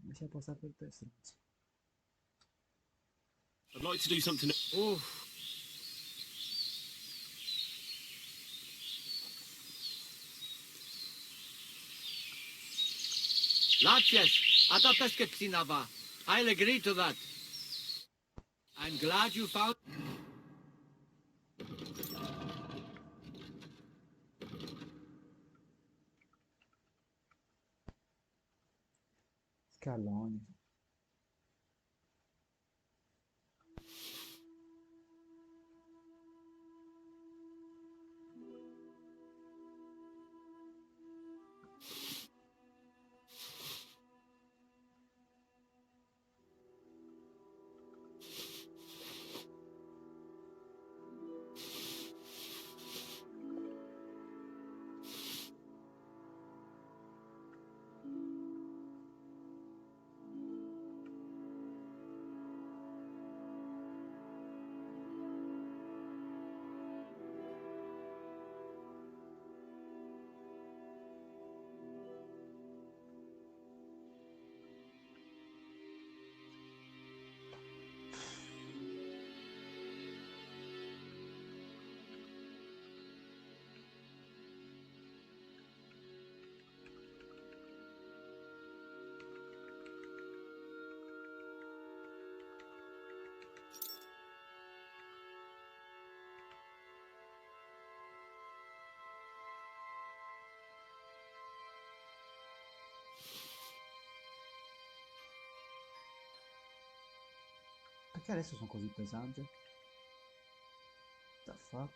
Mi si è postato il testo.
I'd like to do something...
Oh, Laches, ada peskecinava. I'll agree to that. I'm glad you found...
Scaloni. Perché adesso sono così pesante? The fuck?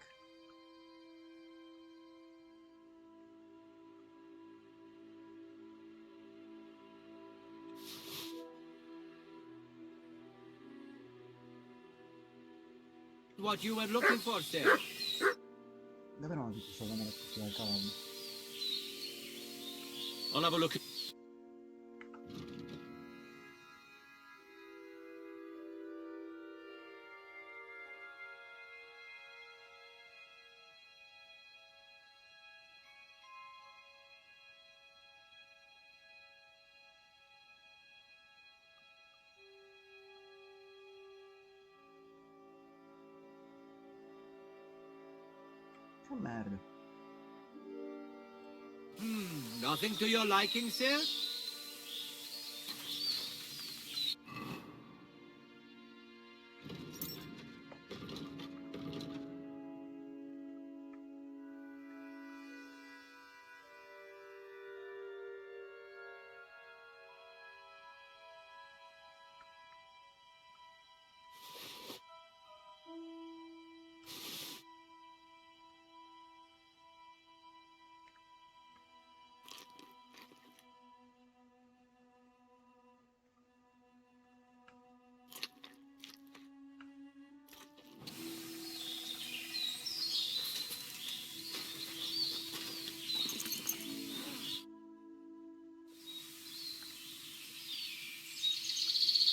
What you were looking for, sir?
Dove non ho visto sto camera al cavallo?
I'll have a look at...
Che merda.
Nothing to your liking, sir?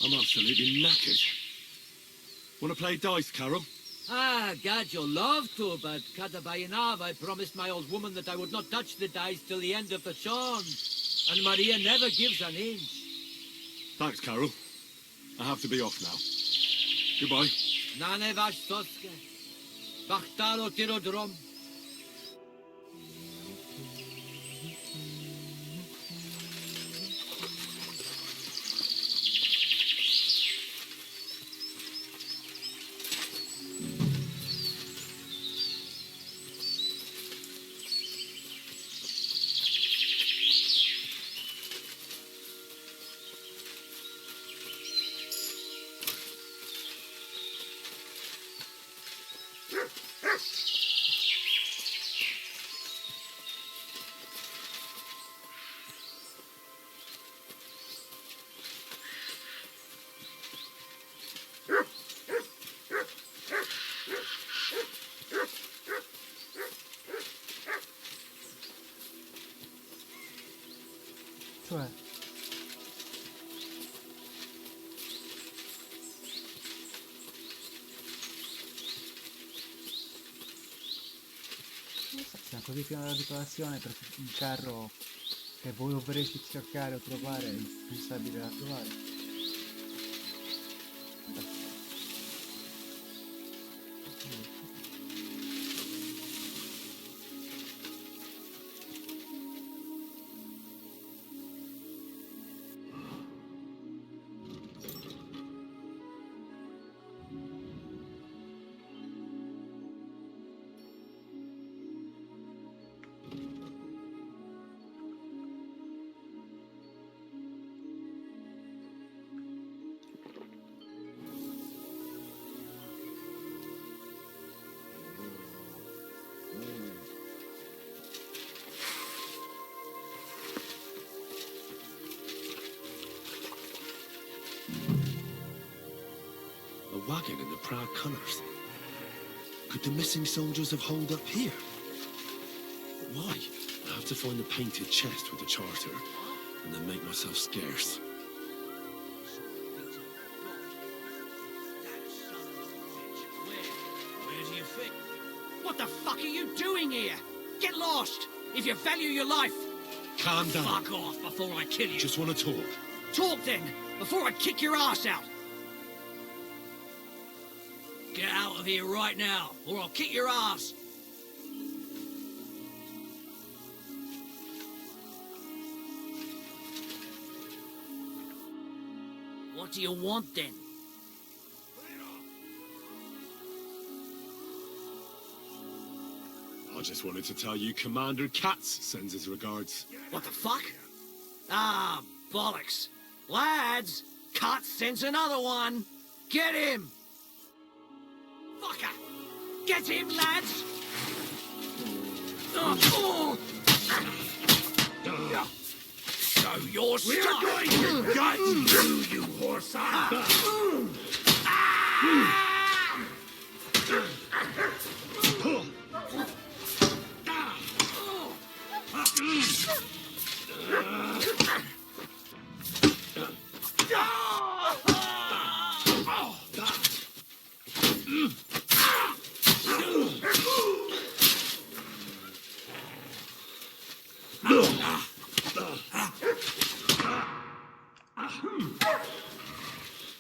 I'm absolutely knackered. Want to play dice, Carol?
Ah, God, you'll love to, but Kadabayanav, I promised my old woman that I would not touch the dice till the end of the Sean. And Maria never gives an inch.
Thanks, Carol. I have to be off now. Goodbye.
Nane vash toske. Bachtalo tirodrom.
Cioè... Siamo così pieni della decorazione per un carro che voi dovreste cercare o trovare, è impensabile da trovare.
A wagon in the proud colours. Could the missing soldiers have holed up here? But why? I have to find the painted chest with the charter, and then make myself scarce.
Where do you think? What the fuck are you doing here? Get lost! If you value your life!
Calm down.
Fuck off before I kill you.
Just want to talk.
Talk then, before I kick your ass out! Get out of here right now, or I'll kick your ass! What do you want then?
I just wanted to tell you Commander Katz sends his regards.
What the fuck? Ah, bollocks. Lads, Cut sends another one. Get him! Fucker! Get him, lads! So you're stuck!
We're going to gut you, you horse!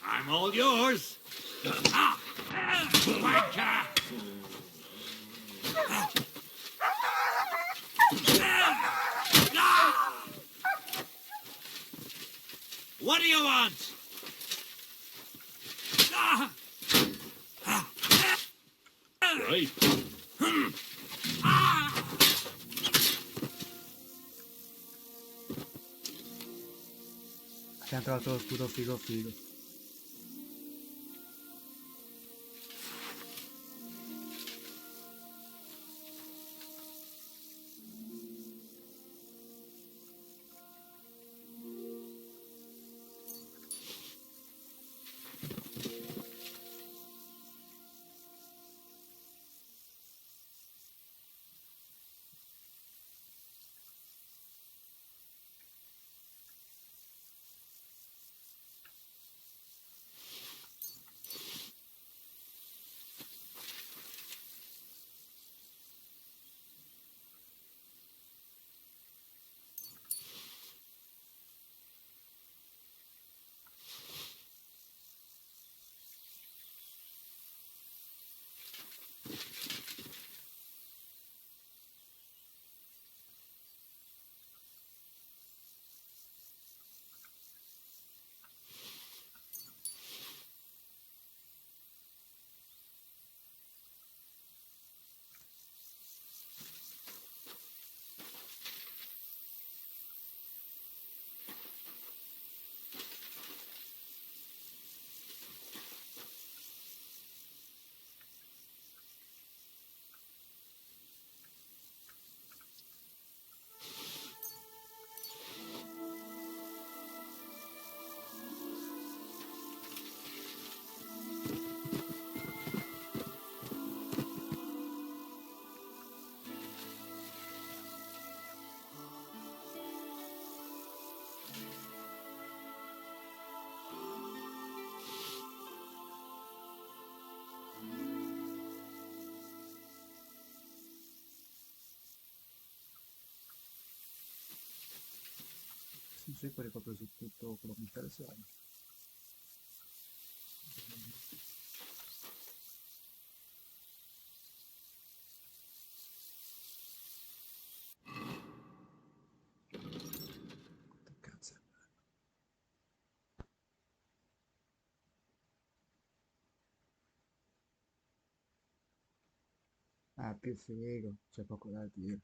I'm all yours. Wanker!
What do you want?
Right.
Abbiamo trovato lo scudo figo figo. Sì, poi ricopre su tutto quello che mi interessava. Che cazzo. Ah, più figo, c'è poco da dire.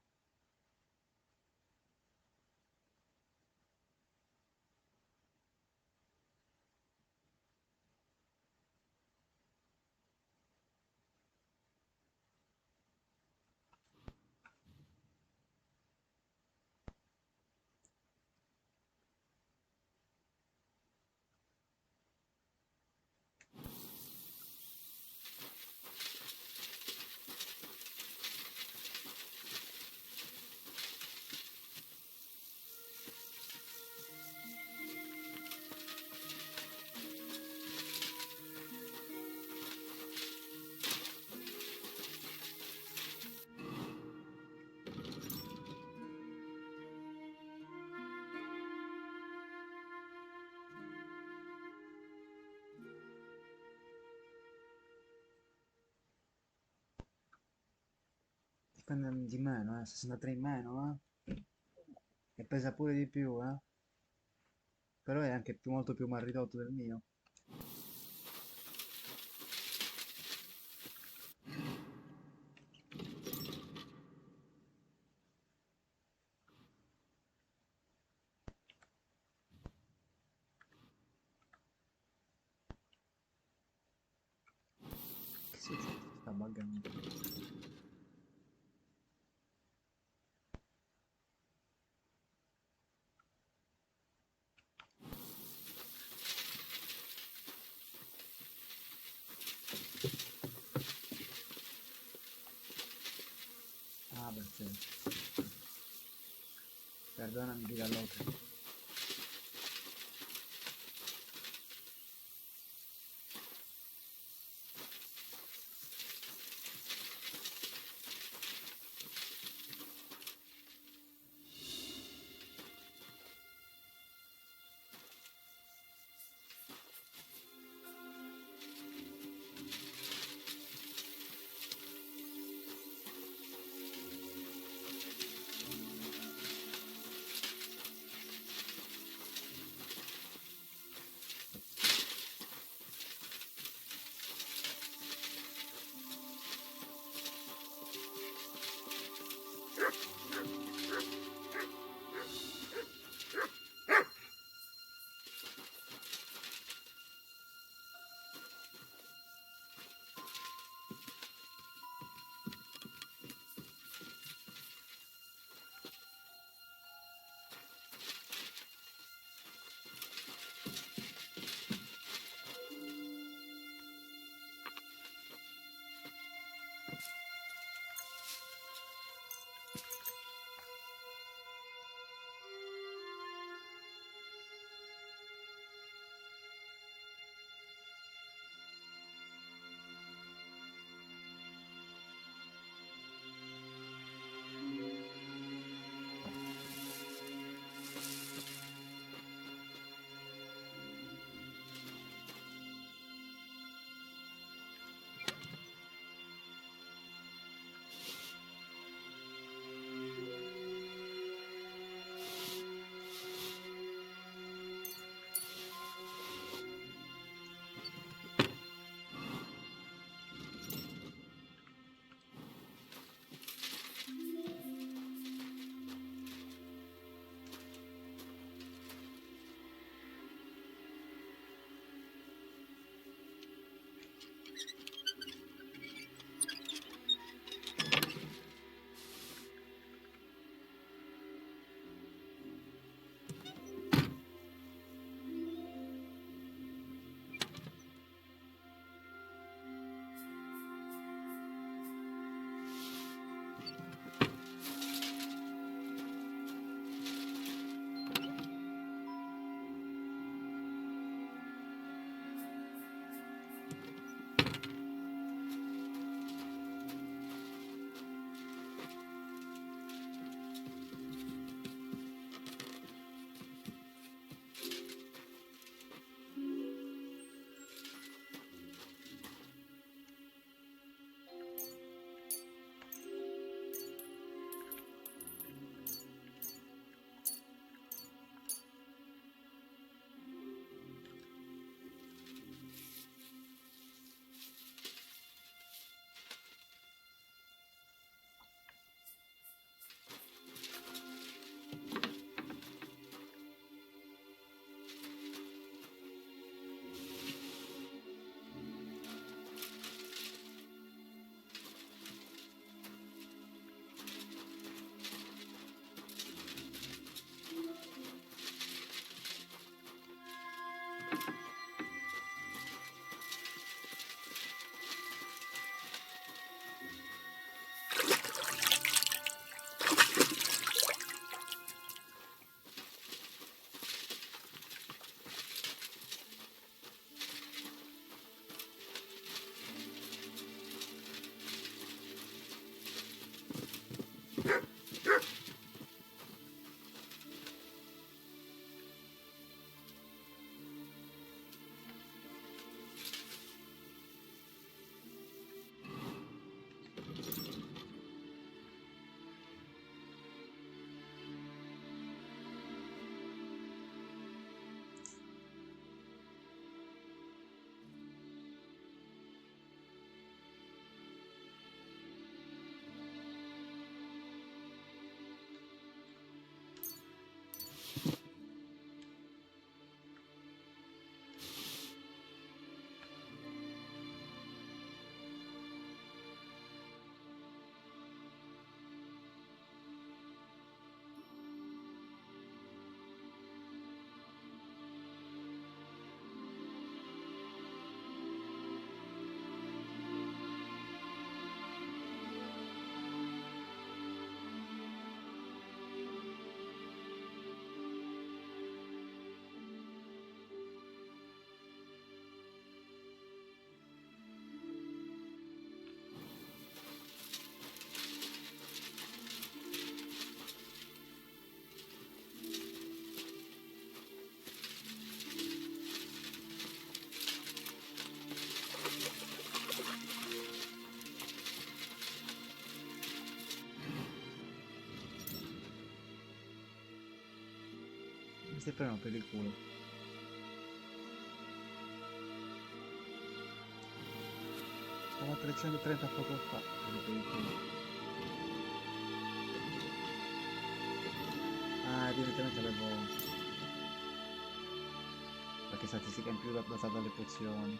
Dipende di meno, 63 in meno, e pesa pure di più, però è anche molto più mal ridotto del mio. Sta buggando. Ah, perché? Perdonami, dica loca. Mi stai prendendo per il culo. Stava a 330 poco fa. Per il culo. Ah, evidentemente avevo qualche statistica in più basata dalle pozioni.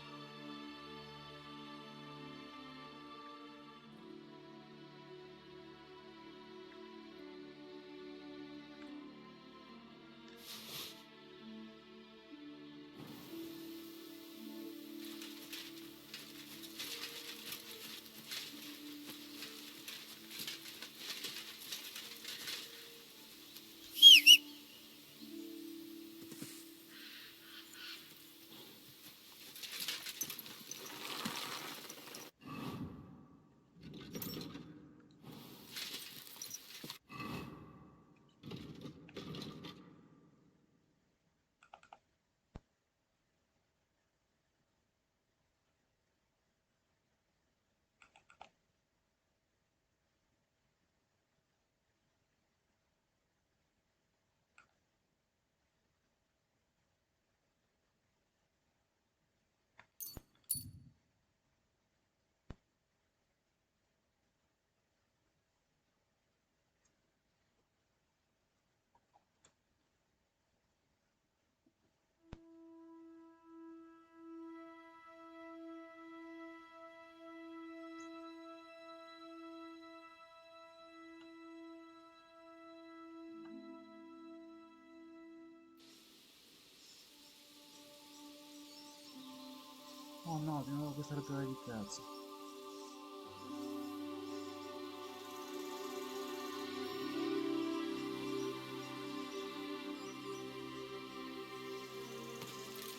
Oh no, di nuovo questa rottura di cazzo.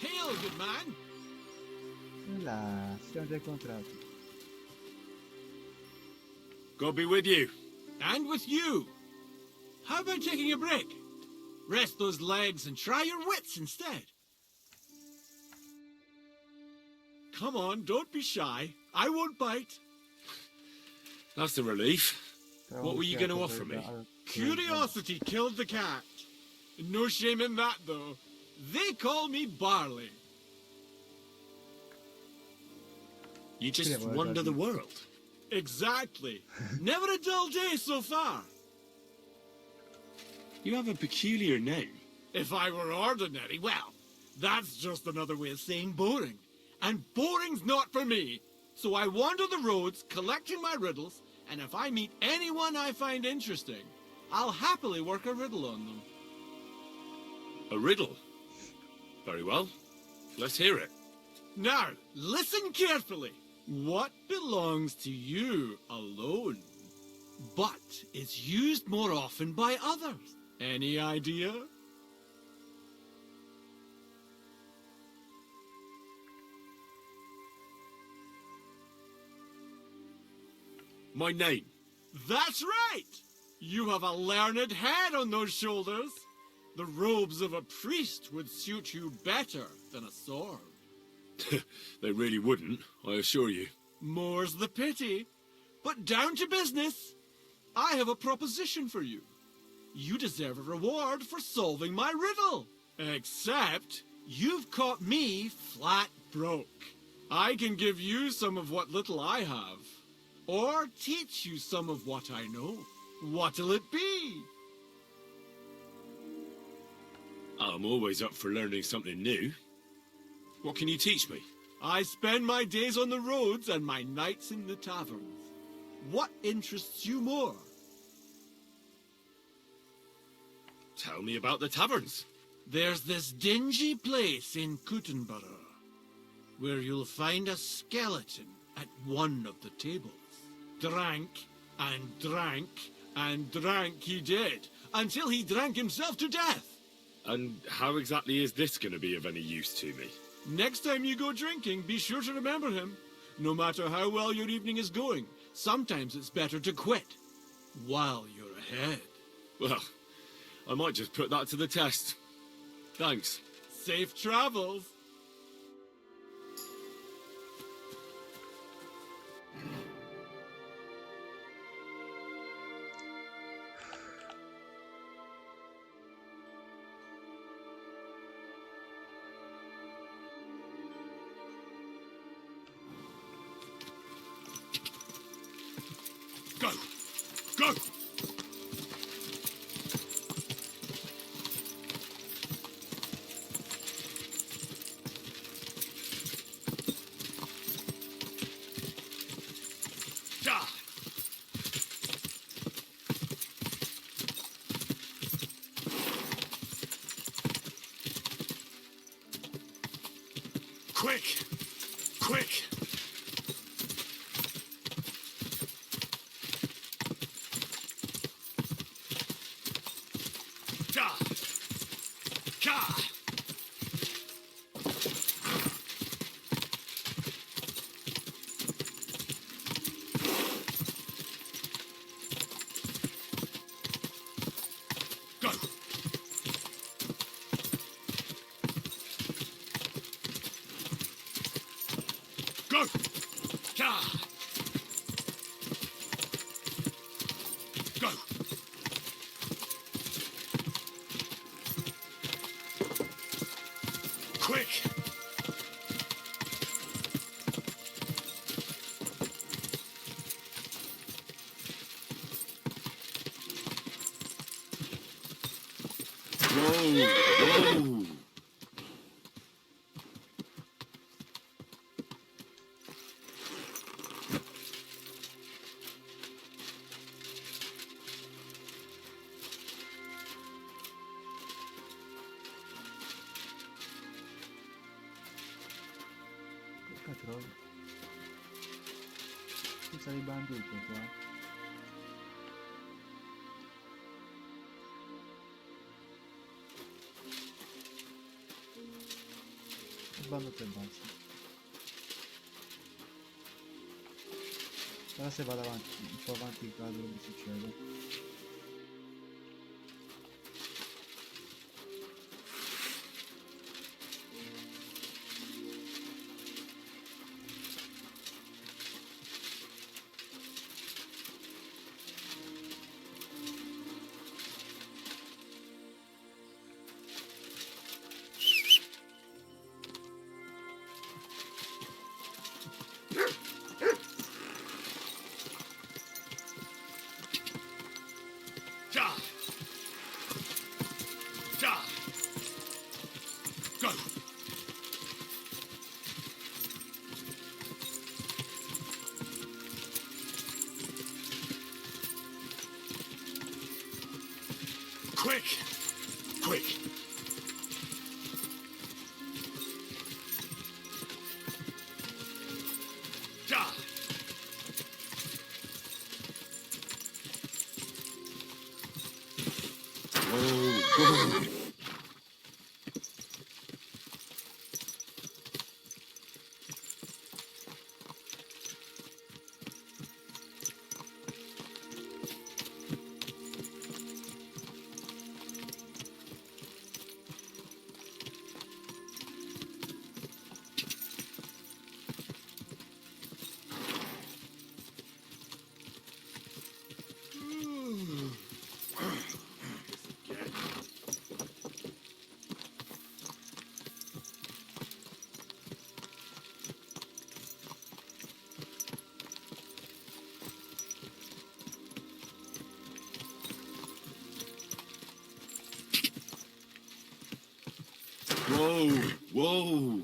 Hail, good man!
E là, ci siamo già incontrati.
God be with you.
And with you. How about taking a break? Rest those legs and try your wits instead. Come on, don't be shy. I won't bite.
That's a relief. What were you going to offer me?
Curiosity killed the cat. No shame in that, though. They call me Barley.
You just wander the world.
Exactly. Never a dull day so far.
You have a peculiar name.
If I were ordinary, well, that's just another way of saying boring. And boring's not for me. So I wander the roads, collecting my riddles, and if I meet anyone I find interesting, I'll happily work a riddle on them.
A riddle? Very well. Let's hear it.
Now, listen carefully. What belongs to you alone, but is used more often by others? Any idea?
My name.
That's right! You have a learned head on those shoulders. The robes of a priest would suit you better than a sword.
They really wouldn't, I assure you.
More's the pity. But down to business. I have a proposition for you. You deserve a reward for solving my riddle. Except, you've caught me flat broke. I can give you some of what little I have. Or teach you some of what I know. What'll it be?
I'm always up for learning something new. What can you teach me?
I spend my days on the roads and my nights in the taverns. What interests you more?
Tell me about the taverns.
There's this dingy place in Kuttenborough where you'll find a skeleton at one of the tables. Drank and drank and drank he did, until he drank himself to death.
And how exactly is this going to be of any use to me?
Next time you go drinking, be sure to remember him. No matter how well your evening is going, sometimes it's better to quit while you're ahead.
Well, I might just put that to the test. Thanks.
Safe travels.
Quick! Quick! Da! Ka! Go! Go! Ka! Go! Quick!
Whoa! Whoa!
Porca troia. Senza i banditi qua. Bando e basta. Ora se vado avanti, un po' avanti caso non succede.
Da! Da! Go! Quick! Quick! Da!
Whoa! Whoa! Whoa! Whoa!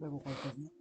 Bevo qualcosina.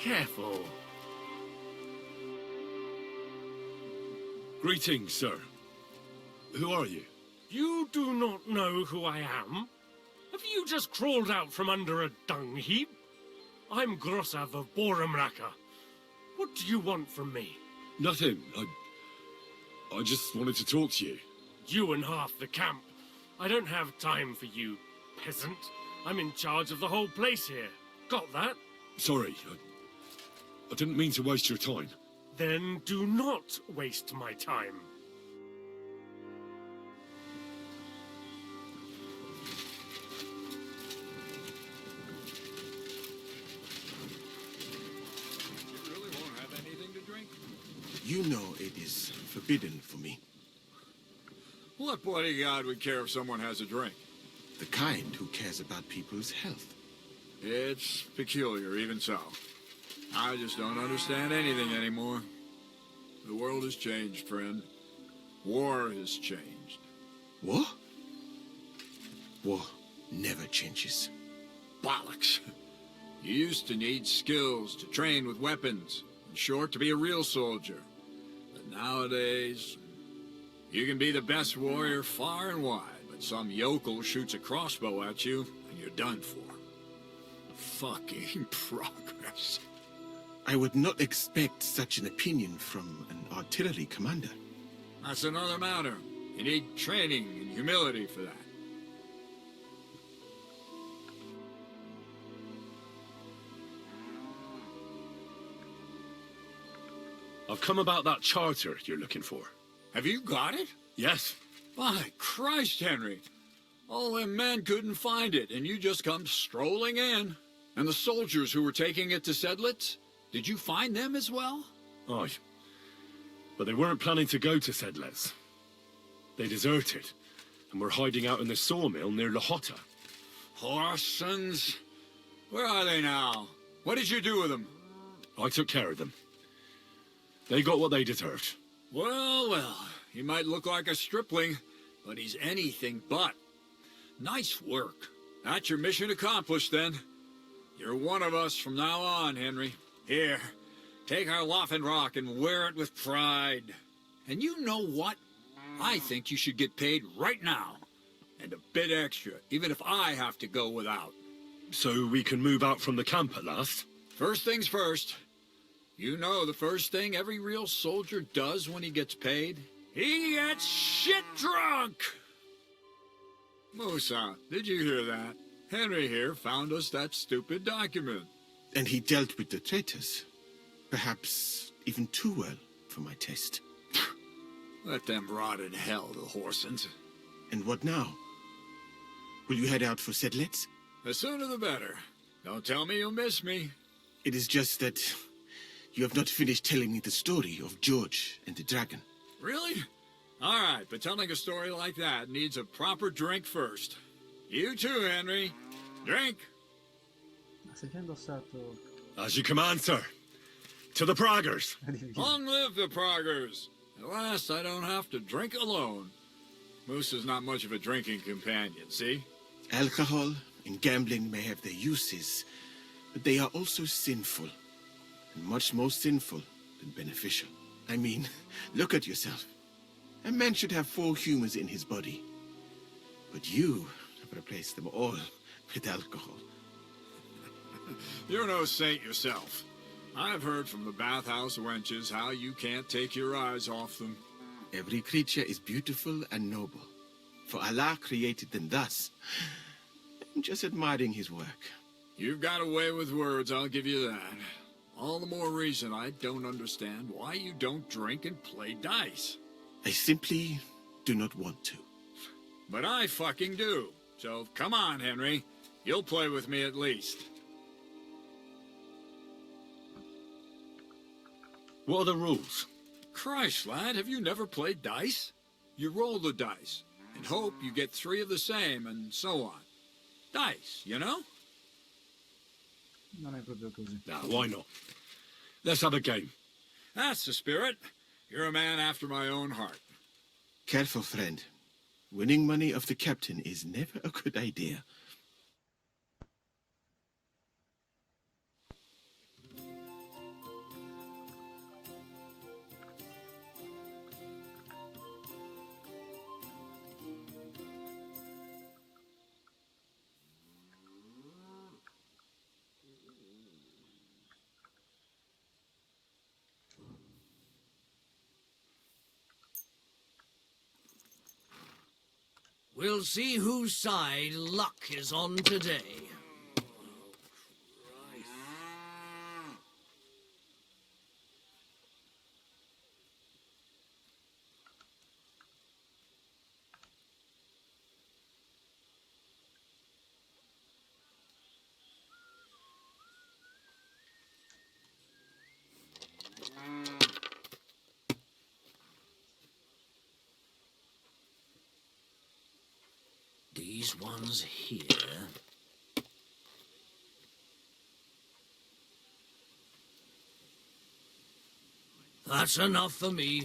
Careful. Greetings, sir. Who are you?
You do not know who I am? Have you just crawled out from under a dung heap? I'm Grossav of Boramraka. What do you want from me?
Nothing. I just wanted to talk to you.
You and half the camp. I don't have time for you, peasant. I'm in charge of the whole place here. Got that?
Sorry, I didn't mean to waste your time.
Then do not waste my time.
You really won't have anything to drink?
You know it is forbidden for me.
What bloody god would care if someone has a drink?
The kind who cares about people's health.
It's peculiar, even so. I just don't understand anything anymore. The world has changed, friend. War has changed.
War? War never changes.
Bollocks. You used to need skills to train with weapons. In short, to be a real soldier. But nowadays, you can be the best warrior far and wide, but some yokel shoots a crossbow at you, and you're done for. Fucking progress.
I would not expect such an opinion from an artillery commander.
That's another matter. You need training and humility for that.
I've come about that charter you're looking for.
Have you got it?
Yes.
By Christ, Henry. All them men couldn't find it, and you just come strolling in. And the soldiers who were taking it to Sedlitz, did you find them as well?
Aye. But they weren't planning to go to Sedlitz. They deserted, and were hiding out in the sawmill near Lahota.
Horsons. Where are they now? What did you do with them?
I took care of them. They got what they deserved.
Well, well, he might look like a stripling, but he's anything but. Nice work. That's your mission accomplished, then. You're one of us from now on, Henry. Here, take our Loffenrock and wear it with pride. And you know what? I think you should get paid right now. And a bit extra, even if I have to go without.
So we can move out from the camp at last?
First things first. You know the first thing every real soldier does when he gets paid? He gets shit drunk! Musa, did you hear that? Henry here found us that stupid document.
And he dealt with the traitors. Perhaps even too well for my taste.
Let them rot in hell, the Horsens.
And what now? Will you head out for Sedlitz?
The sooner the better. Don't tell me you'll miss me.
It is just that you have not finished telling me the story of George and the dragon.
Really? All right, but telling a story like that needs a proper drink first. You too, Henry. Drink.
Ma se già indossato...
As you command, sir. To the Praggers.
Long live the Praggers. At last, I don't have to drink alone. Moose is not much of a drinking companion, see?
Alcohol and gambling may have their uses, but they are also sinful. And much more sinful than beneficial. I mean, look at yourself. A man should have 4 humors in his body. But you have replaced them all with alcohol.
You're no saint yourself. I've heard from the bathhouse wenches how you can't take your eyes off them.
Every creature is beautiful and noble. For Allah created them thus. I'm just admiring his work.
You've got a way with words, I'll give you that. All the more reason I don't understand why you don't drink and play dice.
I simply do not want to.
But I fucking do. So come on, Henry. You'll play with me at least.
What are the rules?
Christ, lad, have you never played dice? You roll the dice, and hope you get 3 of the same, and so on. Dice, you know?
Non è proprio così.
Now, why not? Let's have a game.
That's the spirit. You're a man after my own heart.
Careful, friend. Winning money of the captain is never a good idea.
We'll see whose side luck is on today. These ones here. That's enough for me.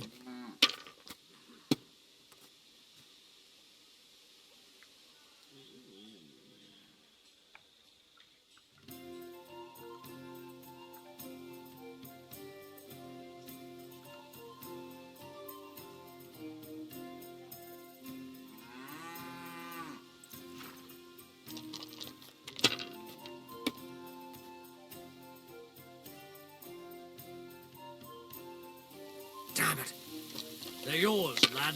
Damn it. They're yours, lad.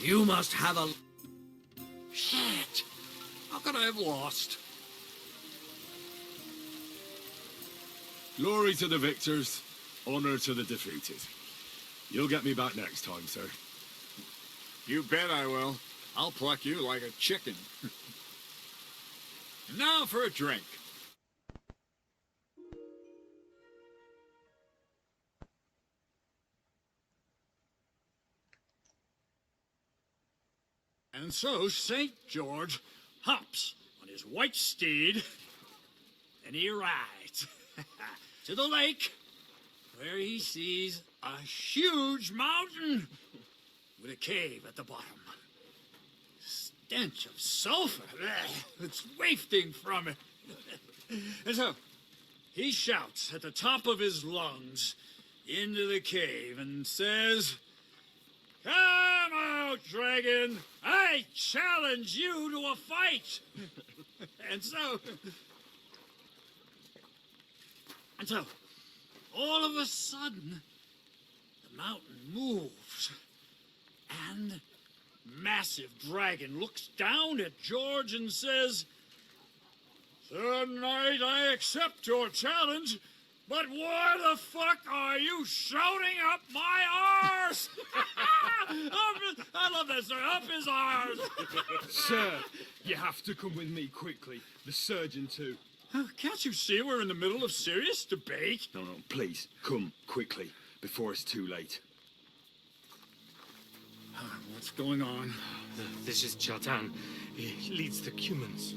You must have a...
Shit! How could I have lost?
Glory to the victors, honor to the defeated. You'll get me back next time, sir.
You bet I will. I'll pluck you like a chicken. Now for a drink. And so St. George hops on his white steed, and he rides to the lake, where he sees a huge mountain with a cave at the bottom. Stench of sulfur, it's wafting from it. And so he shouts at the top of his lungs into the cave and says, "Come out, dragon! I challenge you to a fight!" And so, all of a sudden, the mountain moves, and massive dragon looks down at George and says, "Sir Knight, I accept your challenge, but why the fuck are you shouting up my arse?" I love that, sir. Up his arse.
Sir, you have to come with me quickly. The surgeon too.
Can't you see we're in the middle of serious debate?
No, please, come quickly, before it's too late.
What's going on?
This is Chatan. He leads the Cumans.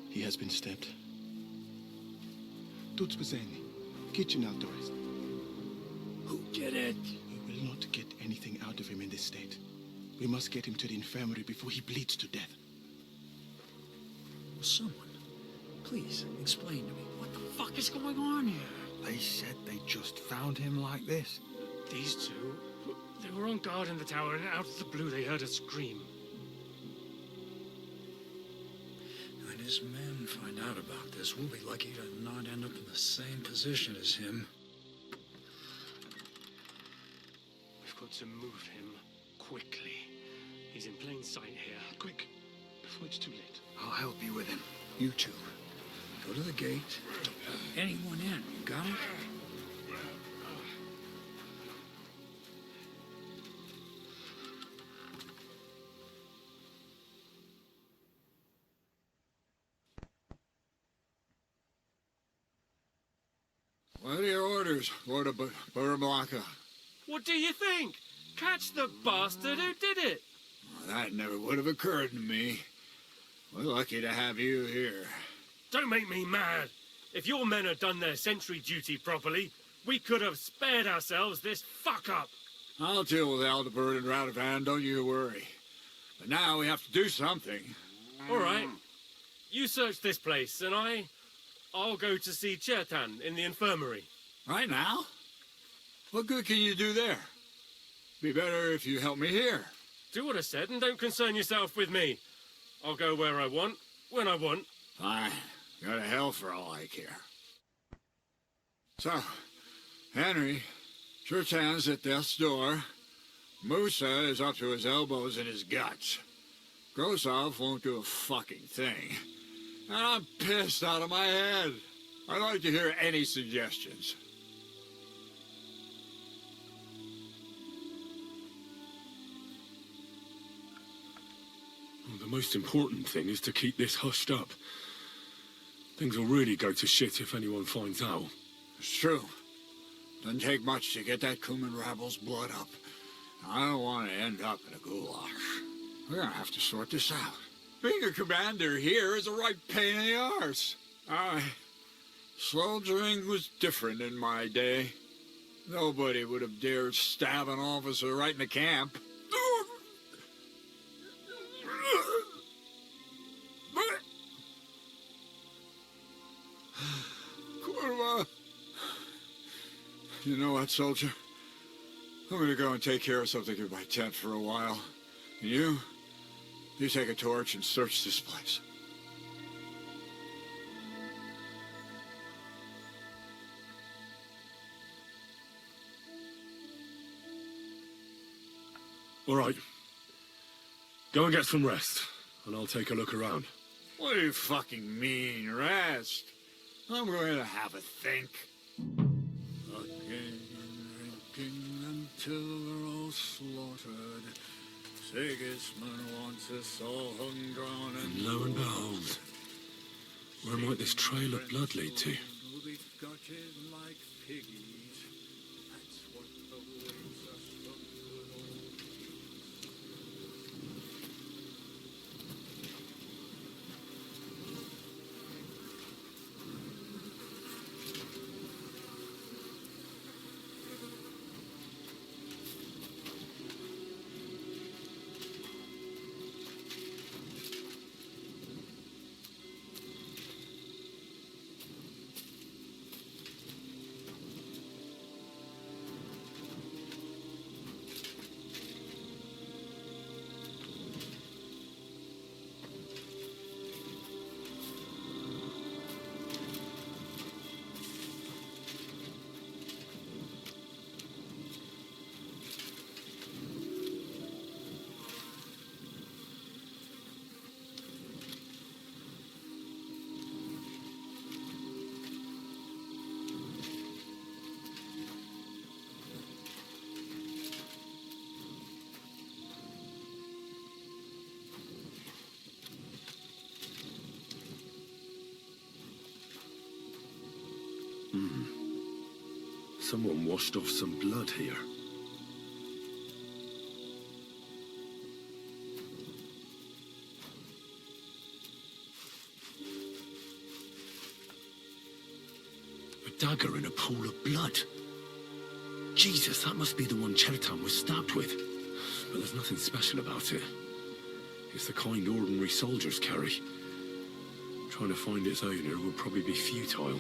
He has been stabbed. Tuts bezeni. Kitchen outdoors.
Who did it?
We will not get anything out of him in this state. We must get him to the infirmary before he bleeds to death.
Someone, please explain to me what the fuck is going on here.
They said they just found him like this.
These two, they were on guard in the tower, and out of the blue they heard a scream.
When his men find out about this, we'll be lucky to not end up in the same position as him.
We've got to move him quickly. He's in plain sight here.
Quick, before it's too late.
I'll help you with him.
You two, go to the gate. Anyone in, you got it? orders, Lord of Buramlaka.
What do you think? Catch the bastard who did it!
Well, that never would have occurred to me. We're lucky to have you here.
Don't make me mad. If your men had done their sentry duty properly, we could have spared ourselves this fuck-up.
I'll deal with Aldebert and Radovan, don't you worry. But now we have to do something.
All right. You search this place, and I'll go to see Chertan in the infirmary.
Right now? What good can you do there? Be better if you help me here.
Do what I said and don't concern yourself with me. I'll go where I want, when I want.
Fine. Go to hell for all I care. So, Henry, Chertan's at death's door. Musa is up to his elbows in his guts. Grosov won't do a fucking thing. And I'm pissed out of my head. I'd like to hear any suggestions.
Well, the most important thing is to keep this hushed up. Things will really go to shit if anyone finds out.
It's true. Doesn't take much to get that Kuman rabble's blood up. I don't want to end up in a goulash. We're gonna have to sort this out. Being a commander here is a right pain in the arse. Soldiering was different in my day. Nobody would have dared stab an officer right in the camp. Kurva. You know what, soldier? I'm gonna go and take care of something in my tent for a while. And you take a torch and search this place.
All right. Go and get some rest, and I'll take a look around.
What do you fucking mean, rest? I'm going to have a think. Fucking drinking until we're all slaughtered. Sigismund wants us all hung, drawn,
And lo and behold, where might this trail of blood lead to?
We'll be gutted like piggies. That's what awaits us from good old
Someone washed off some blood here. A dagger in a pool of blood. Jesus, that must be the one Chertan was stabbed with. But there's nothing special about it. It's the kind ordinary soldiers carry. Trying to find its owner would probably be futile.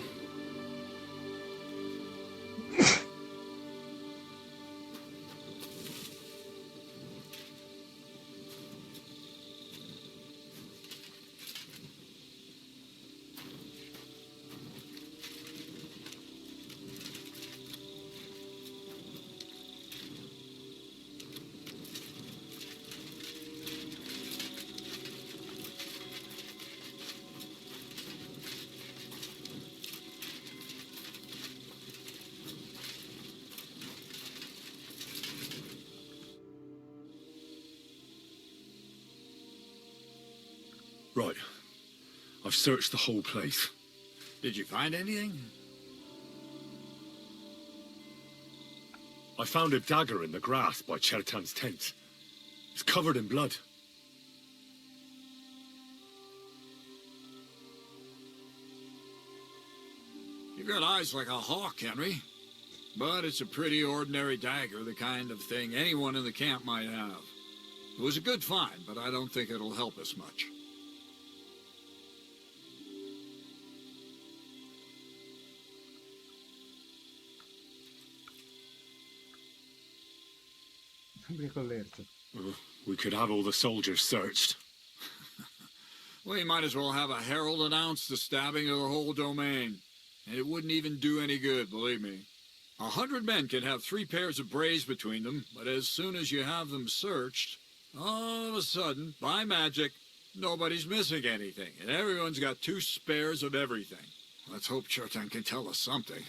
Right. I've searched the whole place.
Did you find anything?
I found a dagger in the grass by Chertan's tent. It's covered in blood.
You've got eyes like a hawk, Henry. But it's a pretty ordinary dagger, the kind of thing anyone in the camp might have. It was a good find, but I don't think it'll help us much.
We could have all the soldiers searched.
We might as well have a herald announce the stabbing of the whole domain. And it wouldn't even do any good, believe me. 100 men can have 3 pairs of braves between them, but as soon as you have them searched, all of a sudden, by magic, nobody's missing anything, and everyone's got 2 spares of everything. Let's hope Chertan can tell us something.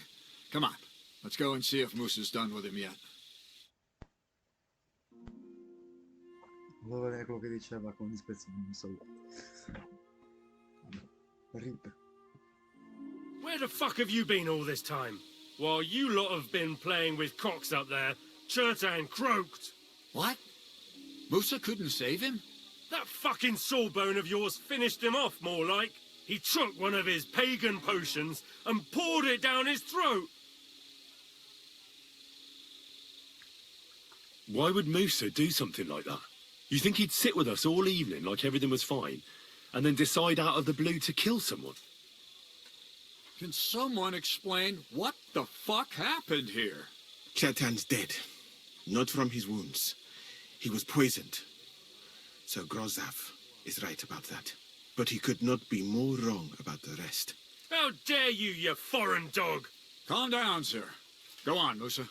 Come on, let's go and see if Moose is done with him yet.
Volevo vedere quello che diceva con disprezzo, non so. Rip.
Where the fuck have you been all this time? While you lot have been playing with cocks up there, Chertan croaked.
What? Musa couldn't save him?
That fucking sawbone of yours finished him off, more like. He took one of his pagan potions and poured it down his throat.
Why would Musa do something like that? You think he'd sit with us all evening like everything was fine, and then decide out of the blue to kill someone?
Can someone explain what the fuck happened here?
Chertan's dead. Not from his wounds. He was poisoned. Sir Grozav is right about that. But he could not be more wrong about the rest.
How dare you, you foreign dog!
Calm down, sir. Go on, Musa.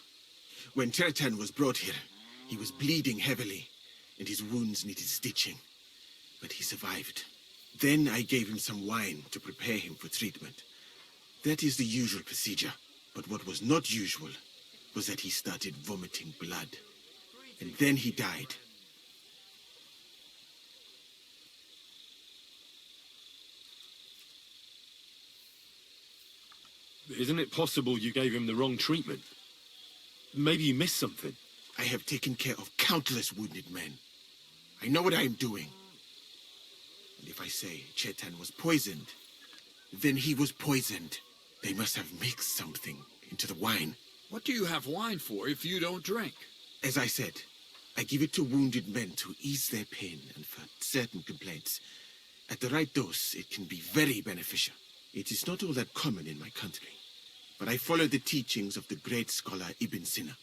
When Chertan was brought here, he was bleeding heavily, and his wounds needed stitching. But he survived. Then I gave him some wine to prepare him for treatment. That is the usual procedure. But what was not usual was that he started vomiting blood. And then he died.
Isn't it possible you gave him the wrong treatment? Maybe you missed something.
I have taken care of countless wounded men. I know what I am doing. And if I say Chertan was poisoned, then he was poisoned. They must have mixed something into the wine.
What do you have wine for if you don't drink?
As I said, I give it to wounded men to ease their pain and for certain complaints. At the right dose, it can be very beneficial. It is not all that common in my country, but I follow the teachings of the great scholar Ibn Sina.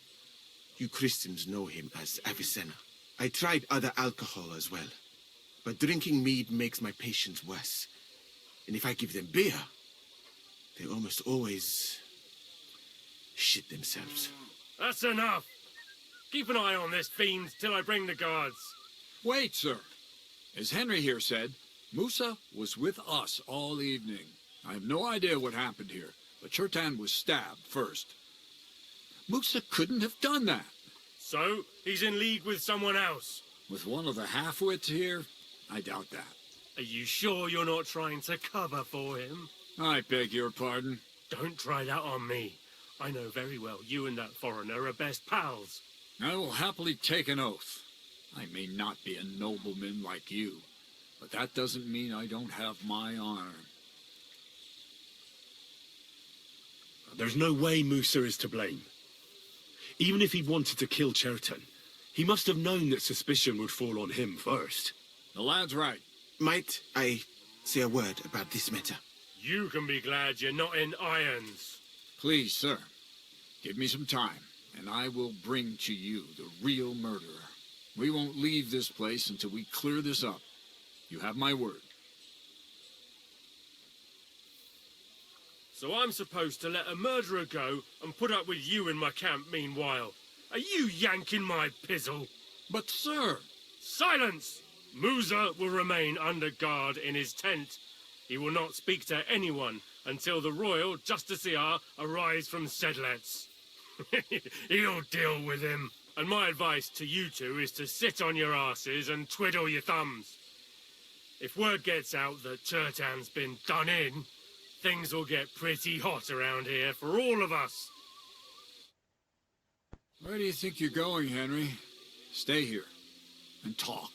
You Christians know him as Avicenna. I tried other alcohol as well, but drinking mead makes my patients worse. And if I give them beer, they almost always shit themselves.
That's enough. Keep an eye on this fiend till I bring the guards.
Wait, sir. As Henry here said, Musa was with us all evening. I have no idea what happened here, but Chertan was stabbed first. Musa couldn't have done that.
So, he's in league with someone else?
With one of the half-wits here? I doubt that.
Are you sure you're not trying to cover for him?
I beg your pardon.
Don't try that on me. I know very well you and that foreigner are best pals.
I will happily take an oath. I may not be a nobleman like you, but that doesn't mean I don't have my honor.
There's no way Musa is to blame. Even if he wanted to kill Chertan, he must have known that suspicion would fall on him first.
The lad's right.
Might I say a word about this matter?
You can be glad you're not in irons.
Please, sir, give me some time, and I will bring to you the real murderer. We won't leave this place until we clear this up. You have my word.
So I'm supposed to let a murderer go and put up with you in my camp meanwhile. Are you yanking my pizzle?
But, sir...
Silence! Musa will remain under guard in his tent. He will not speak to anyone until the royal justiciar arrives from Sedlets. He'll deal with him. And my advice to you two is to sit on your asses and twiddle your thumbs. If word gets out that Chertan's been done in, things will get pretty hot around here for all of us.
Where do you think you're going, Henry? Stay here and talk.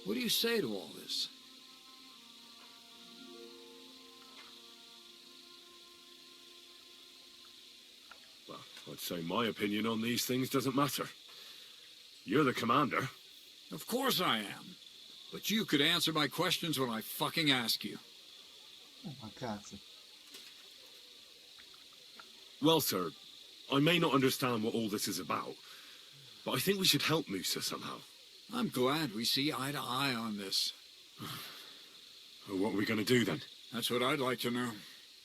What do you say to all this?
Well, I'd say my opinion on these things doesn't matter. You're the commander.
Of course I am. But you could answer my questions when I fucking ask you.
Oh, my cazzo.
Well, sir, I may not understand what all this is about, but I think we should help Musa somehow.
I'm glad we see eye to eye on this.
Well, what are we going to do then?
That's what I'd like to know.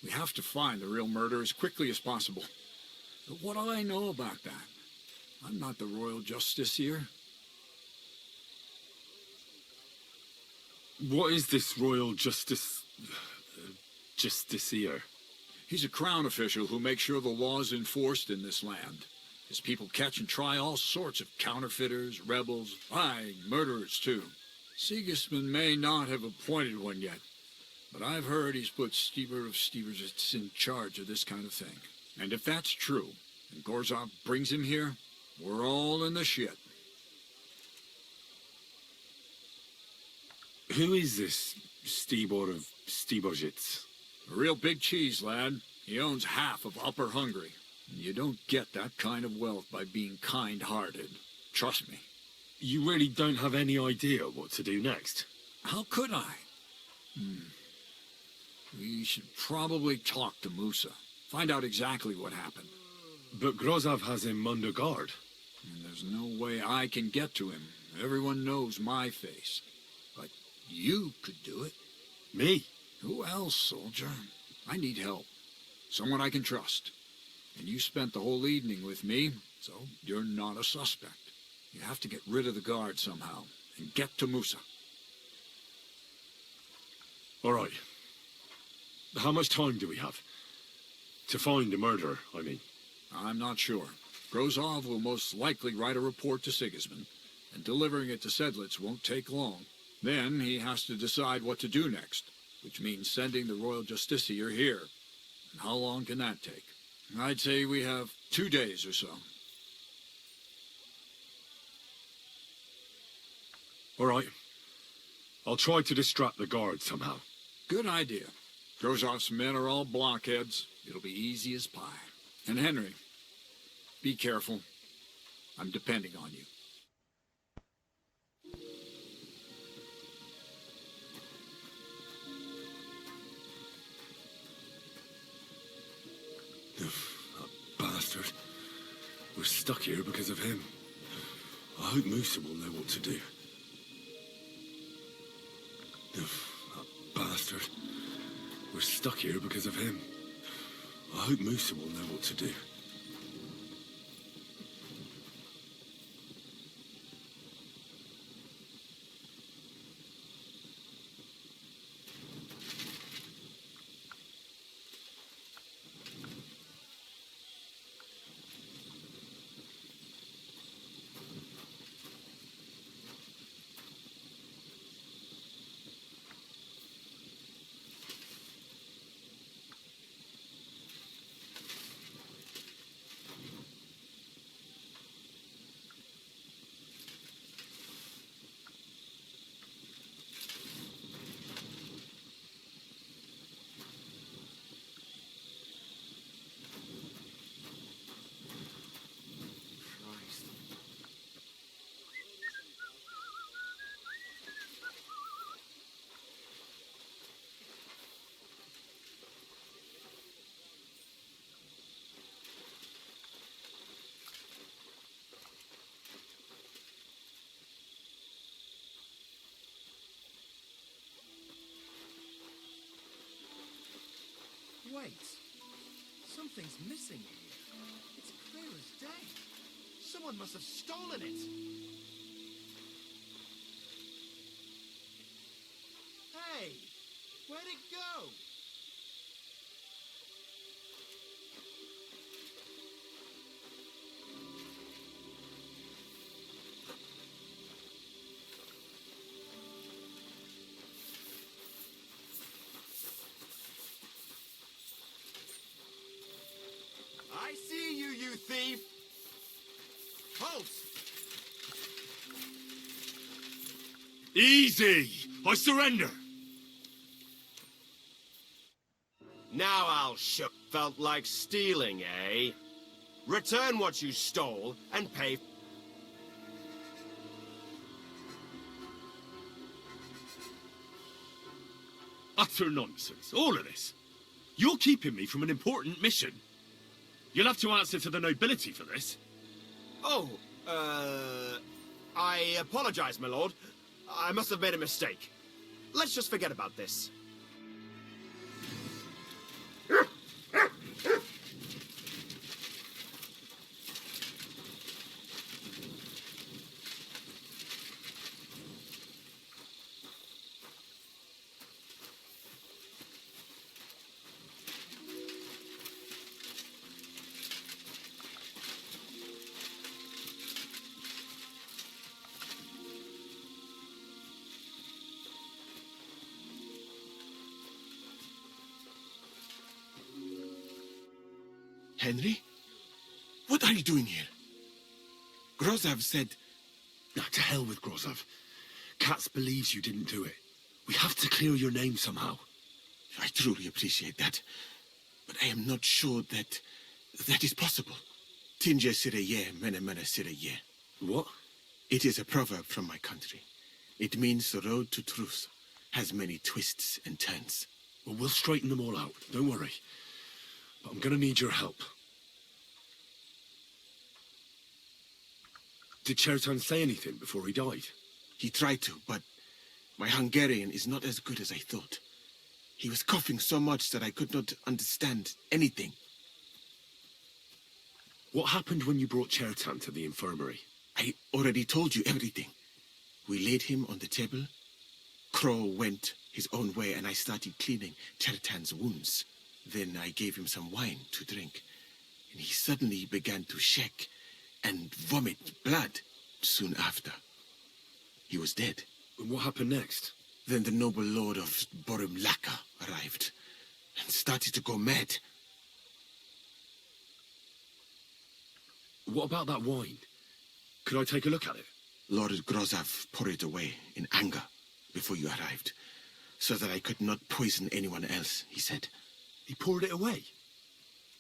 We have to find the real murderer as quickly as possible. But what do I know about that? I'm not the royal justiciar.
What is this royal justiciar?
He's a crown official who makes sure the law is enforced in this land. His people catch and try all sorts of counterfeiters, rebels, murderers too. Sigismund may not have appointed one yet, but I've heard he's put Stever of Steversitz in charge of this kind of thing. And if that's true, and Gorzov brings him here, we're all in the shit.
Who is this Stibor of Stibozhitz?
A real big cheese, lad. He owns half of Upper Hungary. And you don't get that kind of wealth by being kind-hearted. Trust me.
You really don't have any idea what to do next?
How could I? We should probably talk to Musa. Find out exactly what happened.
But Grozov has him under guard.
And there's no way I can get to him. Everyone knows my face. But you could do it.
Me?
Who else, soldier? I need help. Someone I can trust. And you spent the whole evening with me, so you're not a suspect. You have to get rid of the guard somehow, and get to Musa.
All right. How much time do we have? To find the murderer, I mean.
I'm not sure. Grozov will most likely write a report to Sigismund, and delivering it to Sedlitz won't take long. Then he has to decide what to do next, which means sending the royal justiciar here. And how long can that take? I'd say we have 2 days or so.
All right. I'll try to distract the guard somehow.
Good idea. Grozov's men are all blockheads. It'll be easy as pie. And Henry, be careful. I'm depending on you.
That bastard. We're stuck here because of him. I hope Musa will know what to do. That bastard. We're stuck here because of him. I hope Musa will know what to do.
Wait. Something's missing here. It's clear as day. Someone must have stolen it. Hey! Where'd it go? I see you, you thief!
Easy! I surrender!
Now I'll show. Felt like stealing, eh? Return what you stole and pay.
Utter nonsense, all of this. You're keeping me from an important mission. You'll have to answer to the nobility for this.
Oh, I apologize, my lord. I must have made a mistake. Let's just forget about this.
Henry? What are you doing here? Grozov said...
Now, to hell with Grozov. Katz believes you didn't do it. We have to clear your name somehow.
I truly appreciate that. But I am not sure that is possible. Tinge siraye, mene mene siraye.
What?
It is a proverb from my country. It means the road to truth has many twists and turns.
Well, we'll straighten them all out. Don't worry. But I'm gonna need your help. Did Chertan say anything before he died?
He tried to, but my Hungarian is not as good as I thought. He was coughing so much that I could not understand anything.
What happened when you brought Chertan to the infirmary?
I already told you everything. We laid him on the table. Crow went his own way and I started cleaning Chertan's wounds. Then I gave him some wine to drink. And he suddenly began to shake and vomit blood soon after. He was dead.
And what happened next?
Then the noble lord of Borumlaka arrived and started to go mad.
What about that wine? Could I take a look at it?
Lord Grozov poured it away in anger before you arrived, so that I could not poison anyone else, he said.
He poured it away?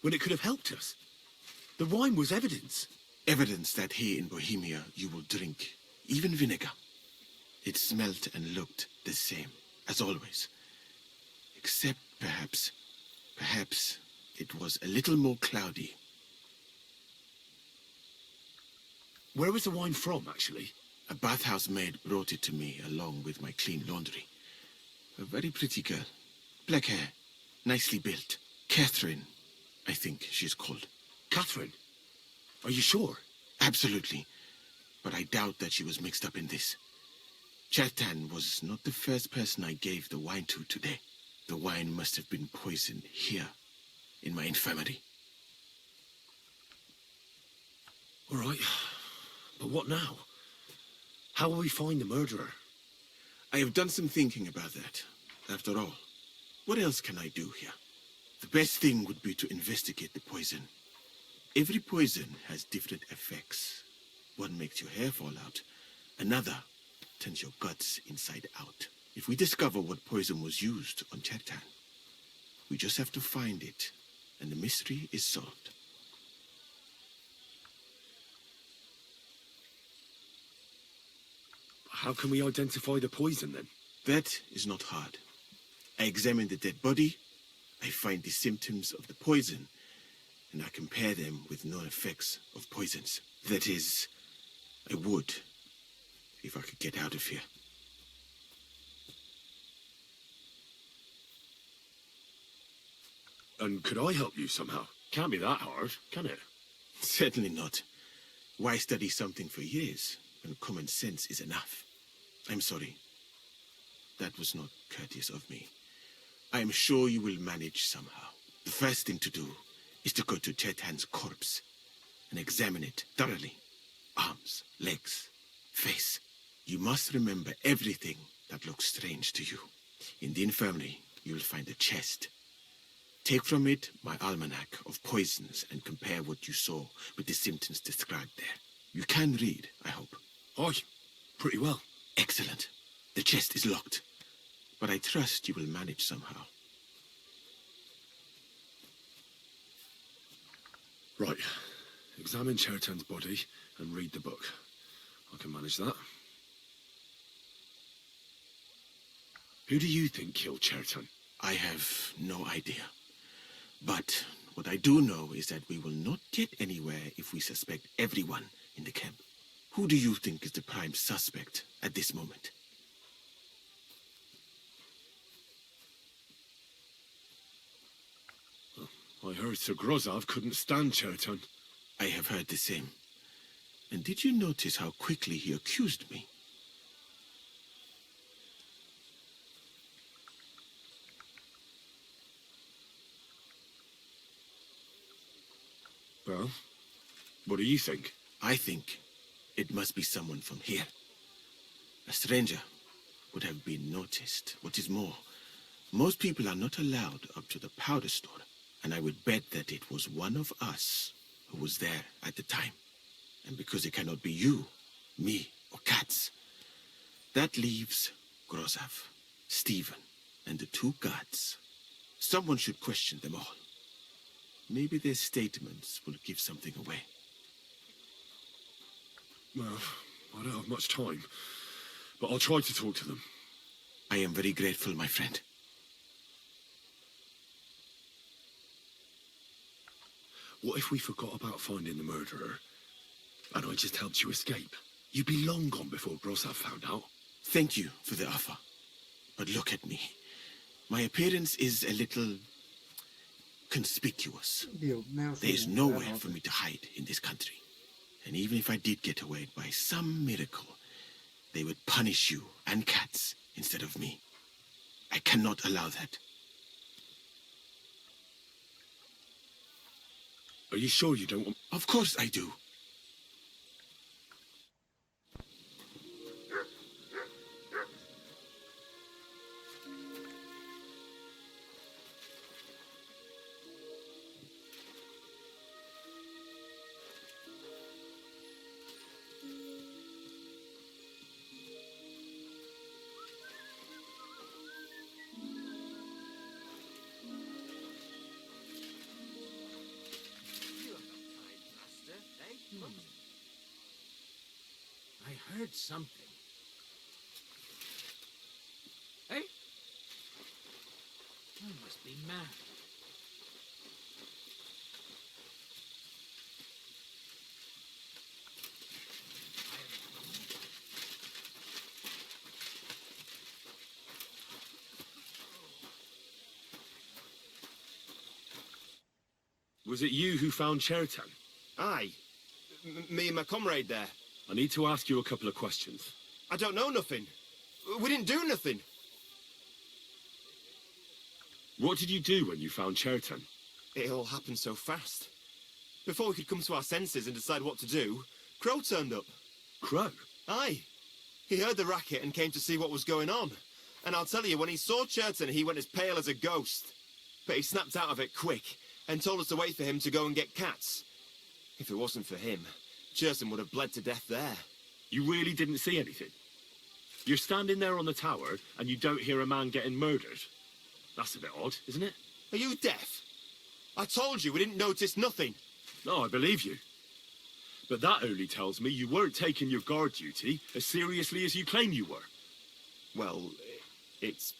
When it could have helped us? The wine was evidence.
Evidence that here in Bohemia you will drink even vinegar. It smelt and looked the same, as always. Except perhaps it was a little more cloudy.
Where was the wine from, actually?
A bathhouse maid brought it to me along with my clean laundry. A very pretty girl. Black hair, nicely built. Catherine, I think she's called.
Catherine? Are you sure?
Absolutely. But I doubt that she was mixed up in this. Chertan was not the first person I gave the wine to today. The wine must have been poisoned here, in my infirmary.
All right. But what now? How will we find the murderer?
I have done some thinking about that. After all, what else can I do here? The best thing would be to investigate the poison. Every poison has different effects. One makes your hair fall out. Another turns your guts inside out. If we discover what poison was used on Chertan, we just have to find it, and the mystery is solved.
How can we identify the poison, then?
That is not hard. I examine the dead body, I find the symptoms of the poison, and I compare them with known effects of poisons. That is, I would, if I could get out of here.
And could I help you somehow? Can't be that hard, can it?
Certainly not. Why study something for years when common sense is enough? I'm sorry. That was not courteous of me. I am sure you will manage somehow. The first thing to do is to go to Chertan's corpse and examine it thoroughly. Arms, legs, face. You must remember everything that looks strange to you. In the infirmary, you will find a chest. Take from it my almanac of poisons and compare what you saw with the symptoms described there. You can read, I hope.
Aye, pretty well.
Excellent. The chest is locked, but I trust you will manage somehow.
Right. Examine Chertan's body and read the book. I can manage that. Who do you think killed Chertan?
I have no idea. But what I do know is that we will not get anywhere if we suspect everyone in the camp. Who do you think is the prime suspect at this moment?
I heard Sir Grozov couldn't stand Chertan.
I have heard the same. And did you notice how quickly he accused me?
Well, what do you think?
I think it must be someone from here. A stranger would have been noticed. What is more, most people are not allowed up to the powder store, and I would bet that it was one of us who was there at the time. And because it cannot be you, me, or Katz, that leaves Grozov, Stephen, and the two guards. Someone should question them all. Maybe their statements will give something away.
Well, I don't have much time, but I'll try to talk to them.
I am very grateful, my friend.
What if we forgot about finding the murderer, and I just helped you escape? You'd be long gone before Grozov found out.
Thank you for the offer. But look at me. My appearance is a little conspicuous. There is nowhere for me to hide in this country. And even if I did get away by some miracle, they would punish you and Katz instead of me. I cannot allow that.
Are you sure you don't want...
Of course I do.
I heard something. Hey? I must be mad.
Was it you who found Chertan?
Aye. Me and my comrade there.
I need to ask you a couple of questions.
I don't know nothing. We didn't do nothing.
What did you do when you found Chertan?
It all happened so fast. Before we could come to our senses and decide what to do, Crow turned up.
Crow?
Aye. He heard the racket and came to see what was going on. And I'll tell you, when he saw Chertan, he went as pale as a ghost. But he snapped out of it quick and told us to wait for him to go and get Katz. If it wasn't for him, Chertan would have bled to death there.
You really didn't see anything? You're standing there on the tower and you don't hear a man getting murdered? That's a bit odd, isn't it?
Are you deaf? I told you we didn't notice nothing.
No, I believe you. But that only tells me you weren't taking your guard duty as seriously as you claim you were.
Well, it's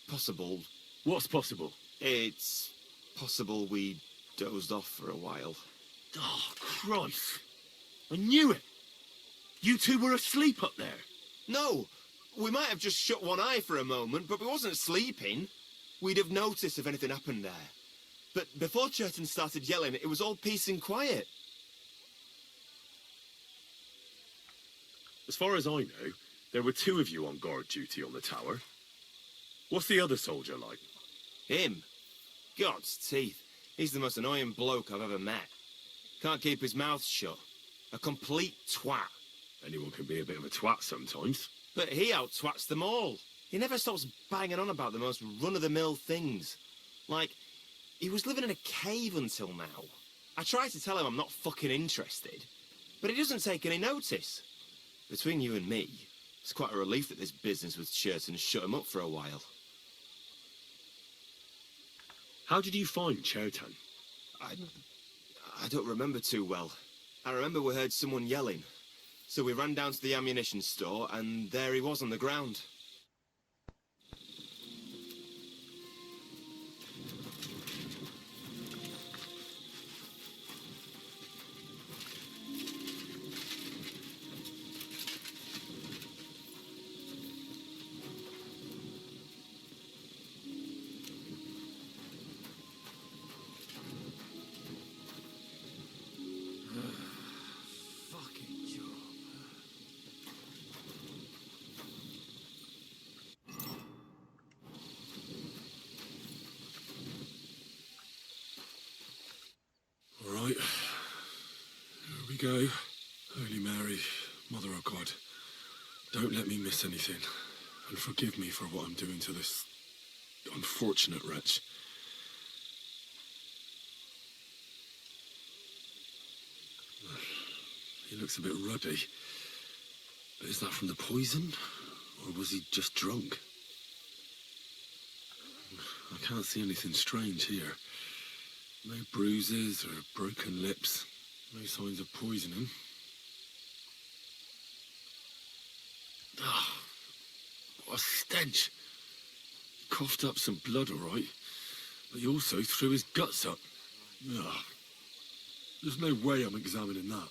possible.
What's possible?
It's possible we dozed off for a while.
Oh, Christ. I knew it. You two were asleep up there.
No, we might have just shut one eye for a moment, but we wasn't sleeping. We'd have noticed if anything happened there. But before Chertan started yelling, it was all peace and quiet.
As far as I know, there were two of you on guard duty on the tower. What's the other soldier like?
Him? God's teeth. He's the most annoying bloke I've ever met. Can't keep his mouth shut. A complete twat.
Anyone can be a bit of a twat sometimes.
But he out-twats them all. He never stops banging on about the most run-of-the-mill things. Like, he was living in a cave until now. I tried to tell him I'm not fucking interested, but he doesn't take any notice. Between you and me, It's quite a relief that this business with Churton shut him up for a while.
How did you find Chertan?
I don't remember too well. I remember we heard someone yelling. So we ran down to the ammunition store, and there he was on the ground.
Fucking job.
All right. Here we go. Holy Mary, Mother of God, don't let me miss anything. And forgive me for what I'm doing to this unfortunate wretch. He looks a bit ruddy. But is that from the poison? Or was he just drunk? I can't see anything strange here. No bruises or broken lips. No signs of poisoning. Ah, what a stench. He coughed up some blood, all right. But he also threw his guts up. Ah, there's no way I'm examining that.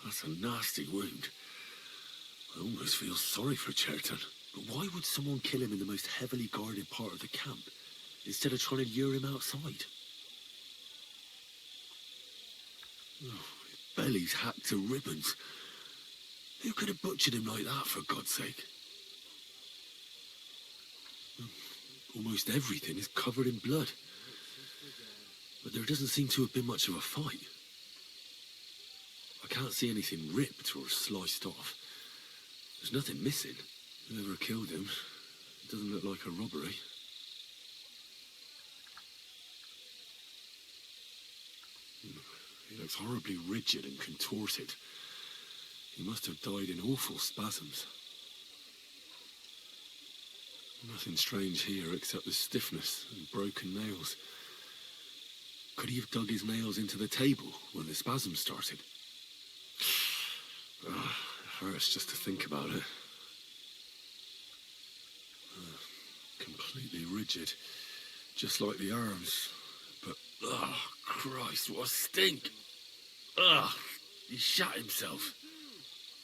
That's a nasty wound. I almost feel sorry for Cherton. But why would someone kill him in the most heavily guarded part of the camp, instead of trying to lure him outside? Oh, his belly's hacked to ribbons. Who could have butchered him like that, for God's sake? Almost everything is covered in blood. But there doesn't seem to have been much of a fight. I can't see anything ripped or sliced off. There's nothing missing. Whoever killed him, it doesn't look like a robbery. He looks horribly rigid and contorted. He must have died in awful spasms. Nothing strange here except the stiffness and broken nails. Could he have dug his nails into the table when the spasms started? Oh, it hurts just to think about it. Completely rigid, just like the arms. But, oh, Christ, what a stink! Ugh, he shot himself.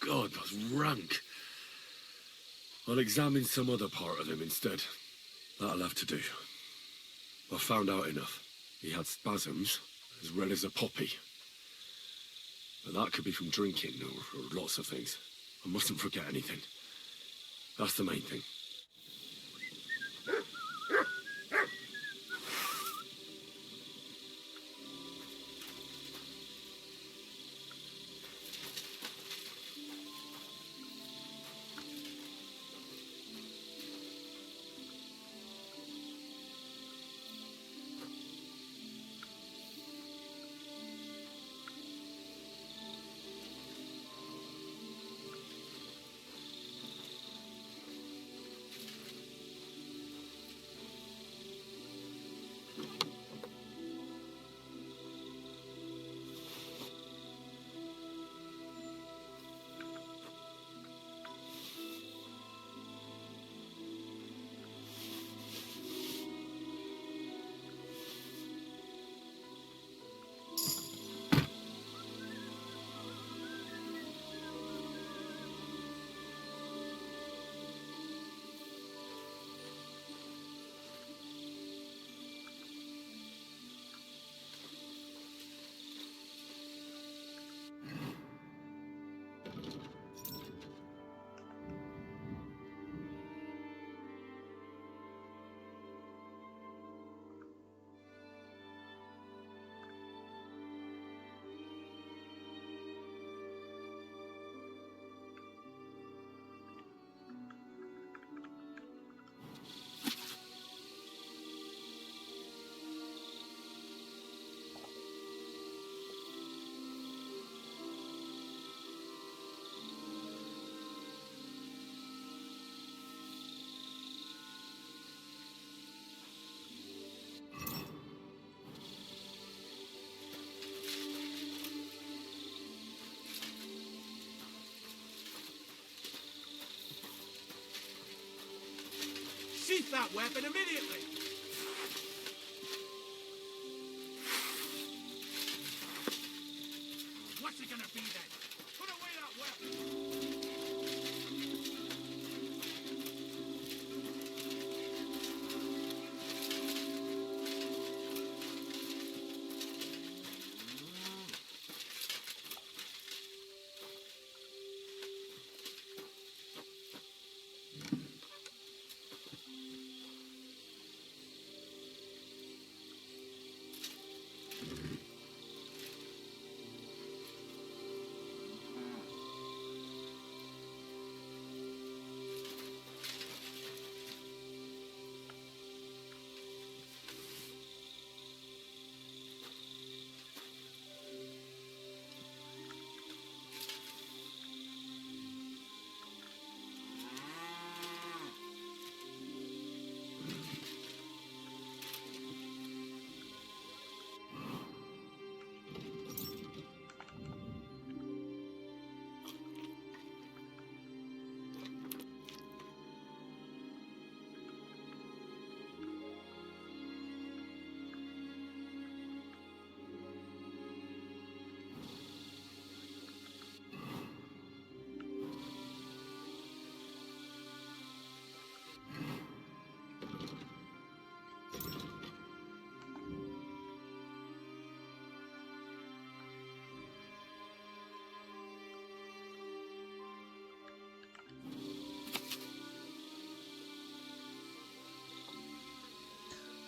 God, that's rank. I'll examine some other part of him instead. That'll have to do. I've found out enough. He had spasms, as red as a poppy. But that could be from drinking, or lots of things. I mustn't forget anything. That's the main thing.
Sheath that weapon immediately! What's it gonna be then? Put away that weapon!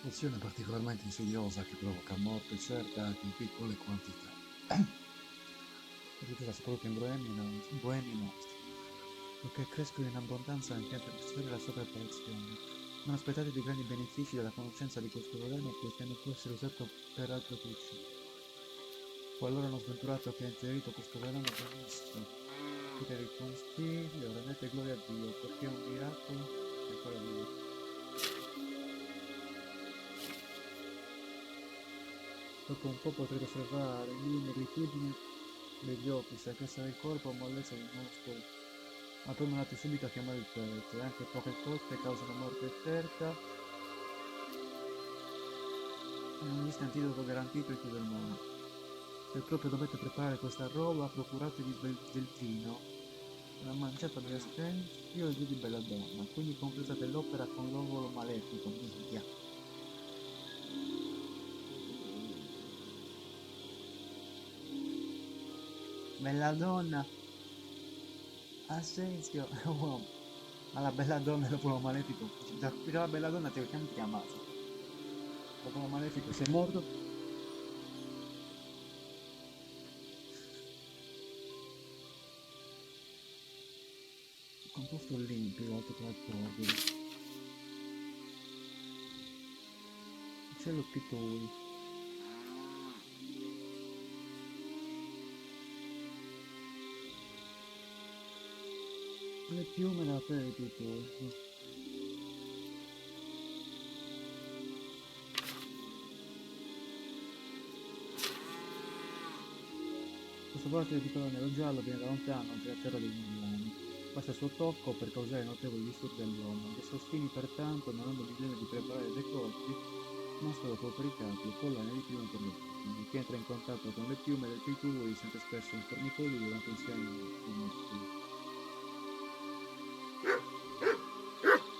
Pozione particolarmente insidiosa che provoca morte certa anche in piccole quantità. Riuscita soprattutto in boemi nostri, poiché crescono in abbondanza in piante costiere la sua preparazione. Non aspettatevi grandi benefici dalla conoscenza di questo veleno, poiché non può essere usato per altro che uccidere. Qualora uno sventurato che ha inserito questo veleno benissimo, chiedete il consiglio, rendete gloria a Dio, perché è un miracolo è ancora vivo. Dopo un po' potrete osservare l'ineritudine degli occhi, secchezza del corpo, mollezza dei muscoli, ma poi mandate subito a chiamare il prete, e anche poche cotte causano morte certa, e non esiste antidoto garantito in tutto il mondo. Se proprio dovete preparare questa roba, procuratevi del vino, una manciata di astenzio e due di bella donna, quindi completate l'opera con l'ovolo malefico, minchia. Bella donna, Assenzio, uomo, ma la bella donna e l'opolo malefico, già la bella donna ti ammazza, l'opolo malefico sei morto? Composto limpido, alto trattore, uccello pitui. Le piume della pelle di pitui. Questo parte di colore nero giallo viene da lontano oltre la terra dei indiani. Basta il suo tocco per causare notevoli disturbi all'uomo. I sostini pertanto, non hanno bisogno di preparare dei colpi, ma solo fabbricati e collane di piume per le vittime. Chi entra in contatto con le piume del pitui sente spesso un formicolio, una tensione muscoli.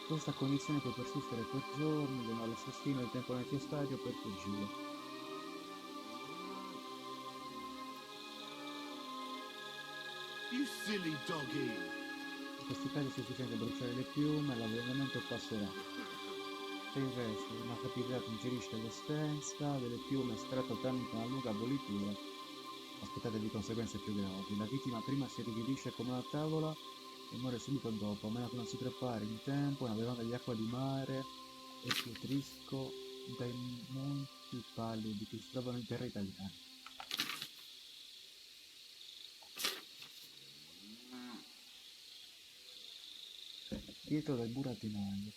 Questa condizione può persistere per giorni, donare all'assassino il tempo necessario per fuggire.
You silly doggy!
In questi casi è sufficiente bruciare le piume e l'avvelenamento passerà. Per il resto, una capillare ingerisce l'essenza delle piume estratta tramite una lunga bollitura. Aspettatevi conseguenze più gravi. La vittima prima si irrigidisce come una tavola e muore subito dopo, a meno che non si prepari in tempo una bevanda di acqua di mare e pietrisco dai monti pallidi che si trovano in terra italiana. Dietro del burattinaio.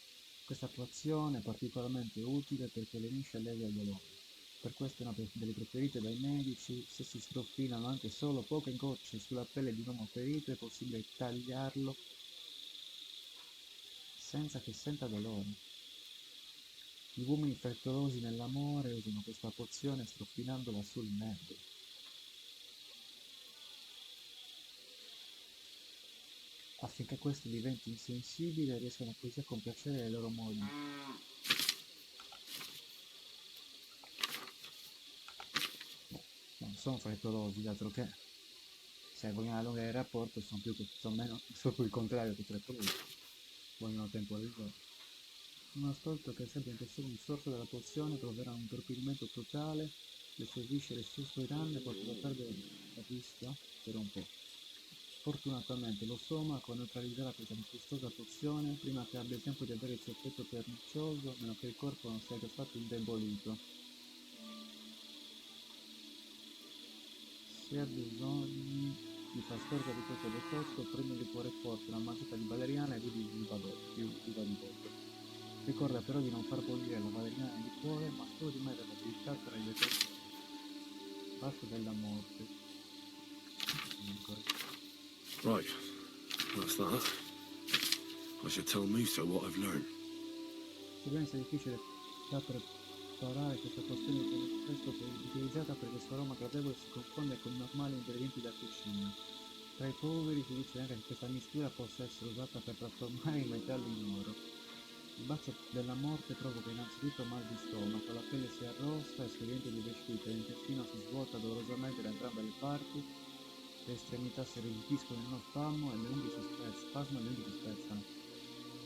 Questa attuazione è particolarmente utile perché lenisce e allevia il dolore. Per questo è una delle preferite dai medici. Se si stroffinano anche solo poche gocce sulla pelle di un uomo ferito è possibile tagliarlo senza che senta dolore. Gli uomini frettolosi nell'amore usano questa pozione strofinandola sul nervo. Affinché questo diventi insensibile e riescano così a compiacere le loro mogli. Non sono frettolosi, altro che. Se vogliono allungare il rapporto sono più il contrario che frettolosi. Vogliono temporeggiare. Un ascolto che sembra solo un sorso della pozione troverà un torpidimento totale, le sue viscere sussurranne portano a perdere la vista per un po'. Fortunatamente lo stomaco neutralizzerà questa disgustosa pozione prima che abbia il tempo di avere il suo effetto pernicioso, a meno che il corpo non sia già stato indebolito. Se ha bisogno di far scorgere di questo defetto, prendi un liquore forte, una manciata di valeriana e due di uva di botto. Ricorda però di non far bollire la valeriana nel liquore, ma solo di mettere l'abilità tra i detergenti. Basta della morte.
Right, that's that. I should tell Musa what I've learned.
Sebbene sia difficile da preparare questa pozione viene spesso utilizzata perché il suo aroma gradevole si confonde con i normali ingredienti da cucina. Tra i poveri si dice anche che questa mistura possa essere usata per trasformare i metalli in oro. Il bacio della morte provoca innanzitutto mal di stomaco, la pelle si arrossa, si diventa di vescite, l'intestino si svuota dolorosamente da entrambe le parti, le estremità si riempiscono in uno spasmo e le unghie si spezzano.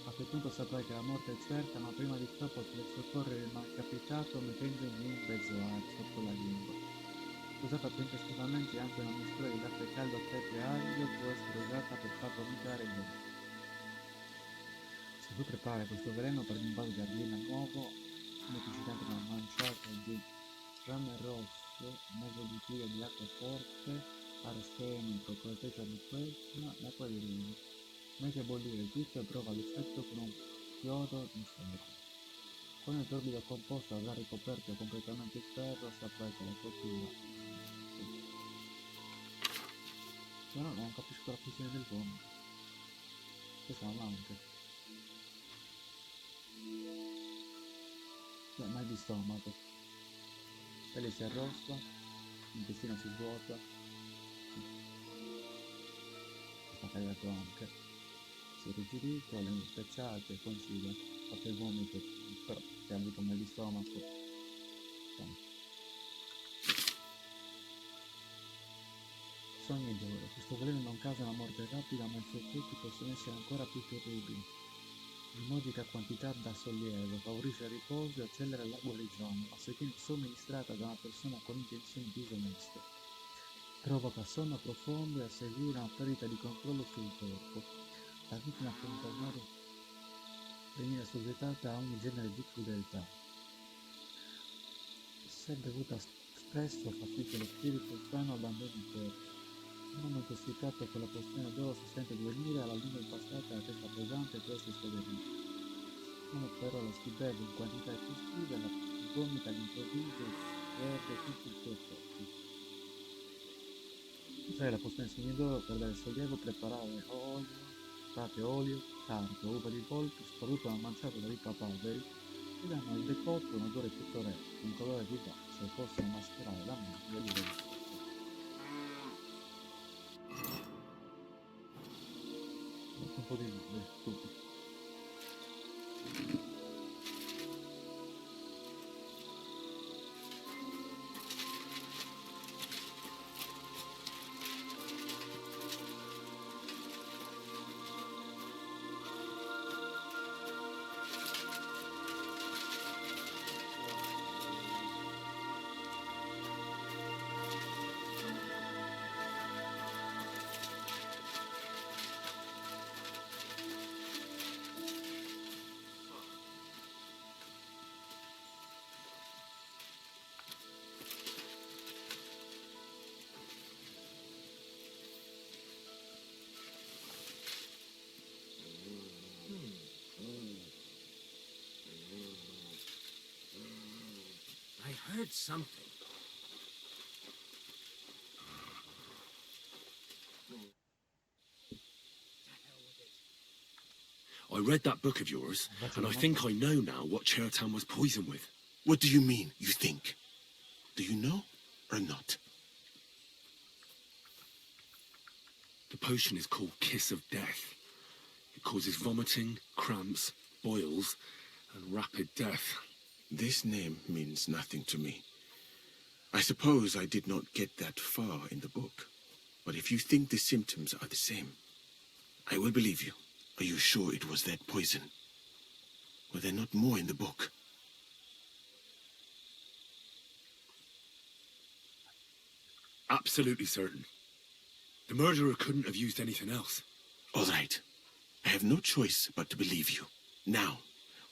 A quel punto saprai che la morte è certa, ma prima di ciò potrai soccorrere il malcapitato mettendogli un bezzoar sotto la lingua. Usata tempestivamente anche una mistura di latte caldo, pepe e aglio può essere usata per far vomitare il veleno. Se vuoi preparare questo veleno, prendi un vaso di argilla nuovo, metti dentro una manciata di rame rosso, mezzo bicchiere di acqua forte, arsenico, corteccia di quercia e acqua di rino. Metti a bollire tutto e prova l'effetto con un chiodo di ferro. Quando il torbido composto avrà ricoperto completamente il ferro, saprai che la cottura. Però non capisco la funzione del vomito. Questa è un'anche. Mal di stomaco. La pelle si arrossa, l'intestino si svuota. Sta cagato anche. Si è irrigidito, le unghie spezzate, consiglio. Fatto il vomito, però se ha avuto mal di stomaco. Sogni d'oro. Questo veleno non causa una morte rapida, ma i suoi effetti possono essere ancora più terribili. In modica quantità dà sollievo, favorisce il riposo e accelera la guarigione, ma se viene somministrata da una persona con intenzioni disoneste, provoca sonno profondo e a seguire una perdita di controllo sul corpo. La vittima può tornare venire assoggettata a ogni genere di crudeltà. Se bevuta spesso fa sì che lo spirito sano abbandoni il corpo. Un uomo intossicato con la pozione d'oro si sente venire alla lingua impastata e la testa pesante può essere scoperta. Uno però la si beve in quantità eccessiva e la vomita all'improvviso e perde tutto il suo effetto. Usare la pozione segni d'oro per dare sollievo, preparare olio, tardo, uva di volpe, soprattutto una manciata di papaveri, che danno al decotto un odore pittoresco, un colore vivace e possono mascherare la mente dell'uomo. Un po' di nube, tutto.
I heard something.
I read that book of yours, and I think I know now what Chertan was poisoned with.
What do you mean, you think? Do you know or not?
The potion is called Kiss of Death. It causes vomiting, cramps, boils, and rapid death.
This name means nothing to me. I suppose I did not get that far in the book. But if you think the symptoms are the same, I will believe you. Are you sure it was that poison? Were there not more in the book?
Absolutely certain. The murderer couldn't have used anything else.
All right. I have no choice but to believe you. Now,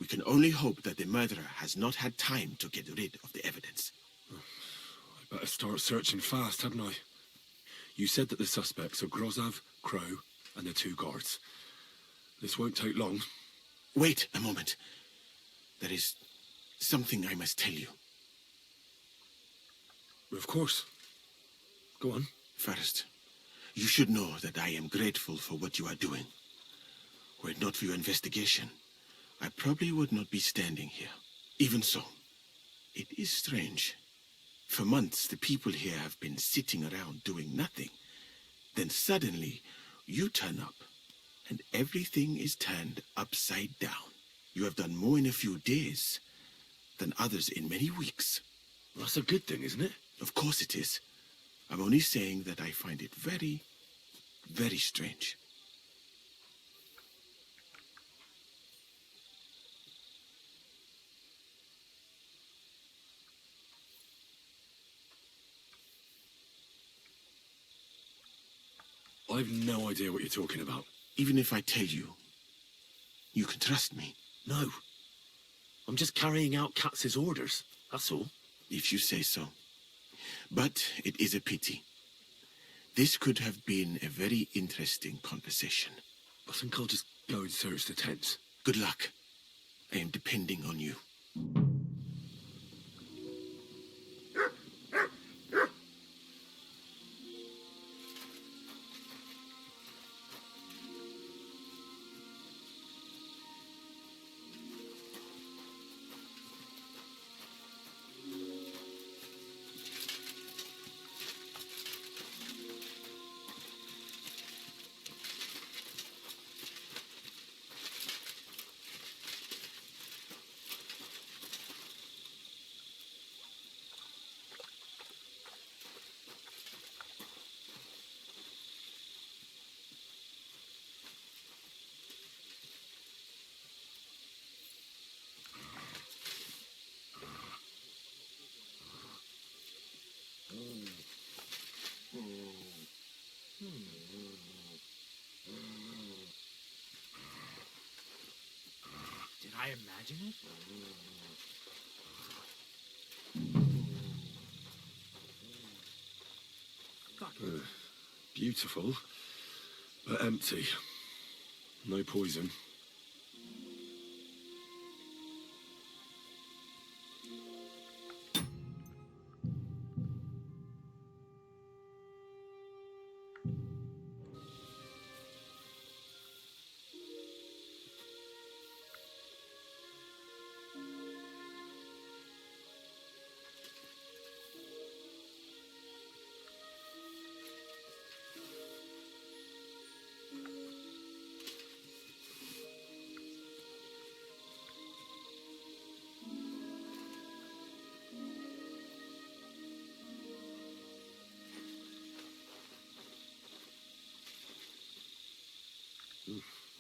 we can only hope that the murderer has not had time to get rid of the evidence.
I better start searching fast, hadn't I? You said that the suspects are Grozov, Crow, and the 2 guards. This won't take long.
Wait a moment. There is something I must tell you.
Of course. Go on.
First, you should know that I am grateful for what you are doing. Were it not for your investigation, I probably would not be standing here. Even so, it is strange. For months, the people here have been sitting around doing nothing. Then suddenly, you turn up, and everything is turned upside down. You have done more in a few days than others in many weeks.
Well, that's a good thing, isn't it?
Of course it is. I'm only saying that I find it very, very strange.
I've no idea what you're talking about.
Even if I tell you, you can trust me.
No. I'm just carrying out Katz's orders, that's all.
If you say so. But it is a pity. This could have been a very interesting conversation.
I think I'll just go and search the tents.
Good luck. I am depending on you.
Did I imagine it?
Beautiful, but empty. No poison.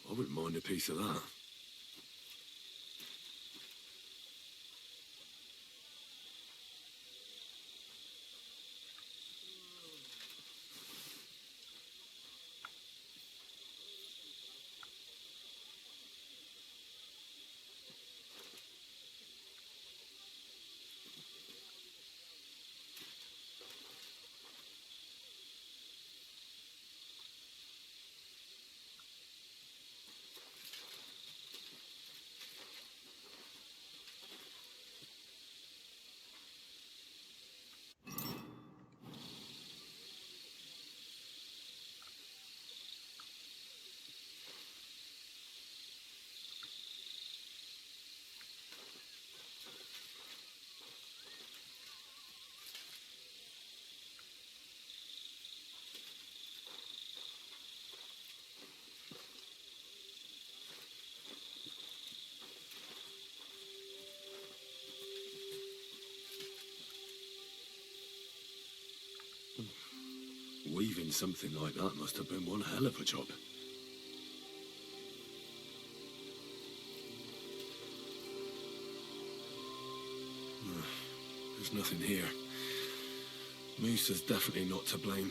I wouldn't mind a piece of that. something like that must have been one hell of a job. There's nothing here. Moose is definitely not to blame.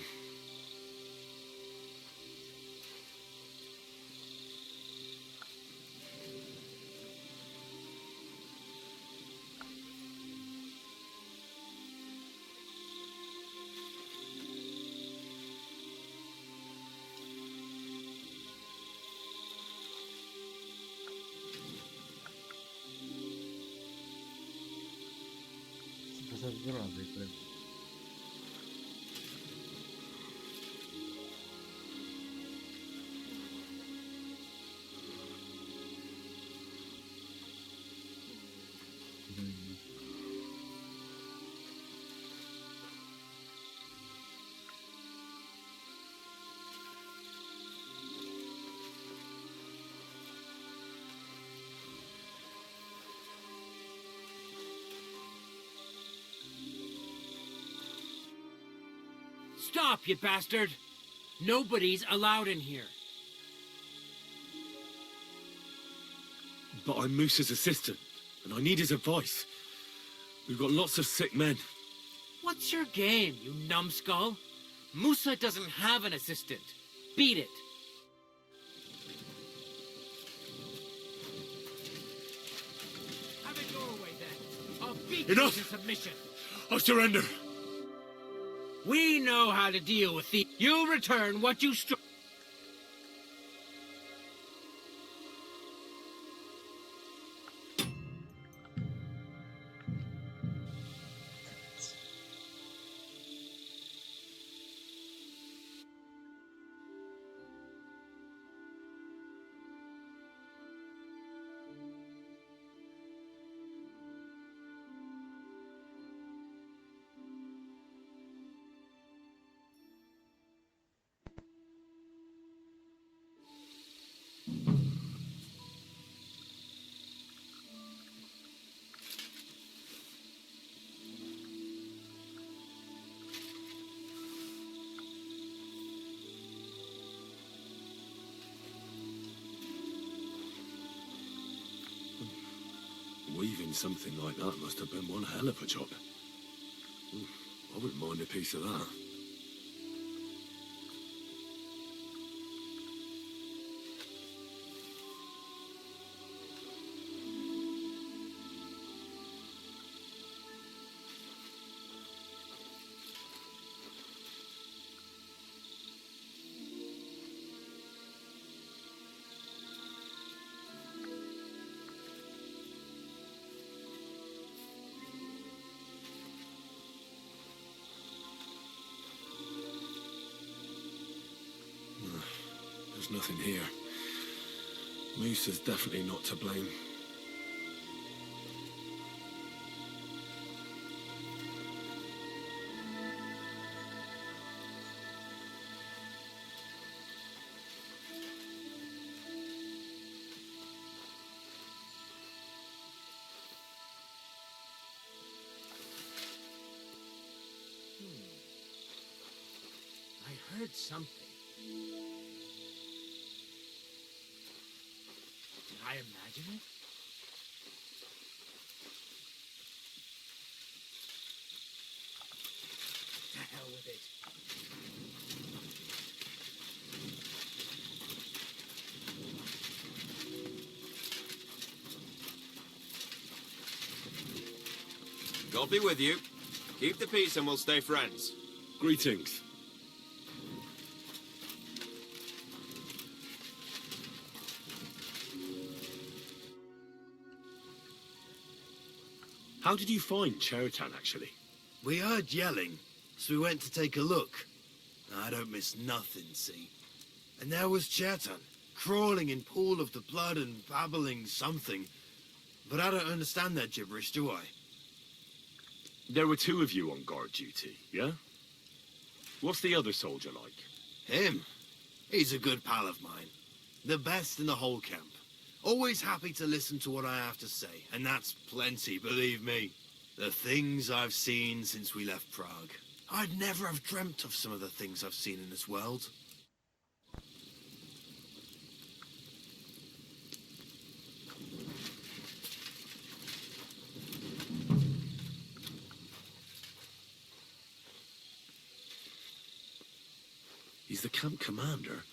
Cosa grave quello.
Stop, you bastard! Nobody's allowed in here.
But I'm Moose's assistant, and I need his advice. We've got lots of sick men.
What's your game, you numbskull? Musa doesn't have an assistant. Beat it. Have it your way, then. I'll beat you
Enough!
to submission.
I surrender.
We know how to deal with thieves. You'll return what you stole.
Weaving something like that must have been one hell of a job. I wouldn't mind a piece of that. There's nothing here. Moose is definitely not to blame.
I heard something. Did I imagine it? To hell with it.
God be with you. Keep the peace and we'll stay friends.
Greetings. How did you find Cheritan, actually?
We heard yelling, so we went to take a look. I don't miss nothing, see? And there was Chertan, crawling in pool of the blood and babbling something. But I don't understand that gibberish, do I?
There were two of you on guard duty, yeah? What's the other soldier like?
Him? He's a good pal of mine. The best in the whole camp. Always happy to listen to what I have to say, and that's plenty, believe me. The things I've seen since we left Prague.
I'd never have dreamt of some of the things I've seen in this world.
He's the camp commander,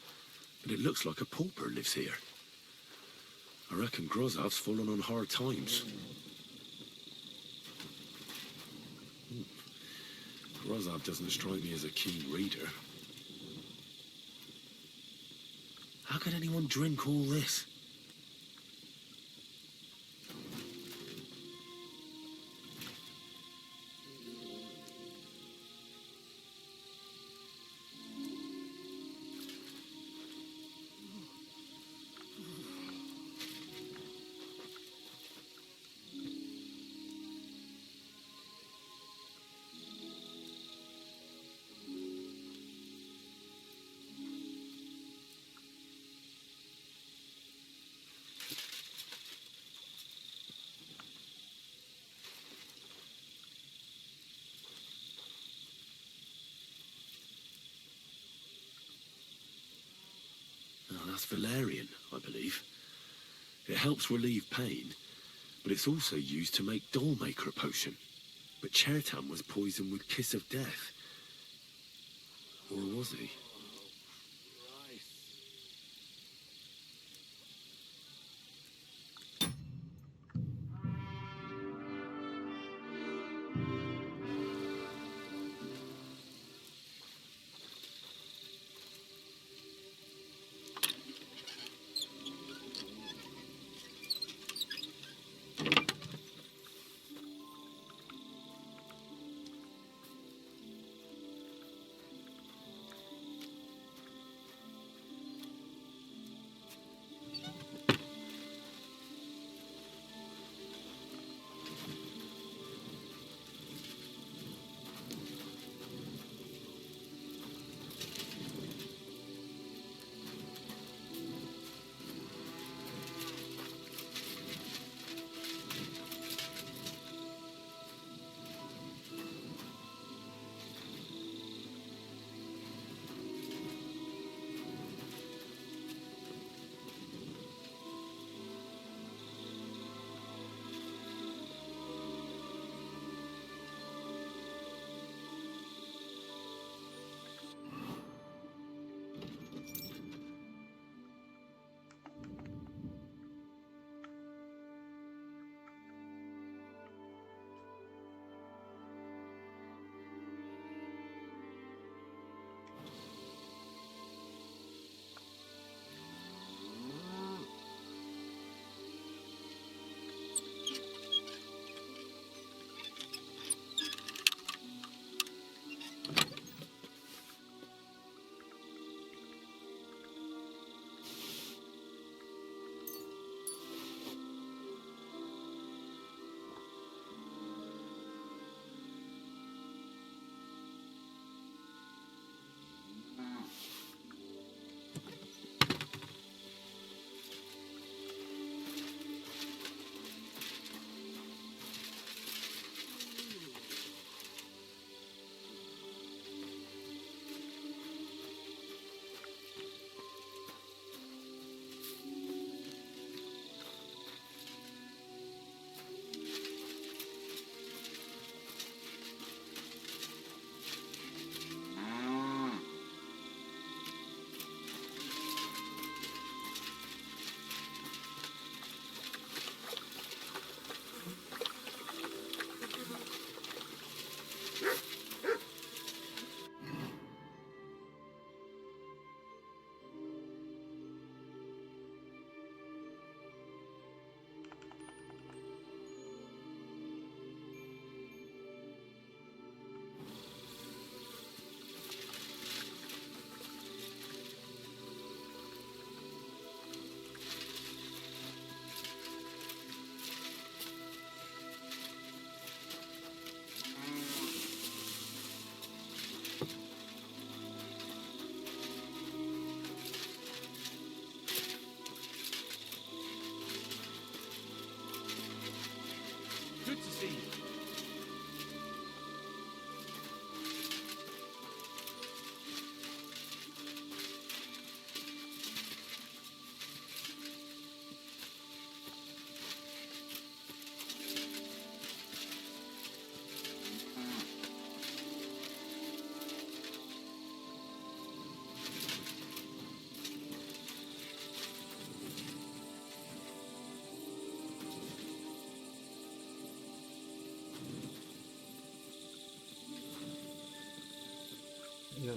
but it looks like a pauper lives here. I reckon Grozov's fallen on hard times. Grozov doesn't strike me as a keen reader. How could anyone drink all this? Oh, that's valerian, I believe. It helps relieve pain, but it's also used to make dollmaker potion. But Chertan was poisoned with kiss of death. Or was he?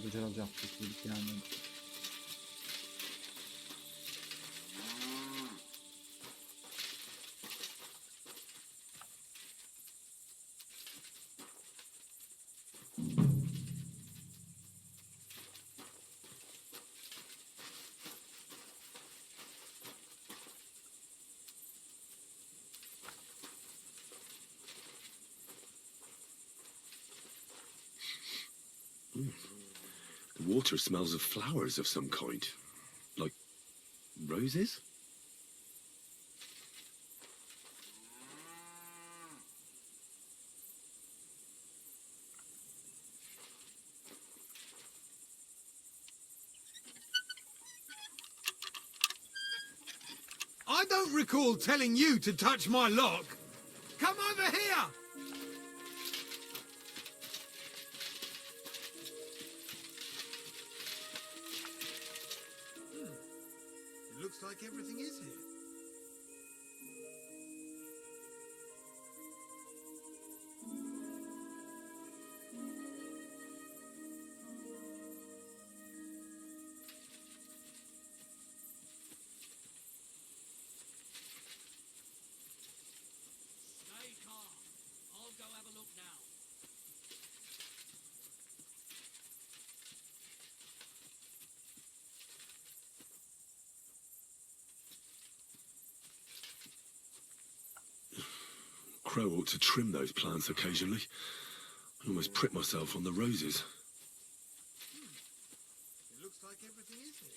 Tanto ce l'ho già tutti ultimamente.
The water smells of flowers of some kind. Like roses?
I don't recall telling you to touch my lock. Come over here! It looks like everything is here.
Stay calm. I'll go have a look now.
Crow ought to trim those plants occasionally. I almost prick myself on the roses.
It looks like everything is here.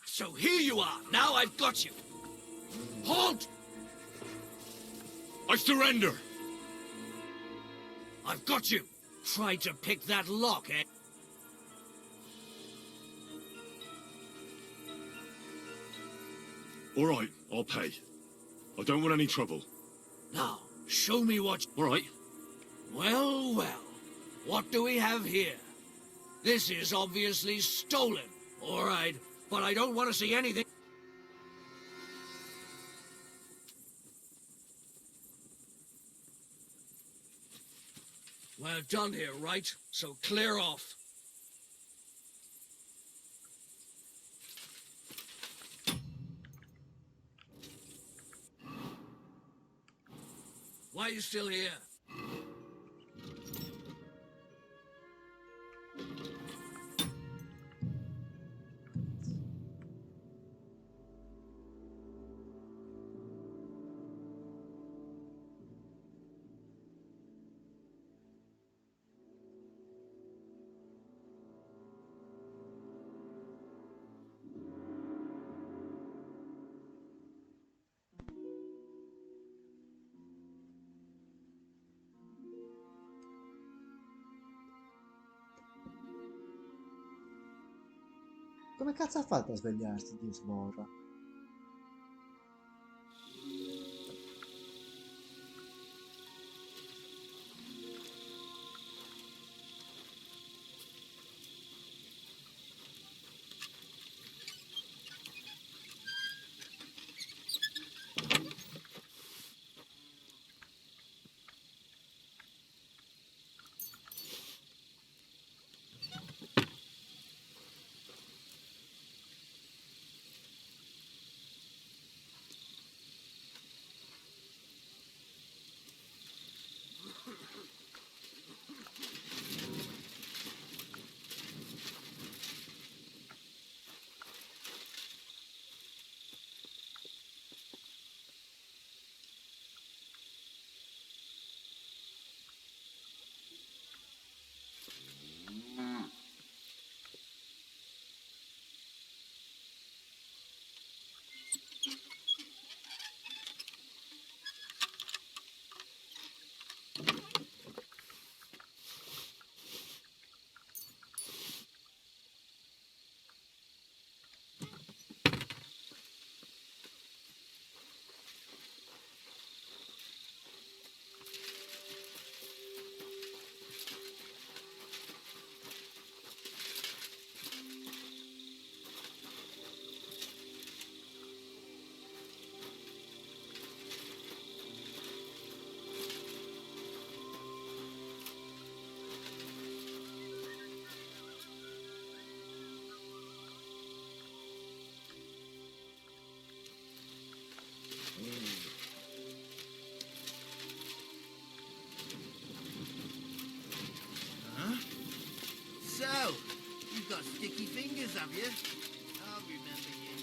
So here you are. Now I've got you. Halt!
I surrender!
I've got you. Tried to pick that lock, eh?
All right, I'll pay. I don't want any trouble.
Now, show me what...
All right.
Well, well. What do we have here? This is obviously stolen. All right, but I don't want to see anything... We're done here, right? So clear off. Why are you still here?
Come cazzo ha fatto a svegliarsi di sborra?
sticky fingers, have you? I'll remember you.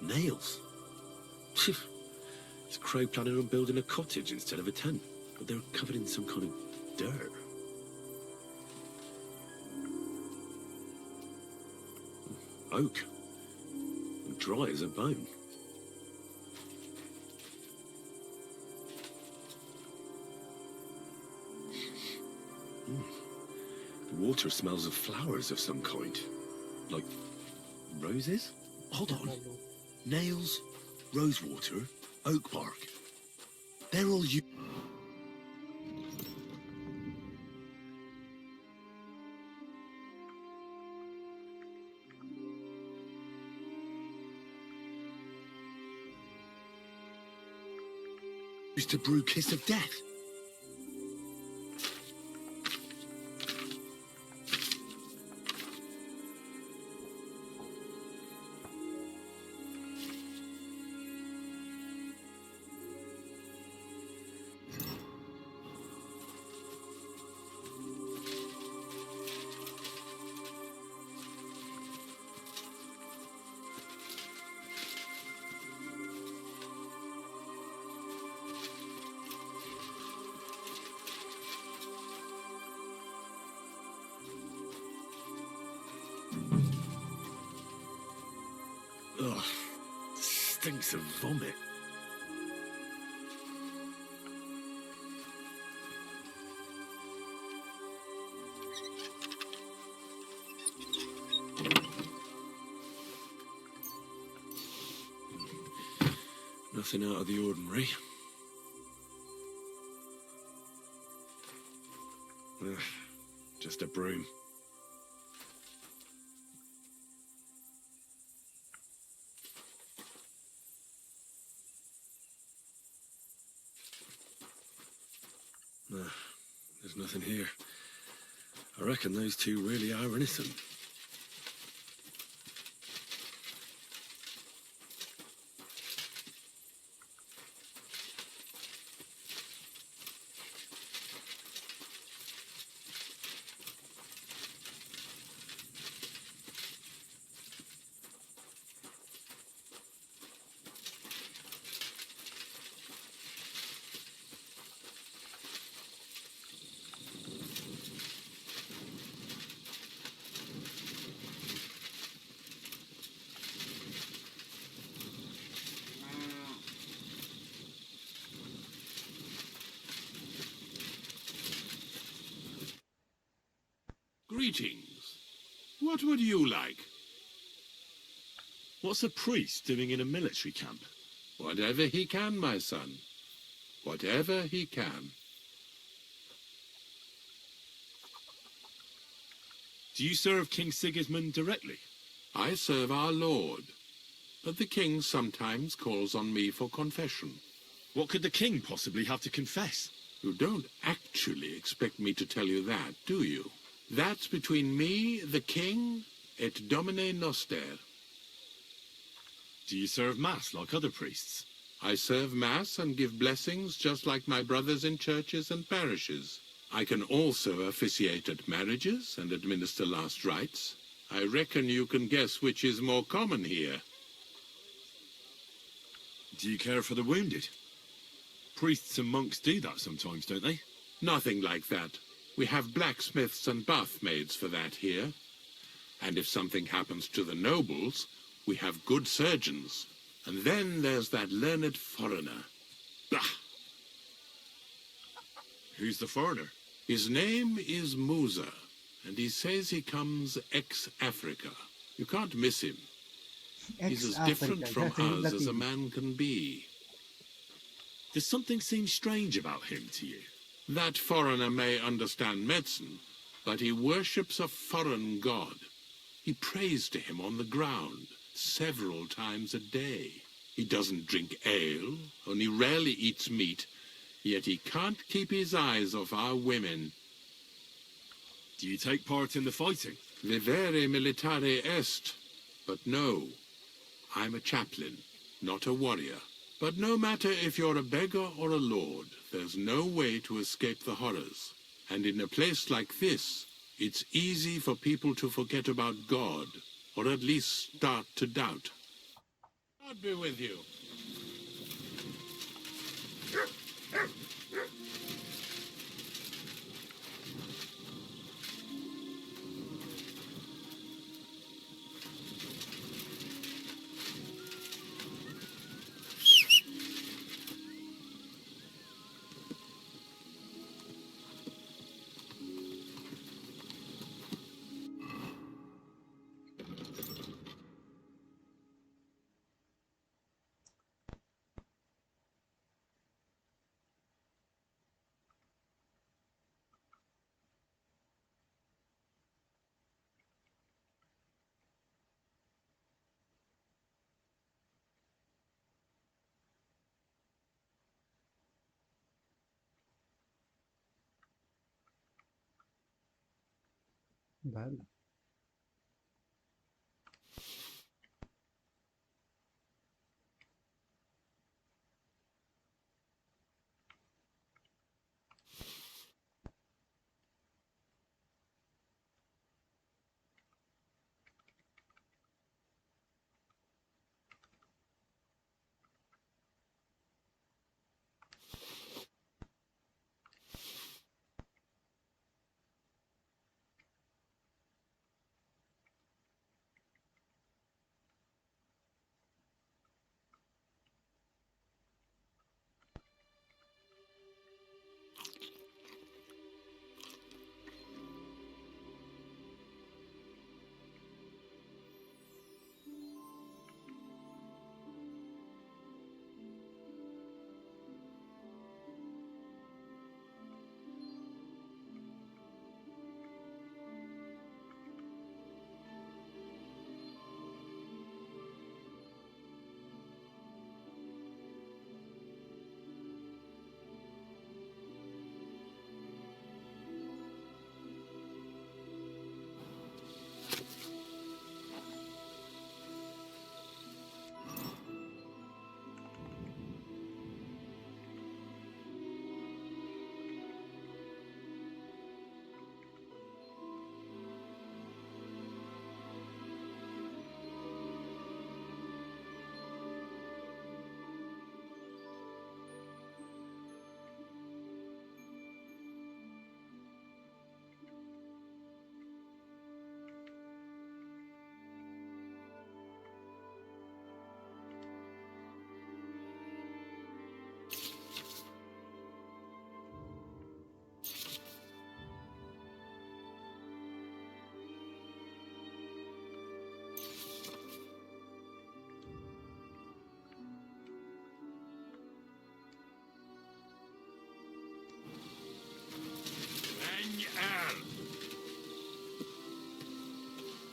Nails? Is Crow planning on building a cottage instead of a tent? But they're covered in some kind of dirt. Oak. And dry as a bone. The water smells of flowers of some kind. Like roses? Hold on. Nails, rosewater, oak bark. They're all you. Used to brew kiss of death. Ugh, stinks of vomit. Nothing out of the ordinary. Ugh, just a broom. There's nothing here. I reckon those two really are innocent.
Greetings. What would you like?
What's a priest doing in a military camp?
Whatever he can, my son. Whatever he can.
Do you serve King Sigismund directly?
I serve our Lord, but the king sometimes calls on me for confession.
What could the king possibly have to confess?
You don't actually expect me to tell you that, do you? That's between me, the king, et Domine Noster.
Do you serve Mass like other priests?
I serve Mass and give blessings just like my brothers in churches and parishes. I can also officiate at marriages and administer last rites. I reckon you can guess which is more common here.
Do you care for the wounded? Priests and monks do that sometimes, don't they?
Nothing like that. We have blacksmiths and bathmaids for that here. And if something happens to the nobles, we have good surgeons. And then there's that learned foreigner. Bah!
Who's the foreigner?
His name is Musa, and he says he comes ex-Africa. You can't miss him. He's as different from us as a man can be.
Does something seem strange about him to you?
That foreigner may understand medicine, but he worships a foreign god. He prays to him on the ground several times a day. He doesn't drink ale, only rarely eats meat, yet he can't keep his eyes off our women.
Do you take part in the fighting?
Vivere militare est. But no, I'm a chaplain, not a warrior. But no matter if you're a beggar or a lord, there's no way to escape the horrors. And in a place like this, it's easy for people to forget about God, or at least start to doubt. God be with you.
Bello.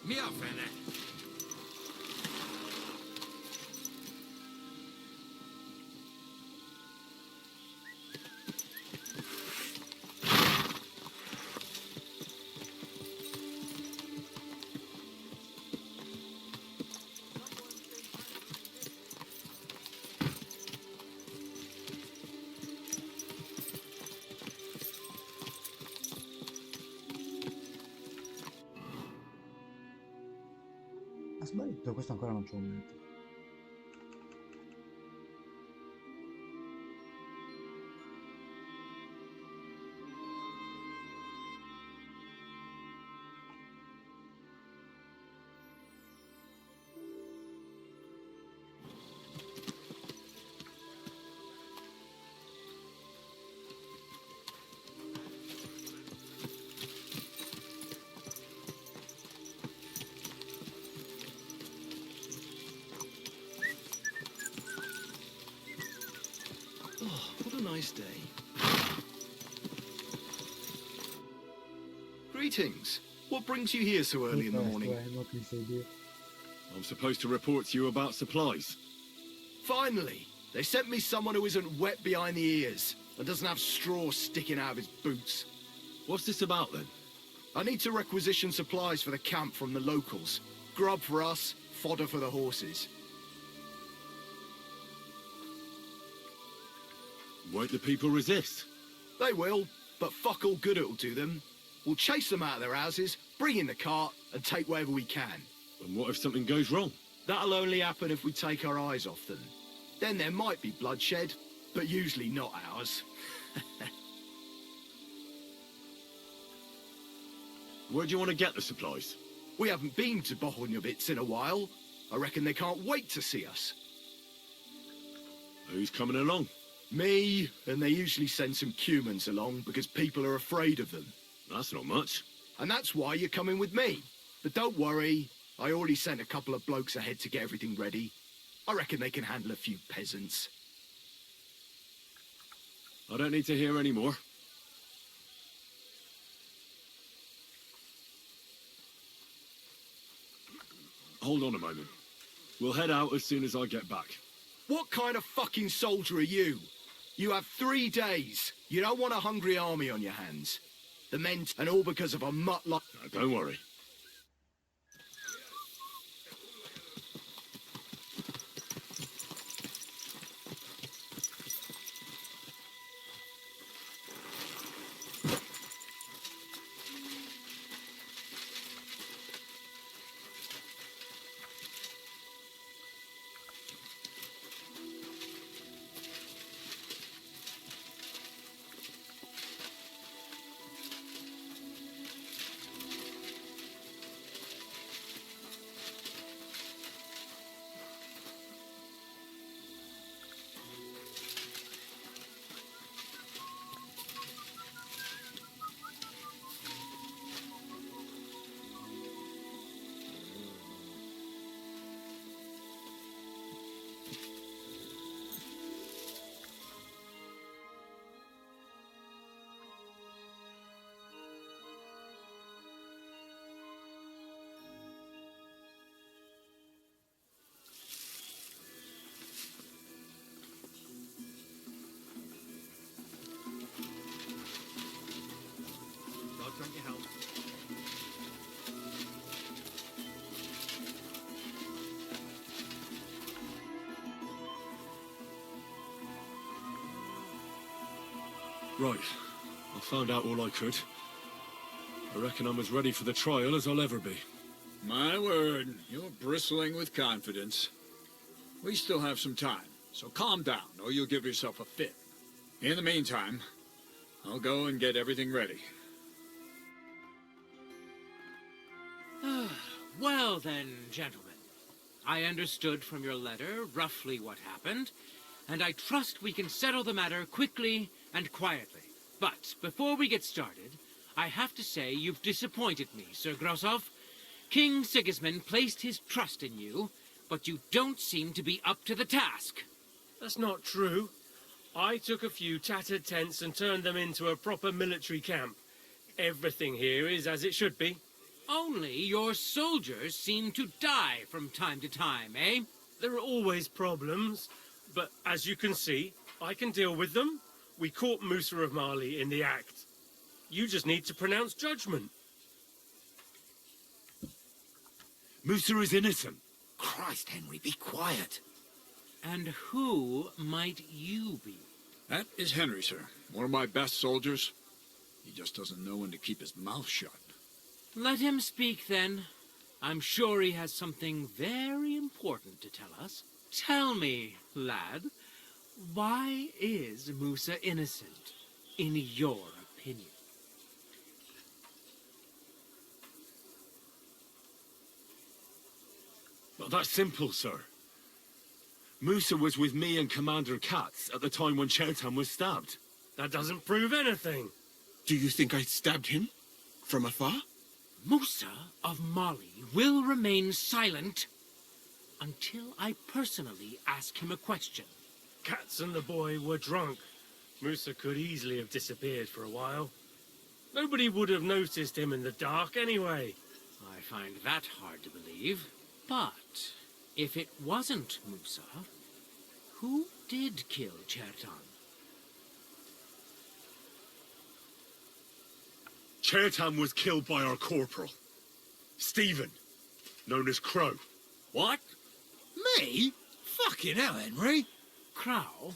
Mia fene.
sbaglio, questo ancora non c'ho un momento.
Oh, what a nice day. Greetings. What brings you here so early in the morning?
I'm supposed to report to you about supplies.
Finally! They sent me someone who isn't wet behind the ears and doesn't have straw sticking out of his boots.
What's this about, then?
I need to requisition supplies for the camp from the locals. Grub for us, fodder for the horses.
Won't the people resist?
They will, but fuck all good it'll do them. We'll chase them out of their houses, bring in the cart, and take whatever we can.
And what if something goes wrong?
That'll only happen if we take our eyes off them. Then there might be bloodshed, but usually not ours.
Where do you want to get the supplies?
We haven't been to Bohunjovitz in a while. I reckon they can't wait to see us.
Who's coming along?
Me, and they usually send some humans along because people are afraid of them.
That's not much.
And that's why you're coming with me. But don't worry, I already sent a couple of blokes ahead to get everything ready. I reckon they can handle a few peasants.
I don't need to hear any more. Hold on a moment. We'll head out as soon as I get back.
What kind of fucking soldier are you? You have 3 days. You don't want a hungry army on your hands. The men, and all because of a mutt like...
No, don't worry.
God grant you help.
Right. I found out all I could. I reckon I'm as ready for the trial as I'll ever be.
My word, you're bristling with confidence. We still have some time, so calm down, or you'll give yourself a fit. In the meantime, I'll go and get everything ready.
Well then, gentlemen. I understood from your letter roughly what happened, and I trust we can settle the matter quickly and quietly. But before we get started, I have to say you've disappointed me, Sir Grosov. King Sigismund placed his trust in you, but you don't seem to be up to the task.
That's not true. I took a few tattered tents and turned them into a proper military camp. Everything here is as it should be.
Only your soldiers seem to die from time to time, eh?
There are always problems, but as you can see, I can deal with them. We caught Musa of Mali in the act. You just need to pronounce judgment.
Musa is innocent.
Christ, Henry, be quiet.
And who might you be?
That is Henry, sir. One of my best soldiers. He just doesn't know when to keep his mouth shut.
Let him speak, then. I'm sure he has something very important to tell us. Tell me, lad, why is Musa innocent, in your opinion?
Well, that's simple, sir. Musa was with me and Commander Katz at the time when Chertan was stabbed.
That doesn't prove anything.
Do you think I stabbed him? From afar?
Musa of Mali will remain silent until I personally ask him a question.
Katz and the boy were drunk. Musa could easily have disappeared for a while. Nobody would have noticed him in the dark anyway.
I find that hard to believe. But if it wasn't Musa, who did kill Chertan?
Chertan was killed by our corporal, Stephen, known as Crow.
What? Me? Fucking hell, Henry.
Crow?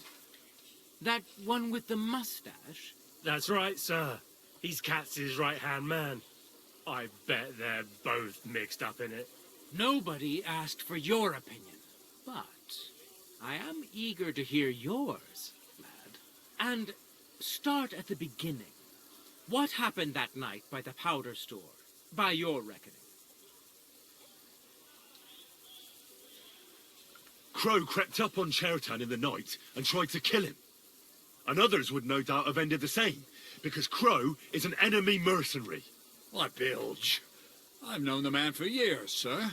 That one with the mustache?
That's right, sir. He's Katz's right-hand man. I bet they're both mixed up in it.
Nobody asked for your opinion, but I am eager to hear yours, lad. And start at the beginning. What happened that night by the powder store, by your reckoning?
Crow crept up on Chertan in the night and tried to kill him. And others would no doubt have ended the same, because Crow is an enemy mercenary.
Why, Bilge, I've known the man for years, sir.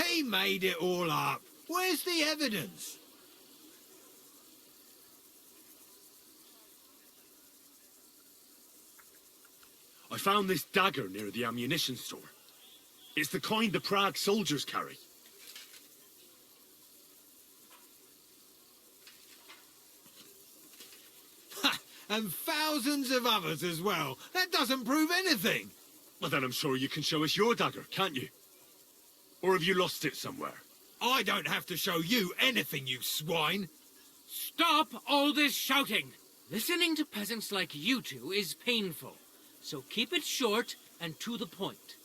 He made it all up. Where's the evidence?
I found this dagger near the ammunition store. It's the kind the Prague soldiers carry.
Ha! And thousands of others as well. That doesn't prove anything.
Well, then I'm sure you can show us your dagger, can't you? Or have you lost it somewhere?
I don't have to show you anything, you swine.
Stop all this shouting! Listening to peasants like you two is painful, so keep it short and to the point.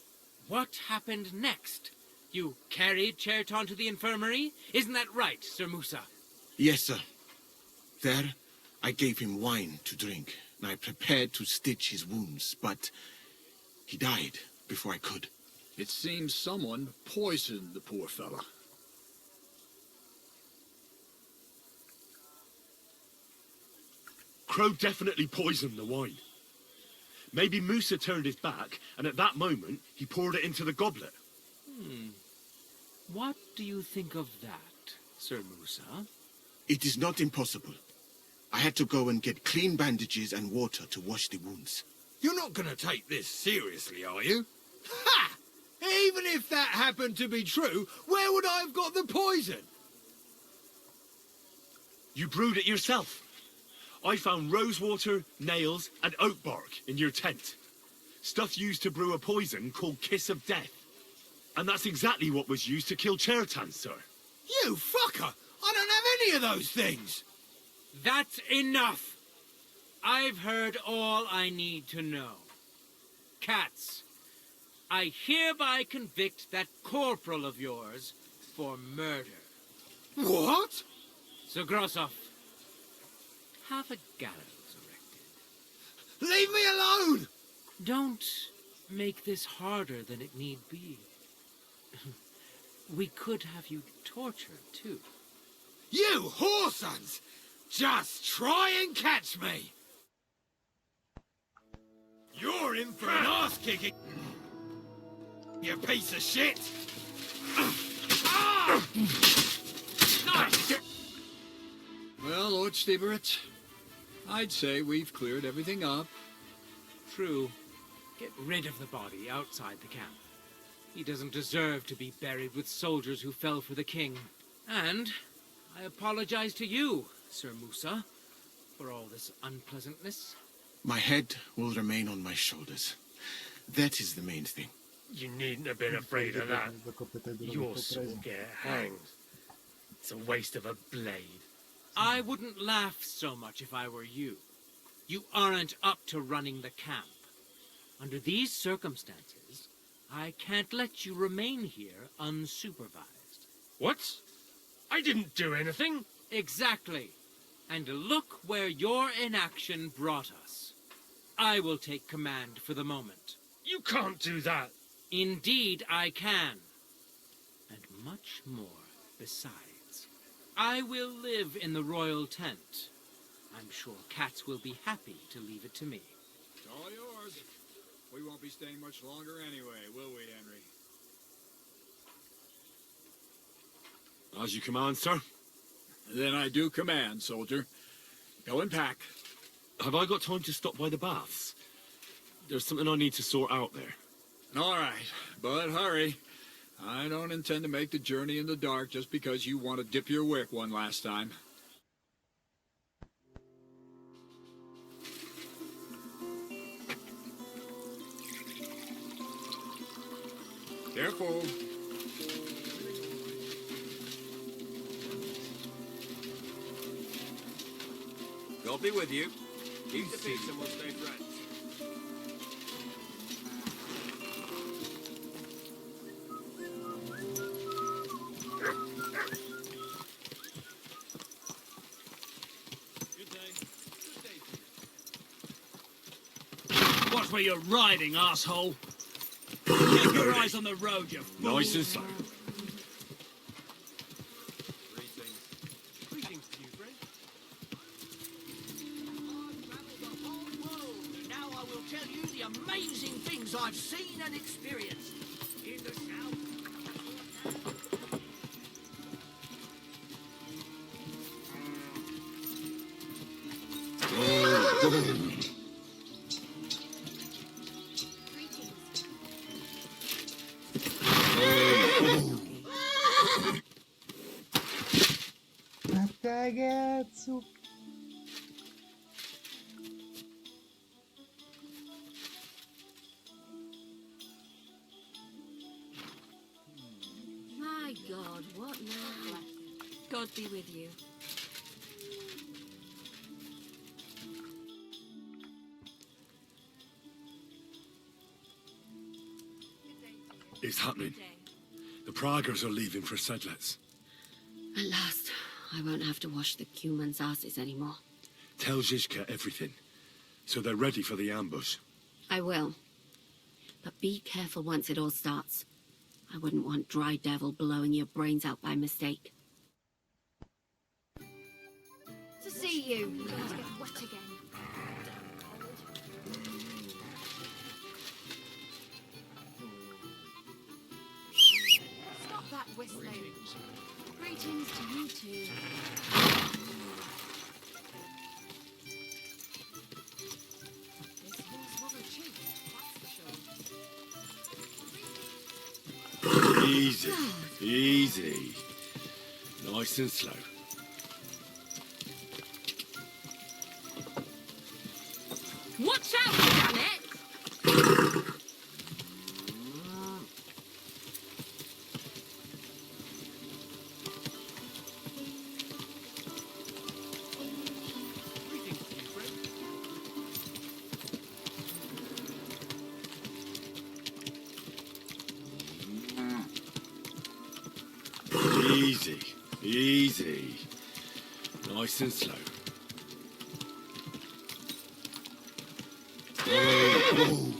What happened next? You carried Chertan to the infirmary? Isn't that right, Sir Musa?
Yes, sir. There, I gave him wine to drink, and I prepared to stitch his wounds, but he died before I could.
It seems someone poisoned the poor fella.
Crow definitely poisoned the wine. Maybe Musa turned his back, and at that moment, he poured it into the goblet.
What do you think of that, Sir Musa?
It is not impossible. I had to go and get clean bandages and water to wash the wounds.
You're not going to take this seriously, are you? Ha! Even if that happened to be true, where would I have got the poison?
You brewed it yourself. I found rosewater, nails, and oak bark in your tent. Stuff used to brew a poison called Kiss of Death. And that's exactly what was used to kill Chertan, sir.
You fucker! I don't have any of those things!
That's enough! I've heard all I need to know. Katz, I hereby convict that corporal of yours for murder.
What?
Sir Grossoff, have a gallows erected.
Leave me alone!
Don't make this harder than it need be. We could have you tortured, too.
You whoresons! Just try and catch me! You're in for an arse-kicking, you piece of shit!
Well, Lord Stieberitz, I'd say we've cleared everything up.
True. Get rid of the body outside the camp. He doesn't deserve to be buried with soldiers who fell for the king. And I apologize to you, Sir Musa, for all this unpleasantness.
My head will remain on my shoulders. That is the main thing.
You needn't have been afraid of that. Yours will get hanged. It's a waste of a blade.
I wouldn't laugh so much if I were you. You aren't up to running the camp. Under these circumstances, I can't let you remain here unsupervised.
What? I didn't do anything.
Exactly. And look where your inaction brought us. I will take command for the moment.
You can't do that.
Indeed, I can. And much more besides. I will live in the royal tent. I'm sure cats will be happy to leave it to me.
It's all yours. We won't be staying much longer anyway, will we, Henry?
As you command, sir.
Then I do command, soldier. Go and pack.
Have I got time to stop by the baths? There's something I need to sort out there.
All right, but hurry. I don't intend to make the journey in the dark just because you want to dip your wick one last time. Careful. God be with you. Keep the peace and we'll stay friends.
Watch where you're riding, asshole. Keep your eyes on the road, you fool.
Nice and slow.
Greetings to you, friend.
I've traveled the whole world, and now I will tell you the amazing things I've seen and experienced. In the south.
Ragazzo.
My God, what now? God be with you.
It's happening. The Praggers are leaving for Sedlets.
At last, I won't have to wash the Cumans' asses anymore.
Tell Zizka everything, so they're ready for the ambush.
I will. But be careful once it all starts. I wouldn't want Dry Devil blowing your brains out by mistake.
To see you. Going to get wet again. Stop that whistling. Greetings to you too. This horse was a cheat, that's for sure.
Easy, easy. Nice and slow.
Watch out, damn it!
Easy, easy. Nice and slow. Oh.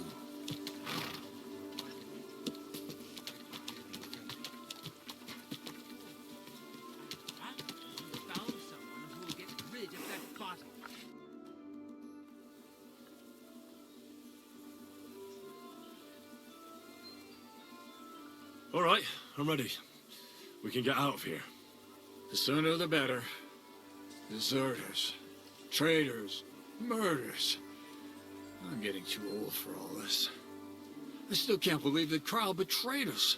Found someone who will get rid of that body.
All right, I'm ready. We can get out of here.
The sooner the better. Deserters, traitors, murders. I'm getting too old for all this. I still can't believe that Kyle betrayed us.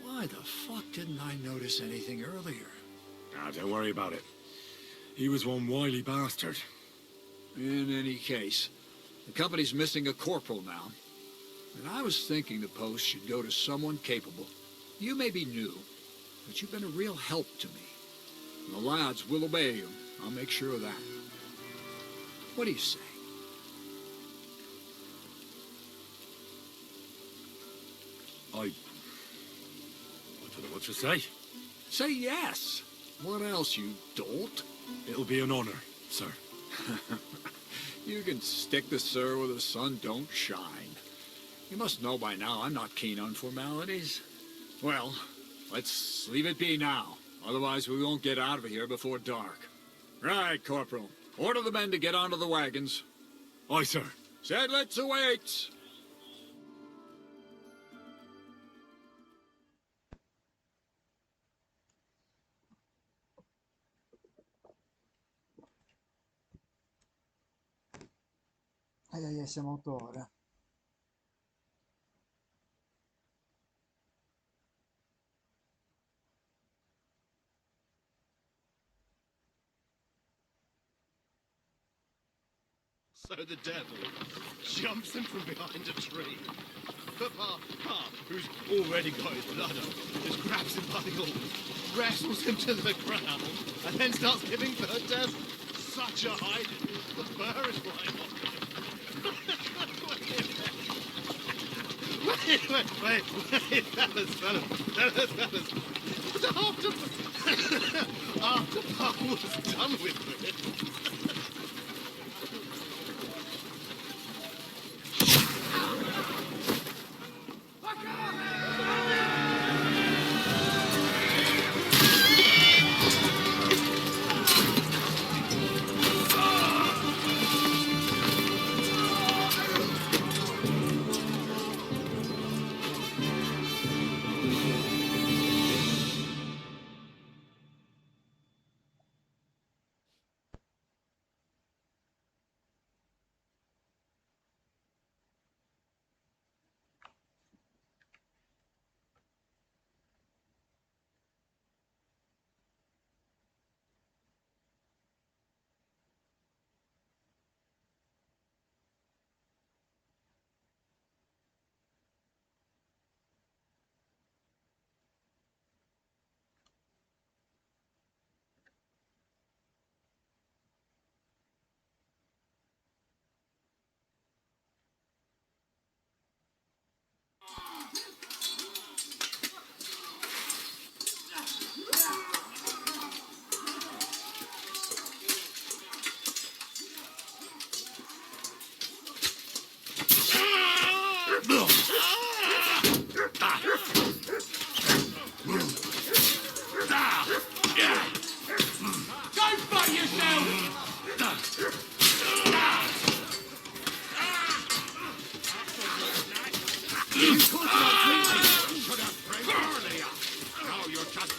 Why the fuck didn't I notice anything earlier?
Ah, don't worry about it. He was one wily bastard.
In any case, the company's missing a corporal now. And I was thinking the post should go to someone capable. You may be new, but you've been a real help to me. And the lads will obey you. I'll make sure of that. What do you say?
I don't know what to say.
Say yes. What else, you dolt?
It'll be an honor, sir.
You can stick the sir where the sun don't shine. You must know by now I'm not keen on formalities. Well, let's leave it be now. Otherwise we won't get out of here before dark. Right, Corporal. Order the men to get onto the wagons.
Aye, sir.
Sedlitz awaits.
Ai ai ai, siamo a 8 ore.
So the devil jumps him from behind a tree. But Pa, who's already got his blood up, just grabs him by the arms, wrestles him to the ground, and then starts giving the devil such a hiding. The fur is flying off him. Wait, fellas. After Pa was done with it.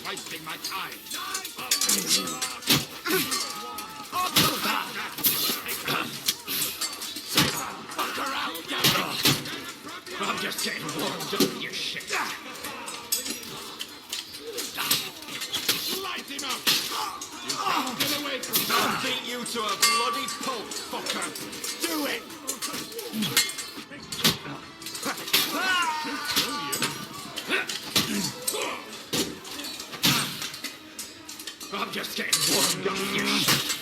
wasting my time. I'm just getting warmed up, you shit. Light him up! You can't get away from me. I'll beat you to a bloody pulp, fucker. Do it! I'm just getting warmed up, you shit.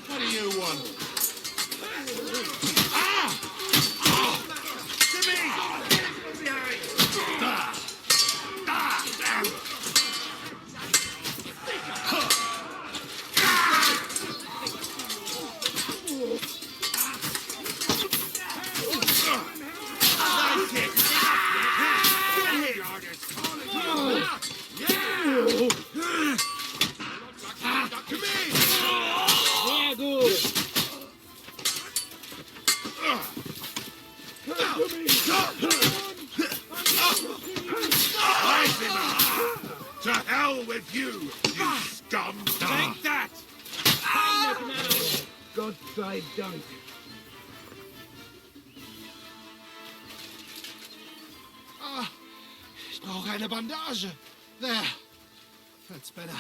What do you want? To me! To hell with you, you scum! Take that!
God save Dunk.
Nog eine Bandage. There. That's better.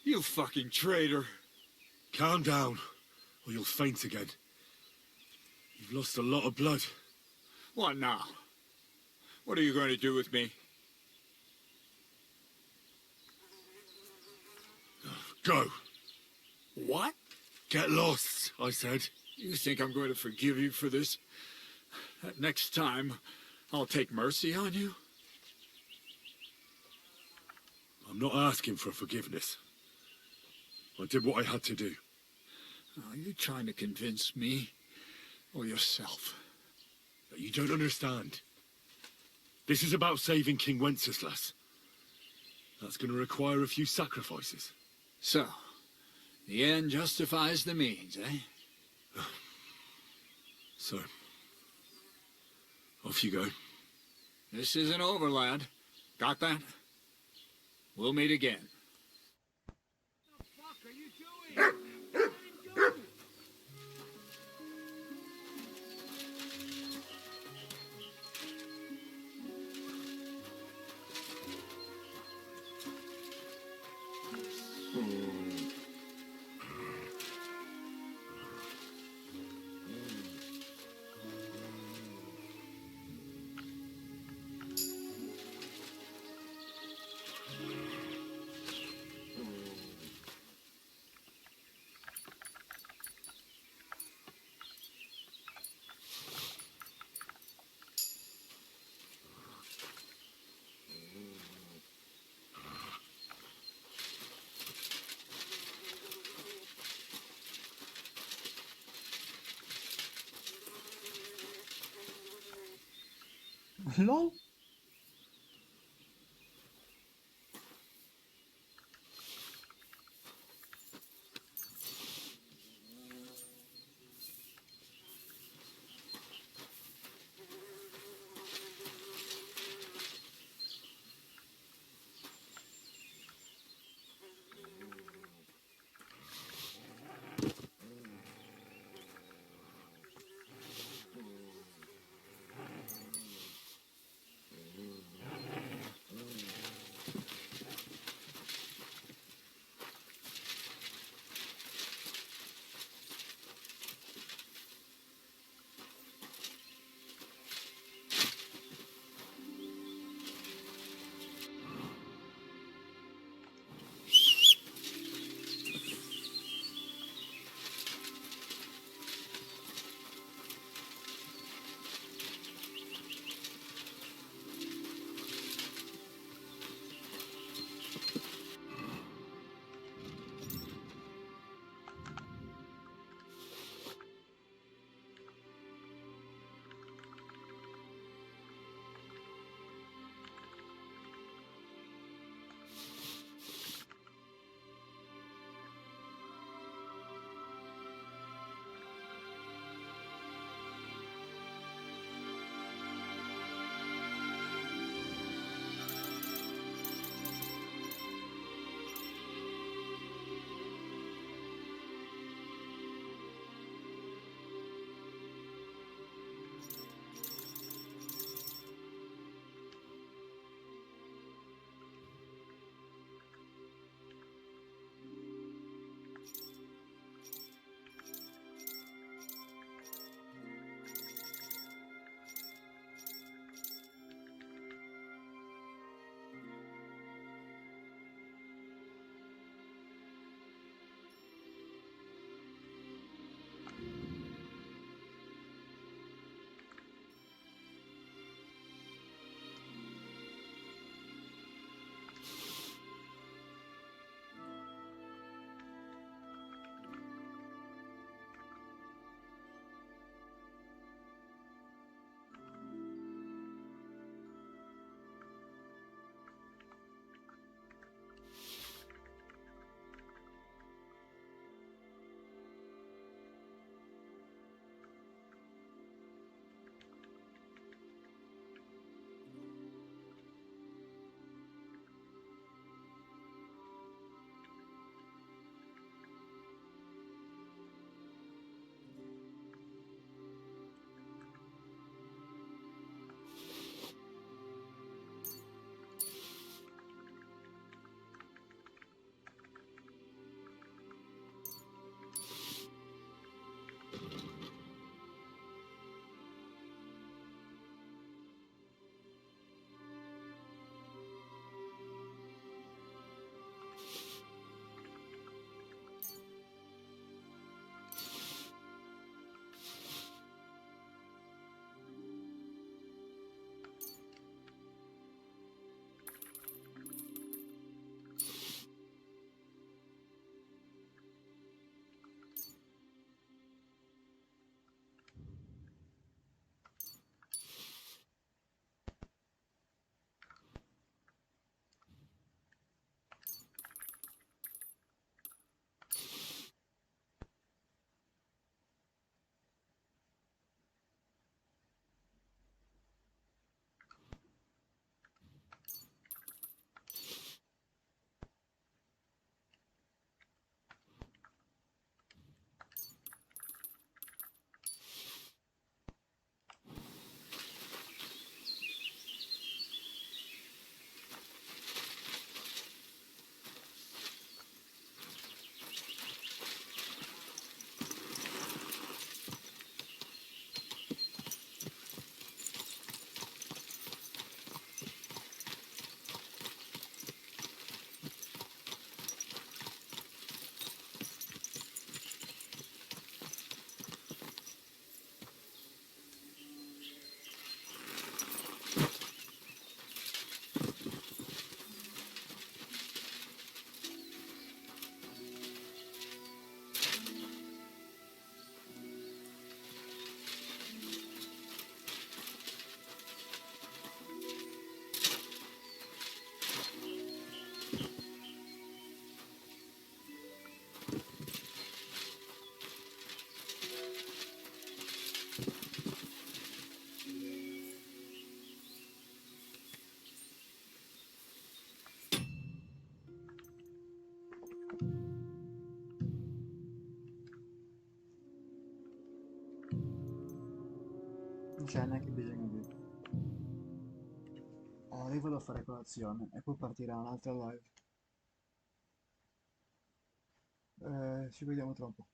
You fucking traitor.
Calm down, or you'll faint again. You've lost a lot of blood.
What now? What are you going to do with me?
Go.
What?
Get lost, I said.
You think I'm going to forgive you for this? That next time, I'll take mercy on you?
I'm not asking for forgiveness. I did what I had to do.
Are you trying to convince me or yourself?
But you don't understand. This is about saving King Wenceslas. That's going to require a few sacrifices.
So, the end justifies the means, eh?
So, off you go.
This isn't over, lad. Got that? We'll meet again.
LOL? Non c'è neanche bisogno di... io vado a fare colazione e poi partirà un'altra live. Ci vediamo tra un po'.